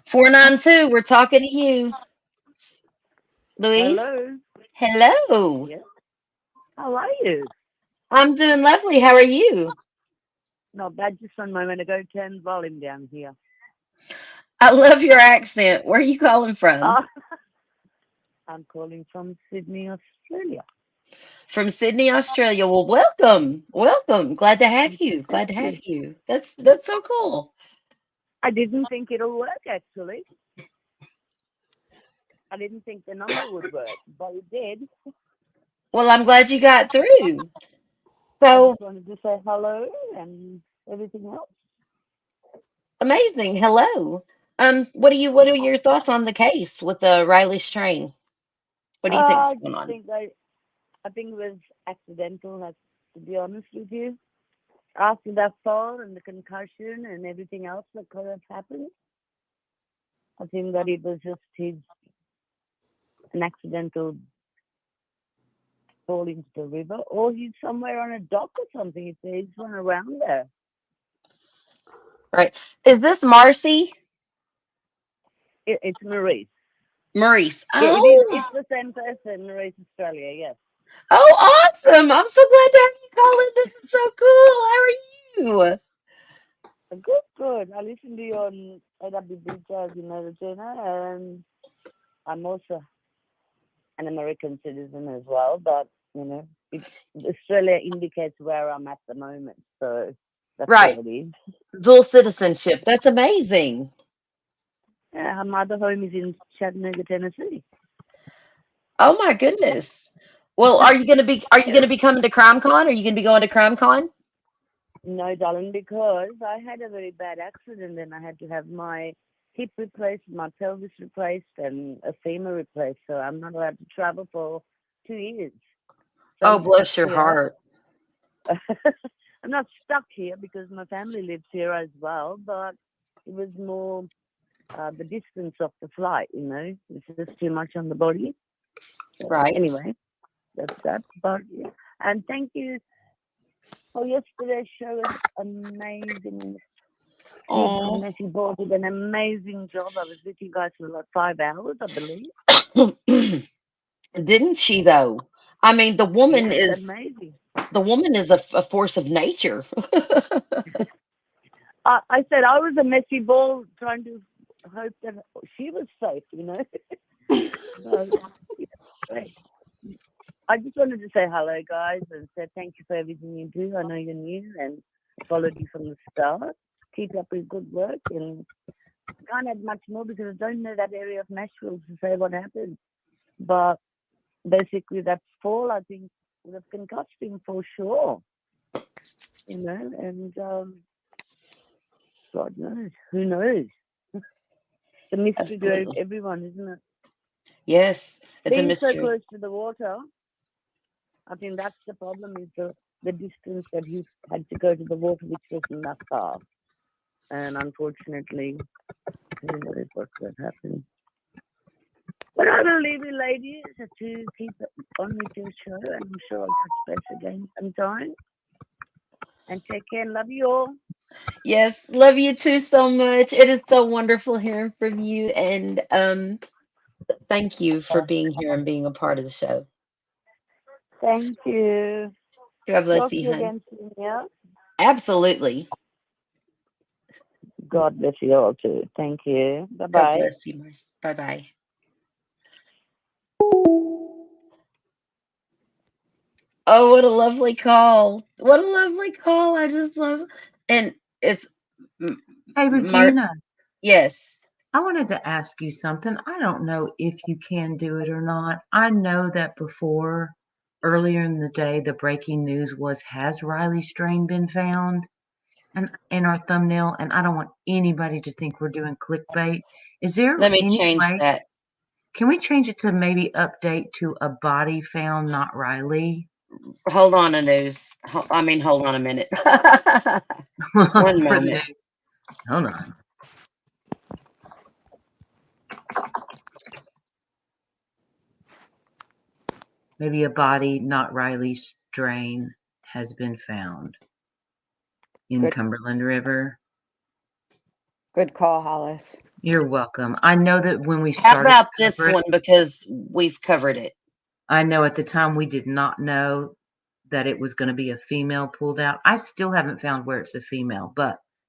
492, we're talking to you. Louise? Hello. Hello. Yes. How are you? I'm doing lovely. How are you? Not bad. Just one moment ago, turn the volume down here. I love your accent. Where are you calling from? Oh, I'm calling from Sydney, Australia. From Sydney, Australia. Well, welcome. Welcome. Glad to have you. Glad to have you. That's so cool. I didn't think it'll work, actually. I didn't think the number would work, but it did. Well, I'm glad you got through. I So just wanted to say hello and everything else. amazing. Hello. What are your thoughts on the case with the Riley Strain? What do you think's I going just on? think I think it was accidental, to be honest with you. After that fall and the concussion and everything else that could have happened, I think that it was just an accidental fall into the river, or he's somewhere on a dock or something. If there's one around there. Right. Is this Marcy? It's Maurice. Maurice. Yeah, Oh, it's the same person, Maurice Australia, yes. oh, awesome. I'm so glad to have you call in. This is so cool. How are you? Good. I listen to you on AWB Jazz in Arizona, and I'm also an American citizen as well, but, Australia indicates where I'm at the moment, so that's Right. what it is. Dual citizenship. That's amazing. Yeah, my other home is in Chattanooga, Tennessee. Oh my goodness. Well, are you gonna be coming to CrimeCon? Are you gonna be going to CrimeCon? No, darling, because I had a very bad accident and I had to have my hip replaced, my pelvis replaced, and a femur replaced. So I'm not allowed to travel for 2 years. So Oh, I'm stuck bless your here. heart. I'm not stuck here because my family lives here as well, but it was more the distance of the flight, It's just too much on the body. So Right. anyway, that's that. But yeah. And thank you for yesterday's show. Was amazing. Steve Oh. from Messi Ball did an amazing job. I was with you guys for like 5 hours, I believe. Didn't she though? I mean, the woman Yes, is amazing. a force of nature. I said I was a Messi Ball trying to hope that she was safe, So, great. I just wanted to say hello, guys, and say thank you for everything you do. I know you're new and followed you from the start. Keep up with good work, and can't add much more because I don't know that area of Nashville to say what happened. But basically, that fall, I think, would have concussed him for sure. And God knows, who knows? The mystery to Absolutely. everyone, isn't it? Yes, it's a Being so mystery. close to the water, I think that's the problem, is the distance that he had to go to the water, which wasn't that far. And unfortunately, who knows what could have happened. But I will leave you, ladies, to keep on with your show, and I'm sure I'll touch base again sometime. And take care and love you all. Yes, love you too so much. It is so wonderful hearing from you, and thank you for being here and being a part of the show. Thank you. God bless Talk to you, you hon. again soon, yeah? Absolutely. God bless you all too. Thank you. God Bye-bye. bless you, Marcy. Bye bye. Oh, what a lovely call. What a lovely call. I just love, and it's Hey, my, Regina, yes. I wanted to ask you something. I don't know if you can do it or not. I know that before, earlier in the day, the breaking news was, has Riley Strain been found? And in our thumbnail, and I don't want anybody to think we're doing clickbait. Is there Let me any change way? that. Can we change it to maybe update to a body found, not Riley? Hold on a news. Hold on a minute. One For the moment. news. Hold on. Maybe a body, not Riley Strain, has been found in Good. Cumberland River. Good call, Hollis. You're welcome. I know that when we How started about to this cover it, one? Because we've covered it. I know at the time we did not know that it was going to be a female pulled out. I still haven't found where it's a female,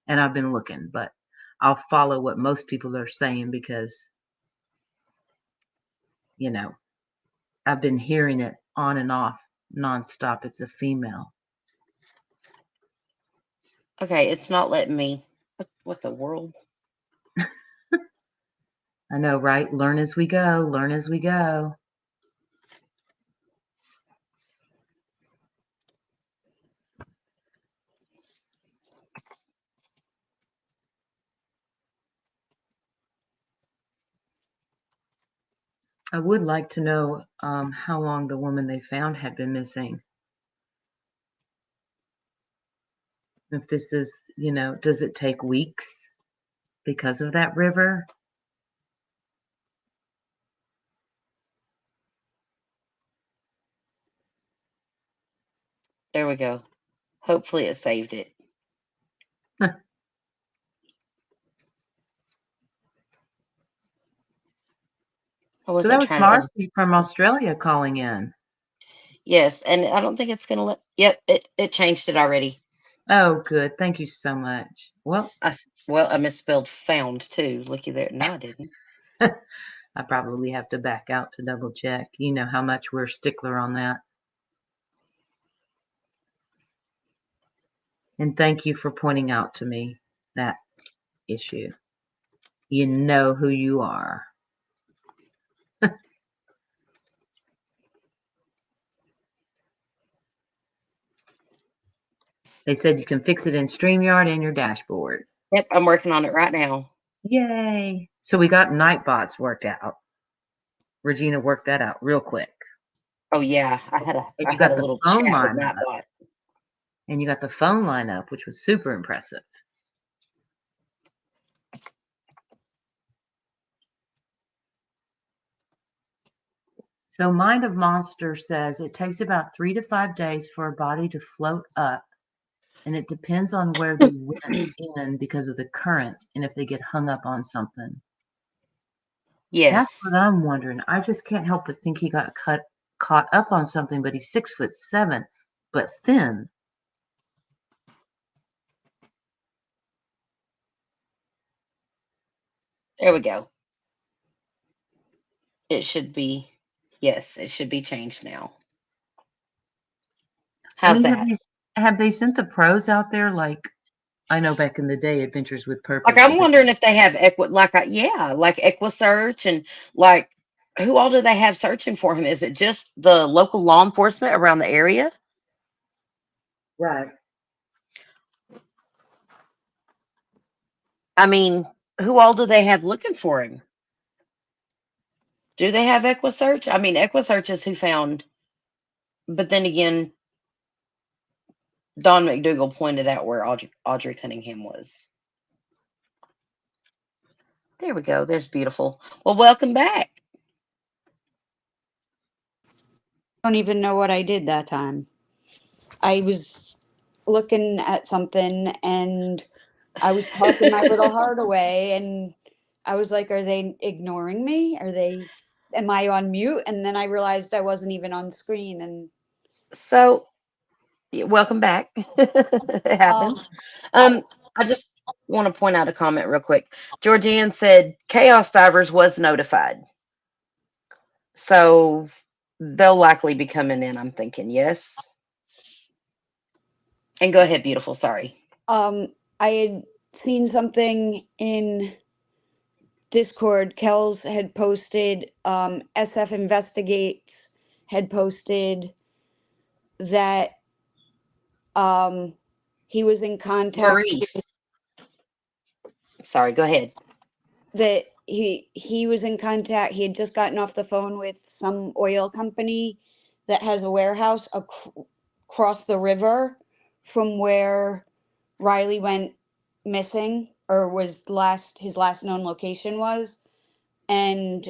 and I've been looking, but I'll follow what most people are saying because, I've been hearing it on and off nonstop. It's a female. Okay, it's not letting me. What the world? I know, right? Learn as we go. Learn as we go. I would like to know how long the woman they found had been missing. If this is, does it take weeks because of that river? There we go. Hopefully it saved it. I So wasn't that was trying to. Marcy from Australia calling in. Yes, and I don't think it's gonna let. Yep, it changed it already. Oh, good. Thank you so much. Well, I misspelled found too. Looky there. No, I didn't. I probably have to back out to double check. You know how much we're a stickler on that. And thank you for pointing out to me that issue. You know who you are. They said you can fix it in StreamYard and your dashboard. Yep, I'm working on it right now. Yay. So we got Nightbots worked out. Regina worked that out real quick. Oh yeah, I had a little chat with Nightbot. And you got the phone line up, which was super impressive. So Mind of Monster says it takes about 3 to 5 days for a body to float up, and it depends on where they went in because of the current and if they get hung up on something. Yes. That's what I'm wondering. I just can't help but think he got caught up on something, but he's 6'7", but thin. There we go. It should be, yes, it should be changed now. How's that? Have they sent the pros out there? Like, I know back in the day, Adventures with Purpose. Like, I'm wondering if they have like EquiSearch, and like, who all do they have searching for him? Is it just the local law enforcement around the area? Right. I mean, who all do they have looking for him? Do they have EquiSearch? I mean, EquiSearch is who found, but then again, Don McDougal pointed out where Audrey Cunningham was. There we go. There's beautiful. Well, welcome back. I don't even know what I did that time. I was looking at something and I was talking my little heart away, and I was like, are they ignoring me? Am I on mute? And then I realized I wasn't even on screen. And so, welcome back. It happens. I just want to point out a comment real quick. Georgianne said Chaos Divers was notified. So they'll likely be coming in, I'm thinking. Yes. And go ahead, beautiful. Sorry. I had seen something in Discord. Kells had posted, SF Investigates had posted that he was in contact with, Maurice. Sorry, go ahead. that he was in contact. He had just gotten off the phone with some oil company that has a warehouse across the river from where Riley went missing, or was his last known location was, and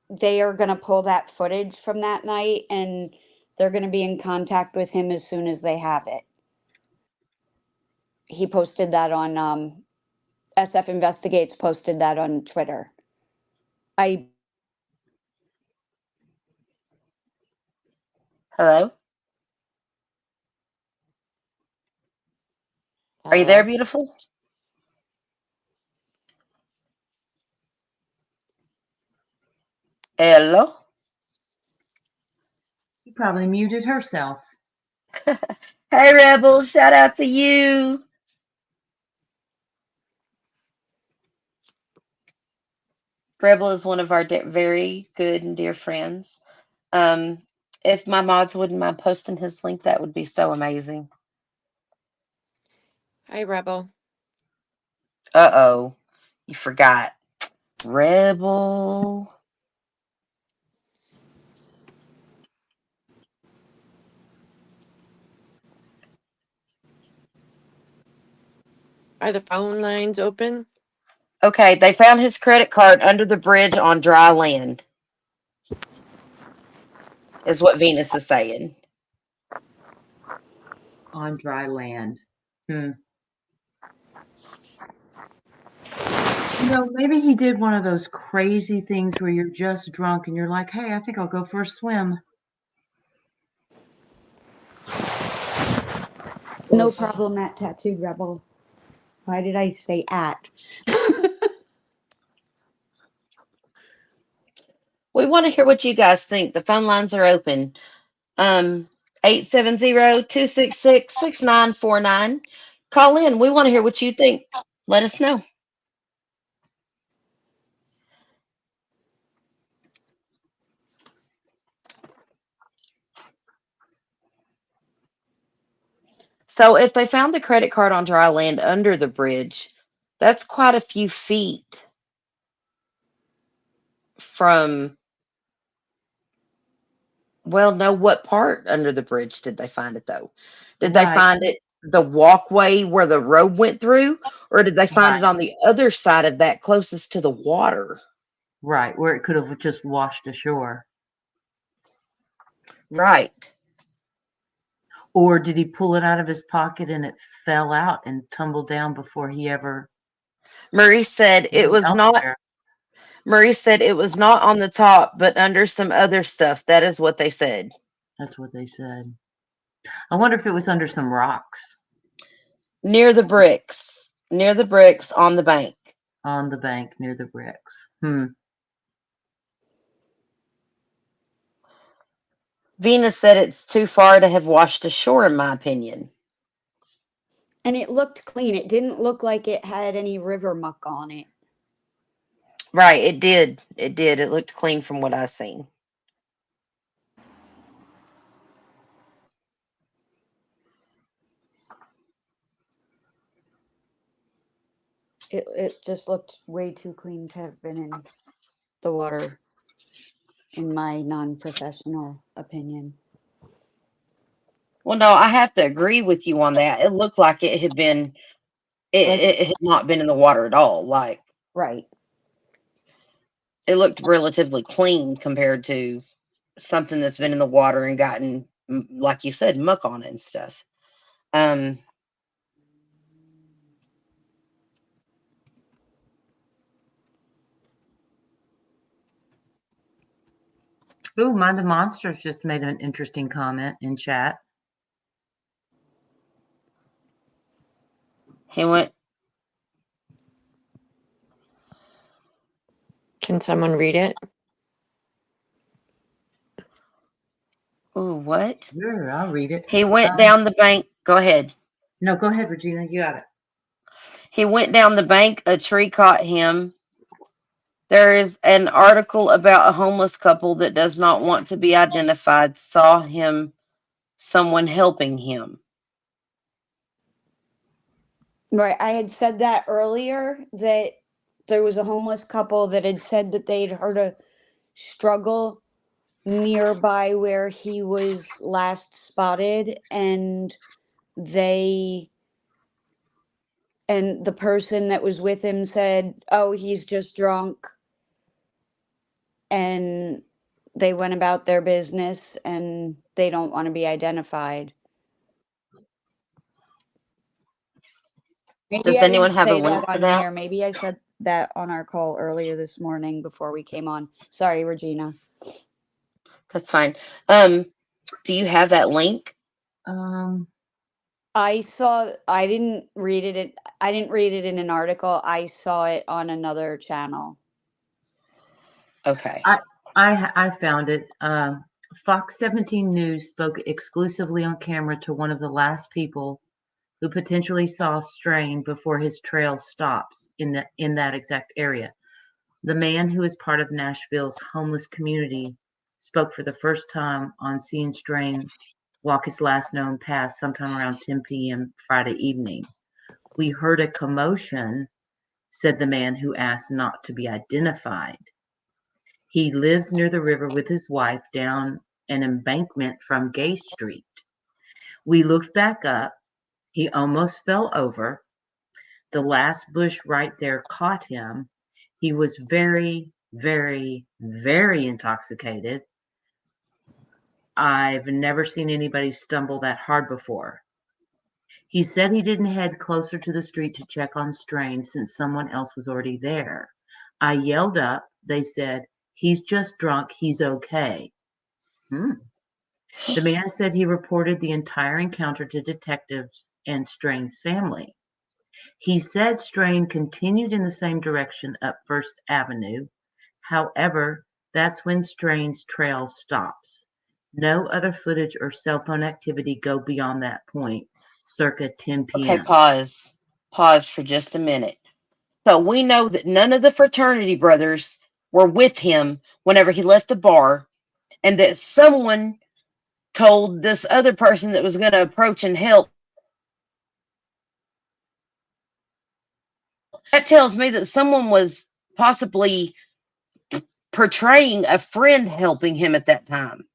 they are going to pull that footage from that night, and they're going to be in contact with him as soon as they have it. He posted that on SF Investigates posted that on Twitter. Hello? Are you there, Hello? beautiful? Hello? She probably muted herself. Hey, Rebels, shout out to you. Rebel is one of our very good and dear friends. If my mods wouldn't mind posting his link, that would be so amazing. Hi, Rebel. Uh-oh. You forgot. Rebel. Are the phone lines open? Okay, they found his credit card under the bridge on dry land, is what Venus is saying. On dry land. Maybe he did one of those crazy things where you're just drunk and you're like, hey, I think I'll go for a swim. No problem at Tattooed Rebel. Why did I say at? We want to hear what you guys think. The phone lines are open. 870-266-6949. Call in. We want to hear what you think. Let us know. So if they found the credit card on dry land under the bridge, that's quite a few feet from, well, no, what part under the bridge did they find it though? Did they Right. find it the walkway where the road went through, or did they find Right. it on the other side of that closest to the water? Right, where it could have just washed ashore. Right. Or did he pull it out of his pocket and it fell out and tumbled down before he ever Maurice said it was out not. there? Maurice said it was not on the top, but under some other stuff. That is what they said. That's what they said. I wonder if it was under some rocks. Near the bricks. Near the bricks on the bank. On the bank near the bricks. Venus said it's too far to have washed ashore, in my opinion. And it looked clean. It didn't look like it had any river muck on it. Right, it did. It did. It looked clean from what I seen. It just looked way too clean to have been in the water, in my non-professional opinion. Well, no, I have to agree with you on that. It looked like it had been, it had not been in the water at all. Like, right. It looked relatively clean compared to something that's been in the water and gotten, like you said, muck on it and stuff. Ooh, Mind of Monsters just made an interesting comment in chat. He went. Can someone read it? Ooh, what? Sure, I'll read it. He went down the bank. Go ahead. No, go ahead, Regina. You got it. He went down the bank. A tree caught him. There is an article about a homeless couple that does not want to be identified. Saw him, someone helping him. Right. I had said that earlier that there was a homeless couple that had said that they'd heard a struggle nearby where he was last spotted, and they and the person that was with him said, "Oh, he's just drunk." And they went about their business and they don't want to be identified. Maybe Does I anyone didn't have a say link that for on that? here. Maybe I said that on our call earlier this morning before we came on. Sorry, Regina. That's fine. Do you have that link? I didn't read it. I didn't read it in an article. I saw it on another channel. Okay. I found it. Fox 17 News spoke exclusively on camera to one of the last people who potentially saw Strain before his trail stops in that exact area. The man, who is part of Nashville's homeless community, spoke for the first time on seeing Strain walk his last known path sometime around 10 p.m. Friday evening. "We heard a commotion," said the man who asked not to be identified. He lives near the river with his wife down an embankment from Gay Street. "We looked back up. He almost fell over. The last bush right there caught him. He was very, very, very intoxicated. I've never seen anybody stumble that hard before. He said he didn't head closer to the street to check on Strain since someone else was already there. I yelled up. They said, 'He's just drunk. He's okay.'" The man said he reported the entire encounter to detectives and Strain's family. He said Strain continued in the same direction up First Avenue. However, that's when Strain's trail stops. No other footage or cell phone activity go beyond that point, circa 10 Okay, p.m. pause. Pause for just a minute. So we know that none of the fraternity brothers were with him whenever he left the bar, and that someone told this other person that was going to approach and help. That tells me that someone was possibly portraying a friend helping him at that time.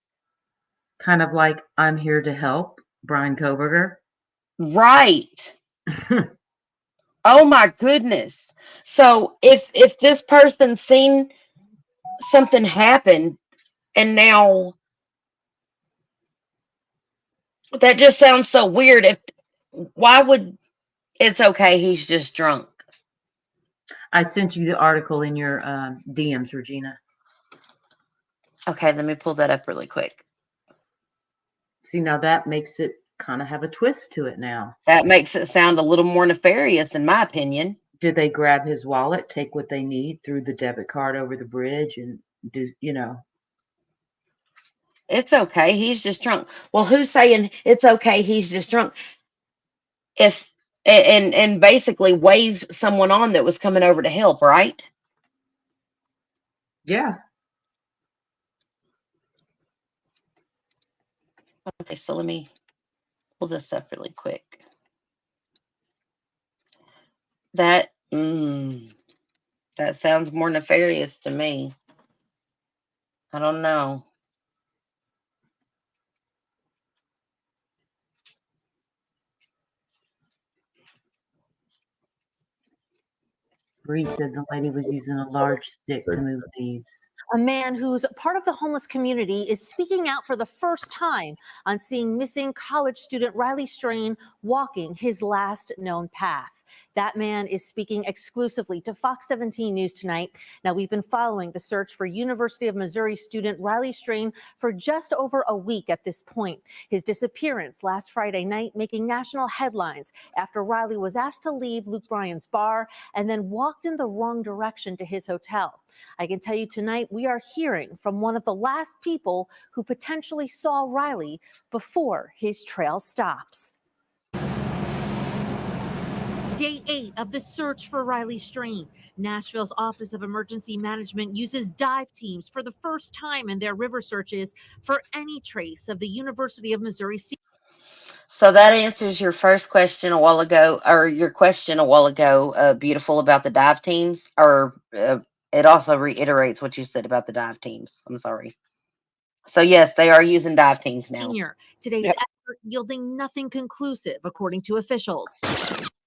Kind of like "I'm here to help," Brian Koberger. Right. Oh my goodness. So if this person seen something happen, and now that just sounds so weird. Why would it's okay, he's just drunk. I sent you the article in your DMs, Regina. Okay, let me pull that up really quick. See, now that makes it kind of have a twist to it now. That makes it sound a little more nefarious, in my opinion. Did they grab his wallet, take what they need, through the debit card over the bridge, and do, It's okay, he's just drunk. Well, who's saying it's okay, he's just drunk? If and basically wave someone on that was coming over to help, right? Yeah. Okay, so let me pull this up really quick. That sounds more nefarious to me. I don't know. Bree said the lady was using a large stick to move leaves. A man who's part of the homeless community is speaking out for the first time on seeing missing college student Riley Strain walking his last known path. That man is speaking exclusively to Fox 17 News tonight. Now, we've been following the search for University of Missouri student Riley Strain for just over a week at this point. His disappearance last Friday night making national headlines after Riley was asked to leave Luke Bryan's bar and then walked in the wrong direction to his hotel. I can tell you tonight we are hearing from one of the last people who potentially saw Riley before his trail stops. Day 8 of the search for Riley Strain. Nashville's Office of Emergency Management uses dive teams for the first time in their river searches for any trace of the University of Missouri. So that answers your first question a while ago, or your question a while ago, beautiful, about the dive teams, or it also reiterates what you said about the dive teams. I'm sorry. So yes, they are using dive teams now. Today's effort yielding nothing conclusive, according to officials.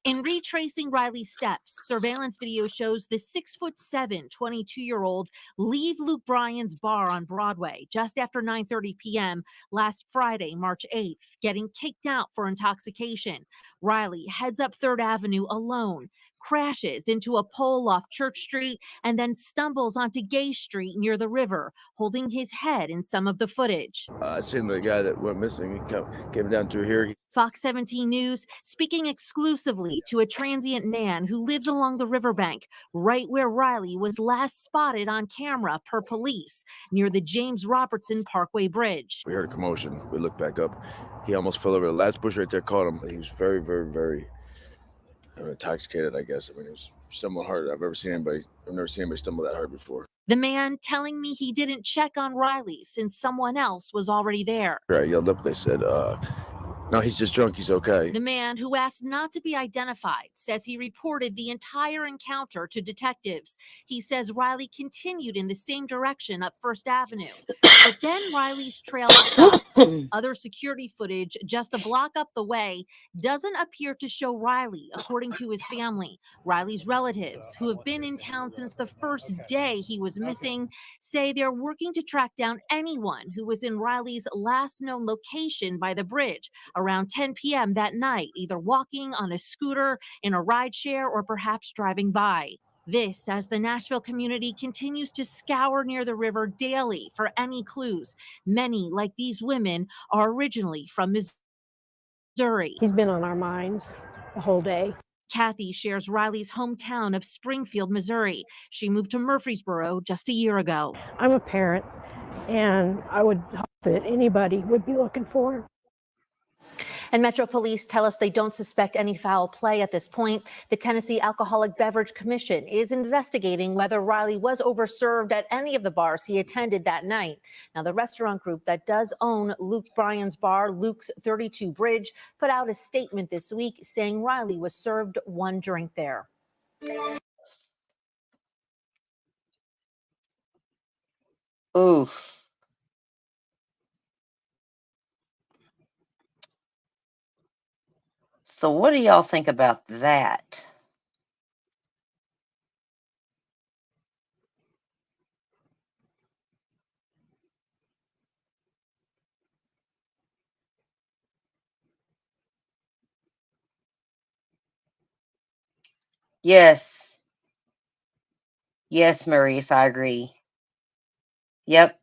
In retracing Riley's steps, surveillance video shows the 6'7", 22-year-old leave Luke Bryan's bar on Broadway just after 9:30 p.m. last Friday, March 8th, getting kicked out for intoxication. Riley heads up 3rd Avenue alone, crashes into a pole off Church Street, and then stumbles onto Gay Street near the river, holding his head in some of the footage. I seen the guy that went missing. He came down through here. Fox 17 News speaking exclusively to a transient man who lives along the riverbank, right where Riley was last spotted on camera per police, near the James Robertson Parkway Bridge. We heard a commotion. We looked back up. He almost fell over. The last bush right there caught him. He was very, very, very intoxicated, I guess. I mean, he was stumbling hard. I've never seen anybody stumble that hard before. The man telling me he didn't check on Riley since someone else was already there. I yelled up. They said, no, he's just drunk. He's okay. The man, who asked not to be identified, says he reported the entire encounter to detectives. He says Riley continued in the same direction up 1st Avenue. But then Riley's trail stops. Other security footage just a block up the way doesn't appear to show Riley, according to his family. Riley's relatives, who have been in town since the first day he was missing, say they're working to track down anyone who was in Riley's last known location by the bridge around 10 p.m. that night, either walking on a scooter, in a rideshare, or perhaps driving by. This as the Nashville community continues to scour near the river daily for any clues. Many, like these women, are originally from Missouri. He's been on our minds the whole day. Kathy shares Riley's hometown of Springfield, Missouri. She moved to Murfreesboro just a year ago. I'm a parent, and I would hope that anybody would be looking for him. And Metro Police tell us they don't suspect any foul play at this point. The Tennessee Alcoholic Beverage Commission is investigating whether Riley was overserved at any of the bars he attended that night. Now, the restaurant group that does own Luke Bryan's bar, Luke's 32 Bridge, put out a statement this week saying Riley was served one drink there. Ooh. So what do y'all think about that? Yes. Yes, Maurice, I agree. Yep.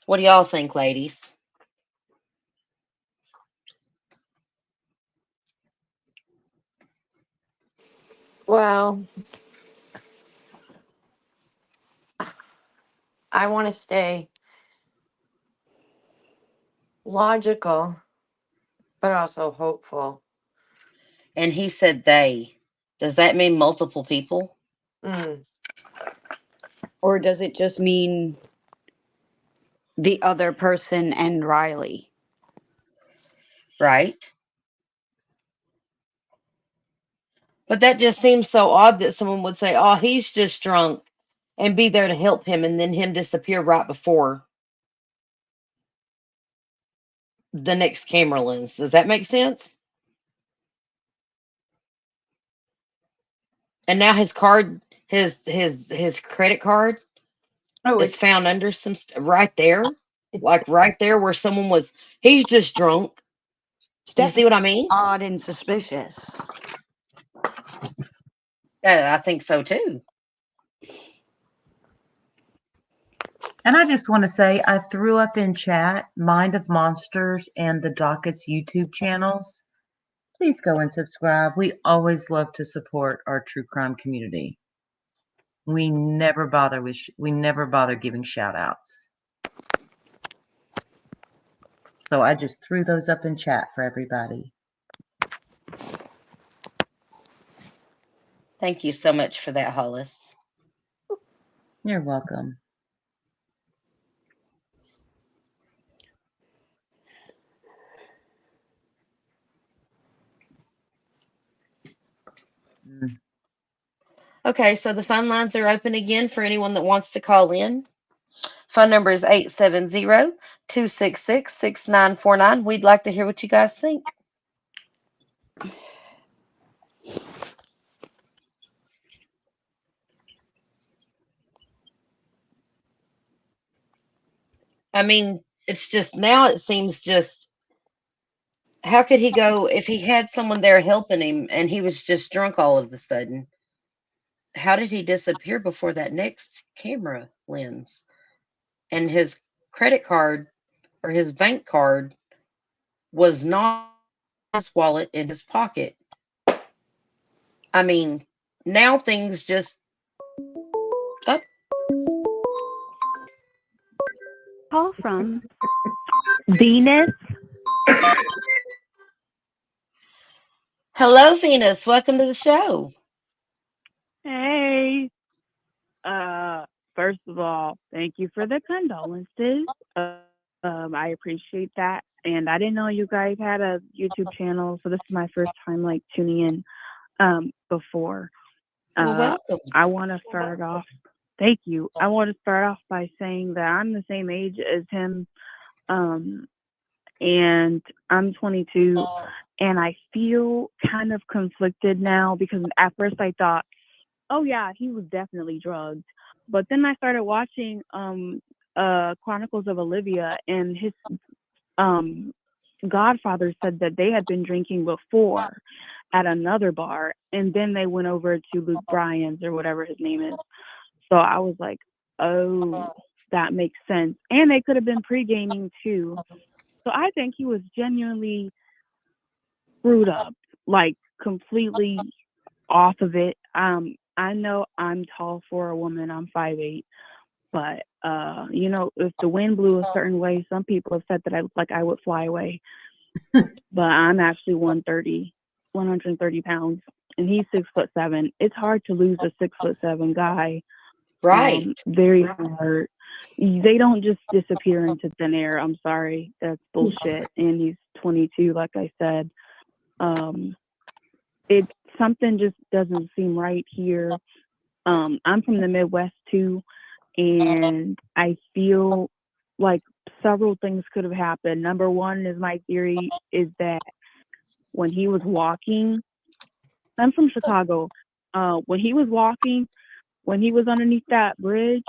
What do y'all think, ladies? Well, I want to stay logical, but also hopeful. And he said they. Does that mean multiple people? Or does it just mean the other person and Riley? Right. But that just seems so odd that someone would say, oh, he's just drunk, and be there to help him, and then him disappear right before the next camera lens. Does that make sense? And now his card, his credit card is found under some right there. Like right there where someone was, he's just drunk. It's You see definitely what I mean? odd and suspicious. I think so too. And I just want to say I threw up in chat Mind of Monsters and the Dockets YouTube channels. Please go and subscribe. We always love to support our true crime community. We never bother giving shout outs. So I just threw those up in chat for everybody. Thank you so much for that, Hollis. You're welcome. Okay, so the phone lines are open again for anyone that wants to call in. Phone number is 870-266-6949. We'd like to hear what you guys think. I mean, it's just now it seems just how could he go if he had someone there helping him and he was just drunk all of a sudden? How did he disappear before that next camera lens? And his credit card or his bank card was not in his wallet in his pocket. I mean, now things just up. Call from Venus. Hello, Venus. Welcome to the show. Hey. First of all, thank you for the condolences. I appreciate that. And I didn't know you guys had a YouTube channel, so this is my first time like tuning in before. Well, welcome. I want to start off. Thank you. I want to start off by saying that I'm the same age as him, and I'm 22, and I feel kind of conflicted now because at first I thought, oh yeah, he was definitely drugged. But then I started watching Chronicles of Olivia, and his godfather said that they had been drinking before at another bar, and then they went over to Luke Bryan's or whatever his name is. So I was like, oh, that makes sense. And they could have been pre-gaming too. So I think he was genuinely screwed up, like completely off of it. I know I'm tall for a woman. I'm 5'8", but you know, if the wind blew a certain way, some people have said that I look like I would fly away. But I'm actually 130 pounds, and he's 6'7". It's hard to lose a 6'7" guy. Right. Very hard. They don't just disappear into thin air. I'm sorry, that's bullshit. And he's 22, like I said. It's something just doesn't seem right here. I'm from the Midwest too, and I feel like several things could have happened. Number one is my theory is that when he was walking, I'm from Chicago. When he was walking, when he was underneath that bridge,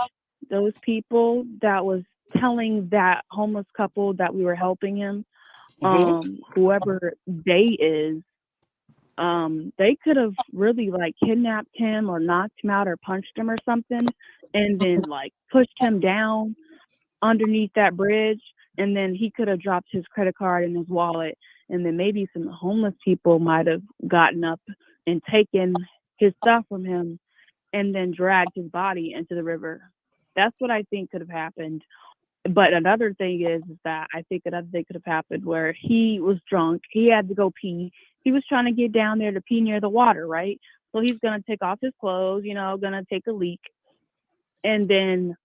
those people that was telling that homeless couple that we were helping him, whoever they is, they could have really like kidnapped him or knocked him out or punched him or something, and then like pushed him down underneath that bridge, and then he could have dropped his credit card and his wallet, and then maybe some homeless people might have gotten up and taken his stuff from him and then dragged his body into the river. That's what I think could have happened. But another thing is that I think another thing could have happened where he was drunk. He had to go pee. He was trying to get down there to pee near the water, right? So he's going to take off his clothes, you know, going to take a leak. And then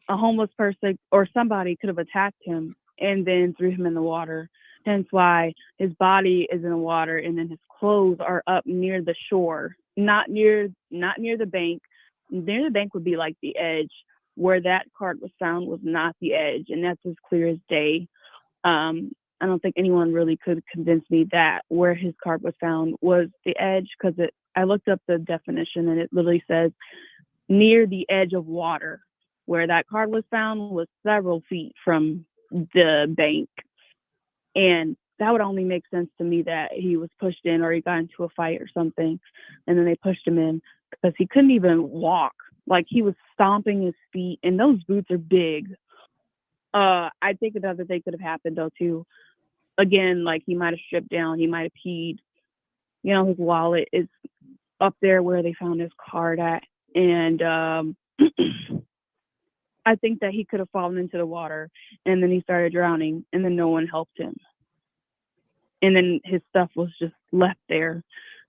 a homeless person or somebody could have attacked him and then threw him in the water. Hence why his body is in the water and then his clothes are up near the shore, not near the bank. Near the bank would be like the edge. Where that card was found was not the edge, and that's as clear as day. I don't think anyone really could convince me that where his card was found was the edge, because I looked up the definition and it literally says near the edge of water. Where that card was found was several feet from the bank. And that would only make sense to me that he was pushed in or he got into a fight or something, and then they pushed him in because he couldn't even walk. Like he was stomping his feet, and those boots are big. I think another thing could have happened though too. Again, like he might have stripped down, he might have peed. You know, his wallet is up there where they found his card at, and I think that he could have fallen into the water, and then he started drowning, and then no one helped him, and then his stuff was just left there,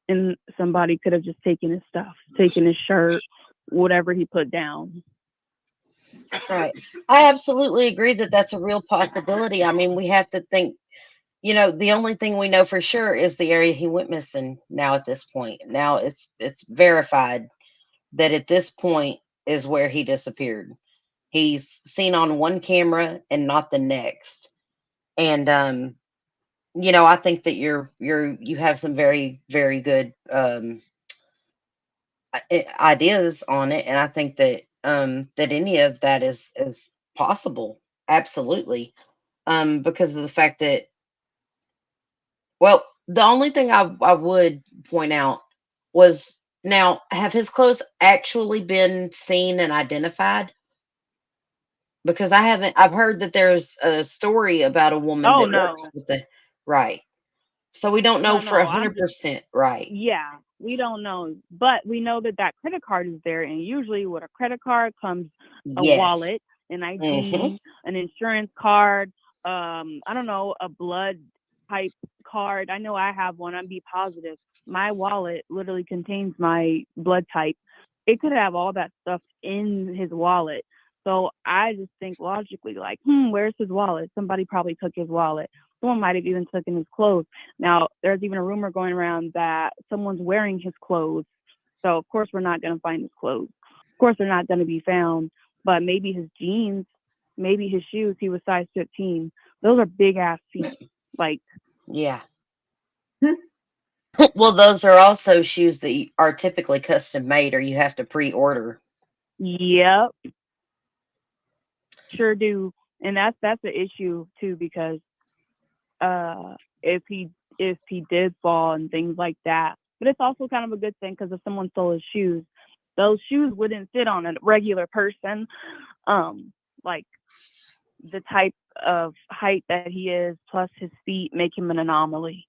and somebody could have just taken his stuff, taken his shirt, whatever he put down. Right. I absolutely agree that that's a real possibility. I mean, we have to think, the only thing we know for sure is the area he went missing now at this point. Now it's verified that at this point is where he disappeared. He's seen on one camera and not the next. And I think that you have some very, very good ideas on it, and I think that that any of that is possible, absolutely, because of the fact that, well, the only thing I would point out was, now, have his clothes actually been seen and identified? Because I've heard that there's a story about a woman Oh that no, works with the, right. So we don't know for no, I'm just 100% right. yeah, we don't know, but we know that that credit card is there, and usually with a credit card comes a Yes. wallet, an Mm-hmm. ID, an insurance card, I don't know, a blood type card. I know I have one. I'm be positive. My wallet literally contains my blood type. It could have all that stuff in his wallet. So I just think logically, like, where's his wallet? Somebody probably took his wallet. Someone might have even taken his clothes. Now, there's even a rumor going around that someone's wearing his clothes. So, of course, we're not going to find his clothes. Of course, they're not going to be found. But maybe his jeans, maybe his shoes, he was size 15. Those are big ass feet. Like, Yeah. Well, those are also shoes that are typically custom made, or you have to pre-order. yep, sure do. And that's the issue too, because if he did fall and things like that. But it's also kind of a good thing, because if someone stole his shoes, those shoes wouldn't fit on a regular person. Like the type of height that he is, plus his feet, make him an anomaly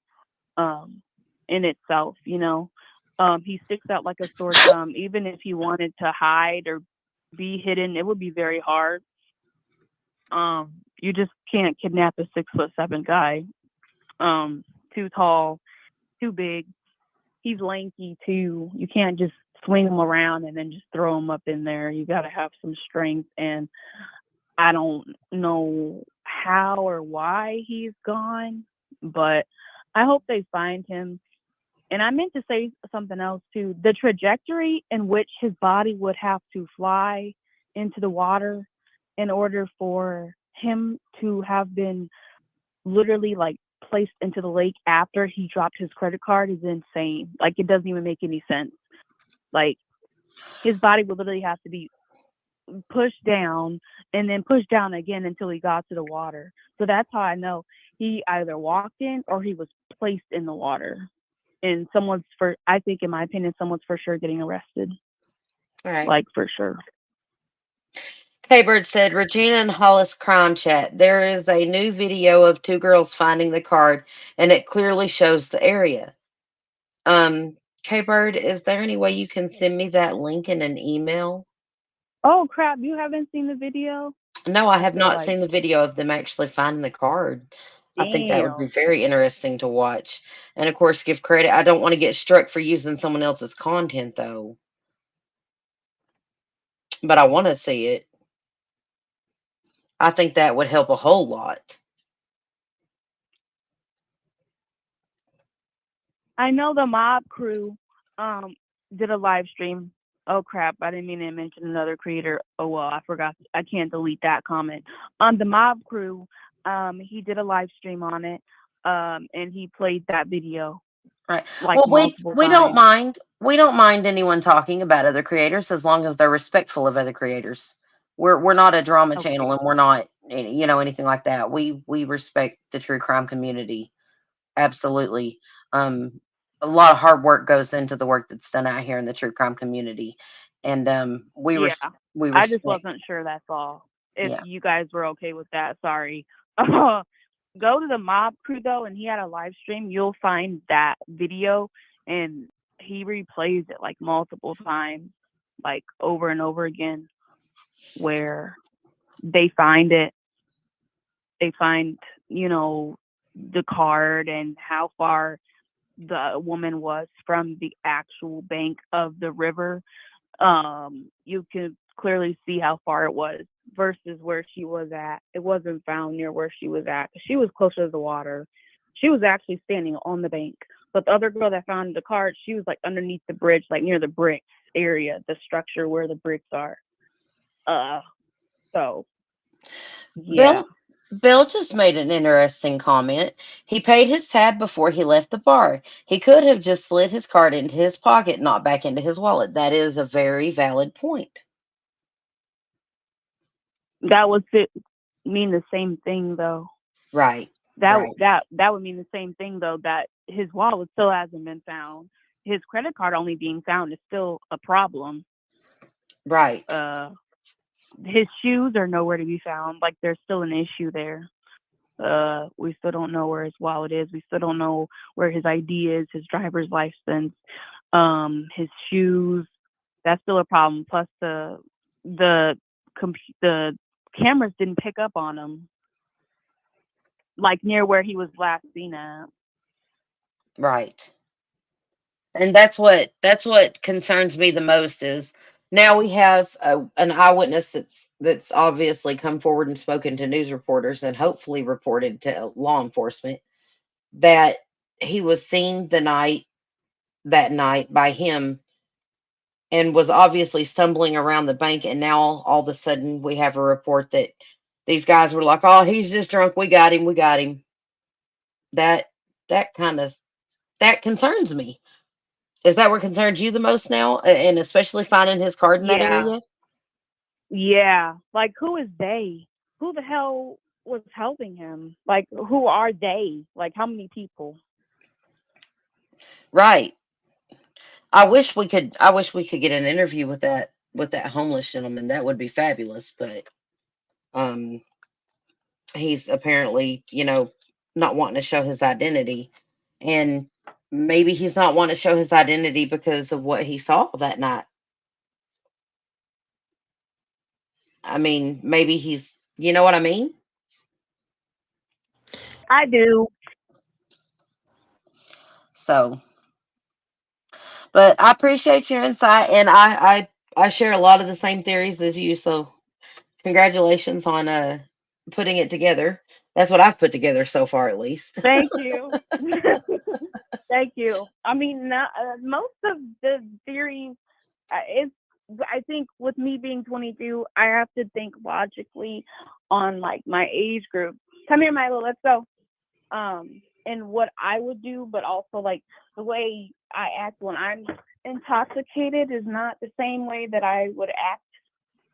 in itself. He sticks out like a sore thumb. Even if he wanted to hide or be hidden, it would be very hard. You just can't kidnap a 6'7" guy. Too tall, too big. He's lanky too. You can't just swing him around and then just throw him up in there. You got to have some strength, and I don't know how or why he's gone, but I hope they find him. And I meant to say something else too. The trajectory in which his body would have to fly into the water in order for him to have been literally like placed into the lake after he dropped his credit card is insane. Like, it doesn't even make any sense. Like, his body would literally have to be pushed down and then pushed down again until he got to the water. So that's how I know he either walked in or he was placed in the water. And I think, in my opinion, someone's for sure getting arrested. All right. Like, for sure. K-Bird said, Regina and Hollis crime chat. There is a new video of two girls finding the card, and it clearly shows the area. K-Bird, is there any way you can send me that link in an email? Oh, crap. You haven't seen the video? No, I have feel not like, seen the video of them actually finding the card. I think that would be damn. very interesting to watch. And of course, give credit. I don't want to get struck for using someone else's content, though. But I want to see it. I think that would help a whole lot. I know the mob crew did a live stream. Oh crap, I didn't mean to mention another creator. Oh well, I forgot. I can't delete that comment. The mob crew, he did a live stream on it. And he played that video Right. like Well, multiple we don't times. mind. We don't mind anyone talking about other creators as long as they're respectful of other creators. We're not a drama channel, Okay. and we're not anything like that. We respect the true crime community. Absolutely. A lot of hard work goes into the work that's done out here in the true crime community, and Yeah, we I just respect. wasn't sure. That's all. If Yeah. you guys were okay with that, sorry. Go to the mob crew though, and he had a live stream. You'll find that video, and he replays it like multiple times, like over and over again, where they find it. They find, the card and how far the woman was from the actual bank of the river. You can clearly see how far it was versus where she was at. It wasn't found near where she was at. She was closer to the water. She was actually standing on the bank. But the other girl that found the card, she was like underneath the bridge, like near the bricks area, the structure where the bricks are. So yeah. Bill just made an interesting comment. He paid his tab before he left the bar. He could have just slid his card into his pocket, not back into his wallet. That is a very valid point. That would mean the same thing though. Right. That Right. that would mean the same thing though, that his wallet still hasn't been found. His credit card only being found is still a problem. Right. His shoes are nowhere to be found. Like there's still an issue there. We still don't know where his wallet is. We still don't know where his ID is, his driver's license, his shoes. That's still a problem. Plus the cameras didn't pick up on him, like near where he was last seen at. Right. And that's what concerns me the most is now we have an eyewitness that's obviously come forward and spoken to news reporters and hopefully reported to law enforcement that he was seen that night by him and was obviously stumbling around the bank, and now all of a sudden we have a report that these guys were like, "Oh, he's just drunk. We got him." That that kind of that concerns me. Is that what concerns you the most now? And especially finding his card in that Yeah. area? Yeah. Like who is they? Who the hell was helping him? Like who are they? Like how many people? Right. I wish we could get an interview with that homeless gentleman. That would be fabulous, but um he's apparently, not wanting to show his identity. And maybe he's not wanting to show his identity because of what he saw that night. I mean, maybe you know what I mean? I do. So, but I appreciate your insight, and I share a lot of the same theories as you. So, congratulations on putting it together. That's what I've put together so far, at least. Thank you. Thank you. I mean, most of the theories, I think with me being 22, I have to think logically on like my age group. Come here, Milo, let's go. And what I would do, but also like the way I act when I'm intoxicated is not the same way that I would act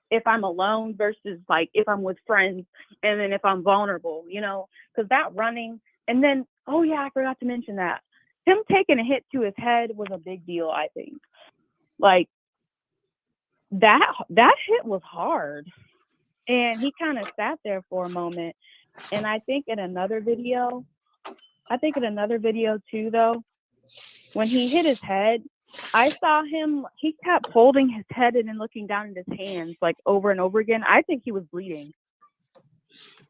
if I'm alone versus like if I'm with friends, and then if I'm vulnerable, because that running, and then, oh yeah, I forgot to mention that. Him taking a hit to his head was a big deal, I think. Like that hit was hard. And he kind of sat there for a moment. And I think in another video too though, when he hit his head, I saw him, he kept holding his head and then looking down at his hands like over and over again. I think he was bleeding.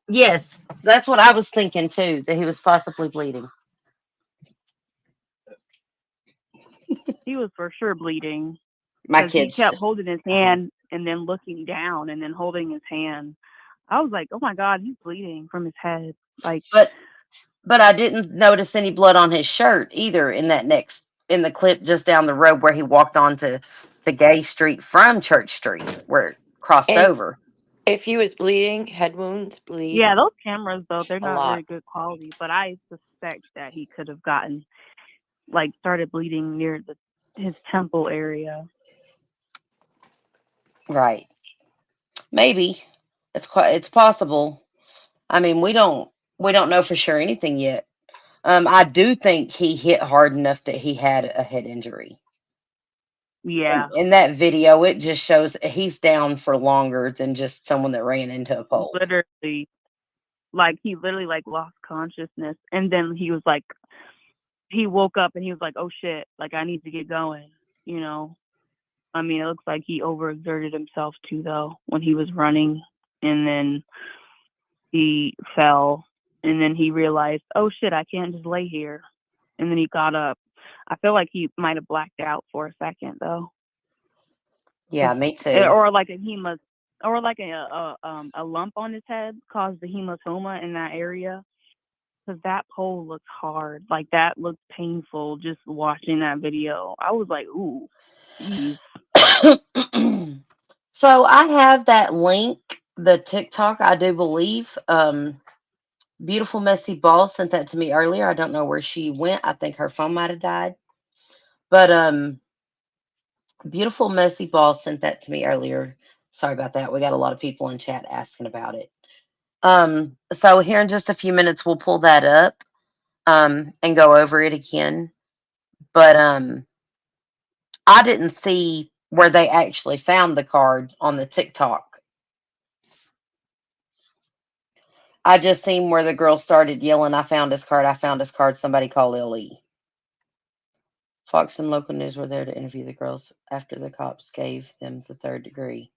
Yes, that's what I was thinking too, that he was possibly bleeding. He was for sure bleeding. My Because he kids kept just holding his hand and then looking down and then holding his hand. I was like, oh my God, he's bleeding from his head. Like, but I didn't notice any blood on his shirt either in the clip just down the road where he walked onto to Gay Street from Church Street where it crossed And over. if he was bleeding, head wounds bleed yeah, those cameras though, they're a not very lot. good quality, but I suspect that he could have gotten like started bleeding near his temple area. Right. Maybe. It's possible. I mean, we don't know for sure anything yet. I do think he hit hard enough that he had a head injury. Yeah. In that video, it just shows he's down for longer than just someone that ran into a pole. Literally, he literally lost consciousness, and then he was like, he woke up and he was like, oh shit, I need to get going, you know. I mean, it looks like he overexerted himself too, though, when he was running, and then he fell, and then he realized, oh shit, I can't just lay here, and then he got up. I feel like he might have blacked out for a second, though. Yeah, me too. Or a hemas, or a lump on his head caused the hematoma in that area. Because that pole looks hard. That looked painful just watching that video. I was like, ooh, geez. So I have that link, the TikTok, I do believe. Beautiful Messy Ball sent that to me earlier. I don't know where she went. I think her phone might have died. But Beautiful Messy Ball sent that to me earlier. Sorry about that. We got a lot of people in chat asking about it. So here in just a few minutes we'll pull that up and go over it again. But I didn't see where they actually found the card on the TikTok. I just seen where the girl started yelling, I found his card, I found his card, somebody call Lily. Fox and local news were there to interview the girls after the cops gave them the 3rd degree.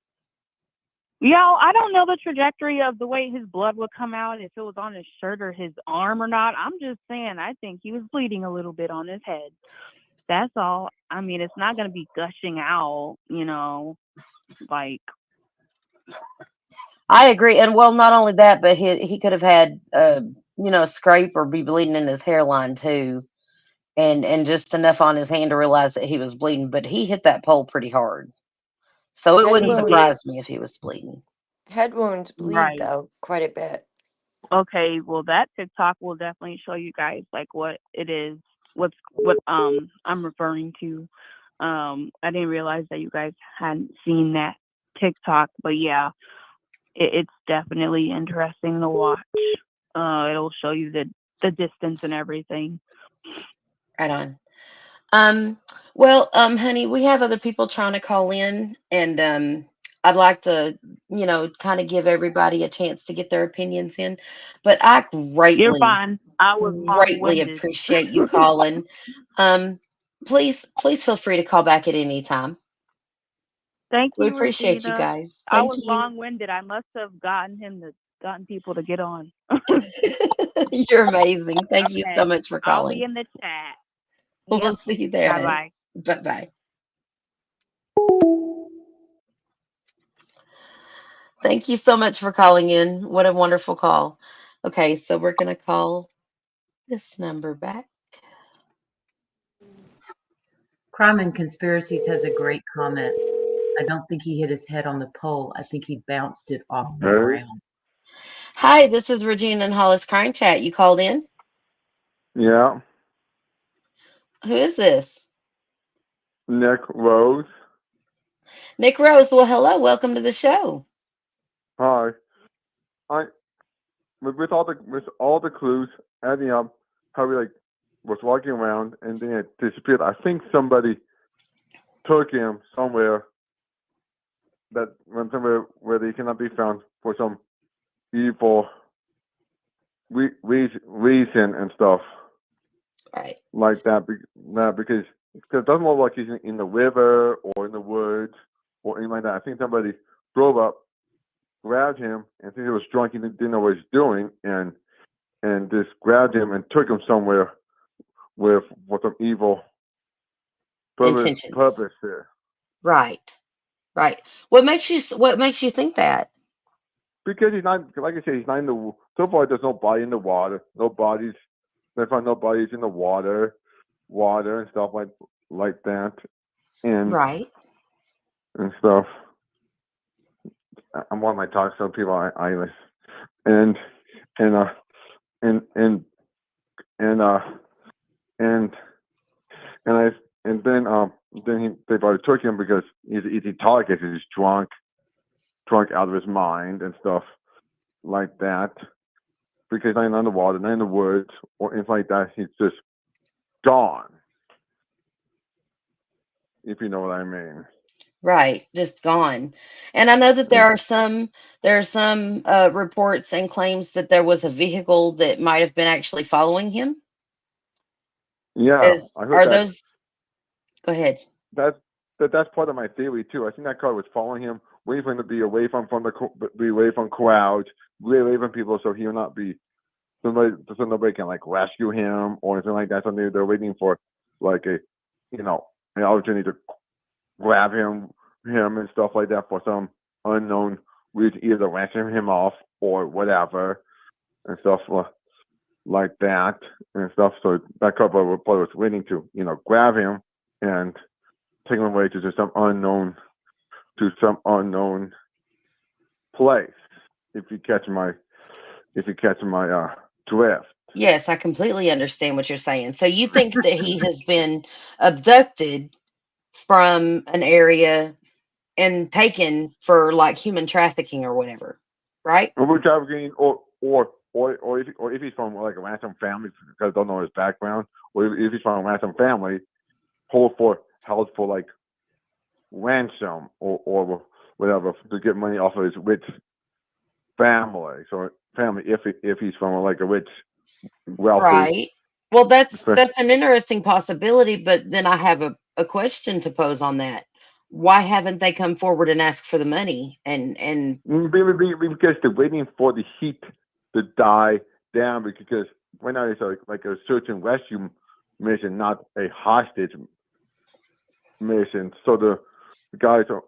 I don't know the trajectory of the way his blood would come out, if it was on his shirt or his arm or not. I'm just saying, I think he was bleeding a little bit on his head. That's all. I mean, it's not going to be gushing out, I agree. And well, not only that, but he could have had, scrape or be bleeding in his hairline too. And just enough on his hand to realize that he was bleeding. But he hit that pole pretty hard. So it Head wouldn't wounds. surprise me if he was bleeding. Head wounds bleed Right. though quite a bit. Okay, well, that TikTok will definitely show you guys what it is, what I'm referring to. I didn't realize that you guys hadn't seen that TikTok, but yeah, it's definitely interesting to watch. It'll show you the distance and everything. Right on. Well, honey, we have other people trying to call in, and I'd like to, kind of give everybody a chance to get their opinions in. But I You're greatly, fine. I was greatly long-winded. appreciate you calling. Please feel free to call back at any time. Thank We you, appreciate you Rashida. guys. I Thank was you. long-winded. I must have gotten people to get on. You're amazing. Thank you so Okay, much for I'll be calling. in the chat. We'll Yep. see you there, honey. Bye-bye. Bye-bye. Thank you so much for calling in. What a wonderful call. Okay, so we're going to call this number back. Crime and Conspiracies has a great comment. I don't think he hit his head on the pole. I think he bounced it off the ground. Hi, this is Regina and Hollis Crime Chat. You called in? Yeah, Who is this? Nick Rose. Nick Rose. Well, hello. Welcome to the show. Hi. I with all the clues adding up, how he was walking around and then it disappeared. I think somebody took him somewhere that went somewhere where they cannot be found for some evil reason and stuff. Right. Like that, because it doesn't look like he's in the river or in the woods or anything like that. I think somebody drove up, grabbed him, and since he was drunk, he didn't know what he was doing, and just grabbed him and took him somewhere with some evil Intentions. purpose there. Right. Right. What makes you think that? Because he's not, like I said, he's not in the. So far, there's no body in the water. They find no bodies in the water and stuff like that, and Right. and stuff. I'm one of my talks to people I listen, and then they probably took him because he's an easy target. He's drunk out of his mind and stuff like that. because not in the water, not in the woods, or anything like that. He's just gone. If you know what I mean. Right, just gone. And I know that And there are some reports and claims that there was a vehicle that might have been actually following him. yeah, Is I heard are that. those? Go ahead. That's part of my theory too. I think that car was following him, waiting for him to be away from be away from crowds, be away from people, so he'll not be so nobody can like rescue him or anything like that. So they're waiting for like an opportunity to grab him and stuff like that for some unknown reason, either ransom him off or whatever and stuff like that and stuff. So that couple was waiting to grab him and take him away to some unknown place. If you catch my drift. Yes, I completely understand what you're saying. So you think that he has been abducted from an area and taken for like human trafficking or whatever, right? Or trafficking, or if he's from like a ransom family because I don't know his background, or if he's from a ransom family, held for like ransom or whatever to get money off of his rich family. So if he's from like a rich, wealthy. Right. Well, that's an interesting possibility, but then I have a question to pose on that. Why haven't they come forward and asked for the money? And Because they're waiting for the heat to die down. Because right now it's like a search and rescue mission, not a hostage mission. So the guys are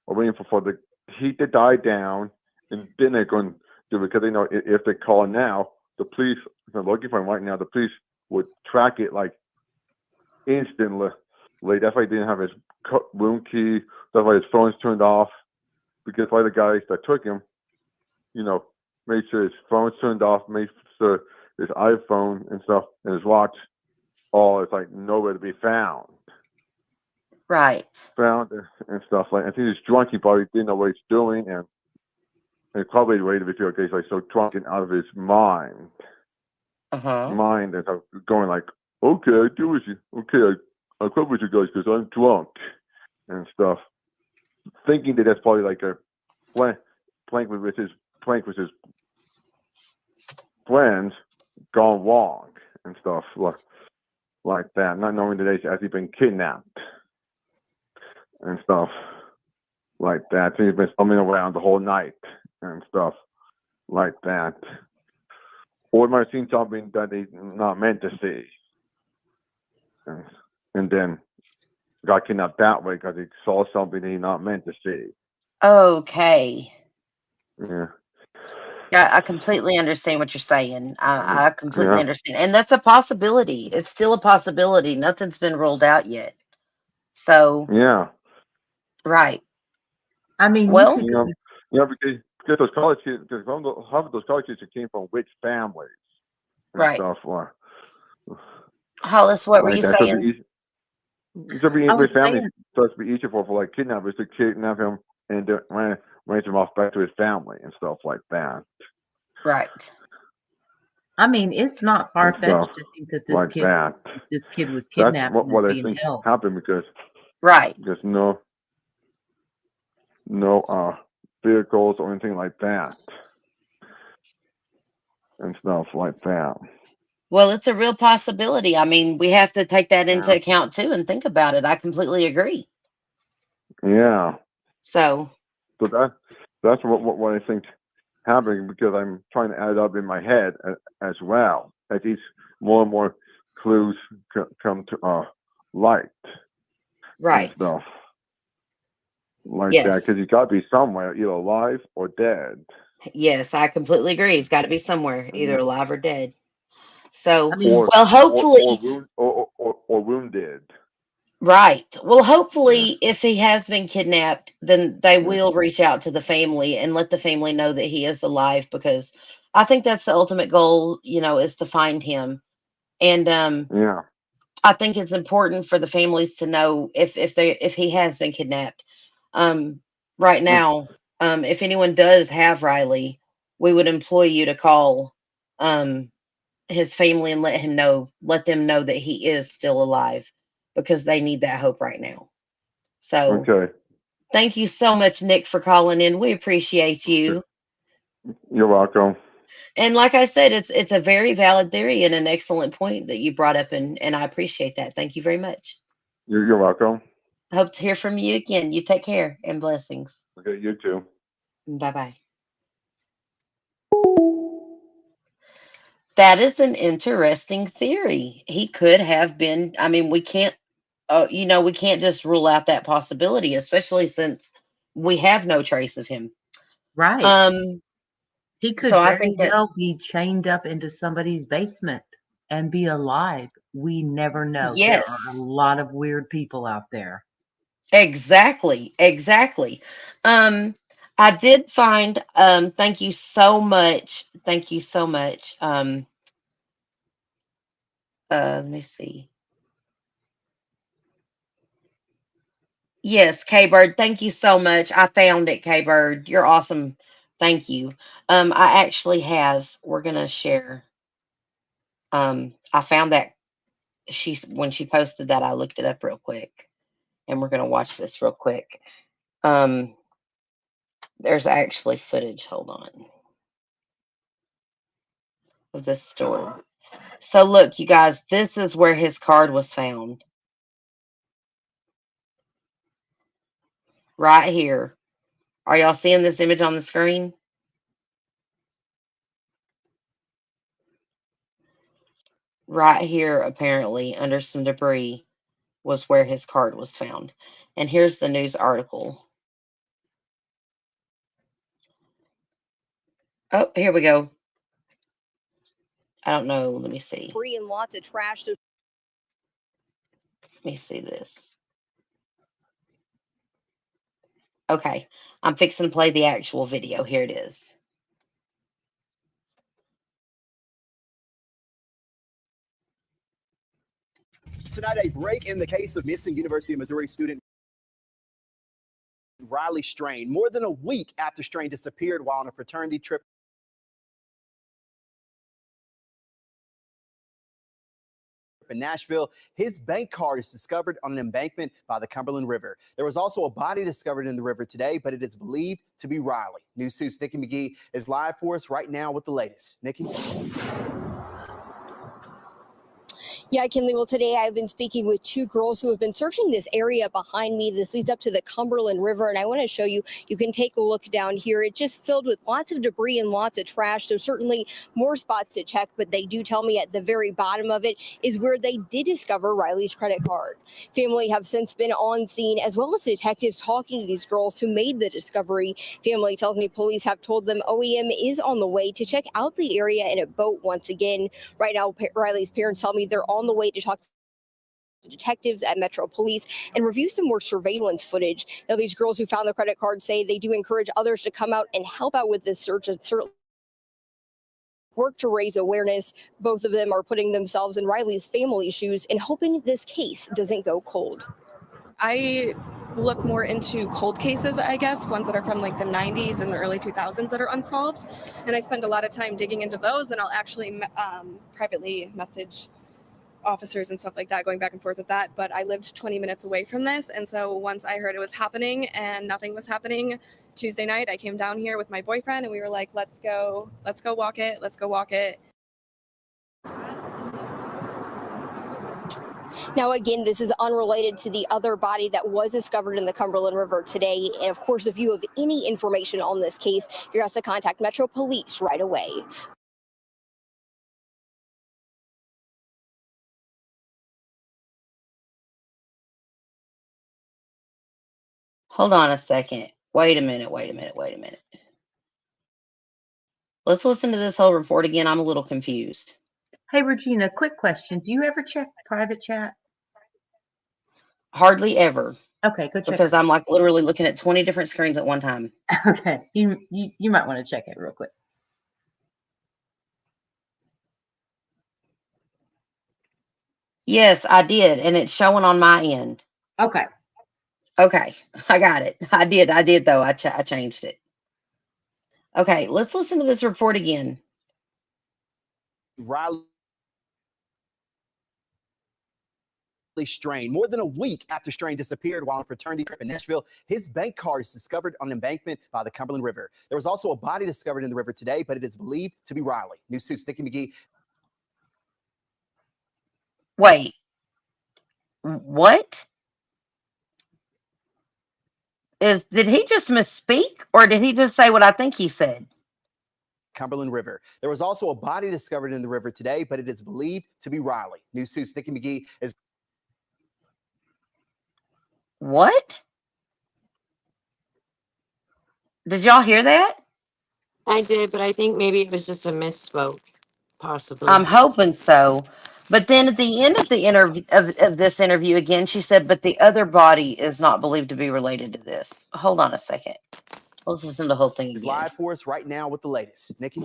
waiting for the heat to die down, and then they're going to do it because they know if they call now, the police are looking for him right now. The police would track it like instantly. That's why he didn't have his room key. That's why his phone's turned off. Because why the guys that took him, made sure his phone's turned off, made sure his iPhone and stuff and his watch, all it's like nowhere to be found. Right. Found and stuff like. I think he's drunk. He probably didn't know what he's doing, and probably waited to feel like he's like so drunk and out of his mind. Mind and going like, okay, I do with you. Okay, I quit with you guys because I'm drunk and stuff. Thinking that that's probably like a plank with his friends gone wrong and stuff like that. Not knowing that he's actually been kidnapped and stuff like that. So he's been stumbling around the whole night and stuff like that. Or might have seen something that he's not meant to see. And then got kidnapped that way because he saw something that he's not meant to see. Okay. Yeah. Yeah, I completely understand what you're saying. I completely understand. And that's a possibility. It's still a possibility. Nothing's been ruled out yet. So yeah. Right. I mean, well, because those college kids, because half of those college kids came from rich families and right. stuff. Hollis, what were you that. saying? So be I was rich family, saying, so it's be easier for like kidnappers to kidnap him and ransom him off back to his family and stuff like that. Right. I mean, it's not far fetched to think that this kid was kidnapped That's and is what I being think held. happened because right. There's no vehicles or anything like that and stuff like that. Well, it's a real possibility. I mean, we have to take that into account too and think about it. I completely agree. Yeah. So that's what I think happening because I'm trying to add it up in my head as well. As these more and more clues come to light. Right. And stuff like yes. that because he's got to be somewhere, either alive or dead. Yes, I completely agree. He's got to be somewhere, either alive or dead. So, I mean, well, hopefully, or wounded. Right. Well, hopefully, if he has been kidnapped, then they will reach out to the family and let the family know that he is alive because I think that's the ultimate goal, is to find him. And Yeah. I think it's important for the families to know if he has been kidnapped. Right now, if anyone does have Riley, we would employ you to call his family and let them know that he is still alive, because they need that hope right now. So Okay. thank you so much, Nick, for calling in. We appreciate you. You're welcome. And like I said, it's a very valid theory and an excellent point that you brought up, and I appreciate that. Thank you very much. You're welcome. I hope to hear from you again. You take care and blessings. Okay, you too. Bye bye. That is an interesting theory. He could have been, I mean, we can't, we can't just rule out that possibility, especially since we have no trace of him. Right. He So could I very think that, well be chained up into somebody's basement and be alive. We never know. There are a yes, lot of weird people out there. exactly, exactly. I did find, thank you so much. Thank you so much. Let me see. Yes, K-Bird, thank you so much. I found it, K-Bird. You're awesome. Thank you. I actually have, we're gonna share. I found that when she posted that, I looked it up real quick, and we're gonna watch this real quick. Um, there's actually footage, hold on, of this story. So look, you guys, this is where his card was found. Right here. Are y'all seeing this image on the screen? Right here, apparently, under some debris, was where his card was found. And here's the news article. Oh, here we go. I don't know. Let me see. Debris and lots of trash. So Let me see this. Okay. I'm fixing to play the actual video. Here it is. Tonight, a break in the case of missing University of Missouri student Riley Strain. More than a week after Strain disappeared while on a fraternity trip in Nashville, his bank card is discovered on an embankment by the Cumberland River. There was also a body discovered in the river today, but it is believed to be Riley. News 2's Nikki McGee is live for us right now with the latest. Nikki? yeah, Kinley, well, today I've been speaking with two girls who have been searching this area behind me. This leads up to the Cumberland River, and I want to show you, you can take a look down here. It's just filled with lots of debris and lots of trash, so certainly more spots to check, but they do tell me at the very bottom of it is where they did discover Riley's credit card. Family have since been on scene, as well as detectives talking to these girls who made the discovery. Family tells me police have told them OEM is on the way to check out the area in a boat once again. Right now, Riley's parents tell me they're on the way to talk to detectives at Metro Police and review some more surveillance footage. Now, these girls who found the credit card say they do encourage others to come out and help out with this search and certainly work to raise awareness. Both of them are putting themselves in Riley's family's shoes and hoping this case doesn't go cold. I look more into cold cases, I guess, ones that are from like the 90s and the early 2000s that are unsolved. And I spend a lot of time digging into those, and I'll actually privately message officers and stuff like that, going back and forth with that. But I lived 20 minutes away from this. And so once I heard it was happening and nothing was happening, Tuesday night, I came down here with my boyfriend and we were like, let's go walk it. Let's go walk it. Now, again, this is unrelated to the other body that was discovered in the Cumberland River today. And of course, if you have any information on this case, you're asked to contact Metro Police right away. Hold on a second. Wait a minute. Let's listen to this whole report again. I'm a little confused. Hey, Regina, quick question. Do you ever check private chat? Hardly ever. Okay, go check Because it. I'm like literally looking at 20 different screens at one time. Okay, you might want to check it real quick. Yes, I did, and it's showing on my end. Okay. Okay, I got it. I did though. I changed it. Okay, let's listen to this report again. Riley Strain. More than a week after Strain disappeared while on a fraternity trip in Nashville, his bank card is discovered on an embankment by the Cumberland River. There was also a body discovered in the river today, but it is believed to be Riley. News 2's Nikki McGee. Wait, what? Did he just misspeak, or did he just say what I think he said? Cumberland River. There was also a body discovered in the river today, but it is believed to be Riley. News 2's Nikki McGee is. What? Did y'all hear that? I did, but I think maybe it was just a misspoke, possibly. I'm hoping so. But then at the end of the interview of this interview again, she said, but the other body is not believed to be related to this. Hold on a second. Let's listen to the whole thing Is again. live for us right now with the latest. Nikki?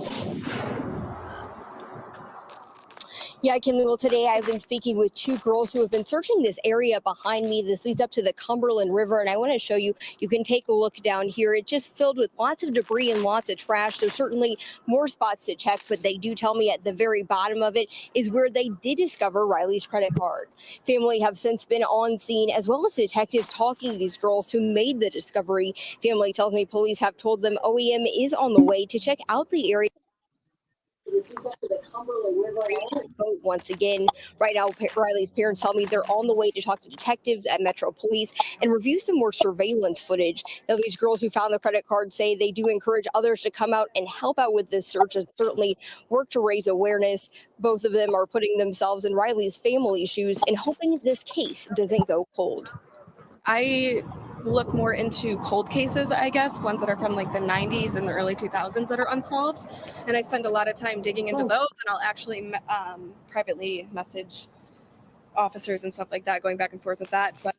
Yeah, Kinley. Well, today I've been speaking with two girls who have been searching this area behind me. This leads up to the Cumberland River, and I want to show you. You can take a look down here. It's just filled with lots of debris and lots of trash. So certainly more spots to check, but they do tell me at the very bottom of it is where they did discover Riley's credit card. Family have since been on scene, as well as detectives talking to these girls who made the discovery. Family tells me police have told them OEM is on the way to check out the area. This leads up to the Cumberland River, and I want to vote once again. Right now, Riley's parents tell me they're on the way to talk to detectives at Metro Police and review some more surveillance footage. Now, these girls who found the credit card say they do encourage others to come out and help out with this search and certainly work to raise awareness. Both of them are putting themselves in Riley's family's shoes and hoping this case doesn't go cold. I look more into cold cases, I guess, ones that are from like the 90s and the early 2000s that are unsolved. And I spend a lot of time digging into those, and I'll actually privately message officers and stuff like that, going back and forth with that. But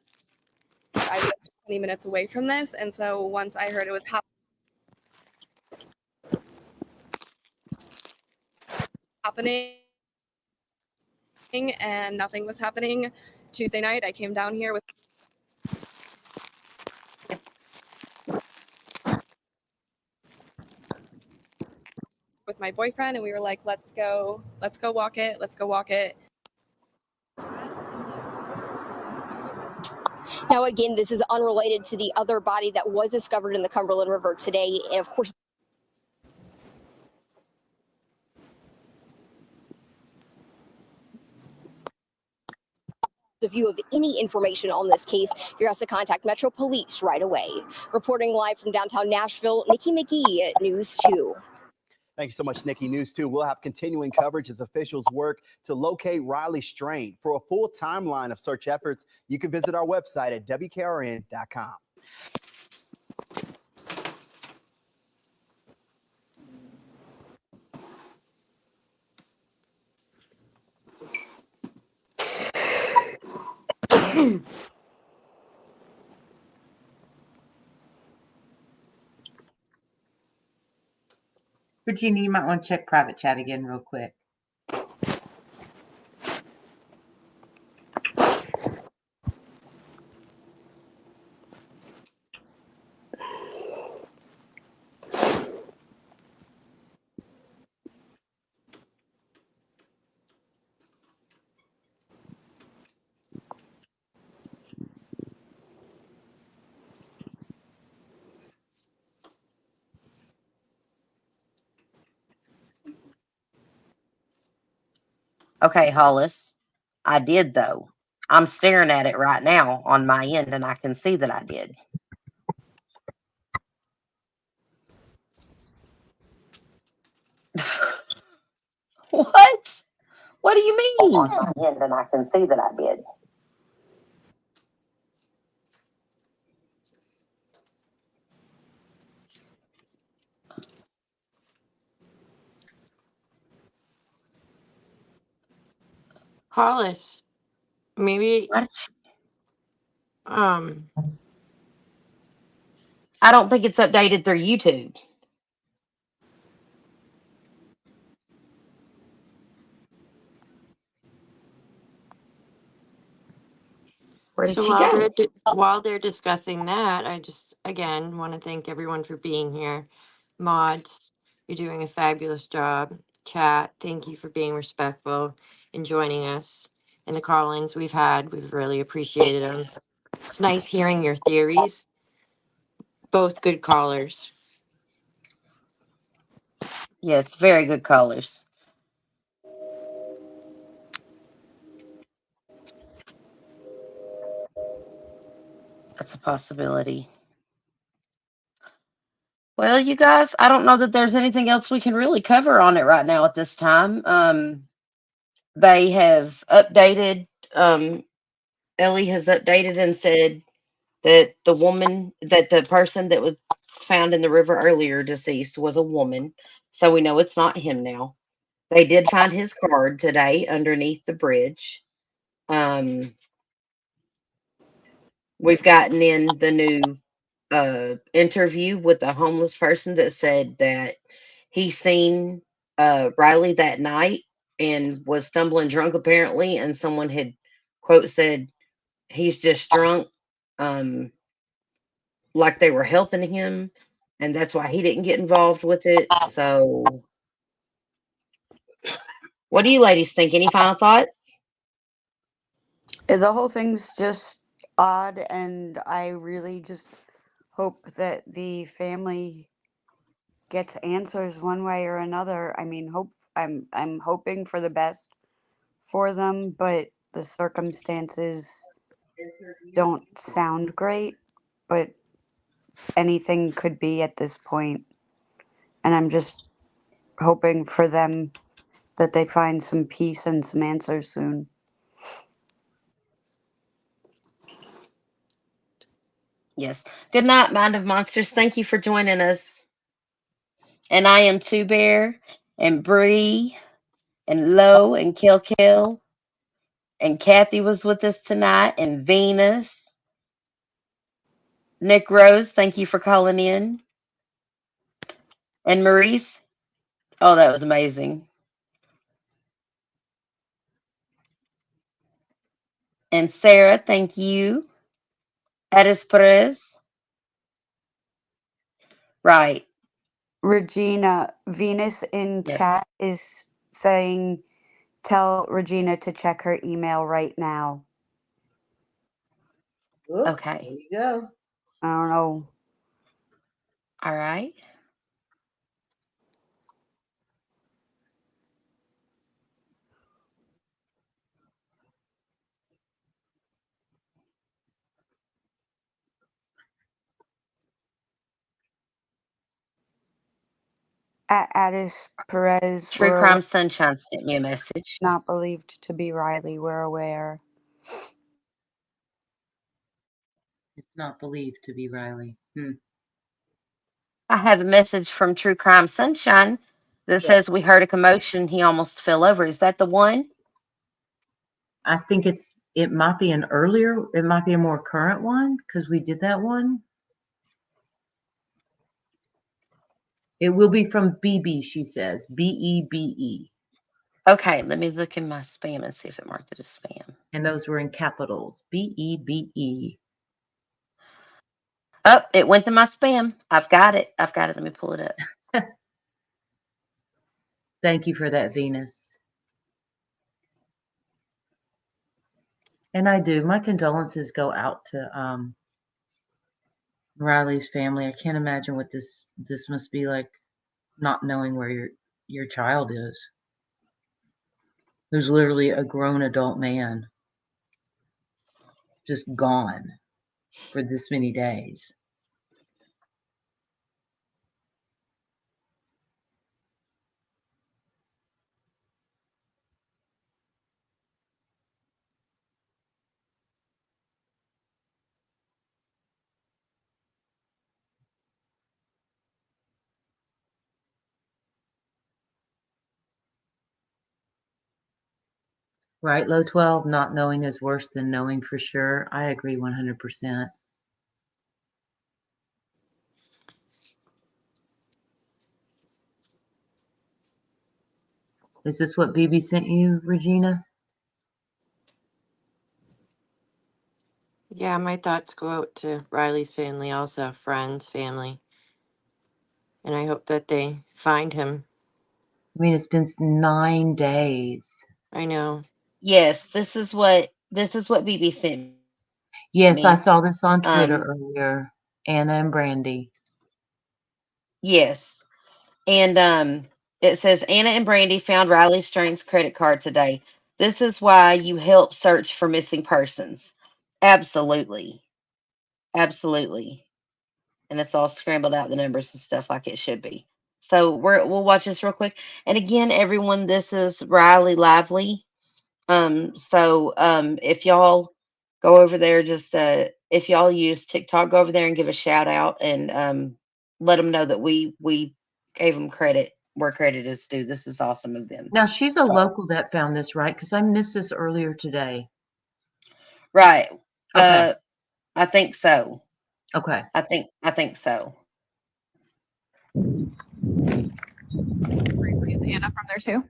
I live 20 minutes away from this, and so once I heard it was happening and nothing was happening, Tuesday night I came down here with my boyfriend, and we were like, let's go walk it. Now, again, this is unrelated to the other body that was discovered in the Cumberland River today. And of course, if you have any information on this case, you're asked to contact Metro Police right away. Reporting live from downtown Nashville, Nikki McGee, News 2. Thank you so much, Nikki. News 2 will have continuing coverage as officials work to locate Riley Strain. For a full timeline of search efforts, you can visit our website at WKRN.com. Virginia, you might want to check private chat again real quick. Okay, Hollis, I did though. I'm staring at it right now on my end, and I can see that I did. What? What do you mean? On my end, and I can see that I did. Hollis, maybe What? um I don't think it's updated through YouTube. Where did so she go? while they're discussing that, I just again want to thank everyone for being here. Mods, you're doing a fabulous job. chat. Thank you for being respectful and joining us. And the call-ins we've had, we've really appreciated them. It's nice hearing your theories. Both good callers. Yes, very good callers. That's a possibility. Well, you guys, I don't know that there's anything else we can really cover on it right now at this time. They have updated, Ellie has updated and said that the person that was found in the river earlier deceased was a woman. So we know it's not him now. They did find his card today underneath the bridge. We've gotten in the new interview with a homeless person that said that he seen Riley that night and was stumbling drunk apparently, and someone had quote said he's just drunk, like they were helping him, and that's why he didn't get involved with it. So, what do you ladies think? Any final thoughts? The whole thing's just odd, and I really just hope that the family gets answers one way or another. I mean, I'm hoping for the best for them, but the circumstances don't sound great, but anything could be at this point. And I'm just hoping for them that they find some peace and some answers soon. Yes. Good night, Mind of Monsters. Thank you for joining us. And I am Two Bear and Bree and Lo and Kill and Kathy was with us tonight and Venus. Nick Rose, thank you for calling in. And Maurice, oh, that was amazing. And Sarah, thank you. Eris Perez. Right. Regina, Venus in Yes. chat is saying, tell Regina to check her email right now. Oop, Okay. there you go. I don't know. All right. At Addis Perez, True we're Crime Sunshine sent me a message. not believed to be Riley. We're aware. It's not believed to be Riley. I have a message from True Crime Sunshine that says we heard a commotion. He almost fell over. Is that the one? I think it might be it might be a more current one because we did that one. It will be from BB, she says. BEBE. Okay, let me look in my spam and see if it marked it as spam. And those were in capitals. BEBE. Oh, it went to my spam. I've got it. Let me pull it up. Thank you for that, Venus. And I do. My condolences go out to Riley's family. I can't imagine what this must be like, not knowing where your child is, who's literally a grown adult man, just gone for this many days. Right, low 12, not knowing is worse than knowing for sure. I agree 100%. Is this what BB sent you, Regina? Yeah, my thoughts go out to Riley's family, also friends, family. And I hope that they find him I mean, it's been 9 days. I know. Yes, this is what BB sent Yes, I me. saw this on Twitter Um, earlier. Anna and Brandy. yes. And it says Anna and Brandy found Riley Strain's credit card today. This is why you help search for missing persons. Absolutely. Absolutely. And it's all scrambled out the numbers and stuff like it should be. So we'll watch this real quick. And again, everyone, this is Riley Lively. If y'all go over there, just if y'all use TikTok, go over there and give a shout out and let them know that we gave them credit where credit is due. This is awesome of them. Now, she's a So local that found this, right? Because I missed this earlier today. right. Okay. I think so. Okay. I think so. Is Anna from there too?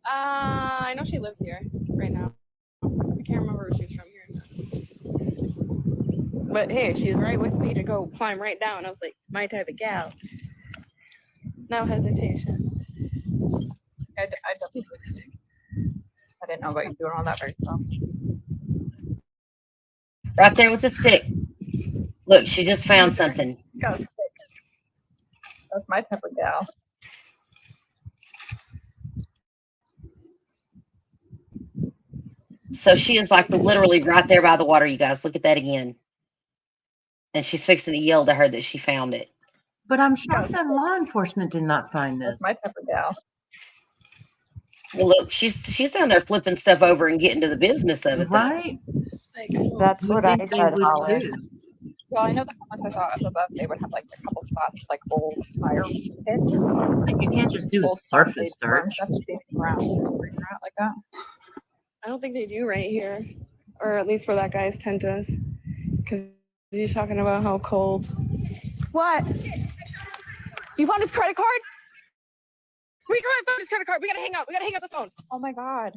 I know she lives here right now. I can't remember where she's from here. But hey, she's right with me to go climb right down. I was like, my type of gal. No hesitation. I didn't know about you doing all that very well. Right there with the stick. Look, she just found something. Got a stick. That's my type of gal. So she is like literally right there by the water, you guys. Look at that again. And she's fixing to yell to her that she found it. But I'm shocked that law enforcement did not find this. That's my type of gal. Well, look, she's down there flipping stuff over and getting to the business of it, right? That's You what I think they said, would Hollis. too. Well, I know the homeless I saw up above, they would have like a couple spots, like old fire pits. Like you can't just do a Old spots surface they'd burn search. stuff to dig around, bring her out like that. I don't think they do right here, or at least where that guy's tent is, because he's talking about how cold. What? You found his credit card? We found his credit card. We gotta hang up. We gotta hang up the phone. Oh my god.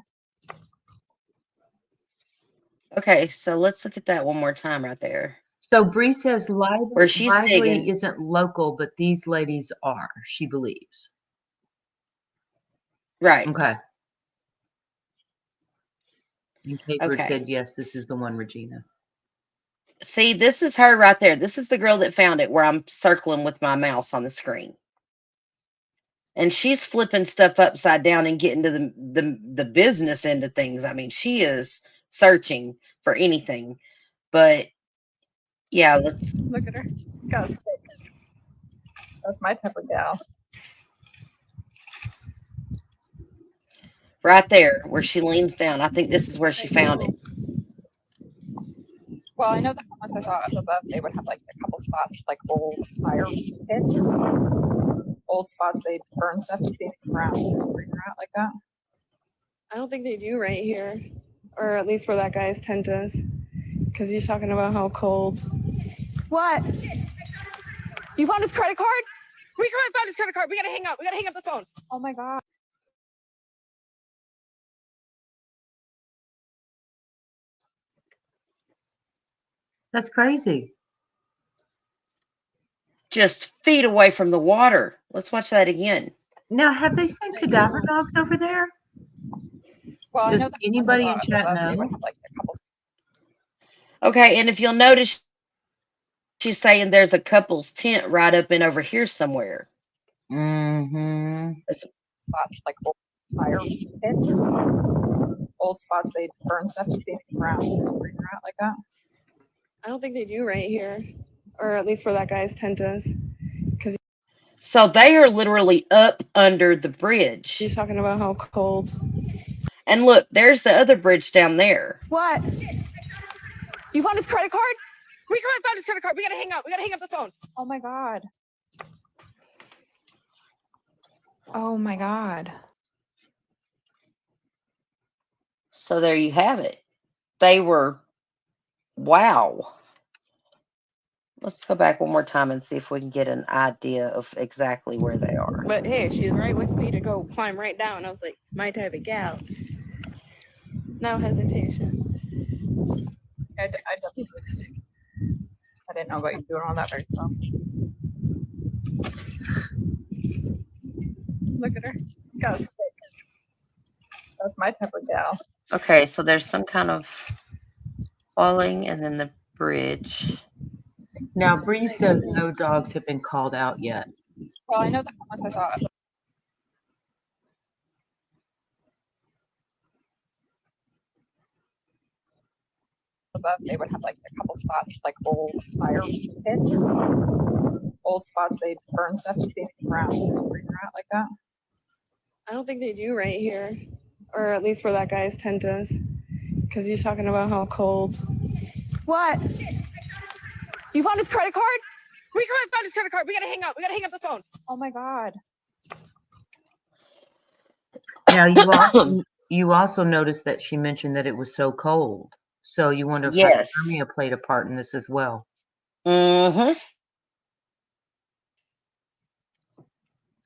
Okay, so let's look at that one more time right there. So Bree says Where she's Lively digging. isn't local, but these ladies are, she believes. Right. Okay. And Caper Okay. said, yes, this is the one, Regina. See, this is her right there. This is the girl that found it where I'm circling with my mouse on the screen. And she's flipping stuff upside down and getting to the business end of things. I mean, she is searching for anything. But yeah, let's Look at her. Got a stick. That's my type of gal. right there where she leans down. I think this is where she found it. Well, I know the homeless I saw up above, they would have like a couple spots, like old fire pits. Old spots they'd burn stuff to dig around, bring her out like that. I don't think they do right here, or at least where that guy's tent is, because he's talking about how cold. What? You found his credit card? We found his credit card. We gotta hang up. We gotta hang up the phone. Oh my god. That's crazy. Just feet away from the water. Let's watch that again. Now, have they sent cadaver dogs over there? Well, I know Does the anybody in homeless I saw chat up above, they know? would have like a couple. Okay, and if you'll notice, she's saying there's a couple's tent right up and over here somewhere. Mm-hmm. Spots like old fire pits. Old spots they'd burn stuff to dig around, bring her out like that. I don't think they do right here, or at least where that guy's tent is, because So they are literally up under the bridge. he's talking about how cold. And look, there's the other bridge down there. What? You found his credit card? We found his credit card. We gotta hang up. We gotta hang up the phone. Oh my god. Oh my god. So there you have it. They were, wow. Let's go back one more time and see if we can get an idea of exactly where they are. But hey, she's right with me to go climb right down. I was like, my type of gal. No hesitation. I didn't know about you doing all that very well. Look at her. got sick. That's my type of gal. Okay, so there's some kind of falling and then the bridge. Now, Bree says no dogs have been called out yet. Well, I know that once I saw above, they would have like a couple spots, like old fire pits or something. Old spots they burn stuff to see around, like that. I don't think they do right here, or at least where that guy's tent is, because he's talking about how cold. What? You found his credit card? We found his credit card. We gotta hang up. We gotta hang up the phone. Oh my god. Now, you also noticed that she mentioned that it was so cold. So you wonder if Yes. hypothermia played a part in this as well. Mm-hmm.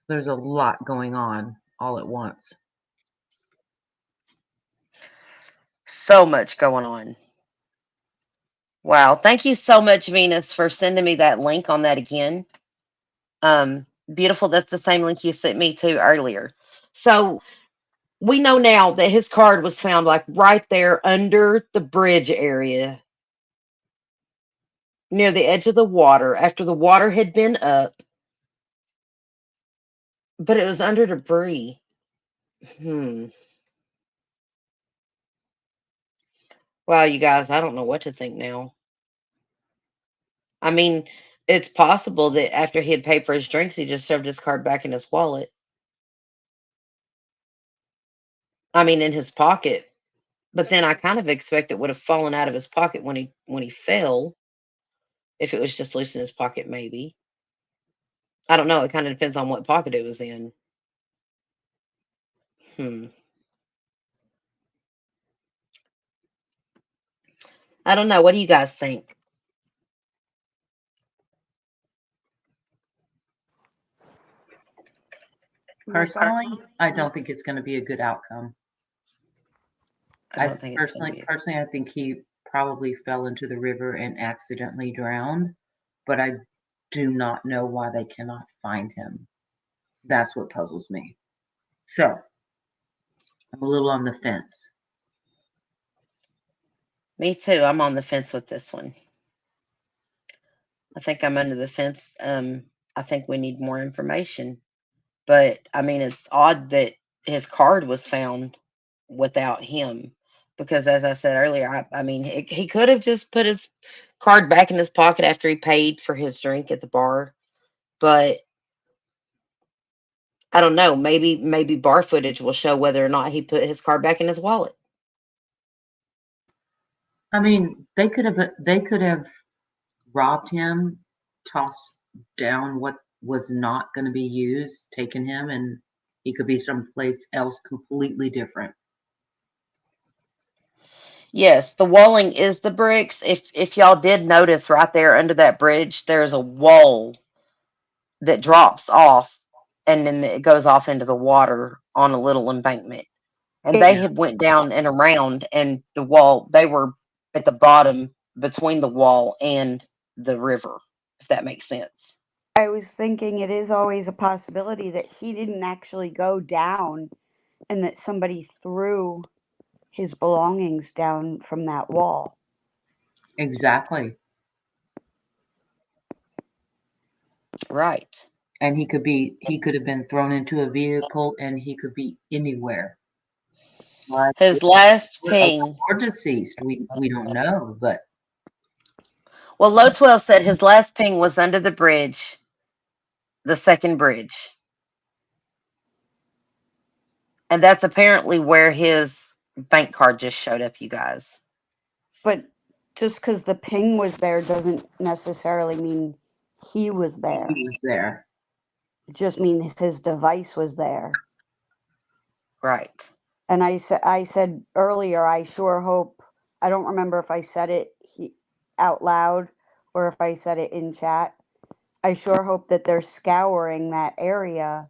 There's a lot going on all at once. So much going on. Wow. Thank you so much, Venus, for sending me that link on that again. Beautiful. That's the same link you sent me to earlier. So we know now that his card was found like right there under the bridge area near the edge of the water after the water had been up, but it was under debris. Wow, you guys, I don't know what to think now. I mean, it's possible that after he had paid for his drinks, he just shoved his card back in his wallet. I mean, in his pocket. But then I kind of expect it would have fallen out of his pocket when he fell. If it was just loose in his pocket, maybe. I don't know. It kind of depends on what pocket it was in. I don't know. What do you guys think? Personally, I don't think it's going to be a good outcome. I don't think it's gonna be. Personally, I think he probably fell into the river and accidentally drowned, but I do not know why they cannot find him. That's what puzzles me. So, I'm a little on the fence. Me too. I'm on the fence with this one. I think I'm under the fence. I think we need more information. But I mean, it's odd that his card was found without him. Because as I said earlier, I mean, he could have just put his card back in his pocket after he paid for his drink at the bar. But I don't know. Maybe bar footage will show whether or not he put his card back in his wallet. I mean, they could have robbed him, tossed down what was not going to be used, taken him, and he could be someplace else completely different. Yes, the walling is the bricks. If y'all did notice right there under that bridge, there's a wall that drops off and then it goes off into the water on a little embankment. And they had went down and around and the wall, they were at the bottom between the wall and the river, if that makes sense. I was thinking it is always a possibility that he didn't actually go down and that somebody threw his belongings down from that wall. Exactly. Right. And he could have been thrown into a vehicle and he could be anywhere. His last ping. Or deceased. We don't know, but Well, Low 12 said his last ping was under the bridge, the second bridge. And that's apparently where his bank card just showed up, you guys. But just because the ping was there doesn't necessarily mean he was there. He was there. It just means his device was there. Right. And I said earlier, I sure hope, I don't remember if I said it out loud or if I said it in chat. I sure hope that they're scouring that area,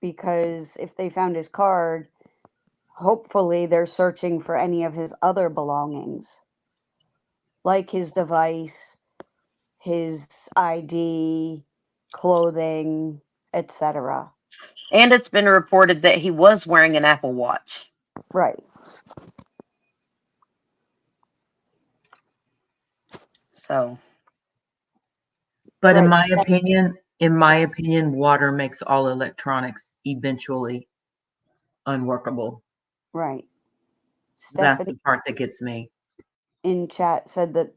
because if they found his card, hopefully they're searching for any of his other belongings, like his device, his ID, clothing, etc. And it's been reported that he was wearing an Apple Watch. Right. So, But Right. in my opinion, water makes all electronics eventually unworkable. Right. That's Stephanie the part that gets me. in chat said that,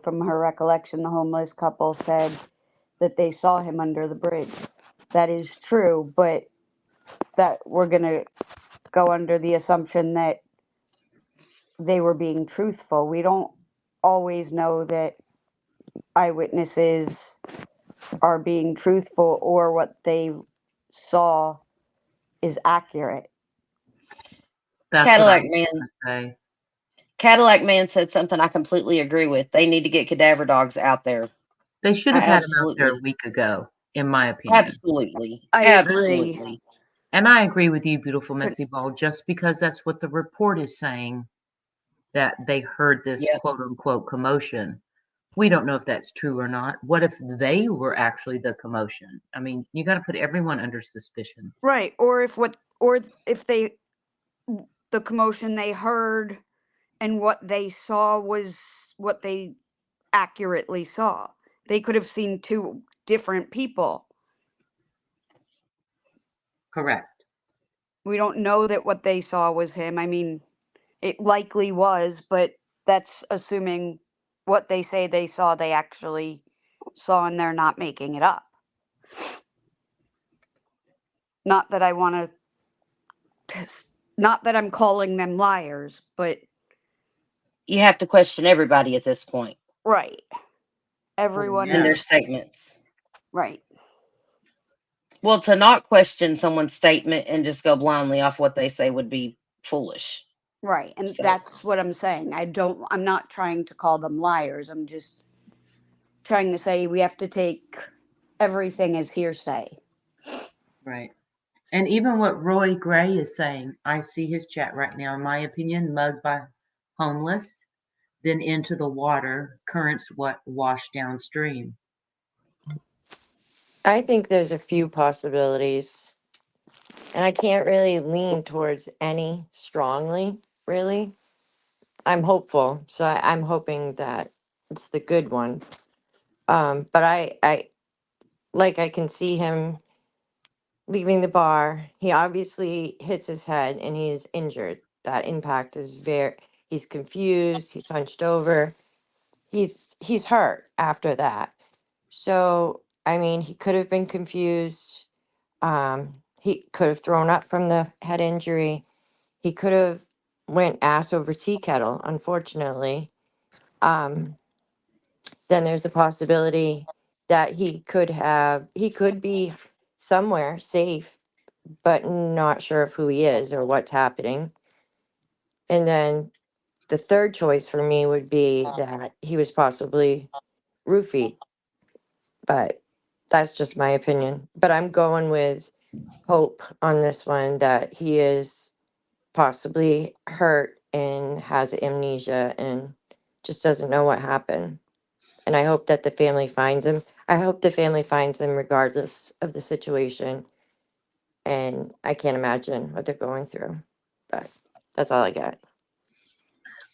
from her recollection, the homeless couple said that they saw him under the bridge. That is true, but that we're going to go under the assumption that they were being truthful. We don't always know that eyewitnesses are being truthful or what they saw is accurate. That's Cadillac what Man. I was gonna say. Cadillac Man said something I completely agree with. They need to get cadaver dogs out there. They should I have had him out there a absolutely, week ago, in my opinion. absolutely, I agree. absolutely. And I agree with you, beautiful Could- messy ball, just because that's what the report is saying, that they heard this Yep. quote unquote commotion. We don't know if that's true or not. What if they were actually the commotion? I mean, you got to put everyone under suspicion. Right. Or if the commotion they heard and what they saw was what they accurately saw. They could have seen two different people. Correct. We don't know that what they saw was him. I mean, it likely was, but that's assuming what they say they saw, they actually saw, and they're not making it up. Not that I want to, not that I'm calling them liars, but You have to question everybody at this point right. Well, Everyone and their needs, yes. statements. right. Well, to not question someone's statement and just go blindly off what they say would be foolish. Right. And So, that's what I'm saying. I'm not trying to call them liars. I'm just trying to say we have to take everything as hearsay. Right. And even what Roy Gray is saying, I see his chat right now. In my opinion, mugged by homeless, then into the water, currents what wash downstream. I think there's a few possibilities, and I can't really lean towards any strongly, really. I'm hopeful, so I'm hoping that it's the good one. But I can see him leaving the bar. He obviously hits his head and he's injured. That impact is he's confused, he's hunched over. He's hurt after that. So, I mean, he could have been confused. He could have thrown up from the head injury. He could have went ass over tea kettle, unfortunately. Um, then there's a possibility that he could be somewhere safe, but not sure of who he is or what's happening. And then the third choice for me would be that he was possibly roofied, but that's just my opinion. But I'm going with hope on this one that he is possibly hurt and has amnesia and just doesn't know what happened. And I hope that the family finds him. I hope the family finds him regardless of the situation. And I can't imagine what they're going through. But that's all I got.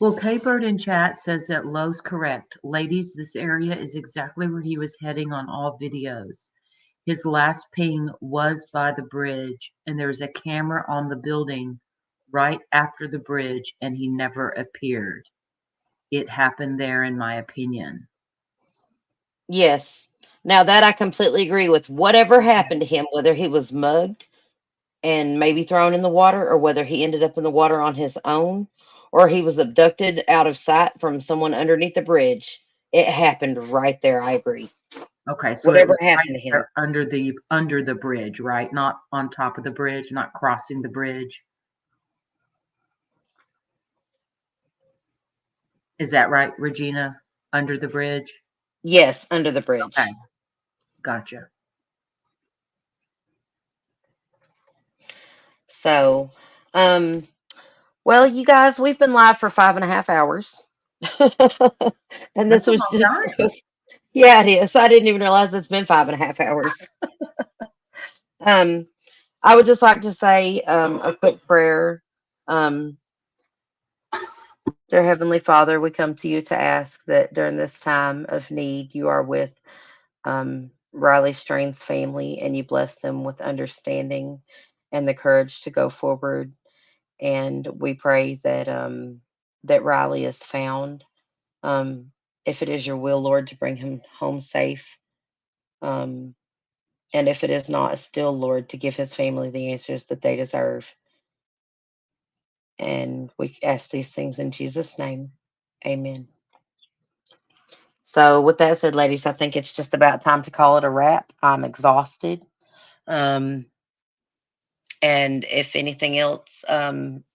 Well, K-Bird in chat says that Lowe's correct. Ladies, this area is exactly where he was heading on all videos. His last ping was by the bridge, and there's a camera on the building right after the bridge, and he never appeared. It happened there, in my opinion. yes. Now that I completely agree with. Whatever happened to him, whether he was mugged and maybe thrown in the water, or whether he ended up in the water on his own, or he was abducted out of sight from someone underneath the bridge, it happened right there. I agree. Okay, so it Whatever was right happened to him. there under the bridge, right? Not on top of the bridge, not crossing the bridge. Is that right, Regina? Under the bridge? Yes, under the bridge. Okay, gotcha. So, well, you guys, we've been live for 5.5 hours. And this That's a was long just time. supposed, yeah, it is. I didn't even realize it's been 5.5 hours. Um, I would just like to say a quick prayer. Um, Dear Heavenly Father, we come to you to ask that during this time of need, you are with Riley Strain's family and you bless them with understanding and the courage to go forward. And we pray that that Riley is found. Um, if it is your will, Lord, to bring him home safe. Um, and if it is not, still, Lord, to give his family the answers that they deserve. And we ask these things in Jesus' name. Amen. So, with that said, ladies, I think it's just about time to call it a wrap. I'm exhausted. Um, and if anything else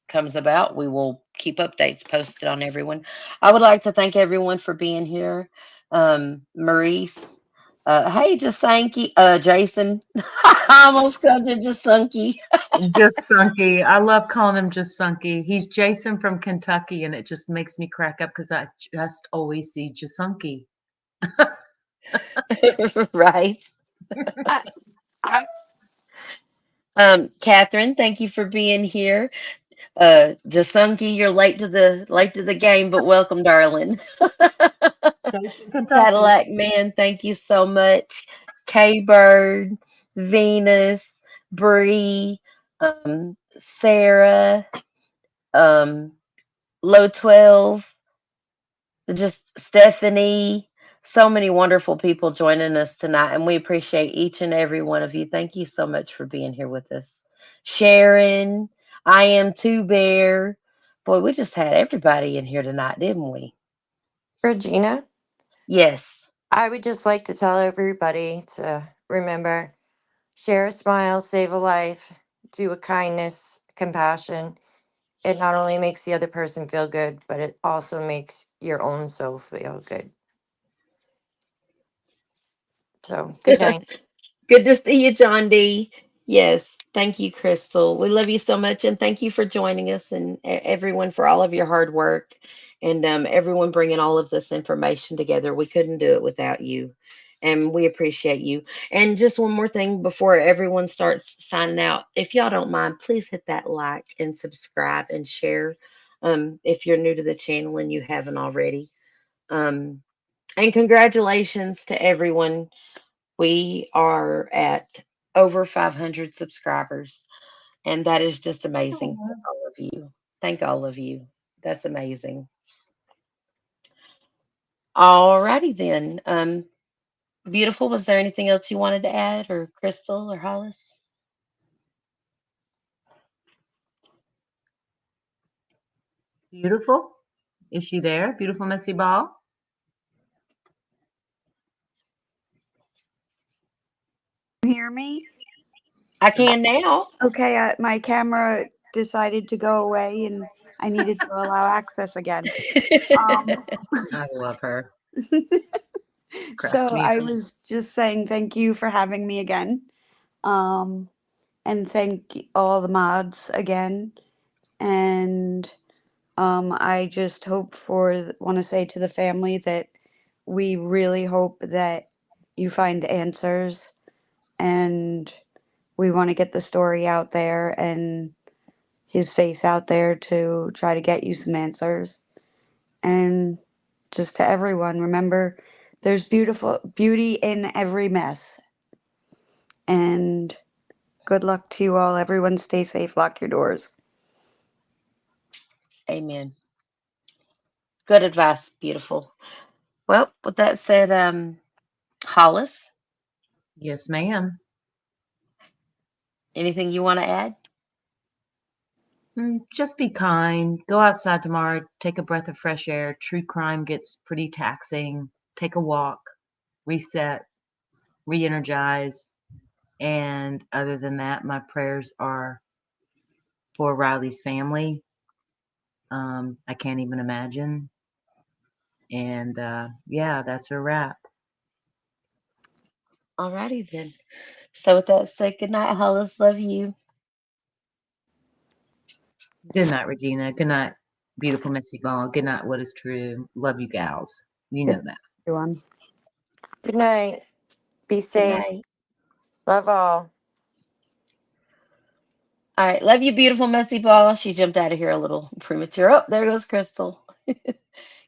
comes about, we will keep updates posted on everyone. I would like to thank everyone for being here. Maurice, hey, Jasanki, Jason, I almost called you Jasunky. Just Sunky. I love calling him Just Sunky. He's Jason from Kentucky, and it just makes me crack up because I just always see Jasunky. Right. I, I, Catherine, thank you for being here. Jasunki, you're late to the game, but welcome, darling. Jason, Kentucky. Cadillac Man, thank you so much. K Bird, Venus, Bree, Sarah, um, Low 12, just Stephanie. So many wonderful people joining us tonight, and we appreciate each and every one of you. Thank you so much for being here with us. Sharon, I am Two Bear. Boy, we just had everybody in here tonight, didn't we? Regina, Yes. I would just like to tell everybody to remember, share a smile, save a life, do a kindness, compassion. It not only makes the other person feel good, but it also makes your own soul feel good. So, good night. Good to see you, John D. Yes, thank you, Crystal. We love you so much, and thank you for joining us, and everyone for all of your hard work, and everyone bringing all of this information together. We couldn't do it without you, and we appreciate you. And just one more thing before everyone starts signing out, if y'all don't mind, please hit that like and subscribe and share. If you're new to the channel and you haven't already. And congratulations to everyone. We are at over 500 subscribers, and that is just amazing. Aw. Thank all of you. Thank all of you. That's amazing. All righty then. Beautiful. Was there anything else you wanted to add, or Crystal or Hollis? Beautiful. Is she there? Beautiful Missy Ball. You hear me? I can now. Okay, my camera decided to go away and I needed to allow access again. I love her. Cracks So me I up. was just saying thank you for having me again. Um, and thank all the mods again. And I just hope want to say to the family that we really hope that you find answers and we want to get the story out there and his face out there to try to get you some answers. And just to everyone, remember there's beauty in every mess. And good luck to you all. Everyone stay safe, lock your doors. Amen. Good advice. Beautiful. Well, with that said, Hollis, Yes, ma'am. anything you want to add? Just be kind. Go outside tomorrow. Take a breath of fresh air. True crime gets pretty taxing. Take a walk. Reset. Re-energize. And other than that, my prayers are for Riley's family. I can't even imagine. And yeah, that's a wrap. All righty then. So with that said, good night, Hollis. Love you. Good night, Regina. Good night, beautiful Missy Ball. Good night, what is true. Love you, gals. You know that. Everyone. Good night. Be Good safe. night. Love all. All right. Love you, beautiful messy ball. She jumped out of here a little premature. Oh, there goes Crystal.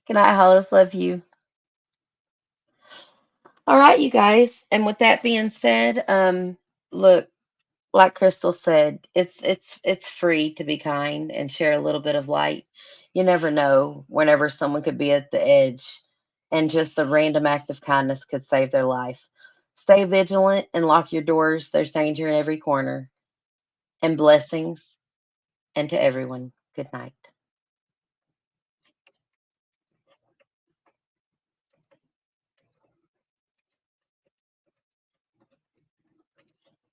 Good night, Hollis. Love you. All right, you guys. And with that being said, look, like Crystal said, it's free to be kind and share a little bit of light. You never know whenever someone could be at the edge, and just the random act of kindness could save their life. Stay vigilant and lock your doors. There's danger in every corner. And blessings, and to everyone, good night.